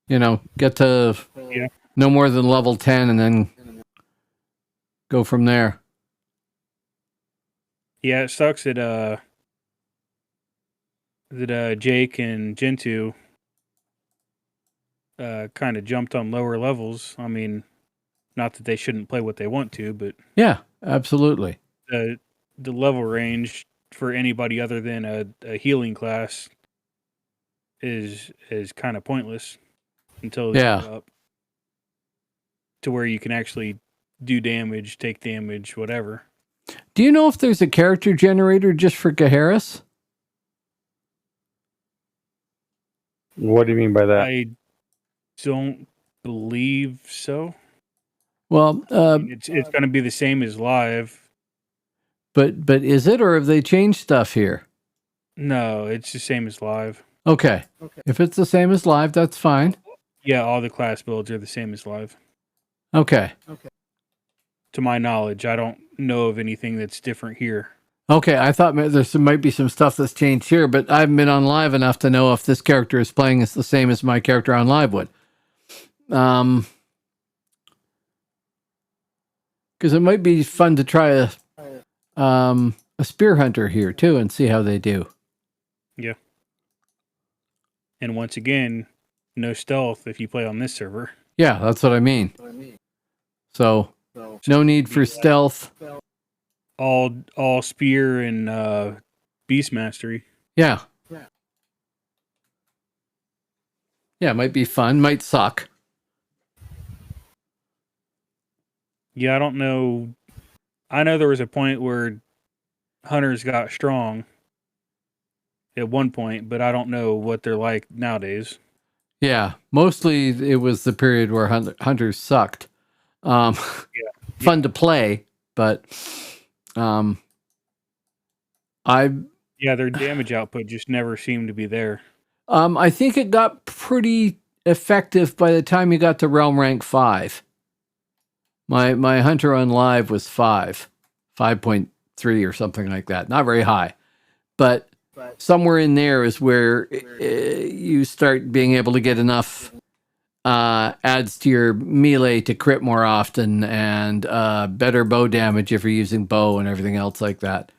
Get to no more than level 10 and then go from there. Yeah, it sucks that Jake and Gentoo kind of jumped on lower levels. I mean, not that they shouldn't play what they want to, but Yeah, absolutely. the level range for anybody other than a healing class is kind of pointless until they go up to where you can actually do damage, take damage, whatever. Do you know if there's a character generator just for Gaheris? What do you mean by that? I don't believe so. Well, It's going to be the same as live. but is it, or have they changed stuff here? No, it's the same as live. Okay. If it's the same as live, that's fine. Yeah, all the class builds are the same as live. Okay. To my knowledge, I don't know of anything that's different here. Okay, I thought there might be some stuff that's changed here, but I haven't been on live enough to know if this character is playing is the same as my character on live would. Because it might be fun to try a spear hunter here too and see how they do. Yeah. And once again, no stealth if you play on this server. Yeah, that's what I mean. So no need for stealth. All spear and beast mastery. Yeah. Yeah, it might be fun, might suck. Yeah, I don't know. I know there was a point where hunters got strong at one point, but I don't know what they're like nowadays. Yeah, mostly it was the period where hunters sucked. Fun to play, but their damage output just never seemed to be there. I think it got pretty effective by the time you got to realm rank 5. My hunter on live was 5.3 or something like that. Not very high, but somewhere in there is where you start being able to get enough adds to your melee to crit more often, and better bow damage if you're using bow and everything else like that.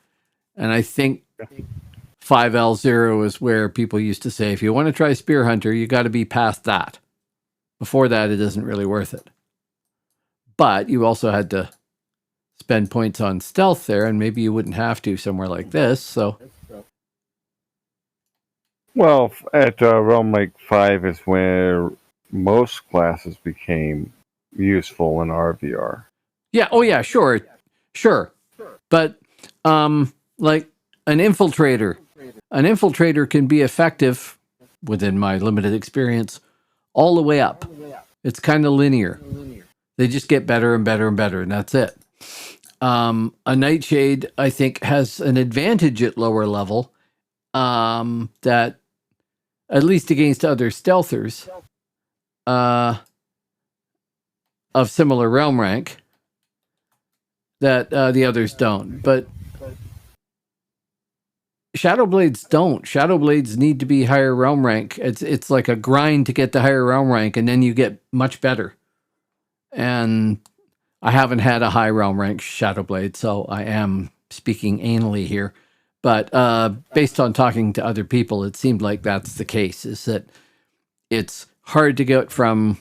And I think 5L0 is where people used to say, if you want to try Spear Hunter, you got to be past that. Before that, it isn't really worth it. But you also had to spend points on stealth there, and maybe you wouldn't have to somewhere like this. So, Well, at Realm Lake 5 is where most classes became useful in RVR. yeah, oh yeah, sure. But like an infiltrator can be effective, within my limited experience, all the way up. It's kind of linear. They just get better and better and better, and that's it. A Nightshade, I think, has an advantage at lower level, that, at least against other stealthers of similar realm rank, that the others don't. But Shadowblades don't. Shadowblades need to be higher realm rank. It's like a grind to get the higher realm rank, and then you get much better. And I haven't had a high realm rank Shadowblade, so I am speaking anally here. But based on talking to other people, it seemed like that's the case, is that it's hard to get from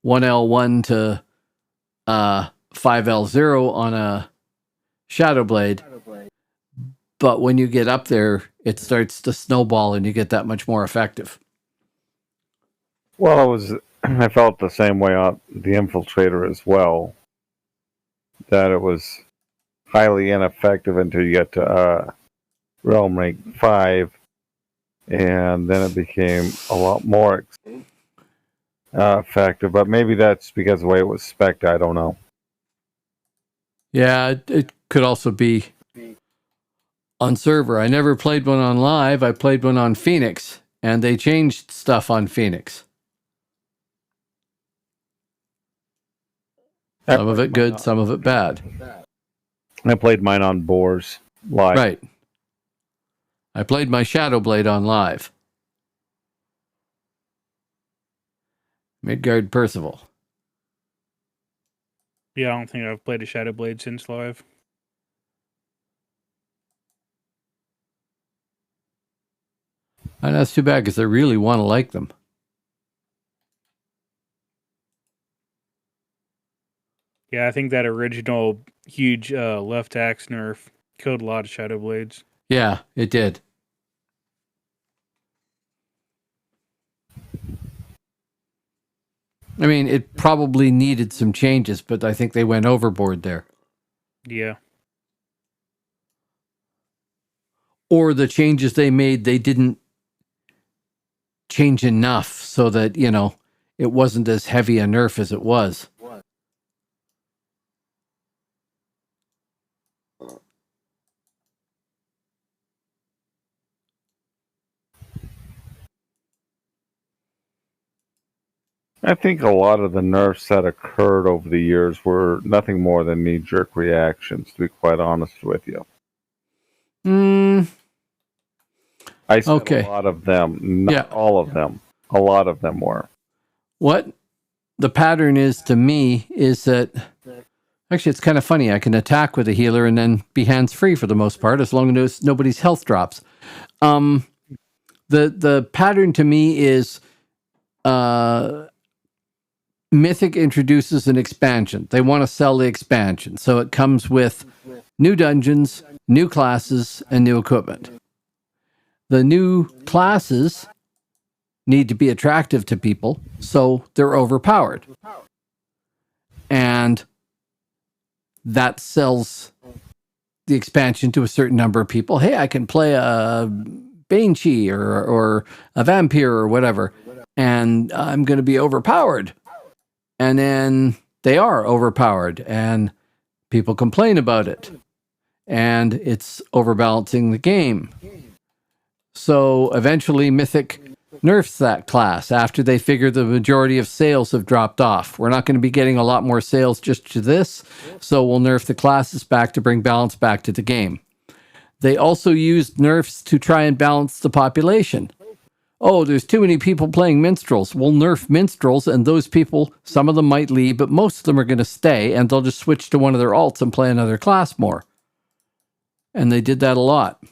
1L1 to 5L0 on a Shadowblade. But when you get up there, it starts to snowball and you get that much more effective. Well, I felt the same way on the Infiltrator as well. That it was highly ineffective until you get to Realm Rank 5, and then it became a lot more effective. But maybe that's because of the way it was spec'd. I don't know. Yeah, it could also be on server. I never played one on live. I played one on Phoenix, and they changed stuff on Phoenix. Some of it good, some of it bad. I played mine on Boars live. Right. I played my Shadowblade on live. Midgard Percival. Yeah, I don't think I've played a Shadowblade since live. And that's too bad, because I really want to like them. Yeah, I think that original huge left axe nerf killed a lot of Shadowblades. Yeah, it did. I mean, it probably needed some changes, but I think they went overboard there. Yeah. Or the changes they made, they didn't change enough so that, it wasn't as heavy a nerf as it was. I think a lot of the nerfs that occurred over the years were nothing more than knee-jerk reactions, to be quite honest with you. I said Okay. a lot of them, not all of them. A lot of them were. What the pattern is to me is that, actually, it's kind of funny. I can attack with a healer and then be hands-free for the most part, as long as nobody's health drops. The pattern to me is Mythic introduces an expansion. They want to sell the expansion. So it comes with new dungeons, new classes, and new equipment. The new classes need to be attractive to people, so they're overpowered. And that sells the expansion to a certain number of people. Hey, I can play a Banshee or a Vampire or whatever, and I'm going to be overpowered. And then they are overpowered, and people complain about it. And it's overbalancing the game. So eventually Mythic nerfs that class after they figure the majority of sales have dropped off. We're not going to be getting a lot more sales just to this, so we'll nerf the classes back to bring balance back to the game. They also used nerfs to try and balance the population. Oh, there's too many people playing minstrels. We'll nerf minstrels, and those people, some of them might leave, but most of them are going to stay, and they'll just switch to one of their alts and play another class more. And they did that a lot.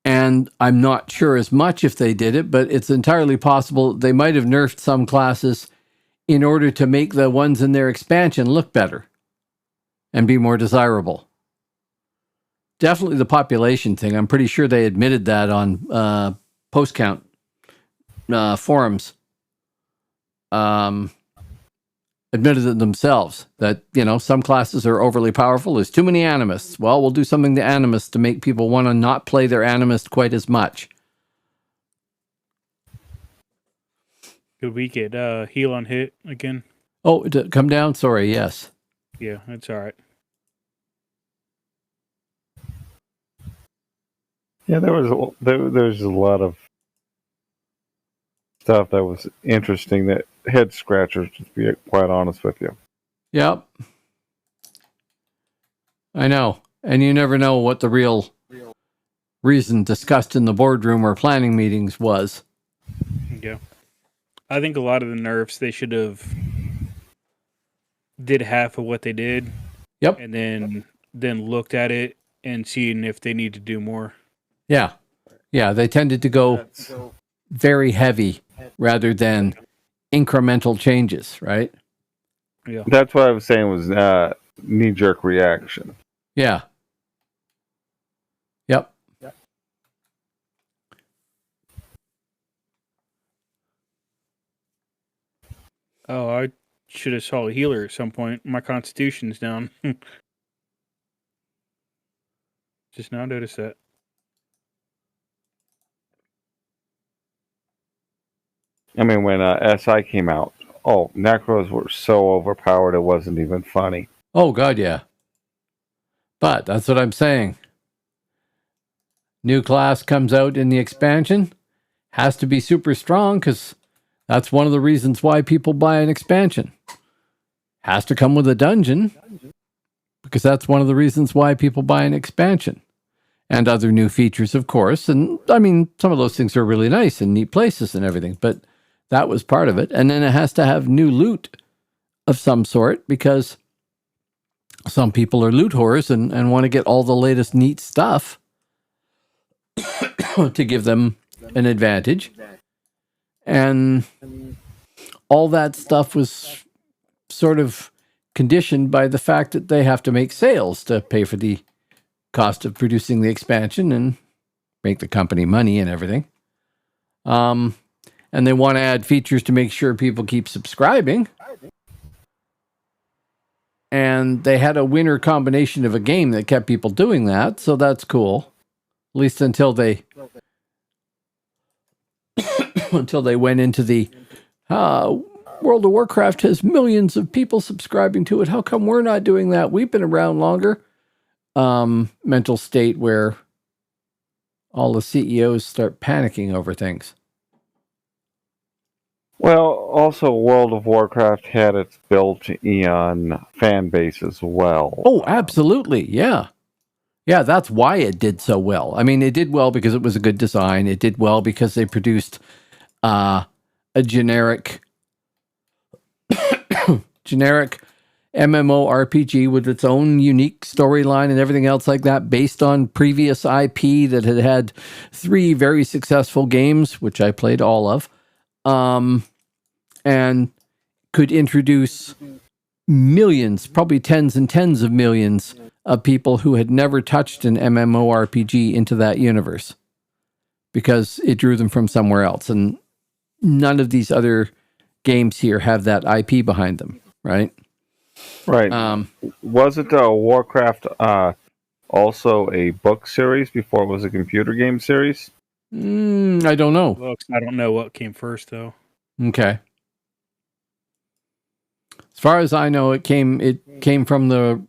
And I'm not sure as much if they did it, but it's entirely possible they might have nerfed some classes in order to make the ones in their expansion look better and be more desirable. Definitely the population thing. I'm pretty sure they admitted that on post count forums. Admitted it themselves that, you know, some classes are overly powerful. There's too many animists. Well, we'll do something to animists to make people want to not play their animist quite as much. Could we get heal on hit again? Oh, come down? Sorry, yes. Yeah, that's all right. Yeah, there was a lot of stuff that was interesting, that head scratchers, to be quite honest with you. Yep. I know. And you never know what the real reason discussed in the boardroom or planning meetings was. Yeah. I think a lot of the nerfs, they should have did half of what they did. Yep. And then looked at it and seen if they need to do more. Yeah. Yeah, they tended to go very heavy rather than incremental changes, right? Yeah. That's what I was saying was knee-jerk reaction. Yeah. Yep. Oh, I should have saw a healer at some point. My constitution's down. Just now noticed that. I mean, when SI came out, Necros were so overpowered it wasn't even funny. Oh, God, yeah. But that's what I'm saying. New class comes out in the expansion. Has to be super strong because that's one of the reasons why people buy an expansion. Has to come with a dungeon because that's one of the reasons why people buy an expansion. And other new features, of course. And, I mean, some of those things are really nice and neat places and everything, but that was part of it. And then it has to have new loot of some sort because some people are loot whores and want to get all the latest neat stuff to give them an advantage. And all that stuff was sort of conditioned by the fact that they have to make sales to pay for the cost of producing the expansion and make the company money and everything. And they want to add features to make sure people keep subscribing. And they had a winner combination of a game that kept people doing that, so that's cool. At least until they went into the World of Warcraft has millions of people subscribing to it. How come we're not doing that? We've been around longer. Mental state where all the CEOs start panicking over things. Well, also World of Warcraft had its built-in fan base as well. Oh, absolutely. Yeah. Yeah, that's why it did so well. I mean, it did well because it was a good design. It did well because they produced a generic MMORPG with its own unique storyline and everything else like that, based on previous IP that had 3 very successful games, which I played all of. and could introduce millions, probably tens and tens of millions of people who had never touched an MMORPG into that universe because it drew them from somewhere else. And none of these other games here have that IP behind them, right? Right. Wasn't Warcraft also a book series before it was a computer game series? I don't know. Books. I don't know what came first though. Okay. As far as I know, it came from the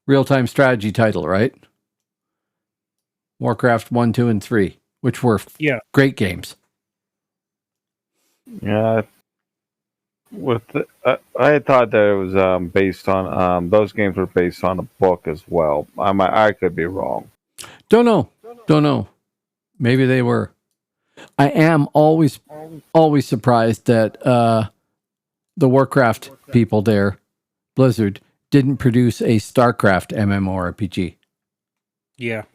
real-time strategy title, right? Warcraft 1, 2, and 3, which were great games. Yeah. I had thought that it was based on those games were based on a book as well. I could be wrong. Don't know. Maybe they were. I am always surprised that the Warcraft people there, Blizzard, didn't produce a StarCraft MMORPG. Yeah.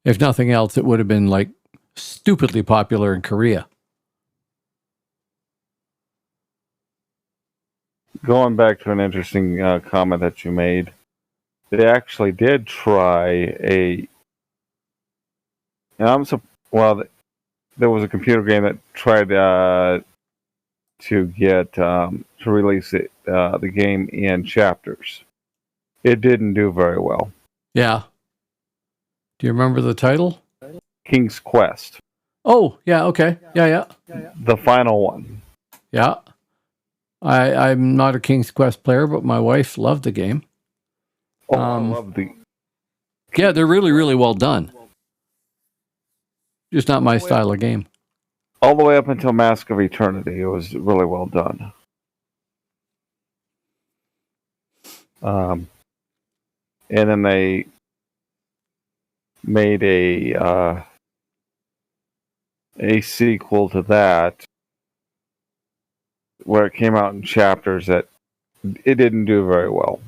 If nothing else, it would have been like stupidly popular in Korea. Going back to an interesting comment that you made, they actually did try a. And there was a computer game that tried to get to release the game in chapters. It didn't do very well. Yeah. Do you remember the title? King's Quest. Oh, yeah, okay. Yeah. The final one. Yeah. I'm not a King's Quest player, but my wife loved the game. Oh, I love the. Yeah, they're really, really well done. Just not my style of game. All the way up until Mask of Eternity, it was really well done. And then they made a sequel to that where it came out in chapters that it didn't do very well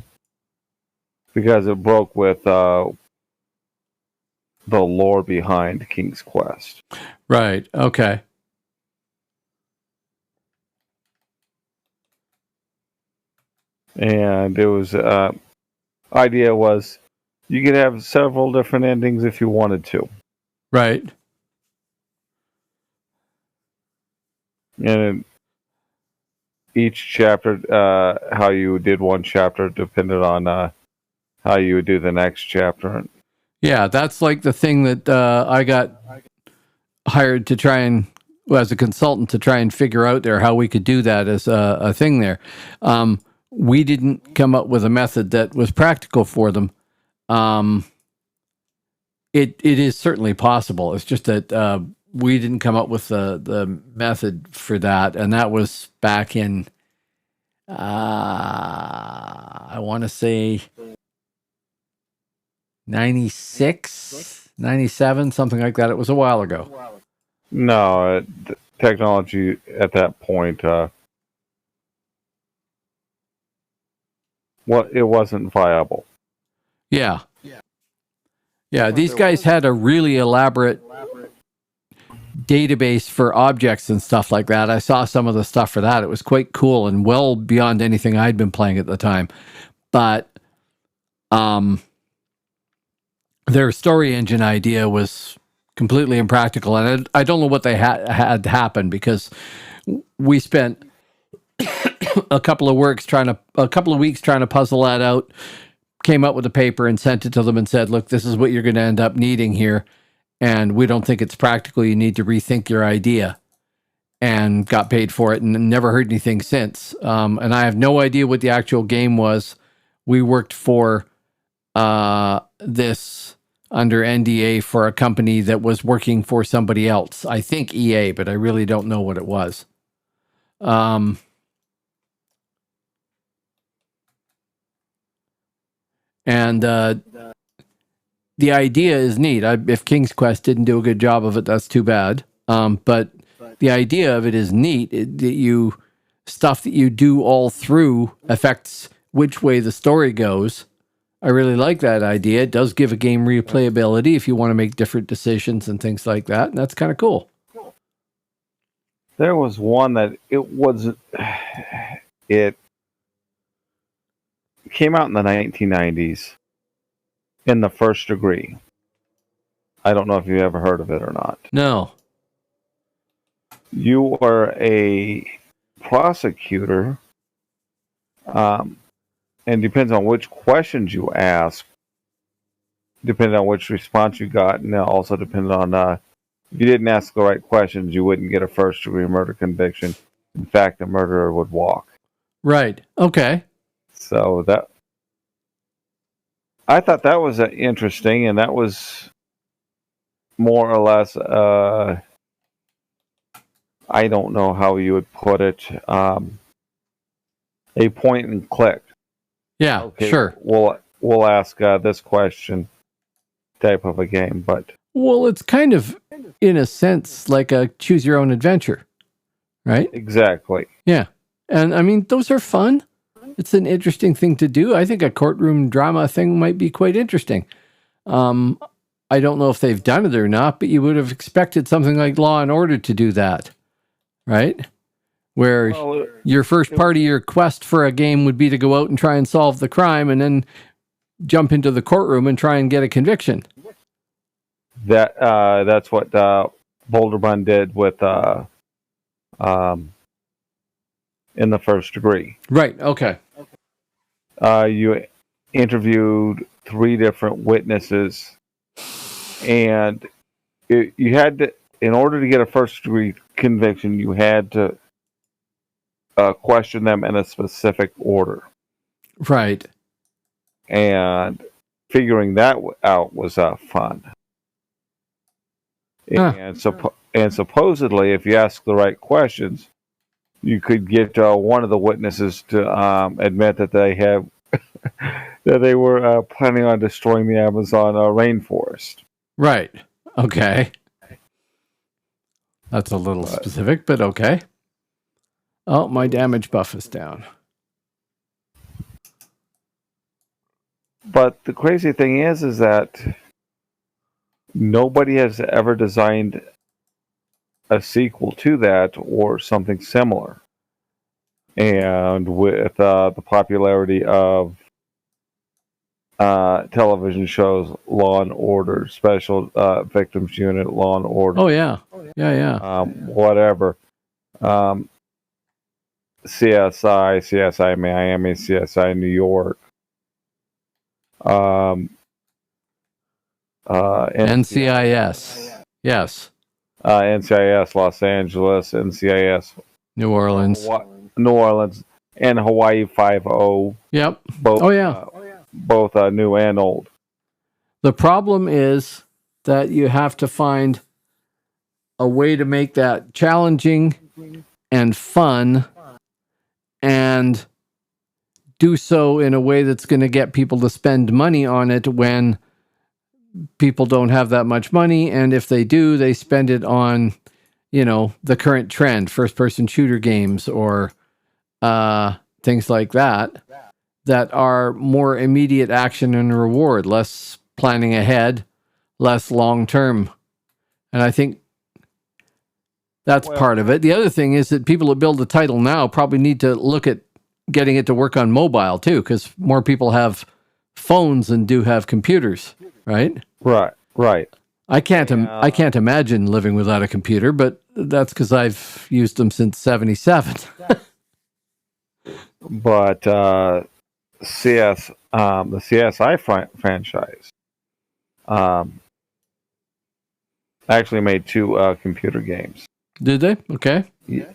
because it broke with the lore behind King's Quest. Right. Okay. And it was idea was you could have several different endings if you wanted to. Right. And each chapter, how you did one chapter depended on how you would do the next chapter. Yeah, that's like the thing that I got hired to try and, as a consultant, to try and figure out there how we could do that as a thing there. We didn't come up with a method that was practical for them. It is certainly possible. It's just that we didn't come up with the method for that, and that was back in I want to say 96, 97, something like that. It was a while ago. No, technology at that point, it wasn't viable. Yeah. These guys had a really elaborate database for objects and stuff like that. I saw some of the stuff for that. It was quite cool and well beyond anything I'd been playing at the time. But their story engine idea was completely impractical, and I don't know what they had happen because we spent a couple of weeks trying to puzzle that out. Came up with a paper and sent it to them and said, "Look, this is what you're going to end up needing here, and we don't think it's practical. You need to rethink your idea." And got paid for it, and never heard anything since. And I have no idea what the actual game was. We worked for this under NDA for a company that was working for somebody else. I think EA, but I really don't know what it was. And the idea is neat. If King's Quest didn't do a good job of it, that's too bad. But the idea of it is neat. Stuff that you do all through affects which way the story goes. I really like that idea. It does give a game replayability if you want to make different decisions and things like that. And that's kind of cool. There was one that it came out in the 1990s in the First Degree. I don't know if you ever heard of it or not. No. You are a prosecutor, and depends on which questions you ask, depending on which response you got, and it also depends on if you didn't ask the right questions, you wouldn't get a first-degree murder conviction. In fact, the murderer would walk. Right. Okay. So I thought that was interesting, and that was more or less, I don't know how you would put it, a point and click. Yeah, Okay, sure. We'll ask this question type of a game, but Well, it's kind of, in a sense, like a choose your own adventure, right? exactly. Yeah. And I mean, those are fun. It's an interesting thing to do. I think a courtroom drama thing might be quite interesting. I don't know if they've done it or not, but you would have expected something like Law and Order to do that, right? Where your first part of your quest for a game would be to go out and try and solve the crime and then jump into the courtroom and try and get a conviction. That's what Boulder Bun did with in the First Degree. Right. Okay. You interviewed 3 different witnesses, and you had to, in order to get a first-degree conviction, you had to question them in a specific order. Right. And figuring that out was fun. Huh. And supposedly, if you ask the right questions, you could get one of the witnesses to admit that they have that they were planning on destroying the Amazon rainforest. Right. Okay. That's a little specific, but okay. Oh, my damage buff is down. But the crazy thing is that nobody has ever designed a sequel to that or something similar. And with the popularity of television shows, Law and Order, Special Victims Unit, Law and Order. Oh, yeah. Yeah. Whatever. CSI Miami, CSI New York. NCIS. Yes. NCIS Los Angeles, NCIS New Orleans. New Orleans, and Hawaii 5-0. Yep. Both, Oh, yeah. Both new and old. The problem is that you have to find a way to make that challenging and fun and do so in a way that's going to get people to spend money on it when people don't have that much money. And if they do, they spend it on, the current trend, first-person shooter games or things like that are more immediate action and reward, less planning ahead, less long-term. And I think that's part of it. The other thing is that people that build the title now probably need to look at getting it to work on mobile too, because more people have phones than do have computers, right? Right. I can't imagine living without a computer, but that's because I've used them since '77. But the CSI franchise actually made 2 computer games. Did they? Okay. Yeah.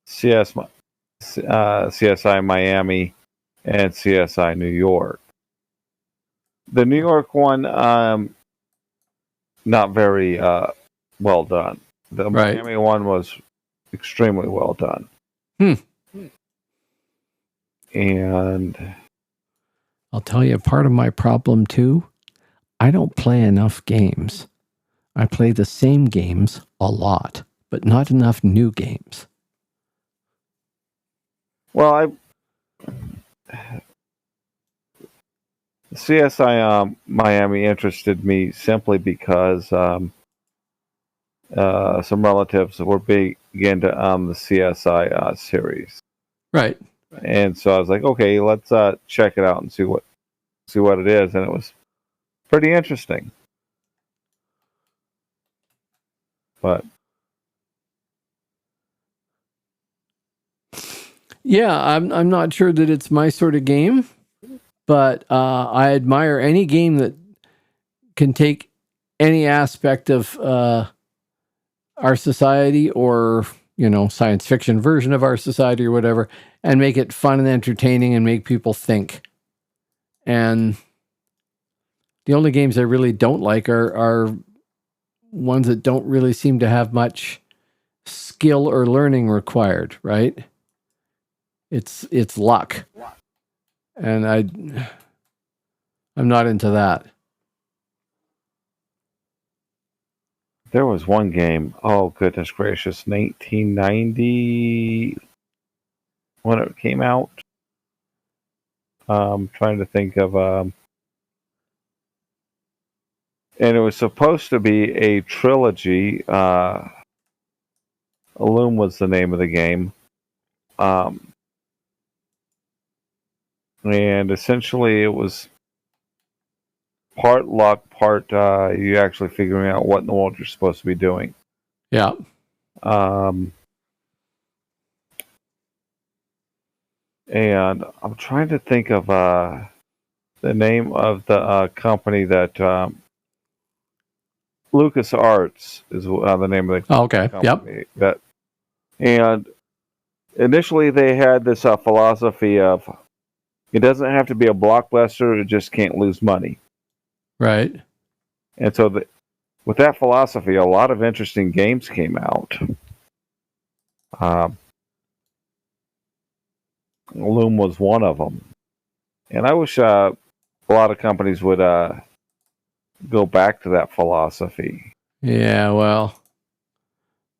CSI Miami and CSI New York. The New York one, not very well done. The Miami one was extremely well done. And I'll tell you, part of my problem too, I don't play enough games. I play the same games a lot, but not enough new games. Well, CSI Miami interested me simply because some relatives were big into the CSI series, Right. and so I was like, okay, let's check it out and see what it is, and it was pretty interesting. But Yeah, I'm not sure that it's my sort of game, but I admire any game that can take any aspect of our society, or science fiction version of our society or whatever, and make it fun and entertaining and make people think. And the only games I really don't like are ones that don't really seem to have much skill or learning required, right? It's luck. And I'm not into that. there was one game, oh goodness gracious, 1990 when it came out. Trying to think of and it was supposed to be a trilogy. Loom was the name of the game. And essentially it was part luck, part you actually figuring out what in the world you're supposed to be doing. Yeah. And I'm trying to think of the name of the company that Lucas Arts is the name of the Oh, okay. company. Yep. That, and initially they had this philosophy of it doesn't have to be a blockbuster; it just can't lose money. Right. And so with that philosophy, a lot of interesting games came out. Loom was one of them. And I wish a lot of companies would go back to that philosophy. Yeah, well,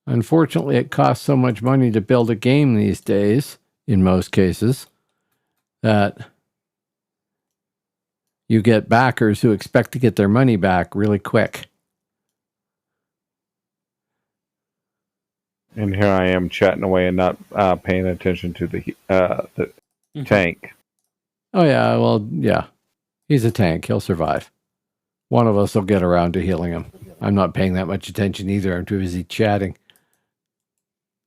unfortunately, it costs so much money to build a game these days, in most cases, that you get backers who expect to get their money back really quick. And here I am chatting away and not paying attention to the tank. Oh, yeah, well, yeah. He's a tank. He'll survive. One of us will get around to healing him. I'm not paying that much attention either. I'm too busy chatting.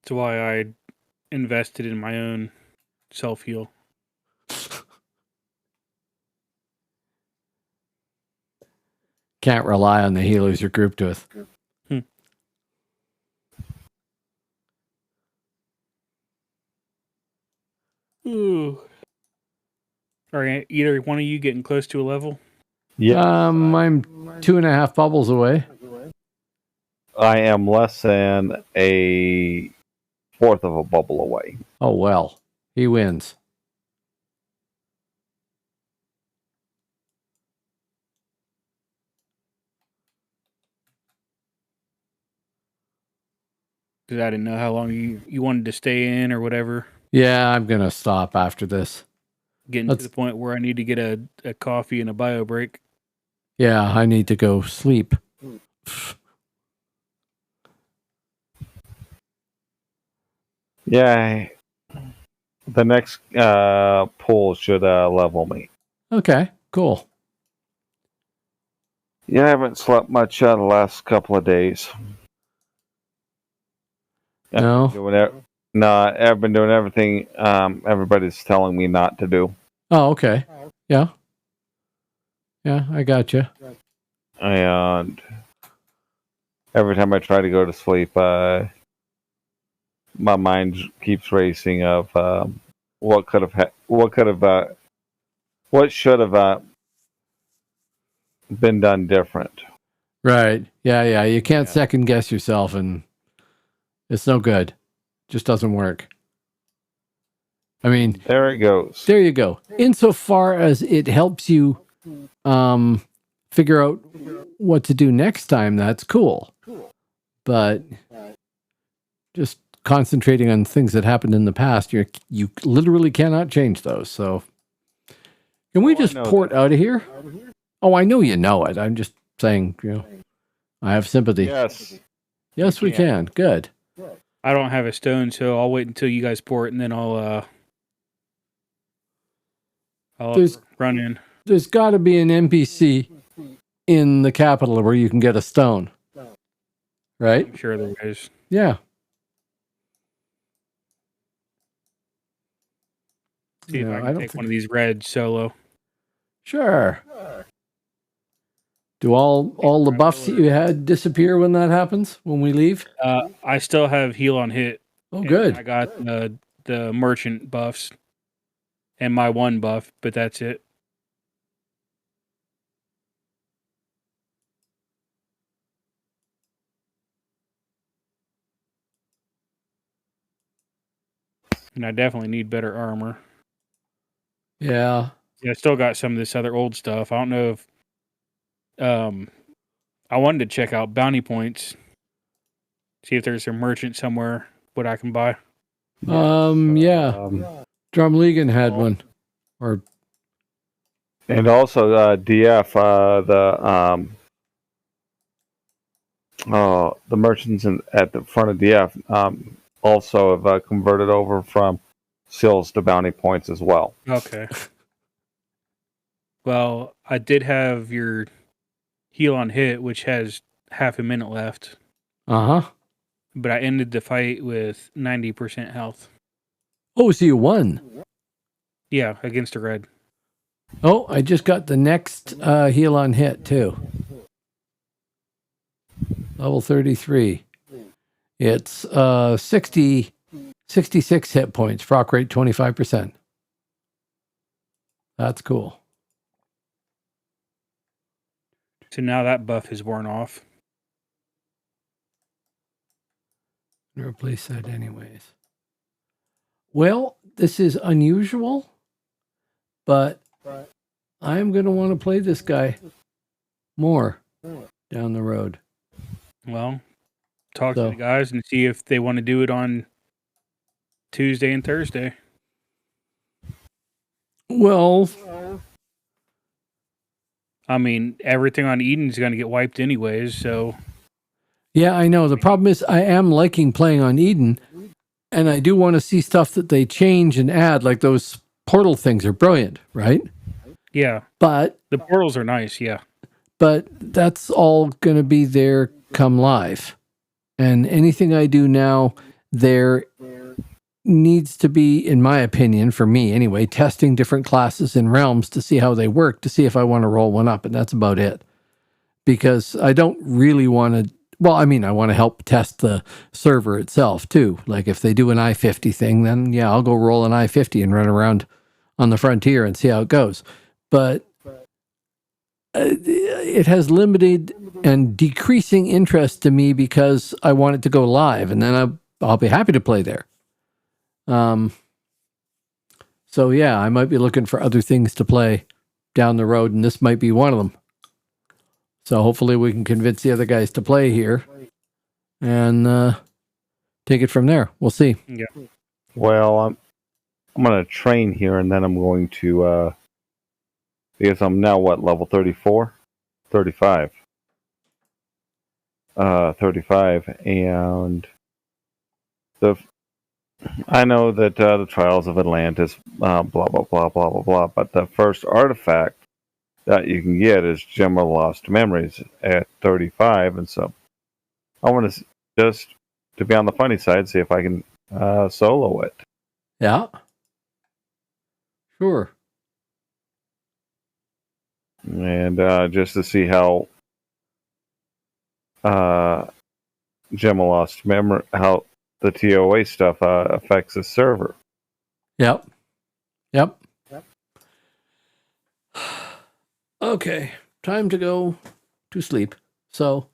That's why I invested in my own self-heal. Can't rely on the healers you're grouped with. Ooh. Are either one of you getting close to a level? Yeah. I'm 2.5 bubbles away. I am less than a fourth of a bubble away. Oh, well. He wins. Because I didn't know how long you wanted to stay in or whatever. Yeah, I'm going to stop after this. Getting to the point where I need to get a coffee and a bio break. Yeah, I need to go sleep. Yeah. The next pull should level me. Okay, cool. Yeah, I haven't slept much the last couple of days. No? I've been doing everything everybody's telling me not to do. Oh, okay. Yeah. Yeah, I gotcha. And every time I try to go to sleep, my mind keeps racing of what should have been done different. Right. Yeah. You can't second guess yourself, and it's no good. Just doesn't work. I mean, there it goes. There you go. Insofar as it helps you figure out what to do next time, that's cool. But just concentrating on things that happened in the past, you literally cannot change those. So Can we I just know port that. out of here? Oh, I know you know it. I'm just saying, I have sympathy. Yes. Yes, we can. Good. I don't have a stone, so I'll wait until you guys pour it, and then I'll There's- run in. There's got to be an NPC in the capital where you can get a stone. Right? I'm sure there is. Yeah. See if No, I I can don't take think- one of these reds solo. Sure. Do all the buffs that you had disappear when that happens? When we leave? I still have heal on hit. Oh, and good. I got the merchant buffs and my one buff, but that's it. And I definitely need better armor. Yeah. Yeah, I still got some of this other old stuff. I don't know if I wanted to check out bounty points. See if there's a merchant somewhere what I can buy. Yeah. Drumlegan had one. Or And also DF, the merchants at the front of DF also have converted over from sills to bounty points as well. Okay. Well, I did have your heal on hit, which has half a minute left, uh-huh. but I ended the fight with 90% health. Oh, so you won. Yeah, against a red. Oh, I just got the next heal on hit too. Level 33. It's 66 hit points, proc rate 25%. That's cool. So now that buff is worn off. I'm gonna replace that anyways. Well, this is unusual, but I'm going to want to play this guy more down the road. Well, talk to So- the guys and see if they want to do it on Tuesday and Thursday. Well, I mean, everything on Eden's going to get wiped anyways, so yeah, I know. The problem is I am liking playing on Eden, and I do want to see stuff that they change and add, like those portal things are brilliant, right? yeah, But the portals are nice, yeah. that's all going to be there come live. And anything I do now, there needs to be, in my opinion, for me anyway, testing different classes and realms to see how they work, to see if I want to roll one up. And that's about it. Because I don't really want to, well, I mean, I want to help test the server itself too. Like if they do an I-50 thing, then yeah, I'll go roll an I-50 and run around on the frontier and see how it goes. But it has limited and decreasing interest to me because I want it to go live, and then I'll be happy to play there. So yeah, I might be looking for other things to play down the road, and this might be one of them. So hopefully we can convince the other guys to play here and take it from there. We'll see. Yeah. Well, I'm going to train here, and then I'm going to, because I'm now, level 34? 35. 35, and I know that the Trials of Atlantis, blah, blah, blah, blah, blah, blah, but the first artifact that you can get is Gem of Lost Memories at 35, and so I want to just, to be on the funny side, see if I can solo it. Yeah. Sure. And just to see how Gem of Lost Memory, how the TOA stuff affects the server. Yep. Okay, time to go to sleep. So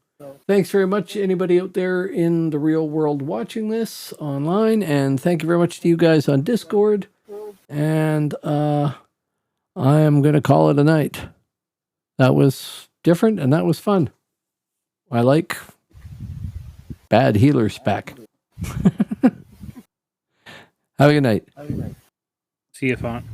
thanks very much, anybody out there in the real world watching this online, and thank you very much to you guys on Discord. And I am going to call it a night. That was different, and that was fun. I like bad healer spec. Have a good night. See you, Font.